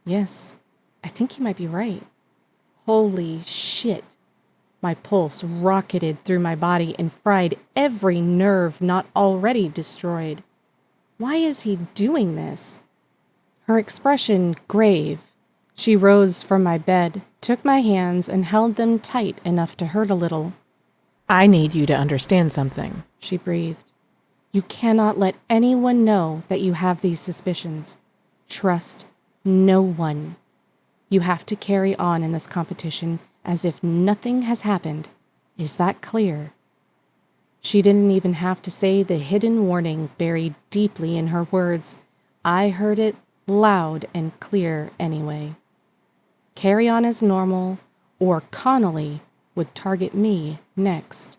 Yes, I think you might be right. Holy shit. My pulse rocketed through my body and fried every nerve not already destroyed. Why is he doing this? Her expression grave. She rose from my bed, took my hands, and held them tight enough to hurt a little. I need you to understand something, she breathed. You cannot let anyone know that you have these suspicions. Trust no one. You have to carry on in this competition as if nothing has happened. Is that clear? She didn't even have to say the hidden warning buried deeply in her words. I heard it loud and clear anyway. Carry on as normal, or Connolly would target me next.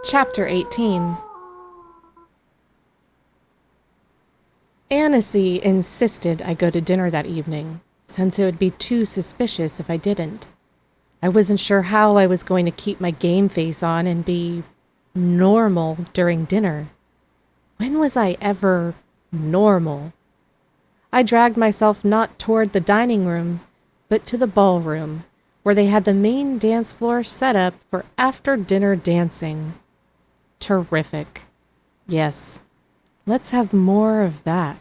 Chapter 18. Annecy insisted I go to dinner that evening, since it would be too suspicious if I didn't. I wasn't sure how I was going to keep my game face on and be normal during dinner. When was I ever normal? I dragged myself not toward the dining room, but to the ballroom, where they had the main dance floor set up for after-dinner dancing. Terrific. Yes, let's have more of that.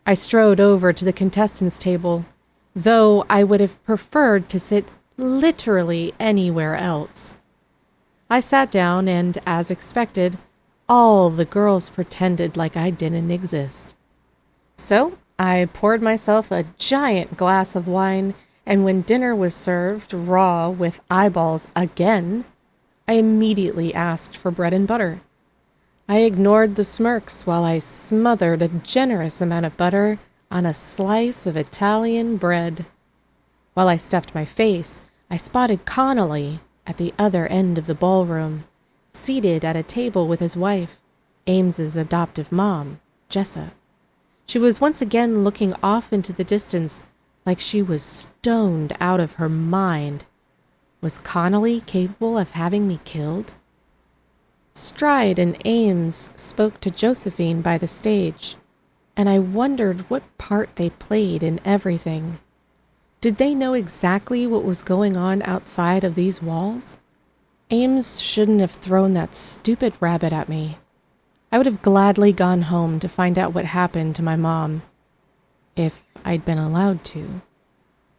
I strode over to the contestants' table, though I would have preferred to sit literally anywhere else. I sat down and, as expected, all the girls pretended like I didn't exist. So I poured myself a giant glass of wine, and when dinner was served raw with eyeballs again, I immediately asked for bread and butter. I ignored the smirks while I smothered a generous amount of butter on a slice of Italian bread. While I stuffed my face, I spotted Connolly at the other end of the ballroom, seated at a table with his wife, Ames's adoptive mom, Jessa. She was once again looking off into the distance like she was stoned out of her mind. Was Connolly capable of having me killed? Stride and Ames spoke to Josephine by the stage. and I wondered what part they played in everything. Did they know exactly what was going on outside of these walls? Ames shouldn't have thrown that stupid rabbit at me. I would have gladly gone home to find out what happened to my mom, if I'd been allowed to.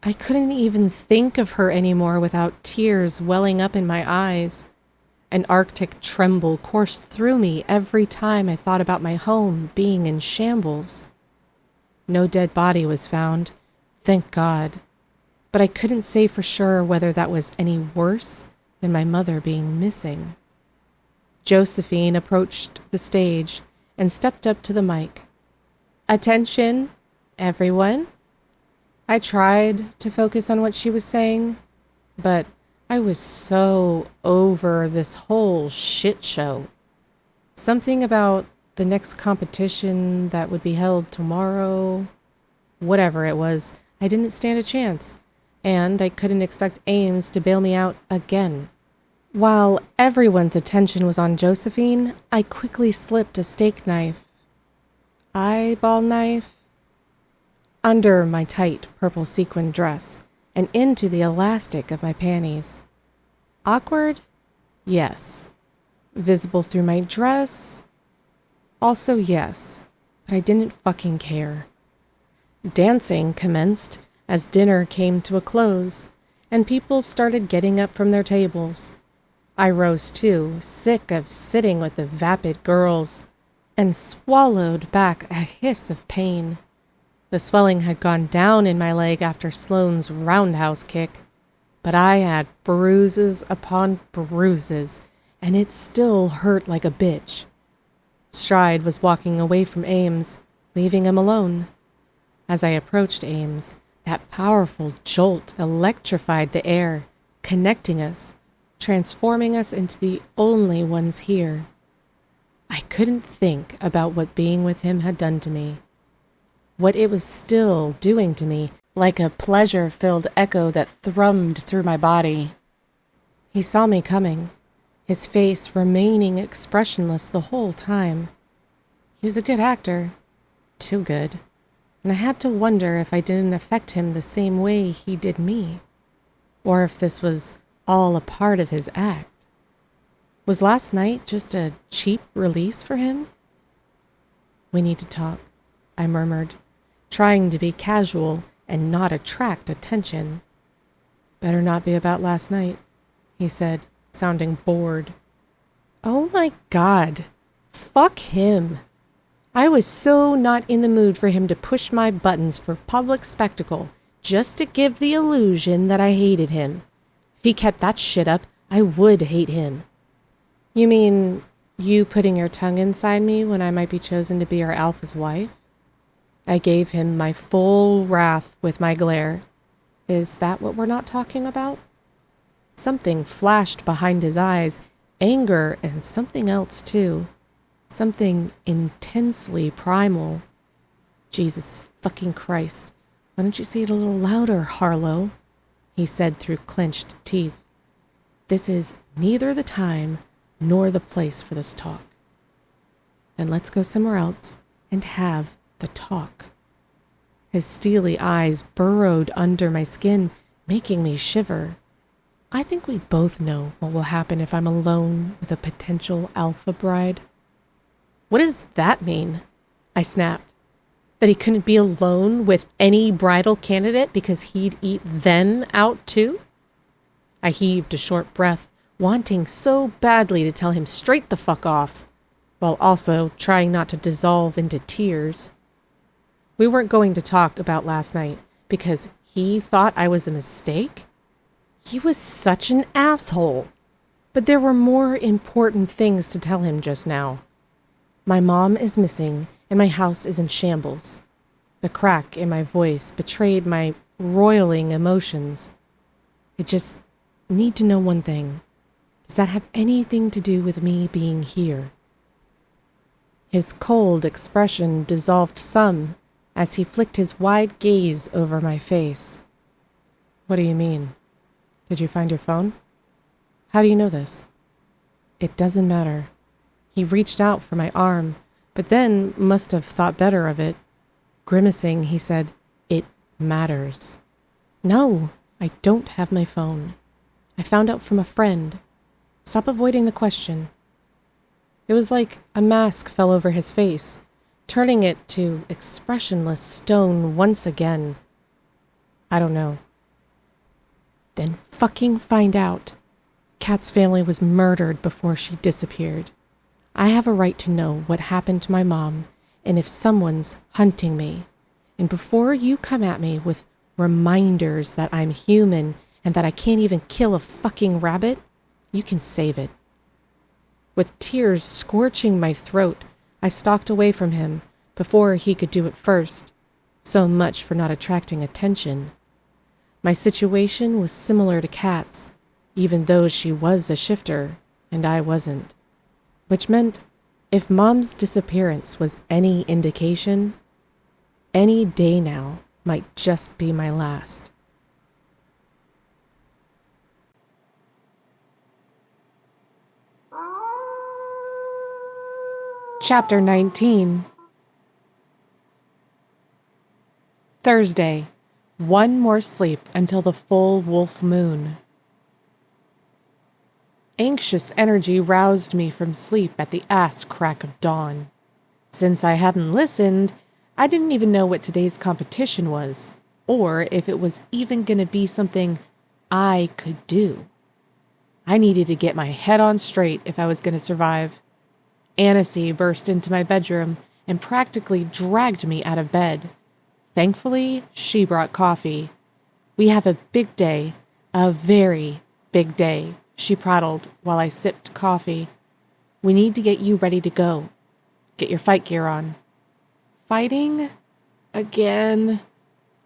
I couldn't even think of her anymore without tears welling up in my eyes. An arctic tremble coursed through me every time I thought about my home being in shambles. No dead body was found, thank God, but I couldn't say for sure whether that was any worse than my mother being missing. Josephine approached the stage and stepped up to the mic. "Attention, everyone." I tried to focus on what she was saying, but I was so over this whole shit show. Something about the next competition that would be held tomorrow. Whatever it was, I didn't stand a chance, and I couldn't expect Ames to bail me out again. While everyone's attention was on Josephine, I quickly slipped a steak knife, eyeball knife, under my tight purple sequin dress and into the elastic of my panties. Awkward? Yes. Visible through my dress? Also yes, but I didn't fucking care. Dancing commenced as dinner came to a close, and people started getting up from their tables. I rose too, sick of sitting with the vapid girls, and swallowed back a hiss of pain. The swelling had gone down in my leg after Sloane's roundhouse kick, but I had bruises upon bruises, and it still hurt like a bitch. Stride was walking away from Ames, leaving him alone. As I approached Ames, that powerful jolt electrified the air, connecting us, transforming us into the only ones here. I couldn't think about what being with him had done to me, what it was still doing to me, like a pleasure-filled echo that thrummed through my body. He saw me coming, his face remaining expressionless the whole time. He was a good actor, too good, and I had to wonder if I didn't affect him the same way he did me, or if this was all a part of his act. Was last night just a cheap release for him? "We need to talk," I murmured, trying to be casual and not attract attention. "Better not be about last night," he said, sounding bored. Oh my God, fuck him. I was so not in the mood for him to push my buttons for public spectacle just to give the illusion that I hated him. If he kept that shit up, I would hate him. "You mean you putting your tongue inside me when I might be chosen to be our alpha's wife?" I gave him my full wrath with my glare. Is that what we're not talking about? Something flashed behind his eyes, anger and something else too. Something intensely primal. Jesus fucking Christ. Why don't you say it a little louder, Harlow? He said through clenched teeth. This is neither the time nor the place for this talk. Then let's go somewhere else and have the talk. His steely eyes burrowed under my skin, making me shiver. I think we both know what will happen if I'm alone with a potential alpha bride. What does that mean? I snapped. That he couldn't be alone with any bridal candidate because he'd eat them out too? I heaved a short breath, wanting so badly to tell him straight the fuck off, while also trying not to dissolve into tears. We weren't going to talk about last night because he thought I was a mistake? He was such an asshole. But there were more important things to tell him just now. My mom is missing and my house is in shambles. The crack in my voice betrayed my roiling emotions. I just need to know one thing. Does that have anything to do with me being here? His cold expression dissolved some as he flicked his wide gaze over my face. What do you mean? Did you find your phone? How do you know this? It doesn't matter. He reached out for my arm, but then must have thought better of it Grimacing, he said, "It matters." "No, I don't have my phone. I found out from a friend. Stop avoiding the question." It was like a mask fell over his face, turning it to expressionless stone once again. "I don't know." "Then fucking find out. Kat's family was murdered before she disappeared. I have a right to know what happened to my mom and if someone's hunting me. And before you come at me with reminders that I'm human and that I can't even kill a fucking rabbit, you can save it." With tears scorching my throat, I stalked away from him before he could do it first. So much for not attracting attention. My situation was similar to Kat's, even though she was a shifter and I wasn't. Which meant, if Mom's disappearance was any indication, any day now might just be my last. Chapter 19. Thursday. One more sleep until the full wolf moon. Anxious energy roused me from sleep at the ass crack of dawn. Since I hadn't listened, I didn't even know what today's competition was, or if it was even going to be something I could do. I needed to get my head on straight if I was going to survive. Annecy burst into my bedroom and practically dragged me out of bed. Thankfully, she brought coffee. "We have a big day, a very big day," she prattled while I sipped coffee. "We need to get you ready to go. Get your fight gear on." Fighting? Again?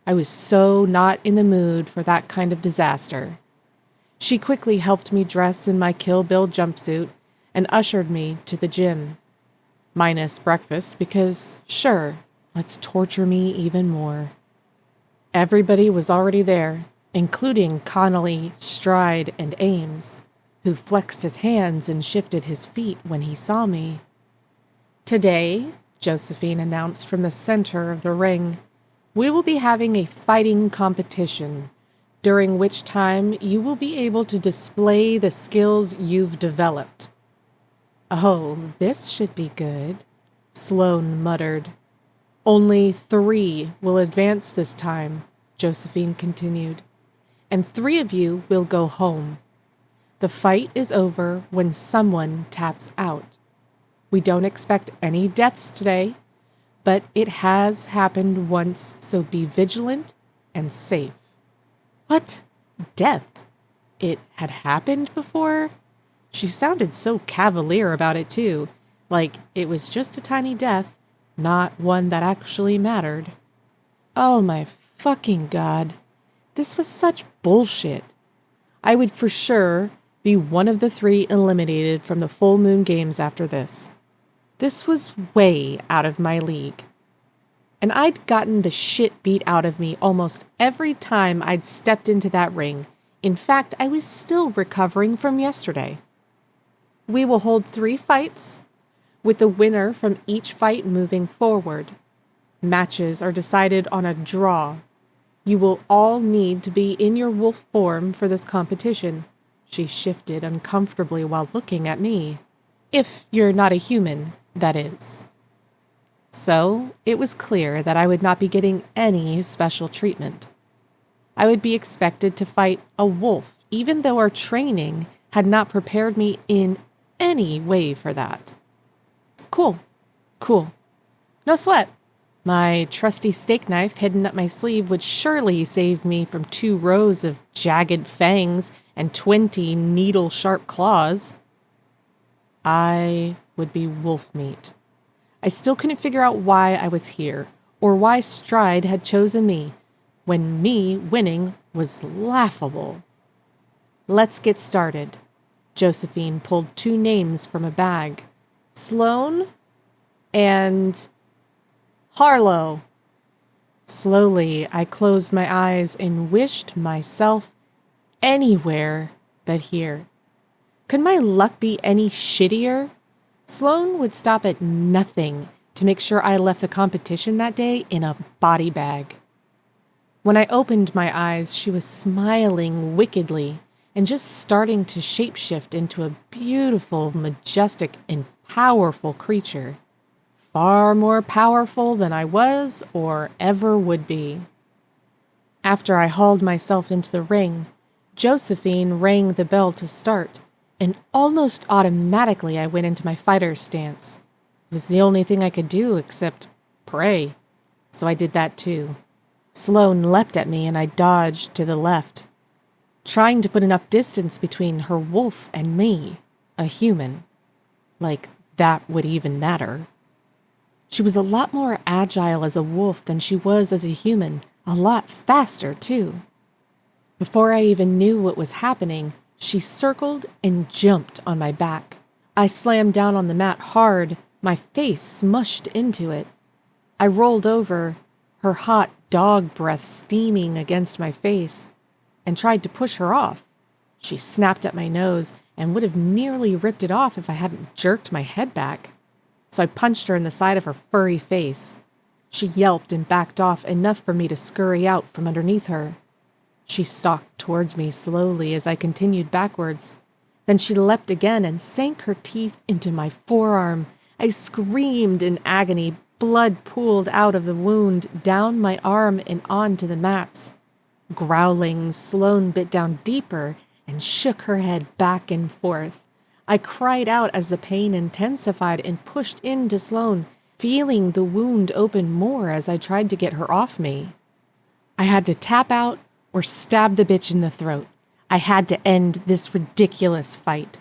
I was so not in the mood for that kind of disaster. She quickly helped me dress in my Kill Bill jumpsuit and ushered me to the gym. Minus breakfast because, sure, let's torture me even more. Everybody was already there, including Connolly, Stride, and Ames, who flexed his hands and shifted his feet when he saw me. "Today," Josephine announced from the center of the ring, "we will be having a fighting competition, during which time you will be able to display the skills you've developed." "Oh, this should be good," Sloane muttered. "Only 3 will advance this time," Josephine continued, "and 3 of you will go home. The fight is over when someone taps out. We don't expect any deaths today, but it has happened once, so be vigilant and safe." What? Death? It had happened before? She sounded so cavalier about it, too, like it was just a tiny death, not one that actually mattered. Oh my fucking God. This was such bullshit. I would for sure be one of the 3 eliminated from the full moon games after this. This was way out of my league. And I'd gotten the shit beat out of me almost every time I'd stepped into that ring. In fact, I was still recovering from yesterday. We will hold 3 fights, with the winner from each fight moving forward. Matches are decided on a draw. You will all need to be in your wolf form for this competition. She shifted uncomfortably while looking at me. If you're not a human, that is. So, it was clear that I would not be getting any special treatment. I would be expected to fight a wolf, even though our training had not prepared me in any way for that. Cool. No sweat. My trusty steak knife hidden up my sleeve would surely save me from 2 rows of jagged fangs and 20 needle-sharp claws. I would be wolf meat. I still couldn't figure out why I was here, or why Stride had chosen me, when me winning was laughable. Let's get started. Josephine pulled 2 names from a bag. Sloane and Harlow. Slowly, I closed my eyes and wished myself anywhere but here. Could my luck be any shittier? Sloane would stop at nothing to make sure I left the competition that day in a body bag. When I opened my eyes, she was smiling wickedly and just starting to shapeshift into a beautiful, majestic, and powerful creature. Far more powerful than I was or ever would be. After I hauled myself into the ring, Josephine rang the bell to start, and almost automatically I went into my fighter's stance. It was the only thing I could do except pray, so I did that too. Sloane leapt at me and I dodged to the left, trying to put enough distance between her wolf and me, a human. Like that would even matter. She was a lot more agile as a wolf than she was as a human, a lot faster too. Before I even knew what was happening, she circled and jumped on my back. I slammed down on the mat hard, my face smushed into it. I rolled over, her hot dog breath steaming against my face, and tried to push her off. She snapped at my nose and would have nearly ripped it off if I hadn't jerked my head back. So I punched her in the side of her furry face. She yelped and backed off enough for me to scurry out from underneath her. She stalked towards me slowly as I continued backwards. Then she leapt again and sank her teeth into my forearm. I screamed in agony. Blood pooled out of the wound, down my arm and onto the mats. Growling, Sloane bit down deeper and shook her head back and forth. I cried out as the pain intensified and pushed into Sloane, feeling the wound open more as I tried to get her off me. I had to tap out or stab the bitch in the throat. I had to end this ridiculous fight.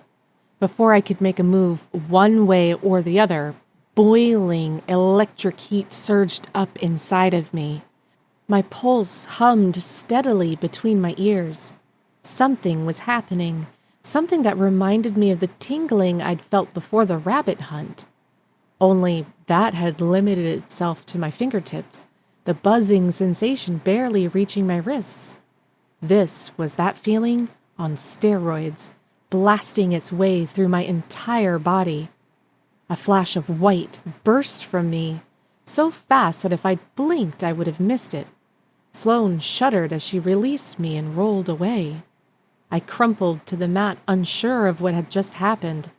Before I could make a move one way or the other, boiling electric heat surged up inside of me. My pulse hummed steadily between my ears. Something was happening, something that reminded me of the tingling I'd felt before the rabbit hunt. Only that had limited itself to my fingertips, the buzzing sensation barely reaching my wrists. This was that feeling on steroids, blasting its way through my entire body. A flash of white burst from me, so fast that if I'd blinked, I would have missed it. Sloane shuddered as she released me and rolled away. I crumpled to the mat, unsure of what had just happened.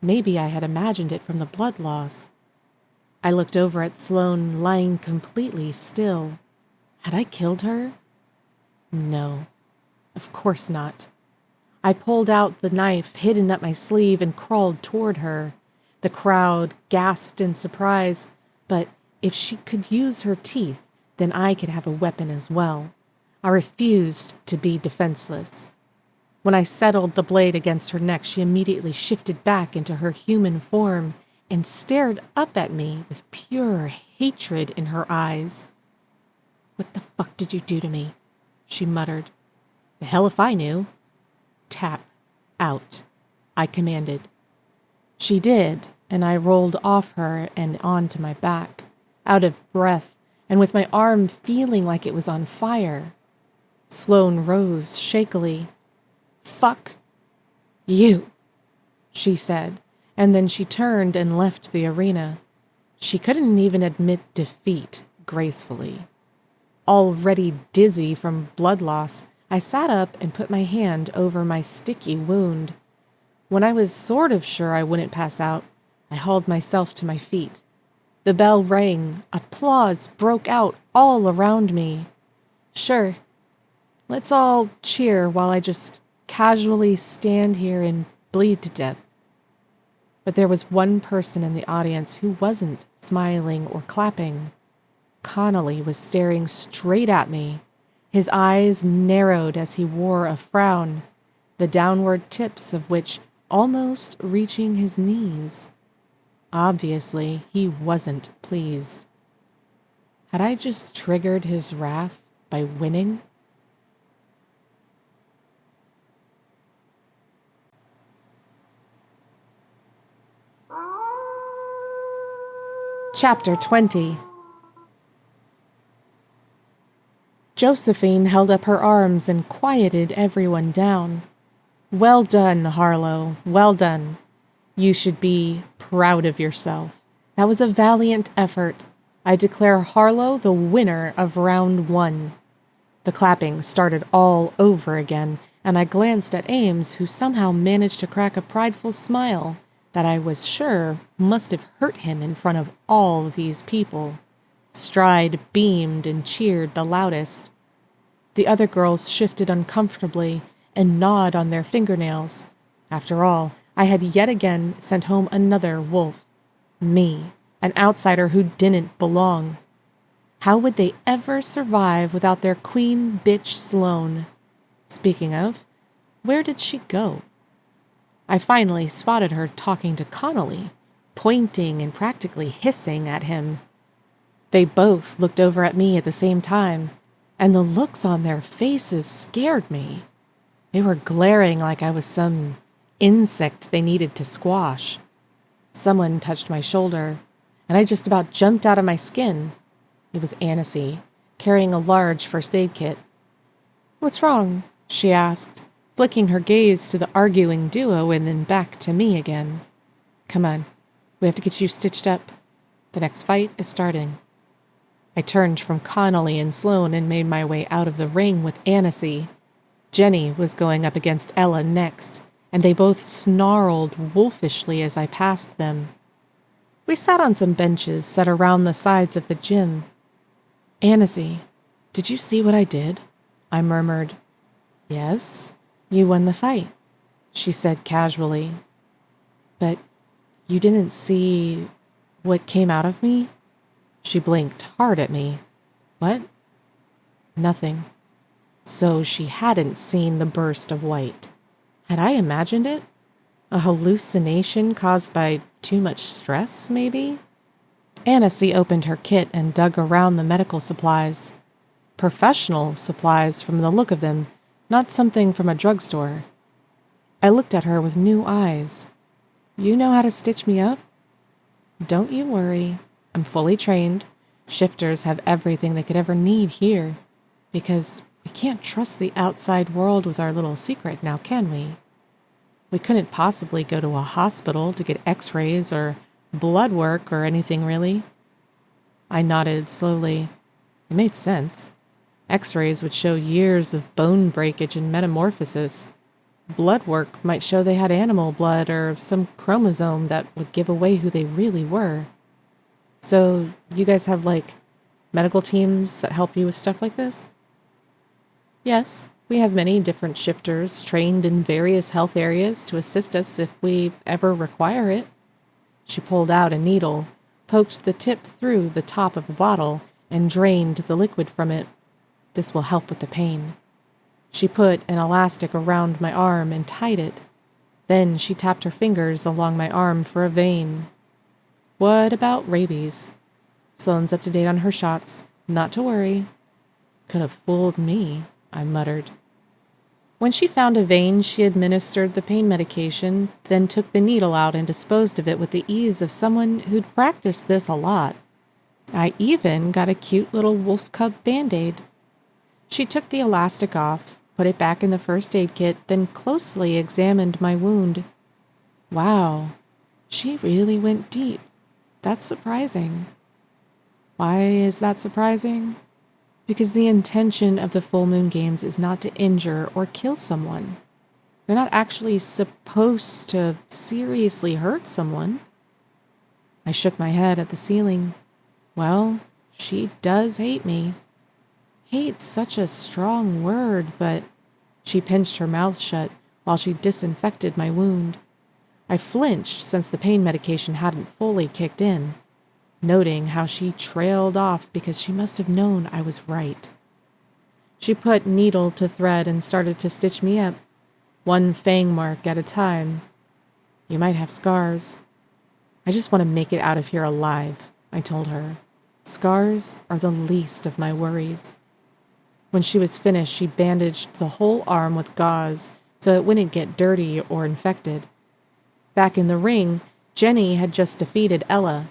Maybe I had imagined it from the blood loss. I looked over at Sloane lying completely still. Had I killed her? No, of course not. I pulled out the knife hidden up my sleeve and crawled toward her. The crowd gasped in surprise, but if she could use her teeth, then I could have a weapon as well. I refused to be defenseless. When I settled the blade against her neck, she immediately shifted back into her human form and stared up at me with pure hatred in her eyes. "What the fuck did you do to me?" she muttered. "The hell if I knew." "Tap out," I commanded. She did, and I rolled off her and onto my back, out of breath and with my arm feeling like it was on fire. Sloane rose shakily. "Fuck you," she said, and then she turned and left the arena. She couldn't even admit defeat gracefully. Already dizzy from blood loss, I sat up and put my hand over my sticky wound. When I was sort of sure I wouldn't pass out, I hauled myself to my feet. The bell rang. Applause broke out all around me. Sure, let's all cheer while I just casually stand here and bleed to death. But there was one person in the audience who wasn't smiling or clapping. Connolly was staring straight at me. His eyes narrowed as he wore a frown, the downward tips of which almost reaching his knees. Obviously, he wasn't pleased. Had I just triggered his wrath by winning? Chapter 20. Josephine held up her arms and quieted everyone down. "Well done, Harlow, well done. You should be proud of yourself. That was a valiant effort. I declare Harlow the winner of round 1. The clapping started all over again, and I glanced at Ames, who somehow managed to crack a prideful smile that I was sure must have hurt him in front of all these people. Stride beamed and cheered the loudest. The other girls shifted uncomfortably and gnawed on their fingernails. After all, I had yet again sent home another wolf. Me, an outsider who didn't belong. How would they ever survive without their queen bitch Sloane? Speaking of, where did she go? I finally spotted her talking to Connolly, pointing and practically hissing at him. They both looked over at me at the same time, and the looks on their faces scared me. They were glaring like I was some insect they needed to squash. Someone touched my shoulder, and I just about jumped out of my skin. It was Annecy, carrying a large first aid kit. "What's wrong?" she asked, flicking her gaze to the arguing duo and then back to me again. "Come on, we have to get you stitched up. The next fight is starting." I turned from Connolly and Sloane and made my way out of the ring with Annecy. Jenny was going up against Ella next, and they both snarled wolfishly as I passed them. We sat on some benches set around the sides of the gym. "Annecy, did you see what I did?" I murmured. "Yes, you won the fight," she said casually. "But you didn't see what came out of me?" She blinked hard at me. "What?" "Nothing." So she hadn't seen the burst of white. Had I imagined it? A hallucination caused by too much stress, maybe? Annecy opened her kit and dug around the medical supplies. Professional supplies from the look of them, not something from a drugstore. I looked at her with new eyes. "You know how to stitch me up?" "Don't you worry. I'm fully trained. Shifters have everything they could ever need here. Because we can't trust the outside world with our little secret now, can we? We couldn't possibly go to a hospital to get x-rays or blood work or anything, really." I nodded slowly. It made sense. X-rays would show years of bone breakage and metamorphosis. Blood work might show they had animal blood or some chromosome that would give away who they really were. "So, you guys have, medical teams that help you with stuff like this?" "Yes, we have many different shifters trained in various health areas to assist us if we ever require it." She pulled out a needle, poked the tip through the top of a bottle, and drained the liquid from it. "This will help with the pain." She put an elastic around my arm and tied it. Then she tapped her fingers along my arm for a vein. "What about rabies?" "Sloane's up to date on her shots. Not to worry." "Could have fooled me," I muttered. When she found a vein, she administered the pain medication, then took the needle out and disposed of it with the ease of someone who'd practiced this a lot. I even got a cute little wolf cub Band-Aid. She took the elastic off, put it back in the first aid kit, then closely examined my wound. Wow, she really went deep. That's surprising. Why is that surprising? Because the intention of the full moon games is not to injure or kill someone. They're not actually supposed to seriously hurt someone. I shook my head at the ceiling. Well, she does hate me. Hate's such a strong word, but she pinched her mouth shut while she disinfected my wound. I flinched since the pain medication hadn't fully kicked in, noting how she trailed off because she must have known I was right. She put needle to thread and started to stitch me up, one fang mark at a time. "You might have scars." "I just want to make it out of here alive," I told her. "Scars are the least of my worries." When she was finished, she bandaged the whole arm with gauze so it wouldn't get dirty or infected. Back in the ring, Jenny had just defeated Ella.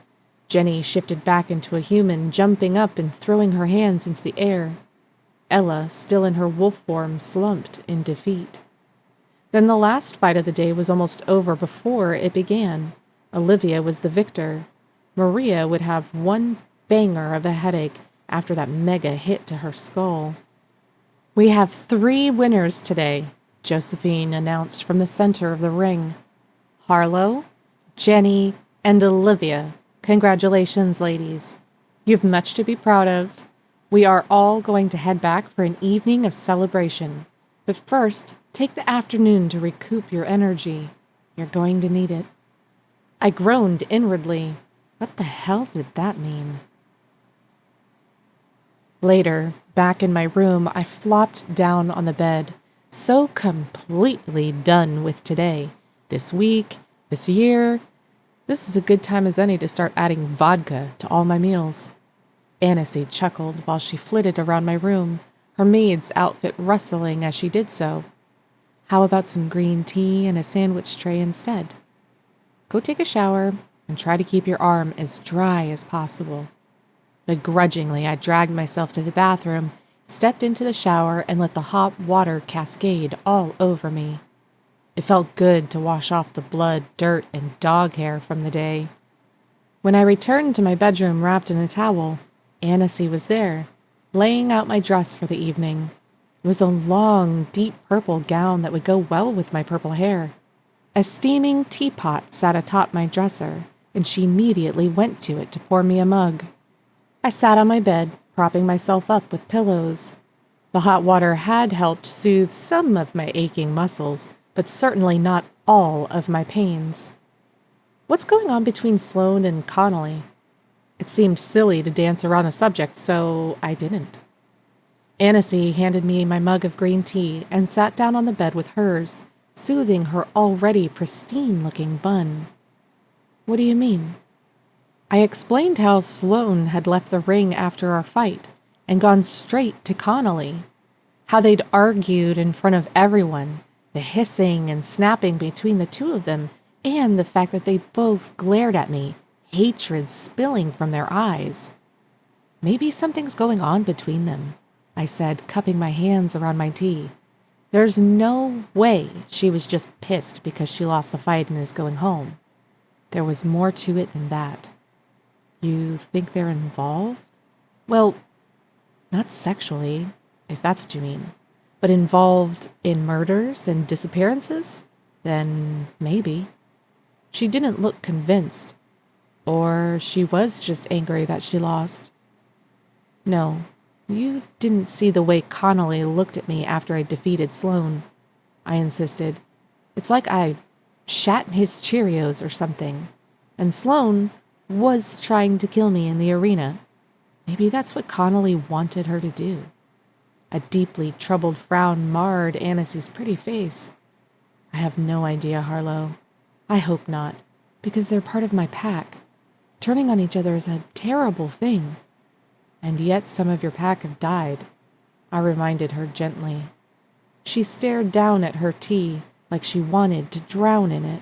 Jenny shifted back into a human, jumping up and throwing her hands into the air. Ella, still in her wolf form, slumped in defeat. Then the last fight of the day was almost over before it began. Olivia was the victor. Maria would have one banger of a headache after that mega hit to her skull. "We have 3 winners today," Josephine announced from the center of the ring. "Harlow, Jenny, and Olivia. Congratulations, ladies. You've much to be proud of. We are all going to head back for an evening of celebration. But first, take the afternoon to recoup your energy. You're going to need it." I groaned inwardly. What the hell did that mean? Later, back in my room, I flopped down on the bed, so completely done with today, this week, this year. This is a good time as any to start adding vodka to all my meals. Annecy chuckled while she flitted around my room, her maid's outfit rustling as she did so. "How about some green tea and a sandwich tray instead? Go take a shower and try to keep your arm as dry as possible." Begrudgingly, I dragged myself to the bathroom, stepped into the shower, and let the hot water cascade all over me. It felt good to wash off the blood, dirt, and dog hair from the day. When I returned to my bedroom wrapped in a towel, Annecy was there, laying out my dress for the evening. It was a long, deep purple gown that would go well with my purple hair. A steaming teapot sat atop my dresser, and she immediately went to it to pour me a mug. I sat on my bed, propping myself up with pillows. The hot water had helped soothe some of my aching muscles, but certainly not all of my pains. What's going on between Sloane and Connolly? It seemed silly to dance around the subject, so I didn't. Annecy handed me my mug of green tea and sat down on the bed with hers, soothing her already pristine-looking bun. "What do you mean?" I explained how Sloane had left the ring after our fight and gone straight to Connolly, how they'd argued in front of everyone, the hissing and snapping between the two of them, and the fact that they both glared at me, hatred spilling from their eyes. "Maybe something's going on between them," I said, cupping my hands around my tea. "There's no way she was just pissed because she lost the fight and is going home. There was more to it than that." "You think they're involved?" "Well, not sexually, if that's what you mean, but involved in murders and disappearances? Then maybe." She didn't look convinced. Or she was just angry that she lost. "No, you didn't see the way Connolly looked at me after I defeated Sloane," I insisted. "It's like I shat in his Cheerios or something. And Sloane was trying to kill me in the arena. Maybe that's what Connolly wanted her to do." A deeply troubled frown marred Annecy's pretty face. "I have no idea, Harlow. I hope not, because they're part of my pack. Turning on each other is a terrible thing. And yet some of your pack have died," I reminded her gently. She stared down at her tea like she wanted to drown in it,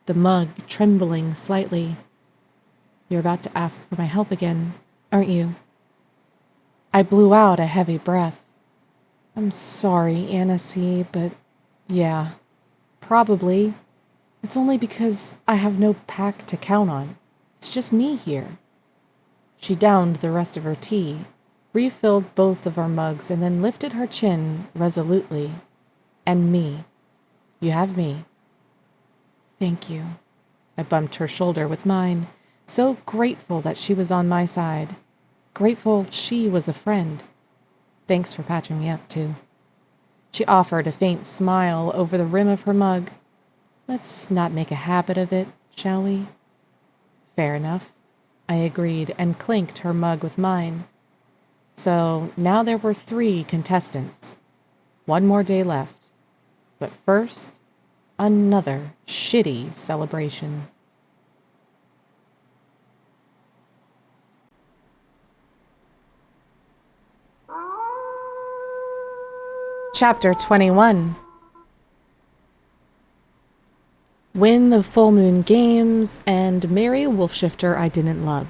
the mug trembling slightly. "You're about to ask for my help again, aren't you?" I blew out a heavy breath. "I'm sorry, Annecy, but yeah, probably. It's only because I have no pack to count on. It's just me here." She downed the rest of her tea, refilled both of our mugs, and then lifted her chin resolutely. "And me. You have me." "Thank you." I bumped her shoulder with mine, so grateful that she was on my side. Grateful she was a friend. "Thanks for patching me up, too." She offered a faint smile over the rim of her mug. "Let's not make a habit of it, shall we?" "Fair enough," I agreed and clinked her mug with mine. So now there were 3 contestants. One more day left. But first, another shitty celebration. Chapter 21. Win the full moon games and marry a wolf-shifter I didn't love.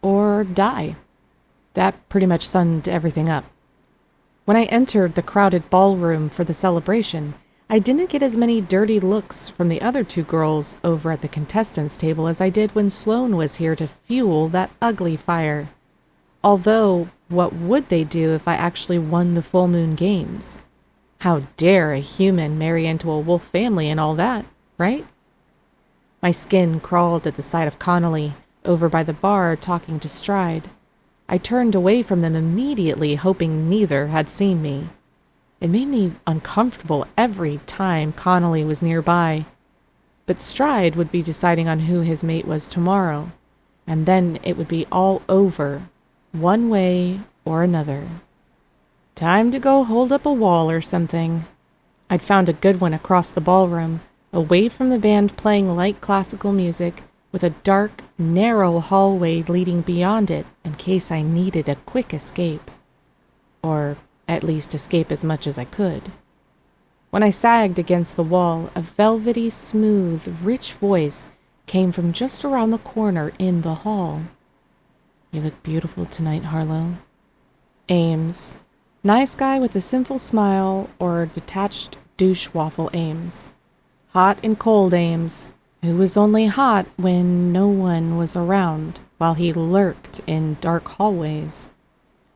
Or die. That pretty much summed everything up. When I entered the crowded ballroom for the celebration, I didn't get as many dirty looks from the other two girls over at the contestants' table as I did when Sloane was here to fuel that ugly fire. Although, what would they do if I actually won the full moon games? How dare a human marry into a wolf family and all that, right? My skin crawled at the sight of Connolly over by the bar talking to Stride. I turned away from them immediately, hoping neither had seen me. It made me uncomfortable every time Connolly was nearby. But Stride would be deciding on who his mate was tomorrow, and then it would be all over, one way or another. Time to go hold up a wall or something. I'd found a good one across the ballroom, away from the band playing light classical music, with a dark, narrow hallway leading beyond it in case I needed a quick escape. Or at least escape as much as I could. When I sagged against the wall, a velvety, smooth, rich voice came from just around the corner in the hall. "You look beautiful tonight, Harlow." Ames. Nice guy with a simple smile, or detached douche waffle Ames. Hot and cold Ames, who was only hot when no one was around, while he lurked in dark hallways.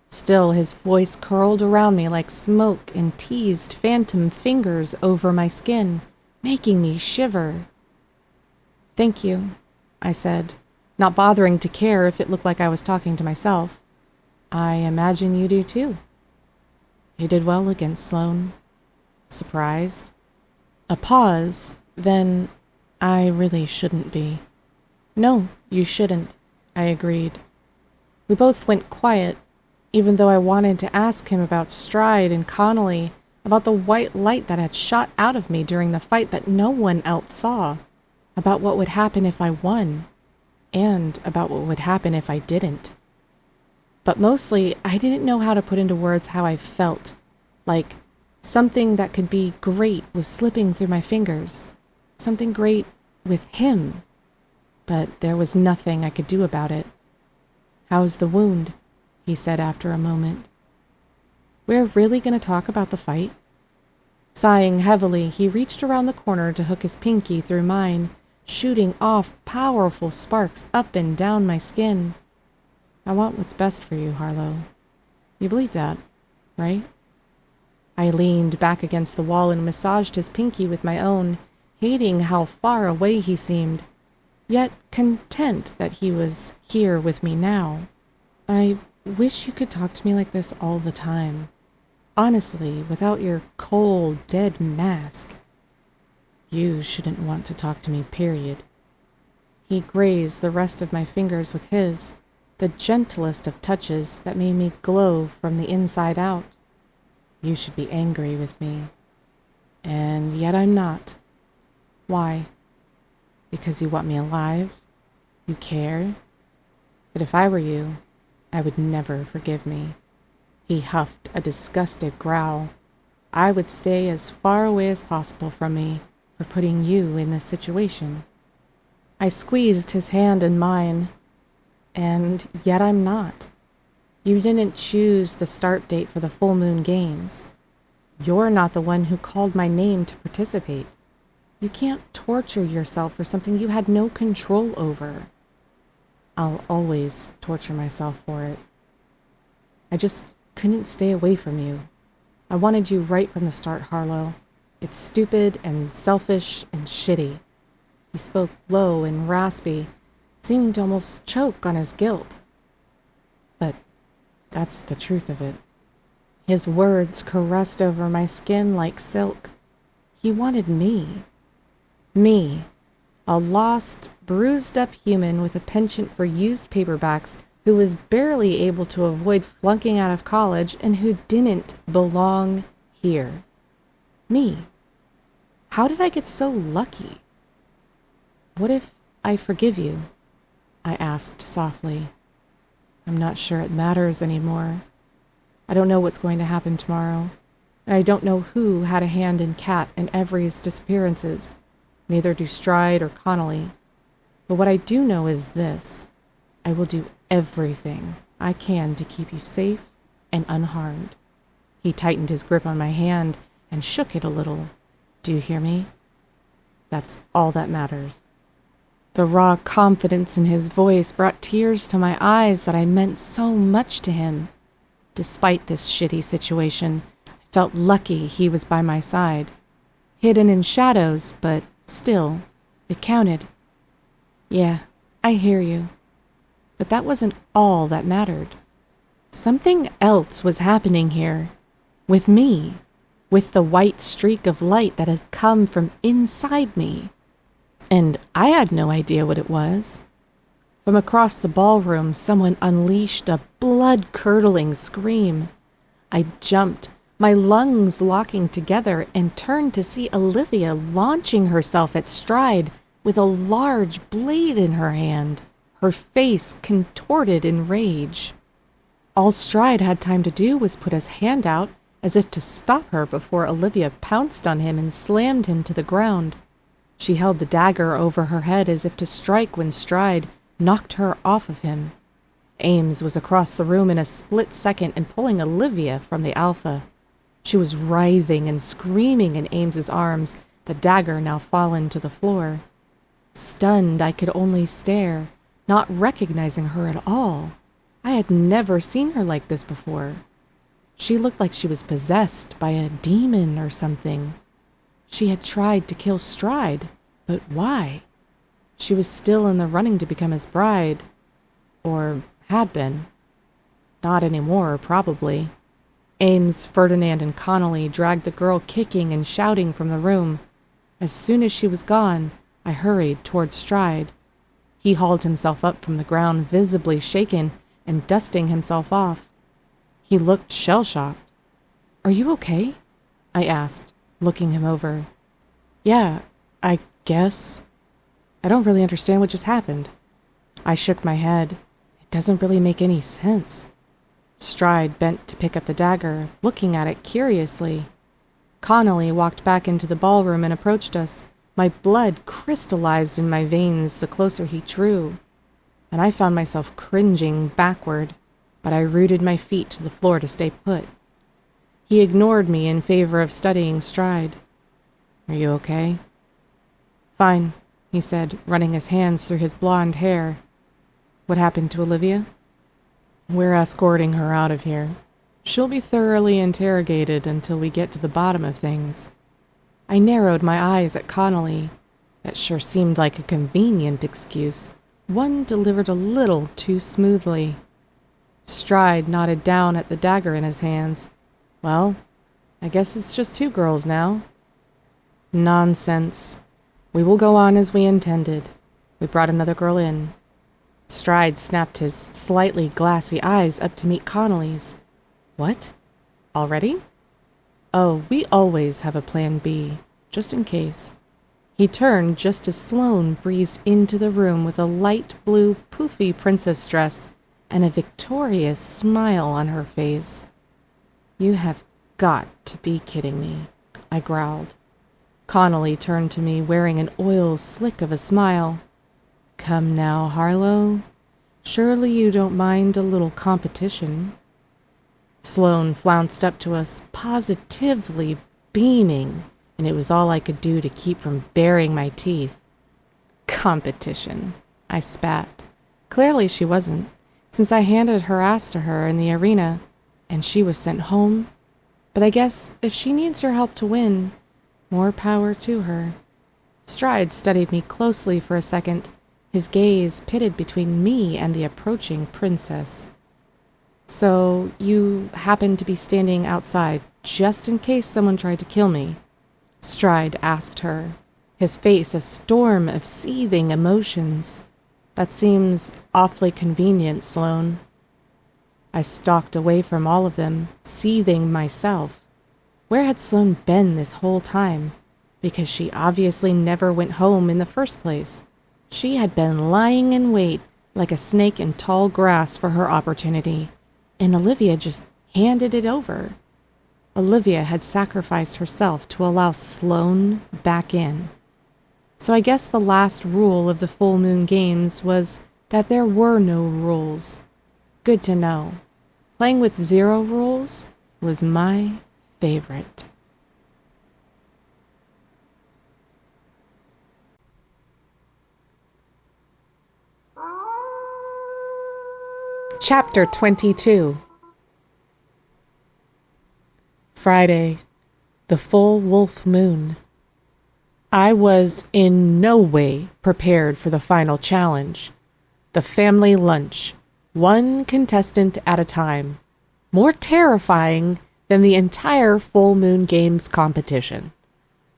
Still, his voice curled around me like smoke and teased phantom fingers over my skin, making me shiver. "Thank you," I said, not bothering to care if it looked like I was talking to myself. "I imagine you do too." "You did well against Sloane." Surprised. A pause, then, "I really shouldn't be." "No, you shouldn't," I agreed. We both went quiet, even though I wanted to ask him about Stride and Connolly, about the white light that had shot out of me during the fight that no one else saw, about what would happen if I won, and about what would happen if I didn't. But mostly, I didn't know how to put into words how I felt, like something that could be great was slipping through my fingers, something great with him, but there was nothing I could do about it. "How's the wound?" he said after a moment. "We're really going to talk about the fight?" Sighing heavily, he reached around the corner to hook his pinky through mine, shooting off powerful sparks up and down my skin. "I want what's best for you, Harlow. You believe that, right?" I leaned back against the wall and massaged his pinky with my own, hating how far away he seemed, yet content that he was here with me now. "I wish you could talk to me like this all the time. Honestly, without your cold, dead mask." "You shouldn't want to talk to me, period." He grazed the rest of my fingers with his, the gentlest of touches that made me glow from the inside out. "You should be angry with me. And yet I'm not." "Why?" "Because you want me alive? You care? But if I were you, I would never forgive me." He huffed a disgusted growl. "I would stay as far away as possible from me for putting you in this situation." I squeezed his hand in mine. "And yet I'm not. You didn't choose the start date for the full moon games. You're not the one who called my name to participate. You can't torture yourself for something you had no control over." "I'll always torture myself for it. I just couldn't stay away from you. I wanted you right from the start, Harlow. It's stupid and selfish and shitty." He spoke low and raspy, seeming to almost choke on his guilt. But that's the truth of it. His words caressed over my skin like silk. He wanted me. Me. A lost, bruised-up human with a penchant for used paperbacks who was barely able to avoid flunking out of college and who didn't belong here. Me. How did I get so lucky? "What if I forgive you?" I asked softly. "I'm not sure it matters anymore. I don't know what's going to happen tomorrow, and I don't know who had a hand in Kat and Every's disappearances. Neither do Stride or Connolly. But what I do know is this. I will do everything I can to keep you safe and unharmed." He tightened his grip on my hand and shook it a little. Do you hear me? That's all that matters." The raw confidence in his voice brought tears to my eyes that I meant so much to him. Despite this shitty situation, I felt lucky he was by my side. Hidden in shadows, but still, it counted. "Yeah, I hear you." But that wasn't all that mattered. Something else was happening here. With me. With the white streak of light that had come from inside me. And I had no idea what it was. From across the ballroom, someone unleashed a blood-curdling scream. I jumped, my lungs locking together, and turned to see Olivia launching herself at Stride with a large blade in her hand, her face contorted in rage. All Stride had time to do was put his hand out as if to stop her before Olivia pounced on him and slammed him to the ground. She held the dagger over her head as if to strike when Stride knocked her off of him. Ames was across the room in a split second and pulling Olivia from the alpha. She was writhing and screaming in Ames's arms, the dagger now fallen to the floor. Stunned, I could only stare, not recognizing her at all. I had never seen her like this before. She looked like she was possessed by a demon or something. She had tried to kill Stride, but why? She was still in the running to become his bride. Or had been. Not anymore, probably. Ames, Ferdinand, and Connolly dragged the girl kicking and shouting from the room. As soon as she was gone, I hurried toward Stride. He hauled himself up from the ground, visibly shaken and dusting himself off. He looked shell-shocked. "Are you okay?" I asked, looking him over. "Yeah, I guess. I don't really understand what just happened." I shook my head. "It doesn't really make any sense." Stride bent to pick up the dagger, looking at it curiously. Connolly walked back into the ballroom and approached us. My blood crystallized in my veins the closer he drew, and I found myself cringing backward, but I rooted my feet to the floor to stay put. He ignored me in favor of studying Stride. "Are you okay?" "Fine," he said, running his hands through his blonde hair. "What happened to Olivia?" "We're escorting her out of here. She'll be thoroughly interrogated until we get to the bottom of things." I narrowed my eyes at Connolly. That sure seemed like a convenient excuse, one delivered a little too smoothly. Stride nodded down at the dagger in his hands. "Well, I guess it's just two girls now." "Nonsense. We will go on as we intended. We brought another girl in." Stride snapped his slightly glassy eyes up to meet Connolly's. "What? Already?" "Oh, we always have a plan B, just in case." He turned just as Sloane breezed into the room with a light blue poofy princess dress and a victorious smile on her face. "You have got to be kidding me," I growled. Connolly turned to me wearing an oil slick of a smile. "Come now, Harlow. Surely you don't mind a little competition." Sloane flounced up to us, positively beaming, and it was all I could do to keep from baring my teeth. "Competition," I spat. Clearly she wasn't, since I handed her ass to her in the arena, and she was sent home. But I guess if she needs your help to win, more power to her. Stride studied me closely for a second, his gaze pitted between me and the approaching princess. "So you happened to be standing outside just in case someone tried to kill me?" Stride asked her, his face a storm of seething emotions. "That seems awfully convenient, Sloane." I stalked away from all of them, seething myself. Where had Sloane been this whole time? Because she obviously never went home in the first place. She had been lying in wait like a snake in tall grass for her opportunity, and Olivia just handed it over. Olivia had sacrificed herself to allow Sloane back in. So I guess the last rule of the full moon games was that there were no rules. Good to know. Playing with zero rules was my favorite. Chapter 22. Friday, the full wolf moon. I was in no way prepared for the final challenge. The family lunch, one contestant at a time, more terrifying than the entire full moon games competition.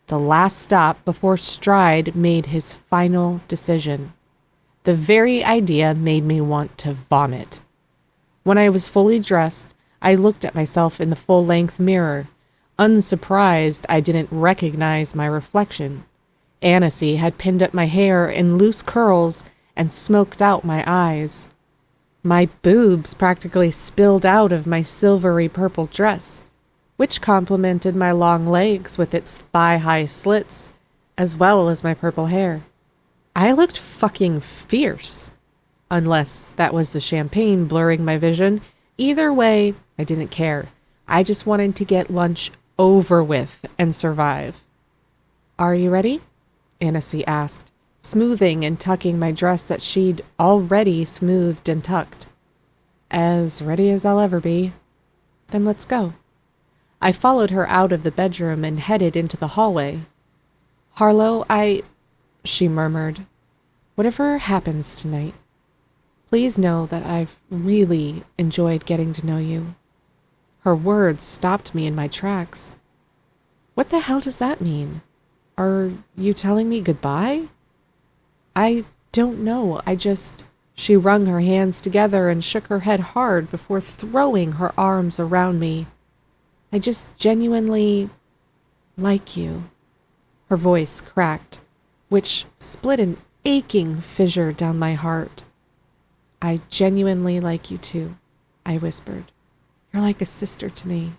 The last stop before Stride made his final decision. The very idea made me want to vomit. When I was fully dressed, I looked at myself in the full-length mirror, unsurprised I didn't recognize my reflection. Annecy had pinned up my hair in loose curls and smoked out my eyes. My boobs practically spilled out of my silvery purple dress, which complemented my long legs with its thigh-high slits, as well as my purple hair. I looked fucking fierce. Unless that was the champagne blurring my vision. Either way, I didn't care. I just wanted to get lunch over with and survive. "Are you ready?" Annecy asked, smoothing and tucking my dress that she'd already smoothed and tucked. "As ready as I'll ever be." "Then let's go." I followed her out of the bedroom and headed into the hallway. "Harlow, she murmured, "whatever happens tonight, please know that I've really enjoyed getting to know you." Her words stopped me in my tracks. What the hell does that mean? Are you telling me goodbye? I don't know. She wrung her hands together and shook her head hard before throwing her arms around me. "I just genuinely like you." Her voice cracked, which split an aching fissure down my heart. "I genuinely like you too," I whispered. "You're like a sister to me."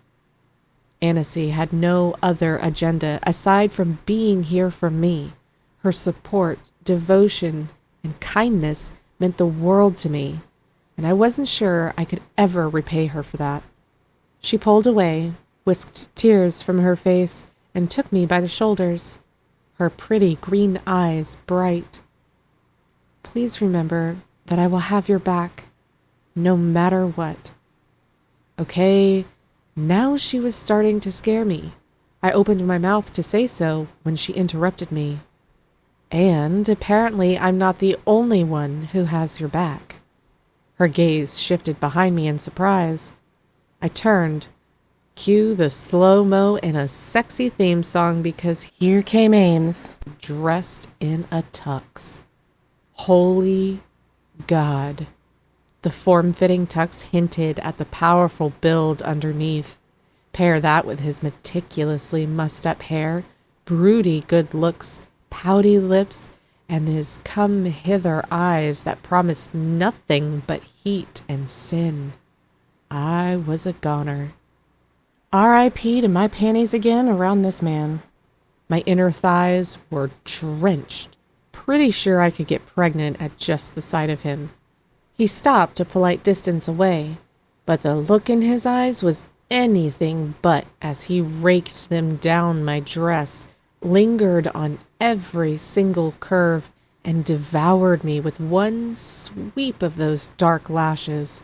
Annecy had no other agenda aside from being here for me. Her support, devotion, and kindness meant the world to me, and I wasn't sure I could ever repay her for that. She pulled away, whisked tears from her face, and took me by the shoulders, her pretty green eyes bright. "Please remember that I will have your back, no matter what." Okay, now she was starting to scare me. I opened my mouth to say so when she interrupted me. "And apparently I'm not the only one who has your back." Her gaze shifted behind me in surprise. I turned. Cue the slow-mo and a sexy theme song because here came Ames, dressed in a tux. Holy God. The form-fitting tux hinted at the powerful build underneath. Pair that with his meticulously mussed-up hair, broody good looks, pouty lips, and his come-hither eyes that promised nothing but heat and sin. I was a goner. R.I.P. to my panties again around this man. My inner thighs were drenched. Pretty sure I could get pregnant at just the sight of him. He stopped a polite distance away, but the look in his eyes was anything but as he raked them down my dress, lingered on every single curve, and devoured me with one sweep of those dark lashes.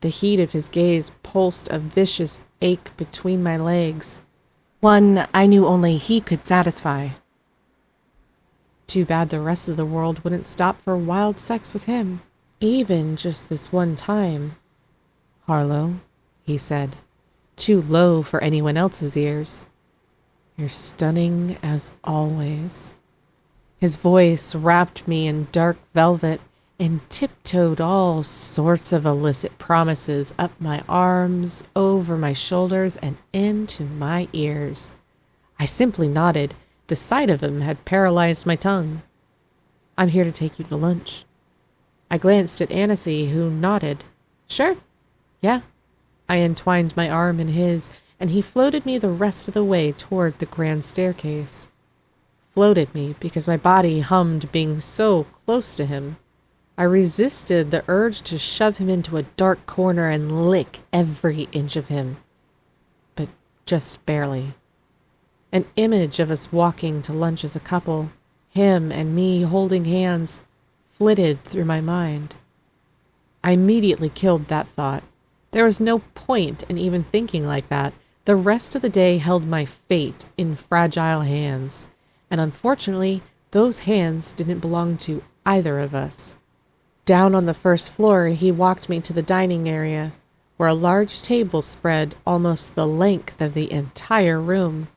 The heat of his gaze pulsed a vicious ache between my legs, one I knew only he could satisfy. Too bad the rest of the world wouldn't stop for wild sex with him, even just this one time. "Harlow," he said, too low for anyone else's ears. "You're stunning as always." His voice wrapped me in dark velvet and tiptoed all sorts of illicit promises up my arms, over my shoulders, and into my ears. I simply nodded. The sight of him had paralyzed my tongue. "I'm here to take you to lunch." I glanced at Annecy, who nodded. "Sure. Yeah." I entwined my arm in his, and he floated me the rest of the way toward the grand staircase. Floated me because my body hummed being so close to him. I resisted the urge to shove him into a dark corner and lick every inch of him. But just barely. An image of us walking to lunch as a couple, him and me holding hands, flitted through my mind. I immediately killed that thought. There was no point in even thinking like that. The rest of the day held my fate in fragile hands, and unfortunately, those hands didn't belong to either of us. Down on the first floor, he walked me to the dining area, where a large table spread almost the length of the entire room.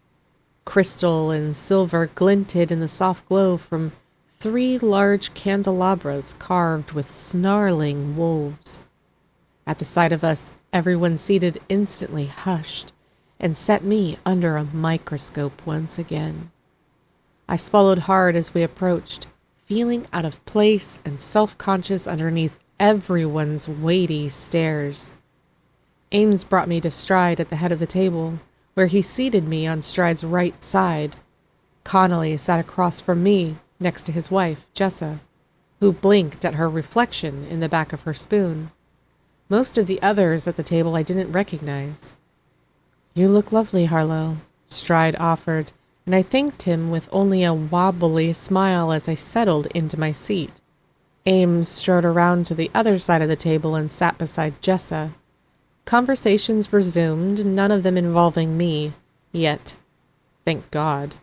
Crystal and silver glinted in the soft glow from 3 large candelabras carved with snarling wolves. At the sight of us, everyone seated instantly hushed and set me under a microscope once again. I swallowed hard as we approached, feeling out of place and self-conscious underneath everyone's weighty stares. Ames brought me to Stride at the head of the table, where he seated me on Stride's right side. Connolly sat across from me, next to his wife, Jessa, who blinked at her reflection in the back of her spoon. Most of the others at the table I didn't recognize. "You look lovely, Harlow," Stride offered, and I thanked him with only a wobbly smile as I settled into my seat. Ames strode around to the other side of the table and sat beside Jessa. Conversations resumed, none of them involving me, yet. Thank God.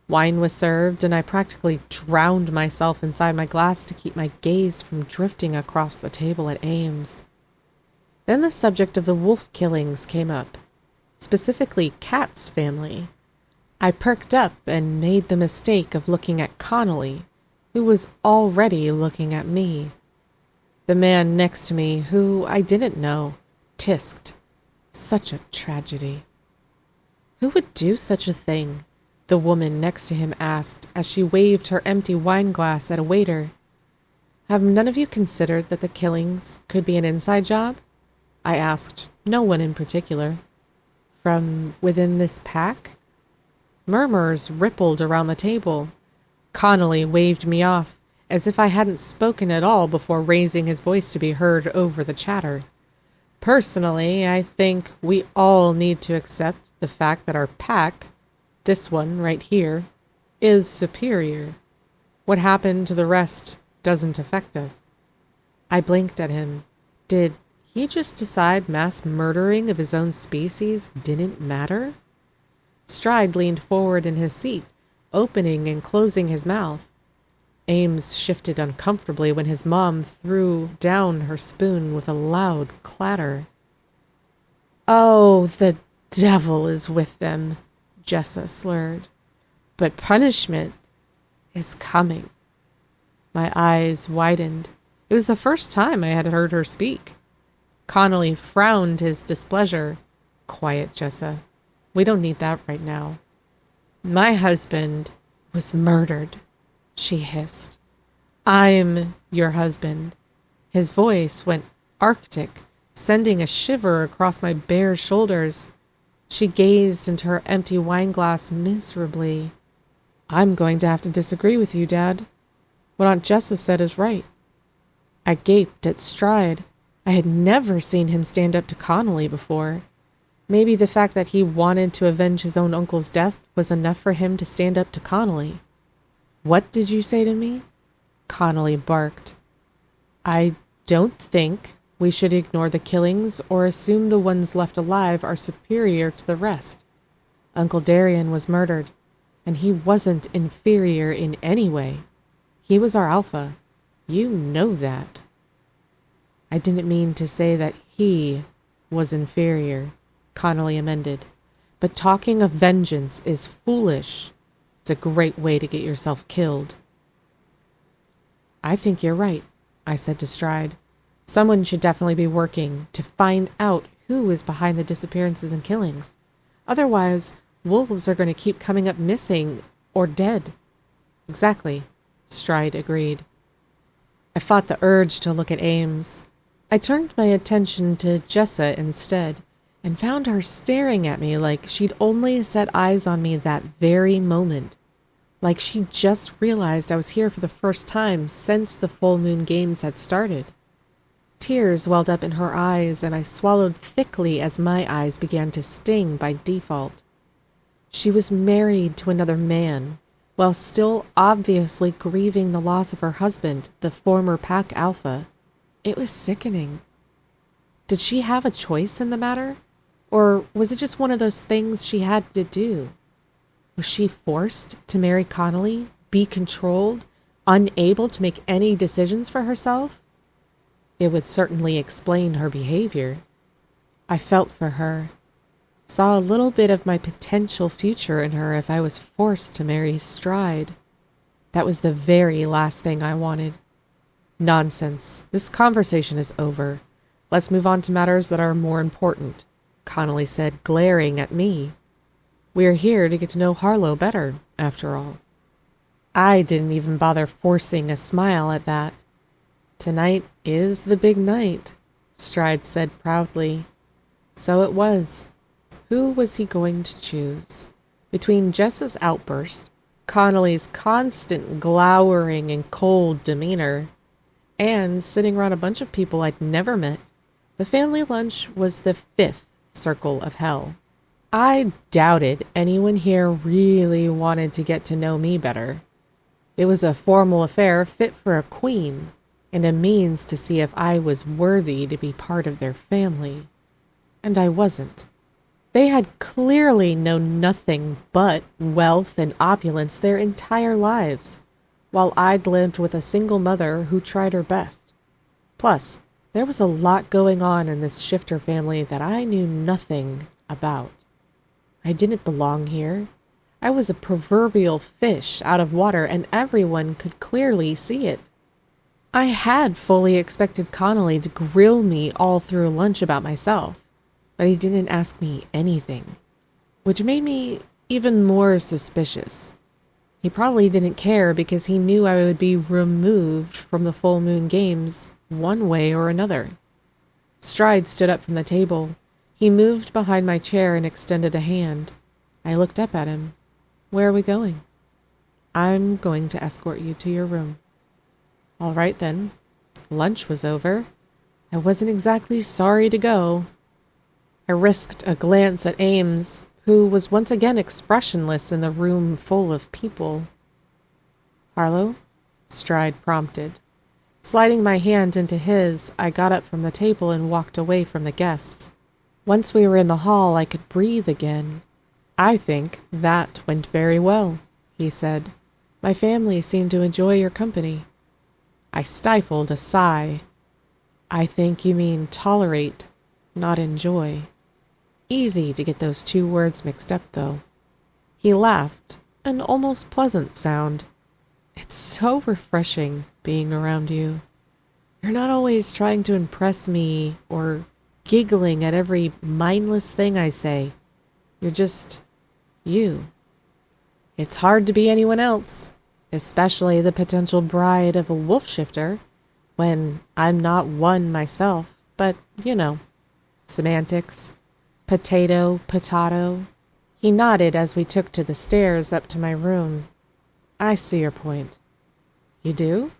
Wine was served, and I practically drowned myself inside my glass to keep my gaze from drifting across the table at Ames. Then the subject of the wolf killings came up, specifically Kat's family. I perked up and made the mistake of looking at Connolly, who was already looking at me. The man next to me, who I didn't know, tisked. Such a tragedy. "Who would do such a thing?" the woman next to him asked as she waved her empty wine glass at a waiter. "Have none of you considered that the killings could be an inside job?" I asked, no one in particular. "From within this pack?" Murmurs rippled around the table. Connolly waved me off, as if I hadn't spoken at all before raising his voice to be heard over the chatter. "Personally, I think we all need to accept the fact that our pack, this one right here, is superior. What happened to the rest doesn't affect us." I blinked at him. Did he just decide mass murdering of his own species didn't matter? Stride leaned forward in his seat, opening and closing his mouth. Ames shifted uncomfortably when his mom threw down her spoon with a loud clatter. "Oh, the devil is with them," Jessa slurred. "But punishment is coming." My eyes widened. It was the first time I had heard her speak. Connolly frowned his displeasure. "Quiet, Jessa. We don't need that right now." "My husband was murdered," she hissed. "I'm your husband." His voice went arctic, sending a shiver across my bare shoulders. She gazed into her empty wine glass miserably. "I'm going to have to disagree with you, Dad. What Aunt Jessa said is right." I gaped at Stride. I had never seen him stand up to Connolly before. Maybe the fact that he wanted to avenge his own uncle's death was enough for him to stand up to Connolly. "What did you say to me?" Connolly barked. "I don't think we should ignore the killings or assume the ones left alive are superior to the rest. Uncle Darian was murdered, and he wasn't inferior in any way. He was our alpha. You know that." "I didn't mean to say that he was inferior," Connolly amended. "But talking of vengeance is foolish. It's a great way to get yourself killed." "I think you're right," I said to Stride. "Someone should definitely be working to find out who is behind the disappearances and killings. Otherwise, wolves are going to keep coming up missing or dead." "Exactly," Stride agreed. I fought the urge to look at Ames. I turned my attention to Jessa instead, and found her staring at me like she'd only set eyes on me that very moment. Like she just realized I was here for the first time since the full moon games had started. Tears welled up in her eyes, and I swallowed thickly as my eyes began to sting by default. She was married to another man, while still obviously grieving the loss of her husband, the former pack alpha. It was sickening. Did she have a choice in the matter? Or was it just one of those things she had to do? Was she forced to marry Connolly, be controlled, unable to make any decisions for herself? It would certainly explain her behavior. I felt for her, saw a little bit of my potential future in her if I was forced to marry Stride. That was the very last thing I wanted. Nonsense. This conversation is over. Let's move on to matters that are more important, Connolly said, glaring at me. We're here to get to know Harlow better, after all. I didn't even bother forcing a smile at that. Tonight is the big night, Stride said proudly. So it was. Who was he going to choose? Between Jess's outburst, Connolly's constant glowering and cold demeanor, and sitting around a bunch of people I'd never met, the family lunch was the 5th circle of hell. I doubted anyone here really wanted to get to know me better. It was a formal affair fit for a queen, and a means to see if I was worthy to be part of their family. And I wasn't. They had clearly known nothing but wealth and opulence their entire lives, while I'd lived with a single mother who tried her best. Plus, there was a lot going on in this shifter family that I knew nothing about. I didn't belong here. I was a proverbial fish out of water, and everyone could clearly see it. I had fully expected Connolly to grill me all through lunch about myself, but he didn't ask me anything, which made me even more suspicious. He probably didn't care because he knew I would be removed from the full moon games one way or another. Stride stood up from the table. He moved behind my chair and extended a hand. I looked up at him. Where are we going? I'm going to escort you to your room. All right then. Lunch was over. I wasn't exactly sorry to go. I risked a glance at Ames, who was once again expressionless in the room full of people. Harlow? Stride prompted. Sliding my hand into his, I got up from the table and walked away from the guests. Once we were in the hall, I could breathe again. I think that went very well, he said. My family seemed to enjoy your company. I stifled a sigh. I think you mean tolerate, not enjoy. Easy to get those two words mixed up, though. He laughed, an almost pleasant sound. It's so refreshing being around you. You're not always trying to impress me or giggling at every mindless thing I say. You're just you. It's hard to be anyone else, especially the potential bride of a wolf shifter, when I'm not one myself, but, you know, semantics. Potato, potato. He nodded as we took to the stairs up to my room. I see your point. You do?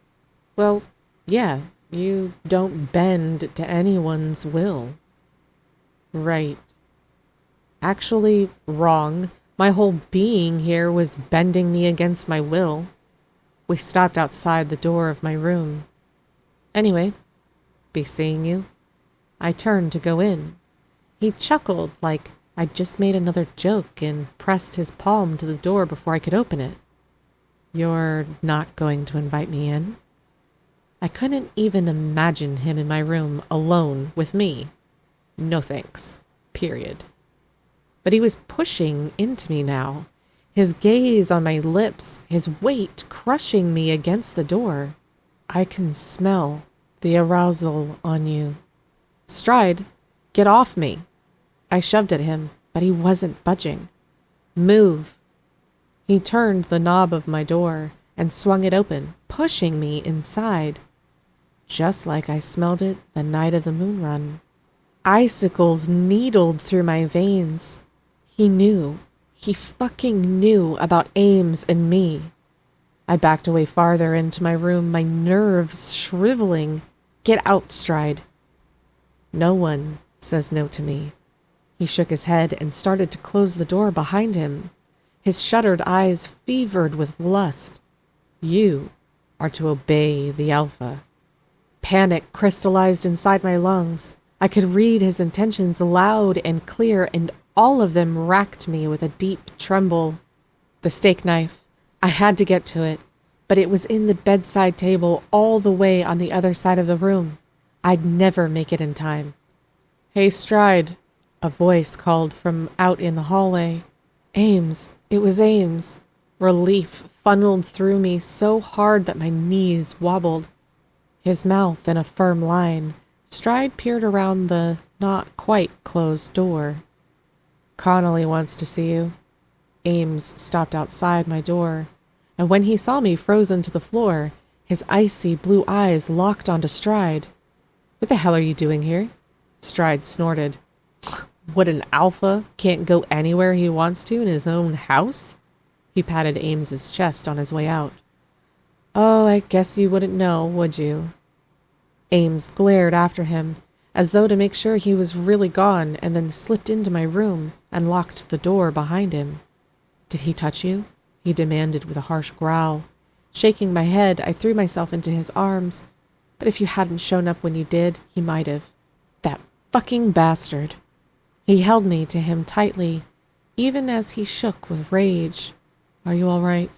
Well, yeah, you don't bend to anyone's will. Right. Actually, wrong. My whole being here was bending me against my will. We stopped outside the door of my room. Anyway, be seeing you. I turned to go in. He chuckled like I'd just made another joke and pressed his palm to the door before I could open it. You're not going to invite me in? I couldn't even imagine him in my room alone with me. No thanks. Period. But he was pushing into me now, his gaze on my lips, his weight crushing me against the door. I can smell the arousal on you. Stride, get off me. I shoved at him, but he wasn't budging. Move. He turned the knob of my door and swung it open, pushing me inside, just like I smelled it the night of the moon run. Icicles needled through my veins. He knew. He fucking knew about Ames and me. I backed away farther into my room, my nerves shriveling. Get out, Stride. No one says no to me. He shook his head and started to close the door behind him. His shuttered eyes fevered with lust. You are to obey the alpha. Panic crystallized inside my lungs. I could read his intentions loud and clear, and all of them racked me with a deep tremble. The steak knife. I had to get to it, but it was in the bedside table all the way on the other side of the room. I'd never make it in time. "Hey, Stride," a voice called from out in the hallway. Ames. It was Ames. Relief funneled through me so hard that my knees wobbled. His mouth in a firm line, Stride peered around the not quite closed door. "Connolly wants to see you." Ames stopped outside my door, and when he saw me frozen to the floor, his icy blue eyes locked onto Stride. "What the hell are you doing here?" Stride snorted. "What an alpha, can't go anywhere he wants to in his own house?" He patted Ames's chest on his way out. "Oh, I guess you wouldn't know, would you?" Ames glared after him, as though to make sure he was really gone, and then slipped into my room and locked the door behind him. "Did he touch you?" he demanded with a harsh growl. Shaking my head, I threw myself into his arms. "But if you hadn't shown up when you did, he might have. That fucking bastard." He held me to him tightly, even as he shook with rage. "Are you all right?"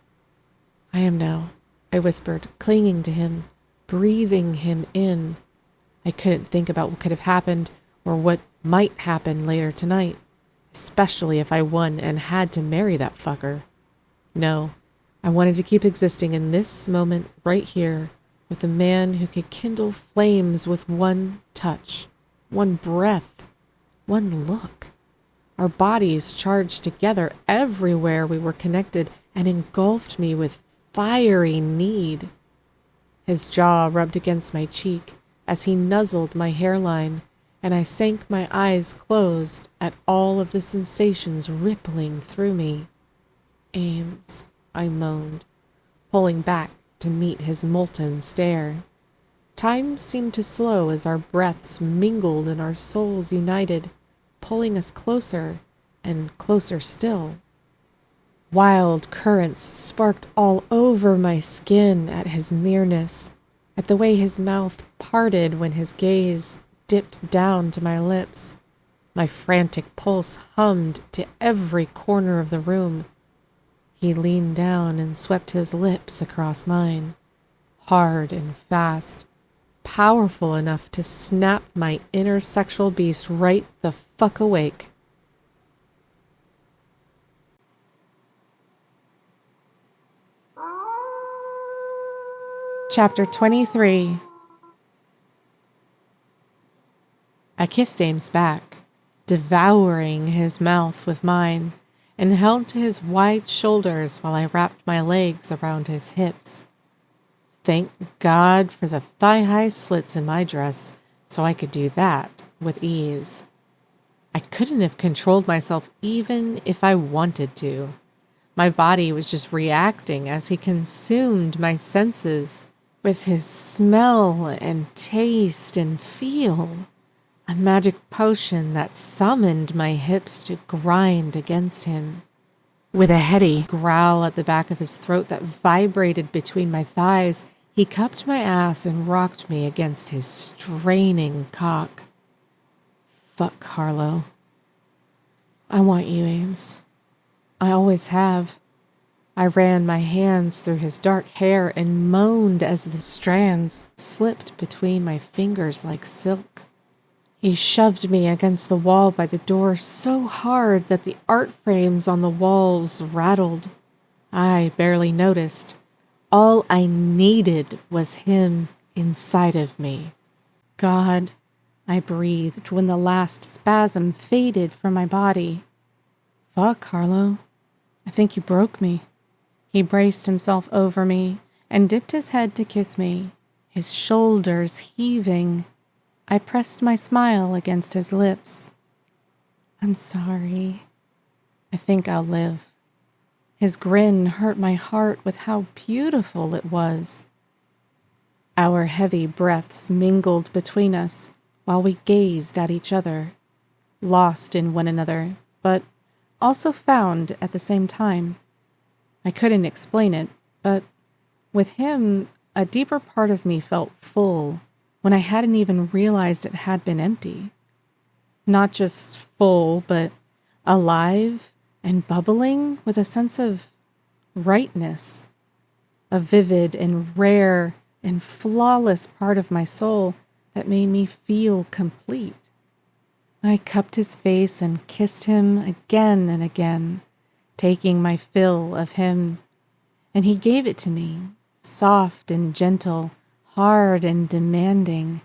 "I am now," I whispered, clinging to him, breathing him in. I couldn't think about what could have happened or what might happen later tonight, especially if I won and had to marry that fucker. No, I wanted to keep existing in this moment right here with the man who could kindle flames with one touch, one breath, one look. Our bodies charged together everywhere we were connected and engulfed me with fiery need. His jaw rubbed against my cheek as he nuzzled my hairline, and I sank my eyes closed at all of the sensations rippling through me. "Ames," I moaned, pulling back to meet his molten stare. Time seemed to slow as our breaths mingled and our souls united, pulling us closer and closer still. Wild currents sparked all over my skin at his nearness, at the way his mouth parted when his gaze dipped down to my lips. My frantic pulse hummed to every corner of the room. He leaned down and swept his lips across mine, hard and fast, powerful enough to snap my inner sexual beast right the fuck awake. Chapter 23. I kissed Ames back, devouring his mouth with mine, and held to his wide shoulders while I wrapped my legs around his hips. Thank God for the thigh-high slits in my dress, so I could do that with ease. I couldn't have controlled myself even if I wanted to. My body was just reacting as he consumed my senses with his smell and taste and feel, a magic potion that summoned my hips to grind against him. With a heady growl at the back of his throat that vibrated between my thighs, he cupped my ass and rocked me against his straining cock. Fuck Harlow. I want you, Ames. I always have. I ran my hands through his dark hair and moaned as the strands slipped between my fingers like silk. He shoved me against the wall by the door so hard that the art frames on the walls rattled. I barely noticed. All I needed was him inside of me. God, I breathed when the last spasm faded from my body. Fuck, Harlow. I think you broke me. He braced himself over me and dipped his head to kiss me, his shoulders heaving. I pressed my smile against his lips. I'm sorry. I think I'll live. His grin hurt my heart with how beautiful it was. Our heavy breaths mingled between us while we gazed at each other, lost in one another, but also found at the same time. I couldn't explain it, but with him, a deeper part of me felt full, when I hadn't even realized it had been empty. Not just full, but alive and bubbling with a sense of rightness, a vivid and rare and flawless part of my soul that made me feel complete. I cupped his face and kissed him again and again, taking my fill of him, and he gave it to me, soft and gentle, hard and demanding.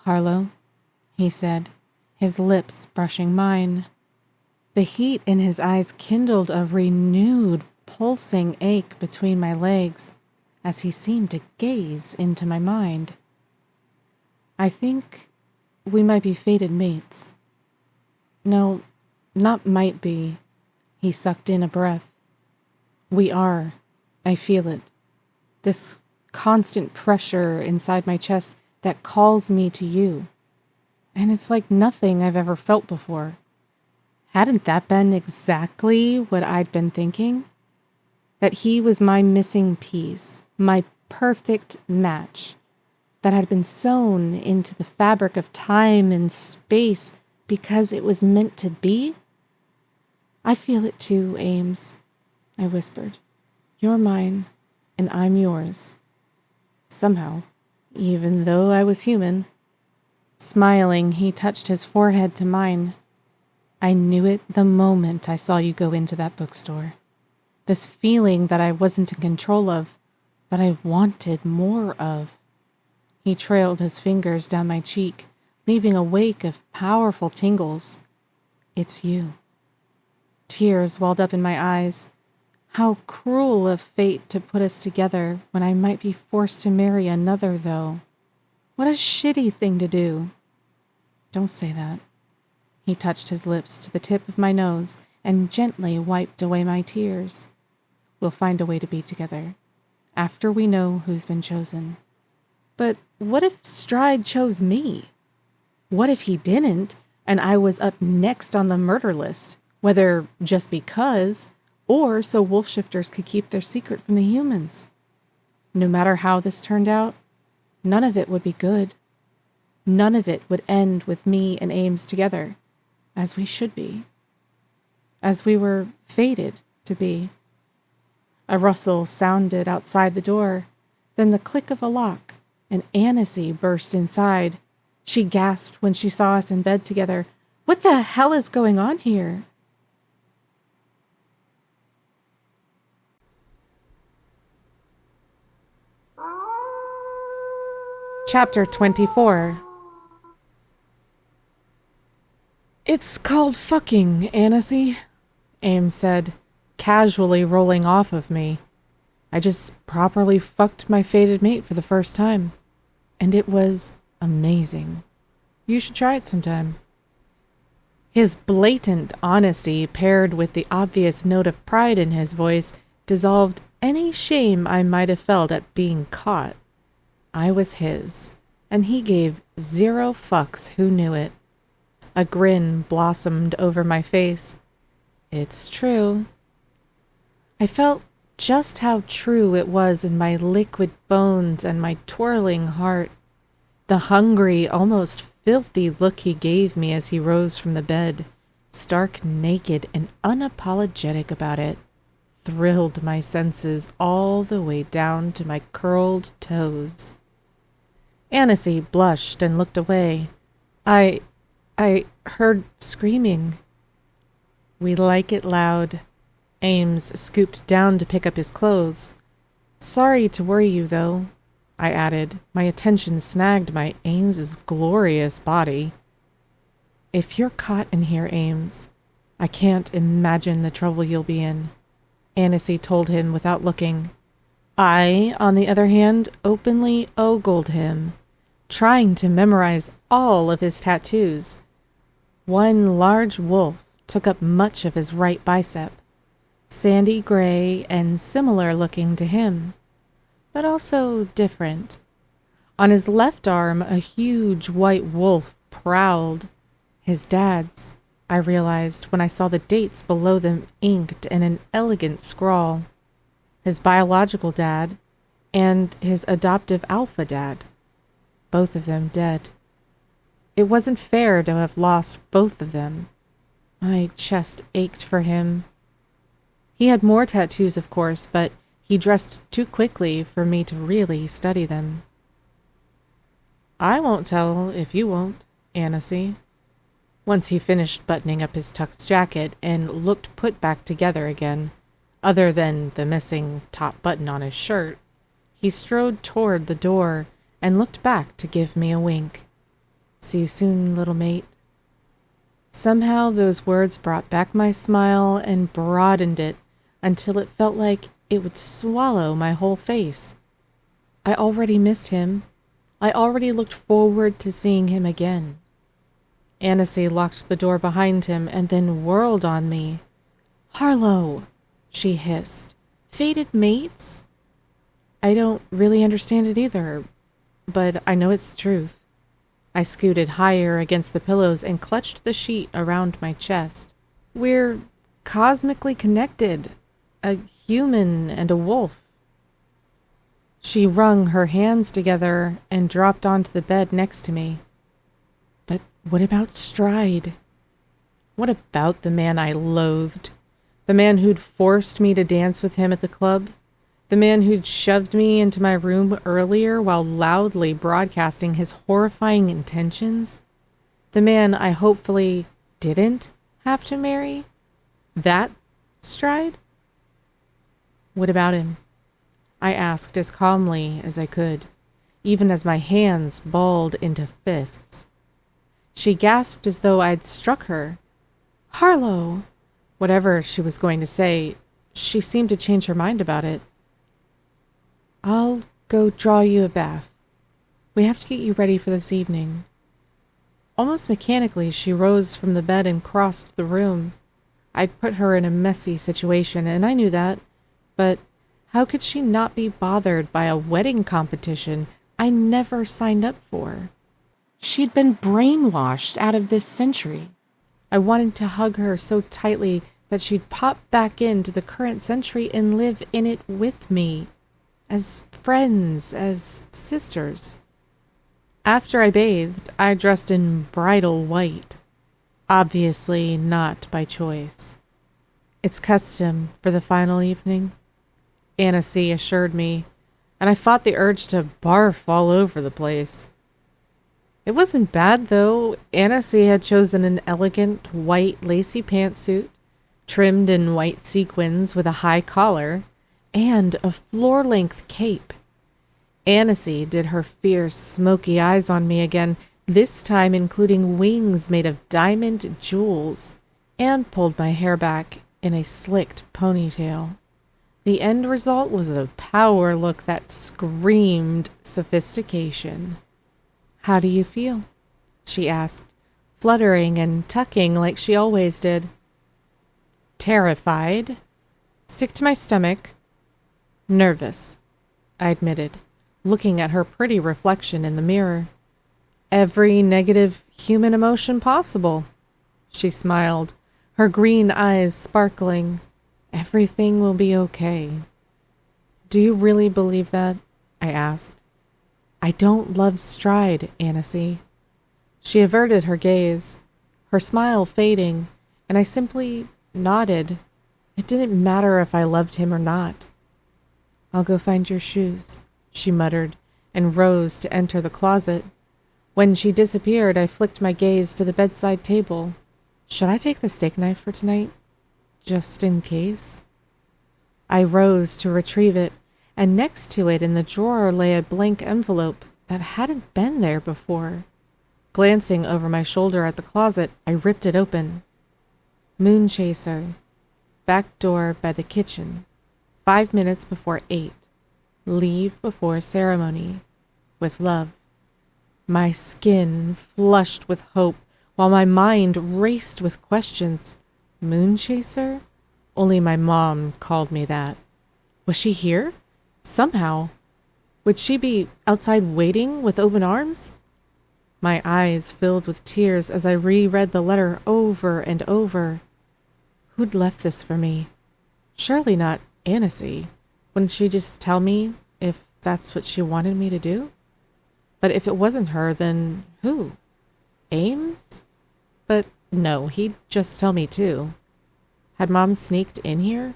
"Harlow," he said, his lips brushing mine. The heat in his eyes kindled a renewed, pulsing ache between my legs as he seemed to gaze into my mind. "I think we might be fated mates." "No, not might be." He sucked in a breath. "We are. I feel it. This constant pressure inside my chest that calls me to you. And it's like nothing I've ever felt before." Hadn't that been exactly what I'd been thinking? That he was my missing piece, my perfect match, that had been sewn into the fabric of time and space because it was meant to be? "I feel it too, Ames," I whispered. "You're mine, and I'm yours. Somehow, even though I was human." Smiling, he touched his forehead to mine. "I knew it the moment I saw you go into that bookstore. This feeling that I wasn't in control of, but I wanted more of." He trailed his fingers down my cheek, leaving a wake of powerful tingles. "It's you." Tears welled up in my eyes. How cruel of fate to put us together when I might be forced to marry another, though. What a shitty thing to do. "Don't say that." He touched his lips to the tip of my nose and gently wiped away my tears. "We'll find a way to be together, after we know who's been chosen." But what if Stride chose me? What if he didn't, and I was up next on the murder list, whether just because, or so wolf shifters could keep their secret from the humans? No matter how this turned out, none of it would be good. None of it would end with me and Ames together, as we should be, as we were fated to be. A rustle sounded outside the door, then the click of a lock, and Annecy burst inside. She gasped when she saw us in bed together. "What the hell is going on here?" Chapter 24. "It's called fucking, Annecy," Ames said, casually rolling off of me. I just properly fucked my fated mate for the first time, and it was amazing. You should try it sometime. His blatant honesty, paired with the obvious note of pride in his voice, dissolved any shame I might have felt at being caught. I was his, and he gave zero fucks who knew it. A grin blossomed over my face. It's true. I felt just how true it was in my liquid bones and my twirling heart. The hungry, almost filthy look he gave me as he rose from the bed, stark naked and unapologetic about it, thrilled my senses all the way down to my curled toes. Annecy blushed and looked away. I heard screaming." "We like it loud." Ames scooped down to pick up his clothes. "Sorry to worry you, though," I added. My attention snagged by Ames's glorious body. "If you're caught in here, Ames, I can't imagine the trouble you'll be in," Annecy told him without looking. I, on the other hand, openly ogled him, trying to memorize all of his tattoos. One large wolf took up much of his right bicep, sandy gray and similar looking to him, but also different. On his left arm, a huge white wolf prowled. His dad's, I realized when I saw the dates below them inked in an elegant scrawl. His biological dad and his adoptive alpha dad. both of them dead. It wasn't fair to have lost both of them. My chest ached for him. He had more tattoos, of course, but he dressed too quickly for me to really study them. I won't tell if you won't, Annecy. Once he finished buttoning up his tux jacket and looked put back together again, other than the missing top button on his shirt, he strode toward the door and looked back to give me a wink. See you soon, little mate. Somehow those words brought back my smile and broadened it until it felt like it would swallow my whole face. I already missed him. I already looked forward to seeing him again. Annecy locked the door behind him and then whirled on me. Harlow, she hissed. Fated mates? I don't really understand it either, but I know it's the truth. I scooted higher against the pillows and clutched the sheet around my chest. We're cosmically connected, a human and a wolf. She wrung her hands together and dropped onto the bed next to me. But what about Stride? What about the man I loathed? The man who'd forced me to dance with him at the club? The man who'd shoved me into my room earlier while loudly broadcasting his horrifying intentions? The man I hopefully didn't have to marry? That Stride? What about him? I asked as calmly as I could, even as my hands balled into fists. She gasped as though I'd struck her. Harlow! Whatever she was going to say, she seemed to change her mind about it. I'll go draw you a bath. We have to get you ready for this evening. Almost mechanically, she rose from the bed and crossed the room. I'd put her in a messy situation, and I knew that, but how could she not be bothered by a wedding competition I never signed up for? She'd been brainwashed out of this century. I wanted to hug her so tightly that she'd pop back into the current century and live in it with me. As friends, as sisters. After I bathed, I dressed in bridal white. Obviously not by choice. It's custom for the final evening, Annecy assured me, and I fought the urge to barf all over the place. It wasn't bad, though. Annecy had chosen an elegant white lacy pantsuit, trimmed in white sequins with a high collar, and a floor-length cape. Annecy did her fierce, smoky eyes on me again, this time including wings made of diamond jewels, and pulled my hair back in a slicked ponytail. The end result was a power look that screamed sophistication. How do you feel? She asked, fluttering and tucking like she always did. Terrified, sick to my stomach, nervous, I admitted, looking at her pretty reflection in the mirror. Every negative human emotion possible. She smiled, her green eyes sparkling. Everything will be okay. Do you really believe that? I asked. I don't love Stride, Annecy. She averted her gaze, her smile fading, and I simply nodded. It didn't matter if I loved him or not. I'll go find your shoes, she muttered, and rose to enter the closet. When she disappeared, I flicked my gaze to the bedside table. Should I take the steak knife for tonight? Just in case? I rose to retrieve it, and next to it in the drawer lay a blank envelope that hadn't been there before. Glancing over my shoulder at the closet, I ripped it open. Moon chaser. Back door by the kitchen. 5 minutes before 8. Leave before ceremony. With love. My skin flushed with hope, while my mind raced with questions. Moon chaser? Only my mom called me that. Was she here? Somehow. Would she be outside waiting with open arms? My eyes filled with tears as I reread the letter over and over. Who'd left this for me? Surely not Annecy. Wouldn't she just tell me if that's what she wanted me to do? But if it wasn't her, then who? Ames? But no, he'd just tell me too. Had Mom sneaked in here?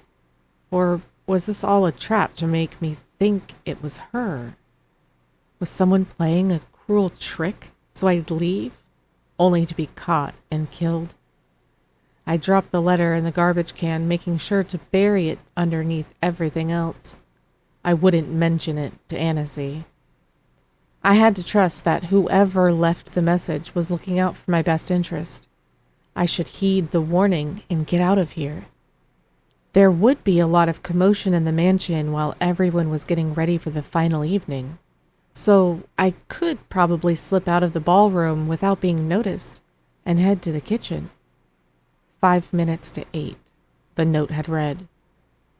Or was this all a trap to make me think it was her? Was someone playing a cruel trick so I'd leave, only to be caught and killed? I dropped the letter in the garbage can, making sure to bury it underneath everything else. I wouldn't mention it to Annecy. I had to trust that whoever left the message was looking out for my best interest. I should heed the warning and get out of here. There would be a lot of commotion in the mansion while everyone was getting ready for the final evening, so I could probably slip out of the ballroom without being noticed and head to the kitchen. 5 minutes to 8, the note had read.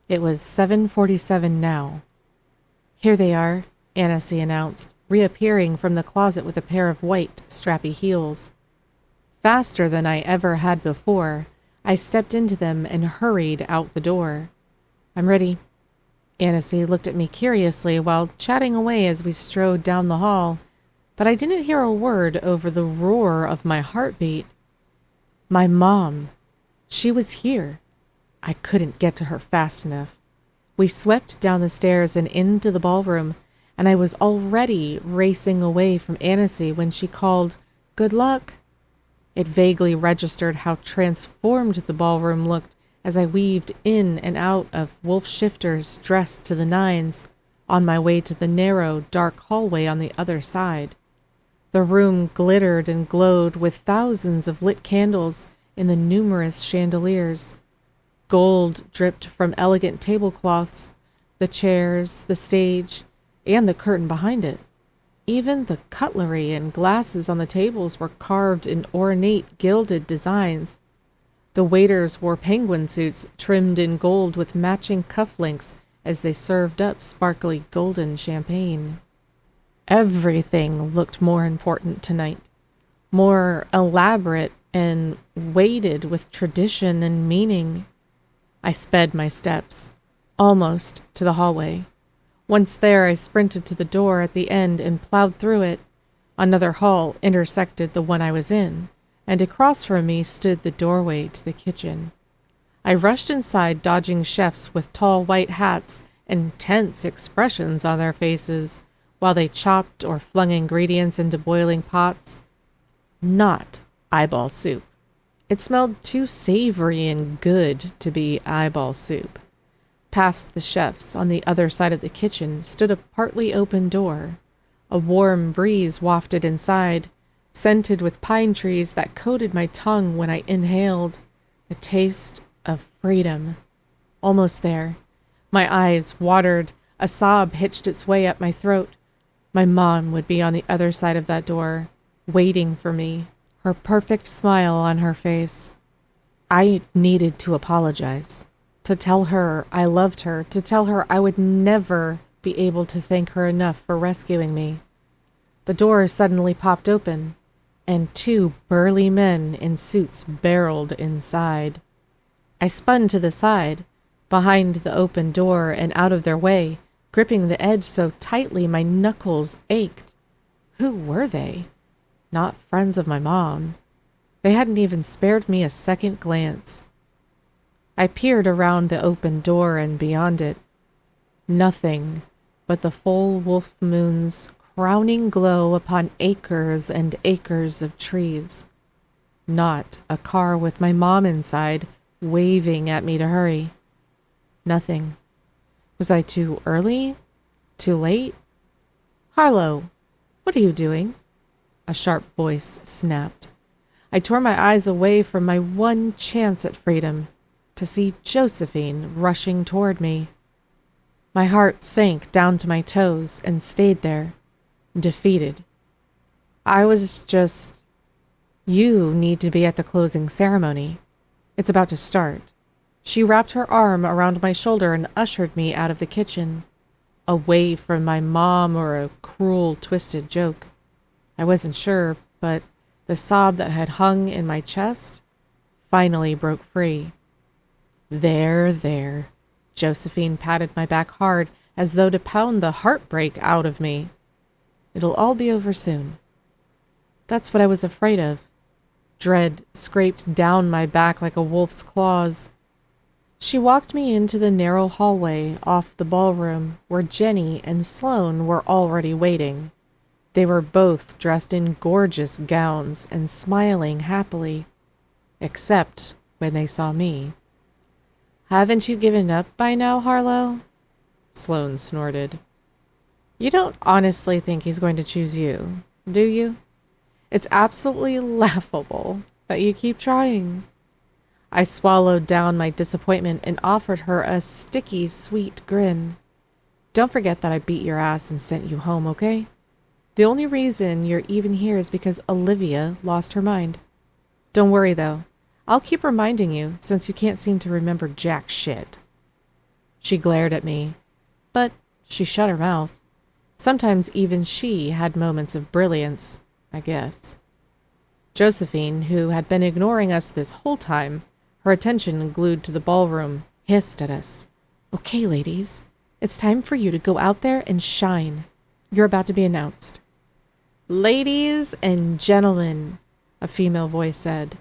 It was 7:47 now. Here they are, Annecy announced, reappearing from the closet with a pair of white, strappy heels. Faster than I ever had before, I stepped into them and hurried out the door. I'm ready. Annecy looked at me curiously while chatting away as we strode down the hall, but I didn't hear a word over the roar of my heartbeat. My mom. She was here. I couldn't get to her fast enough. We swept down the stairs and into the ballroom, and I was already racing away from Annecy when she called, "Good luck." It vaguely registered how transformed the ballroom looked as I weaved in and out of wolf shifters dressed to the nines on my way to the narrow, dark hallway on the other side. The room glittered and glowed with thousands of lit candles in the numerous chandeliers. Gold dripped from elegant tablecloths, the chairs, the stage, and the curtain behind it. Even the cutlery and glasses on the tables were carved in ornate gilded designs. The waiters wore penguin suits trimmed in gold with matching cufflinks as they served up sparkly golden champagne. Everything looked more important tonight, more elaborate and weighted with tradition and meaning. I sped my steps, almost to the hallway. Once there, I sprinted to the door at the end and plowed through it. Another hall intersected the one I was in, and across from me stood the doorway to the kitchen. I rushed inside, dodging chefs with tall white hats and tense expressions on their faces while they chopped or flung ingredients into boiling pots. Not eyeball soup. It smelled too savory and good to be eyeball soup. Past the chefs, on the other side of the kitchen, stood a partly open door. A warm breeze wafted inside, scented with pine trees that coated my tongue when I inhaled. A taste of freedom. Almost there. My eyes watered. A sob hitched its way up my throat. My mom would be on the other side of that door, waiting for me, her perfect smile on her face. I needed to apologize. To tell her I loved her, to tell her I would never be able to thank her enough for rescuing me. The door suddenly popped open, and 2 burly men in suits barreled inside. I spun to the side, behind the open door and out of their way, gripping the edge so tightly my knuckles ached. Who were they? Not friends of my mom. They hadn't even spared me a second glance. I peered around the open door and beyond it. Nothing but the full wolf moon's crowning glow upon acres and acres of trees. Not a car with my mom inside, waving at me to hurry. Nothing. Was I too early? Too late? "Harlow, what are you doing?" A sharp voice snapped. I tore my eyes away from my one chance at freedom, to see Josephine rushing toward me. My heart sank down to my toes and stayed there, defeated. I was just, "You need to be at the closing ceremony. It's about to start." She wrapped her arm around my shoulder and ushered me out of the kitchen, away from my mom or a cruel, twisted joke. I wasn't sure, but the sob that had hung in my chest finally broke free. There. Josephine patted my back hard as though to pound the heartbreak out of me. It'll all be over soon. That's what I was afraid of. Dread scraped down my back like a wolf's claws. She walked me into the narrow hallway off the ballroom where Jenny and Sloane were already waiting. They were both dressed in gorgeous gowns and smiling happily, except when they saw me. "Haven't you given up by now, Harlow?" Sloane snorted. "You don't honestly think he's going to choose you, do you? It's absolutely laughable that you keep trying." I swallowed down my disappointment and offered her a sticky, sweet grin. "Don't forget that I beat your ass and sent you home, okay? The only reason you're even here is because Olivia lost her mind. Don't worry, though. I'll keep reminding you, since you can't seem to remember jack shit." She glared at me, but she shut her mouth. Sometimes even she had moments of brilliance, I guess. Josephine, who had been ignoring us this whole time, her attention glued to the ballroom, hissed at us. "Okay, ladies, it's time for you to go out there and shine. You're about to be announced." "Ladies and gentlemen," a female voice said,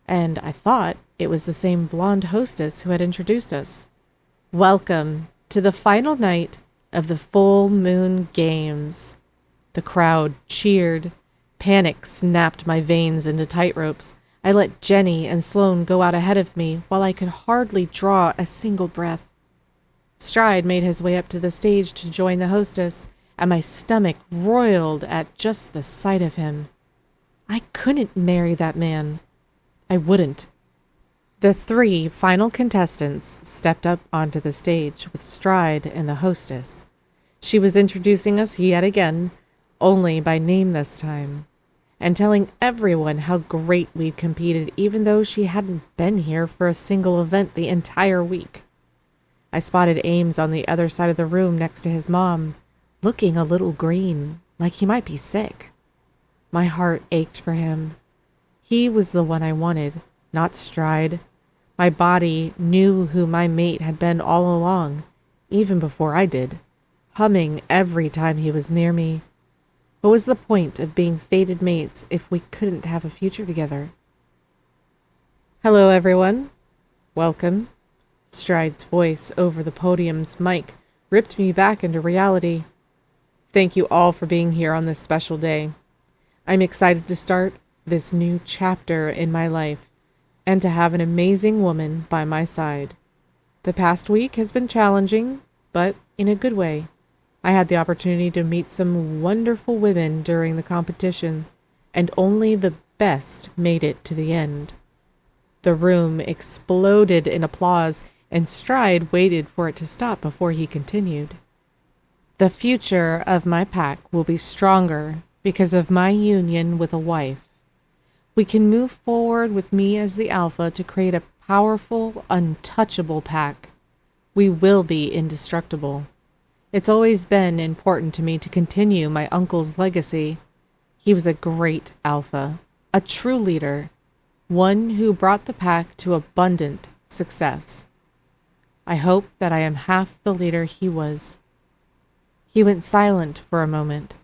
and I thought it was the same blonde hostess who had introduced us. "Welcome to the final night of the Full Moon Games." The crowd cheered. Panic snapped my veins into tight ropes. I let Jenny and Sloane go out ahead of me while I could hardly draw a single breath. Stride made his way up to the stage to join the hostess, and my stomach roiled at just the sight of him. I couldn't marry that man. I wouldn't. The 3 final contestants stepped up onto the stage with Stride and the hostess. She was introducing us yet again, only by name this time, and telling everyone how great we'd competed even though she hadn't been here for a single event the entire week. I spotted Ames on the other side of the room next to his mom, looking a little green, like he might be sick. My heart ached for him. He was the one I wanted, not Stride. My body knew who my mate had been all along, even before I did, humming every time he was near me. What was the point of being fated mates if we couldn't have a future together? "Hello, everyone. Welcome." Stride's voice over the podium's mic ripped me back into reality. "Thank you all for being here on this special day. I'm excited to start this new chapter in my life and to have an amazing woman by my side. The past week has been challenging, but in a good way. I had the opportunity to meet some wonderful women during the competition, and only the best made it to the end." The room exploded in applause, and Stride waited for it to stop before he continued. "The future of my pack will be stronger because of my union with a wife. We can move forward with me as the alpha to create a powerful, untouchable pack. We will be indestructible. It's always been important to me to continue my uncle's legacy. He was a great alpha, a true leader, one who brought the pack to abundant success. I hope that I am half the leader he was." He went silent for a moment,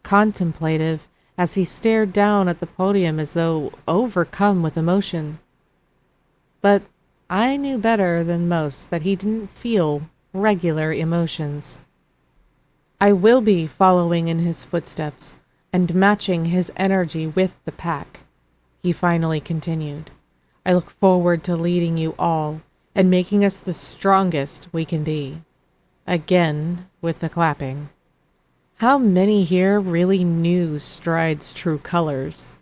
contemplative as he stared down at the podium as though overcome with emotion. But I knew better than most that he didn't feel regular emotions. I will be following in his footsteps and matching his energy with the pack, he finally continued. "I look forward to leading you all and making us the strongest we can be." Again with the clapping. How many here really knew Stride's true colors?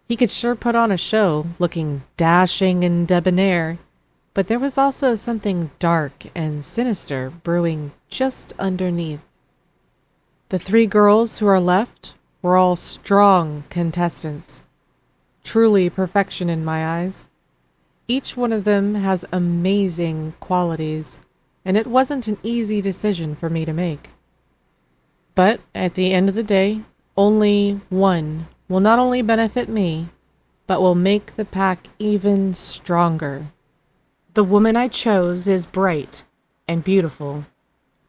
He could sure put on a show, looking dashing and debonair, but there was also something dark and sinister brewing just underneath. The 3 girls who are left were all strong contestants, truly perfection in my eyes. Each one of them has amazing qualities, and it wasn't an easy decision for me to make. But at the end of the day, only one will not only benefit me, but will make the pack even stronger. The woman I chose is bright and beautiful.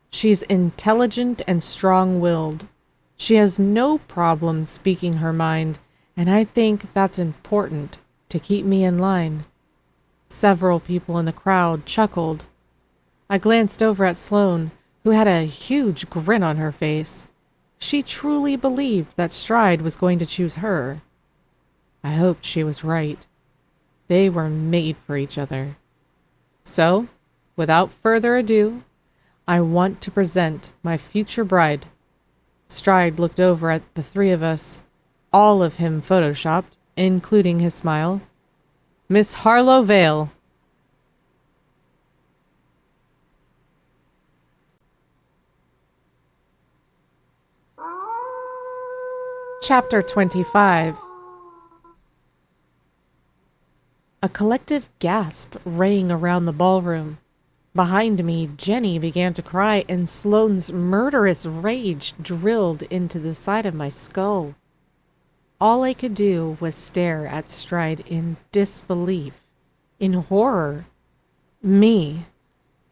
She's intelligent and strong-willed. She has no problem speaking her mind, and I think that's important to keep me in line. Several people in the crowd chuckled. I glanced over at Sloane, who had a huge grin on her face. She truly believed that Stride was going to choose her. I hoped she was right. They were made for each other. So, without further ado, I want to present my future bride. Stride looked over at the three of us, all of him photoshopped, including his smile. Miss Harlow Vale. Chapter 25. A collective gasp rang around the ballroom. Behind me, Jenny began to cry, and Sloane's murderous rage drilled into the side of my skull. All I could do was stare at Stride in disbelief, in horror. Me.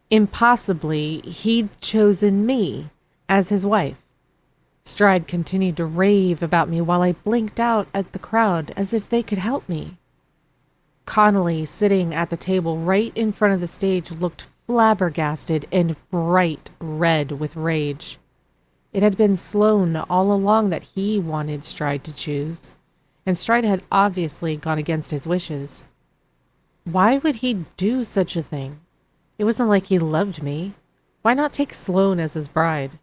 Impossibly, he'd chosen me as his wife. Stride continued to rave about me while I blinked out at the crowd as if they could help me. Connolly, sitting at the table right in front of the stage, looked flabbergasted and bright red with rage. It had been Sloane all along that he wanted Stride to choose, and Stride had obviously gone against his wishes. Why would he do such a thing? It wasn't like he loved me. Why not take Sloane as his bride?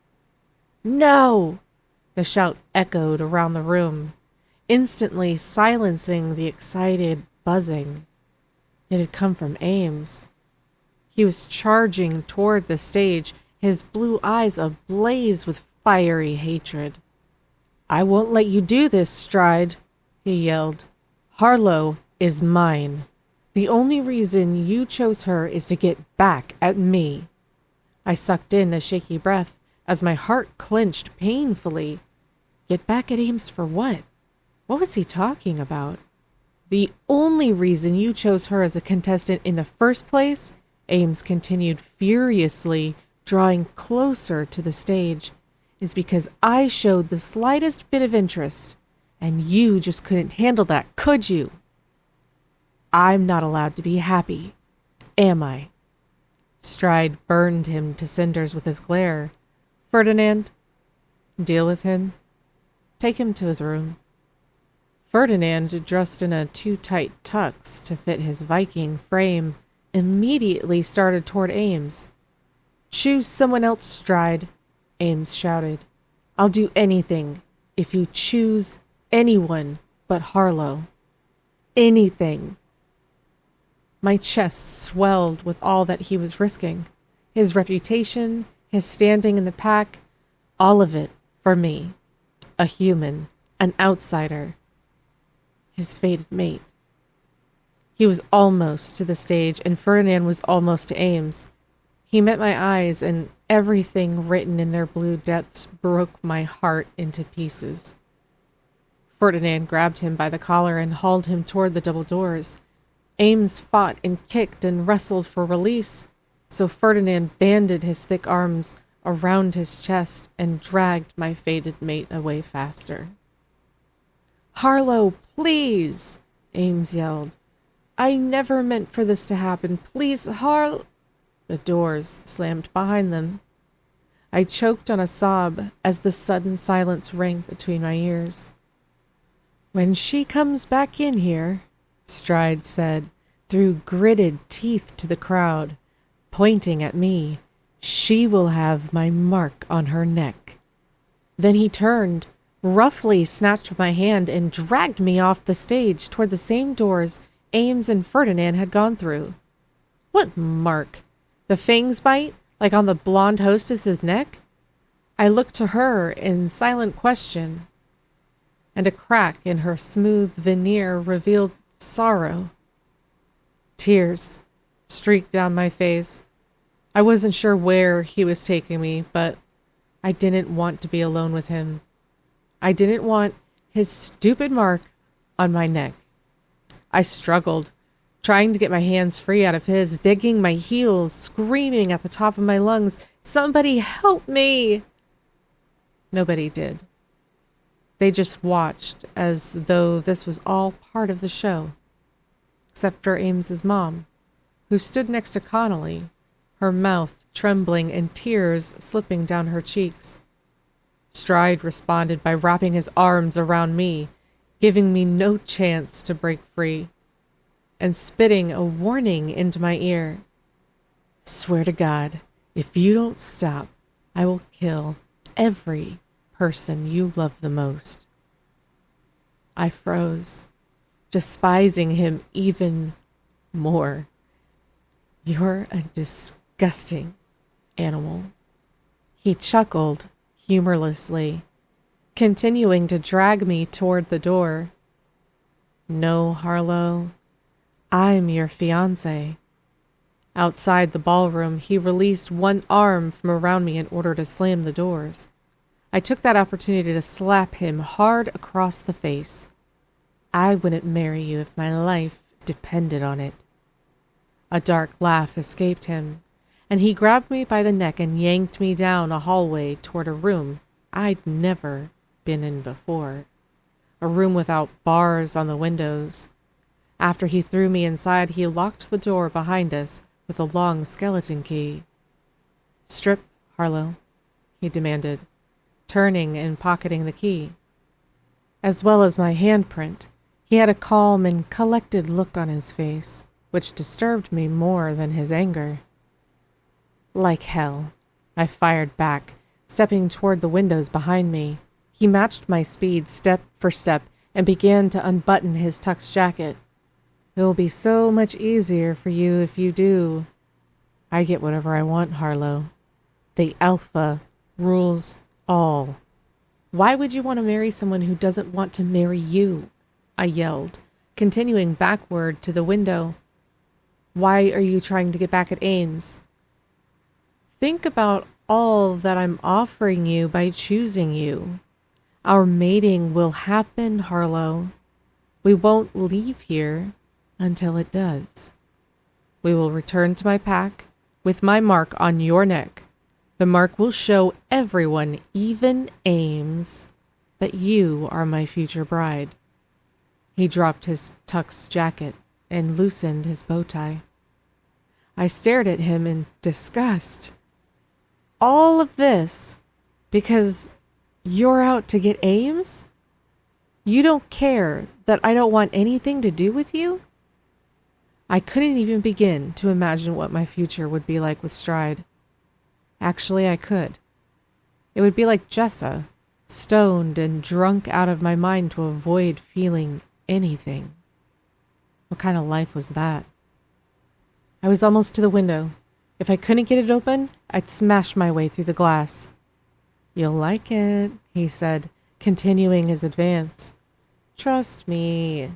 No! The shout echoed around the room, instantly silencing the excited buzzing. It had come from Ames. He was charging toward the stage, his blue eyes ablaze with fiery hatred. I won't let you do this, Stride, he yelled. Harlow is mine. The only reason you chose her is to get back at me. I sucked in a shaky breath as my heart clenched painfully. Get back at Ames for what? What was he talking about? The only reason you chose her as a contestant in the first place, Ames continued furiously, drawing closer to the stage, is because I showed the slightest bit of interest, and you just couldn't handle that, could you? I'm not allowed to be happy, am I? Stride burned him to cinders with his glare. Ferdinand, deal with him. Take him to his room. Ferdinand, dressed in a too tight tux to fit his Viking frame, immediately started toward Ames. Choose someone else, Stride, Ames shouted. I'll do anything if you choose anyone but Harlow. Anything. My chest swelled with all that he was risking. His reputation, his standing in the pack, all of it for me. A human, an outsider. His fated mate. He was almost to the stage, and Ferdinand was almost to Ames. He met my eyes, and everything written in their blue depths broke my heart into pieces. Ferdinand grabbed him by the collar and hauled him toward the double doors. Ames fought and kicked and wrestled for release, so Ferdinand banded his thick arms around his chest and dragged my fated mate away faster. Harlow, please, Ames yelled. I never meant for this to happen. Please, Harlow. The doors slammed behind them. I choked on a sob as the sudden silence rang between my ears. When she comes back in here, Stride said, through gritted teeth to the crowd, pointing at me, she will have my mark on her neck. Then he turned, roughly snatched my hand, and dragged me off the stage toward the same doors Ames and Ferdinand had gone through. What mark? The fangs bite, like on the blonde hostess's neck? I looked to her in silent question, and a crack in her smooth veneer revealed sorrow. Tears streaked down my face. I wasn't sure where he was taking me, but I didn't want to be alone with him. I didn't want his stupid mark on my neck. I struggled, trying to get my hands free out of his, digging my heels, screaming at the top of my lungs, "Somebody help me!" Nobody did. They just watched as though this was all part of the show, except for Ames's mom, who stood next to Connolly, her mouth trembling and tears slipping down her cheeks. Stride responded by wrapping his arms around me, giving me no chance to break free, and spitting a warning into my ear. Swear to God, if you don't stop, I will kill every person you love the most. I froze, despising him even more. You're a disgusting animal. He chuckled humorlessly, continuing to drag me toward the door. No, Harlow, I'm your fiancé. Outside the ballroom, he released one arm from around me in order to slam the doors. I took that opportunity to slap him hard across the face. I wouldn't marry you if my life depended on it. A dark laugh escaped him, and he grabbed me by the neck and yanked me down a hallway toward a room I'd never been in before. A room without bars on the windows. After he threw me inside, he locked the door behind us with a long skeleton key. Strip, Harlow, he demanded, turning and pocketing the key. As well as my handprint, he had a calm and collected look on his face, which disturbed me more than his anger. Like hell, I fired back, stepping toward the windows behind me. He matched my speed step for step and began to unbutton his tux jacket. It'll be so much easier for you if you do. I get whatever I want, Harlow. The alpha rules all. Why would you want to marry someone who doesn't want to marry you? I yelled, continuing backward to the window. Why are you trying to get back at Ames? Think about all that I'm offering you by choosing you. Our mating will happen, Harlow. We won't leave here until it does. We will return to my pack with my mark on your neck. The mark will show everyone, even Ames, that you are my future bride. He dropped his tux jacket and loosened his bow tie. I stared at him in disgust. All of this because you're out to get Ames? You don't care that I don't want anything to do with you? I couldn't even begin to imagine what my future would be like with Stride. Actually, I could. It would be like Jessa, stoned and drunk out of my mind to avoid feeling anything. What kind of life was that? I was almost to the window. If I couldn't get it open, I'd smash my way through the glass. You'll like it, he said, continuing his advance. Trust me.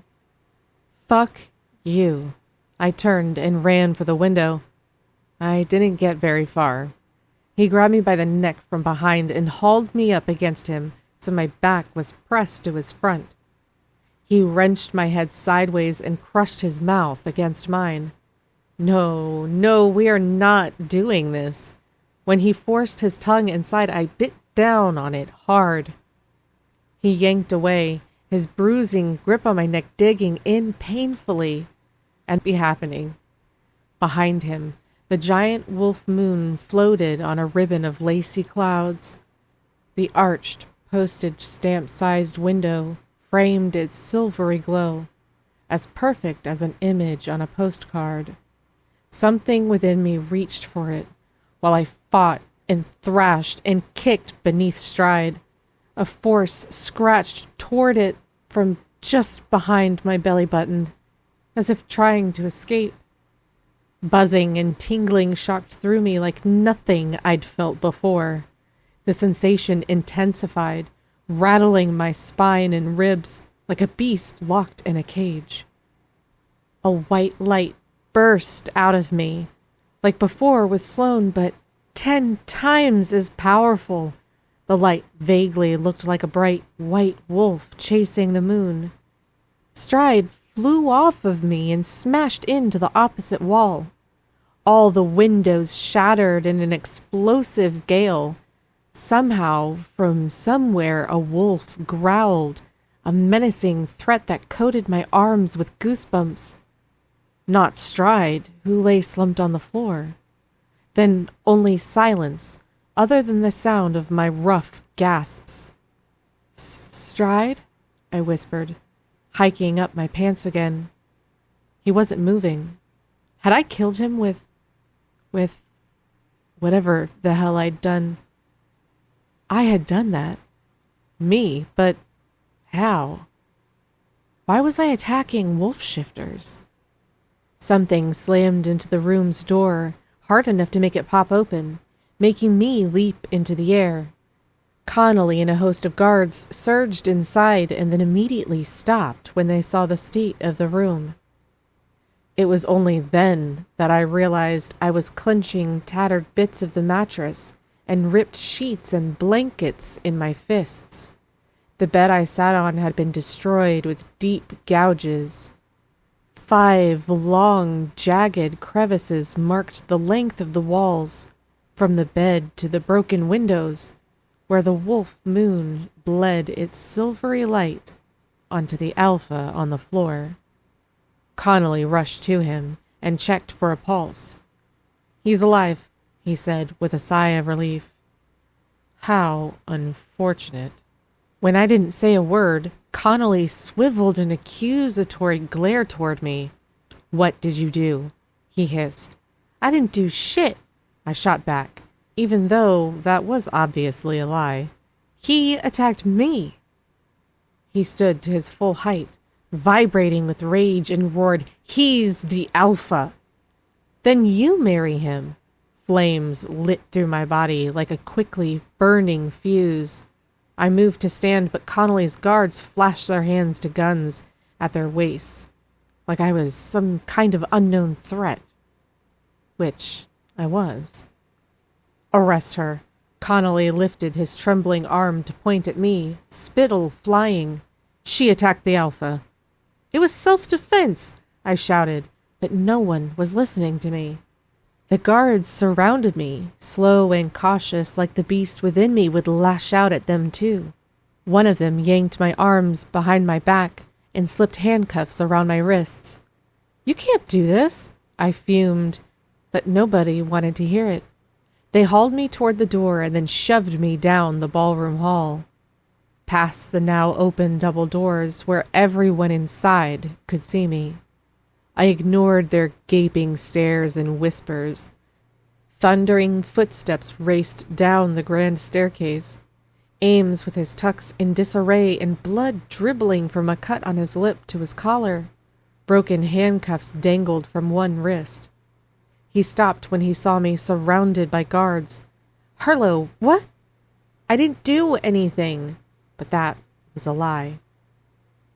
Fuck you. I turned and ran for the window. I didn't get very far. He grabbed me by the neck from behind and hauled me up against him so my back was pressed to his front. He wrenched my head sideways and crushed his mouth against mine. No, we are not doing this. When he forced his tongue inside, I bit down on it hard. He yanked away, his bruising grip on my neck digging in painfully. And be happening. Behind him, the giant wolf moon floated on a ribbon of lacy clouds. The arched, postage stamp-sized window framed its silvery glow, as perfect as an image on a postcard. Something within me reached for it, while I fought and thrashed and kicked beneath Stride. A force scratched toward it from just behind my belly button, as if trying to escape. Buzzing and tingling shot through me like nothing I'd felt before. The sensation intensified, rattling my spine and ribs like a beast locked in a cage. A white light burst out of me, like before with Sloane, but 10 times as powerful. The light vaguely looked like a bright white wolf chasing the moon. Stride flew off of me and smashed into the opposite wall. All the windows shattered in an explosive gale. Somehow, from somewhere, a wolf growled, a menacing threat that coated my arms with goosebumps. Not Stride, who lay slumped on the floor. Then only silence, other than the sound of my rough gasps. Stride? I whispered, hiking up my pants again. He wasn't moving. Had I killed him with whatever the hell I'd done? I had done that. Me, but how? Why was I attacking wolf shifters? Something slammed into the room's door, hard enough to make it pop open, making me leap into the air. Connolly and a host of guards surged inside and then immediately stopped when they saw the state of the room. It was only then that I realized I was clenching tattered bits of the mattress and ripped sheets and blankets in my fists. The bed I sat on had been destroyed with deep gouges. 5 long, jagged crevices marked the length of the walls, from the bed to the broken windows, where the wolf moon bled its silvery light onto the alpha on the floor. Connolly rushed to him and checked for a pulse. "He's alive," he said with a sigh of relief. How unfortunate. When I didn't say a word, Connolly swiveled an accusatory glare toward me. "What did you do?" he hissed. "I didn't do shit," I shot back, even though that was obviously a lie. "He attacked me." He stood to his full height, vibrating with rage, and roared, "He's the alpha." "Then you marry him." Flames lit through my body like a quickly burning fuse. I moved to stand, but Connolly's guards flashed their hands to guns at their waists, like I was some kind of unknown threat. Which I was. "Arrest her." Connolly lifted his trembling arm to point at me, spittle flying. "She attacked the alpha." "It was self-defense," I shouted, but no one was listening to me. The guards surrounded me, slow and cautious, like the beast within me would lash out at them too. One of them yanked my arms behind my back and slipped handcuffs around my wrists. "You can't do this," I fumed, but nobody wanted to hear it. They hauled me toward the door and then shoved me down the ballroom hall, past the now open double doors where everyone inside could see me. I ignored their gaping stares and whispers. Thundering footsteps raced down the grand staircase. Ames with his tux in disarray and blood dribbling from a cut on his lip to his collar. Broken handcuffs dangled from one wrist. He stopped when he saw me surrounded by guards. "Harlow, what?" "I didn't do anything." But that was a lie.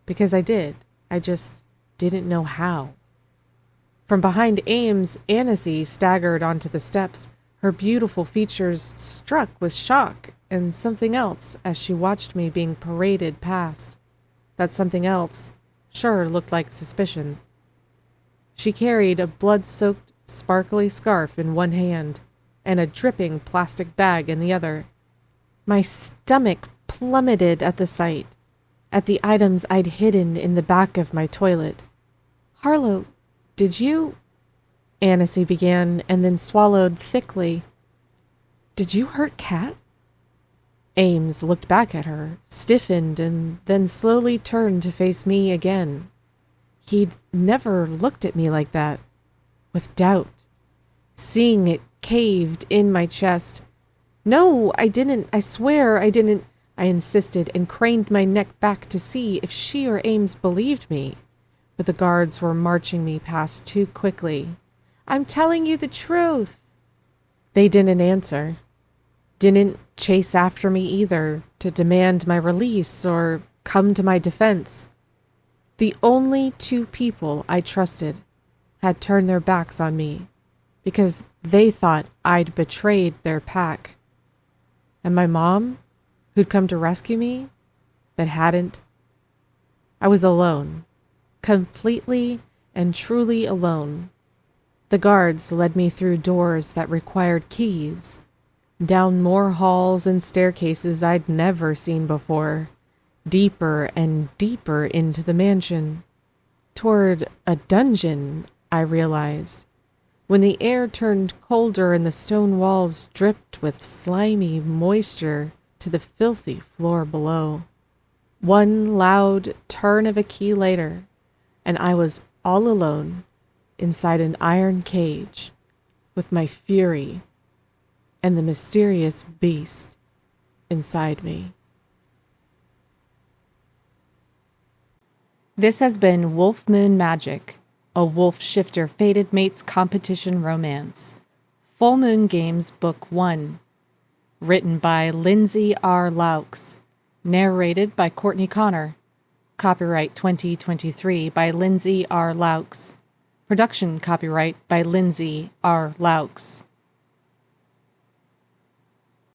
Because I did. I just didn't know how. From behind Ames, Annecy staggered onto the steps, her beautiful features struck with shock and something else as she watched me being paraded past. That something else sure looked like suspicion. She carried a blood-soaked, sparkly scarf in one hand and a dripping plastic bag in the other. My stomach plummeted at the sight, at the items I'd hidden in the back of my toilet. "Harlow, did you—" Annecy began and then swallowed thickly. "Did you hurt Kat?" Ames looked back at her, stiffened, and then slowly turned to face me again. He'd never looked at me like that, with doubt. Seeing it caved in my chest. "No, I didn't. I swear I didn't," I insisted and craned my neck back to see if she or Ames believed me. But the guards were marching me past too quickly. "I'm telling you the truth." They didn't answer. Didn't chase after me either to demand my release or come to my defense. The only 2 people I trusted had turned their backs on me because they thought I'd betrayed their pack. And my mom, who'd come to rescue me, but hadn't. I was alone. Completely and truly alone. The guards led me through doors that required keys, down more halls and staircases I'd never seen before, deeper and deeper into the mansion, toward a dungeon, I realized, when the air turned colder and the stone walls dripped with slimy moisture to the filthy floor below. One loud turn of a key later, and I was all alone inside an iron cage with my fury and the mysterious beast inside me. This has been Wolf Moon Magic, a Wolf Shifter Fated Mates competition romance. Full Moon Games Book 1. Written by Lindsey R. Loucks. Narrated by Courtney Connor. Copyright 2023 by Lindsey R. Loucks. Production copyright by Lindsey R. Loucks.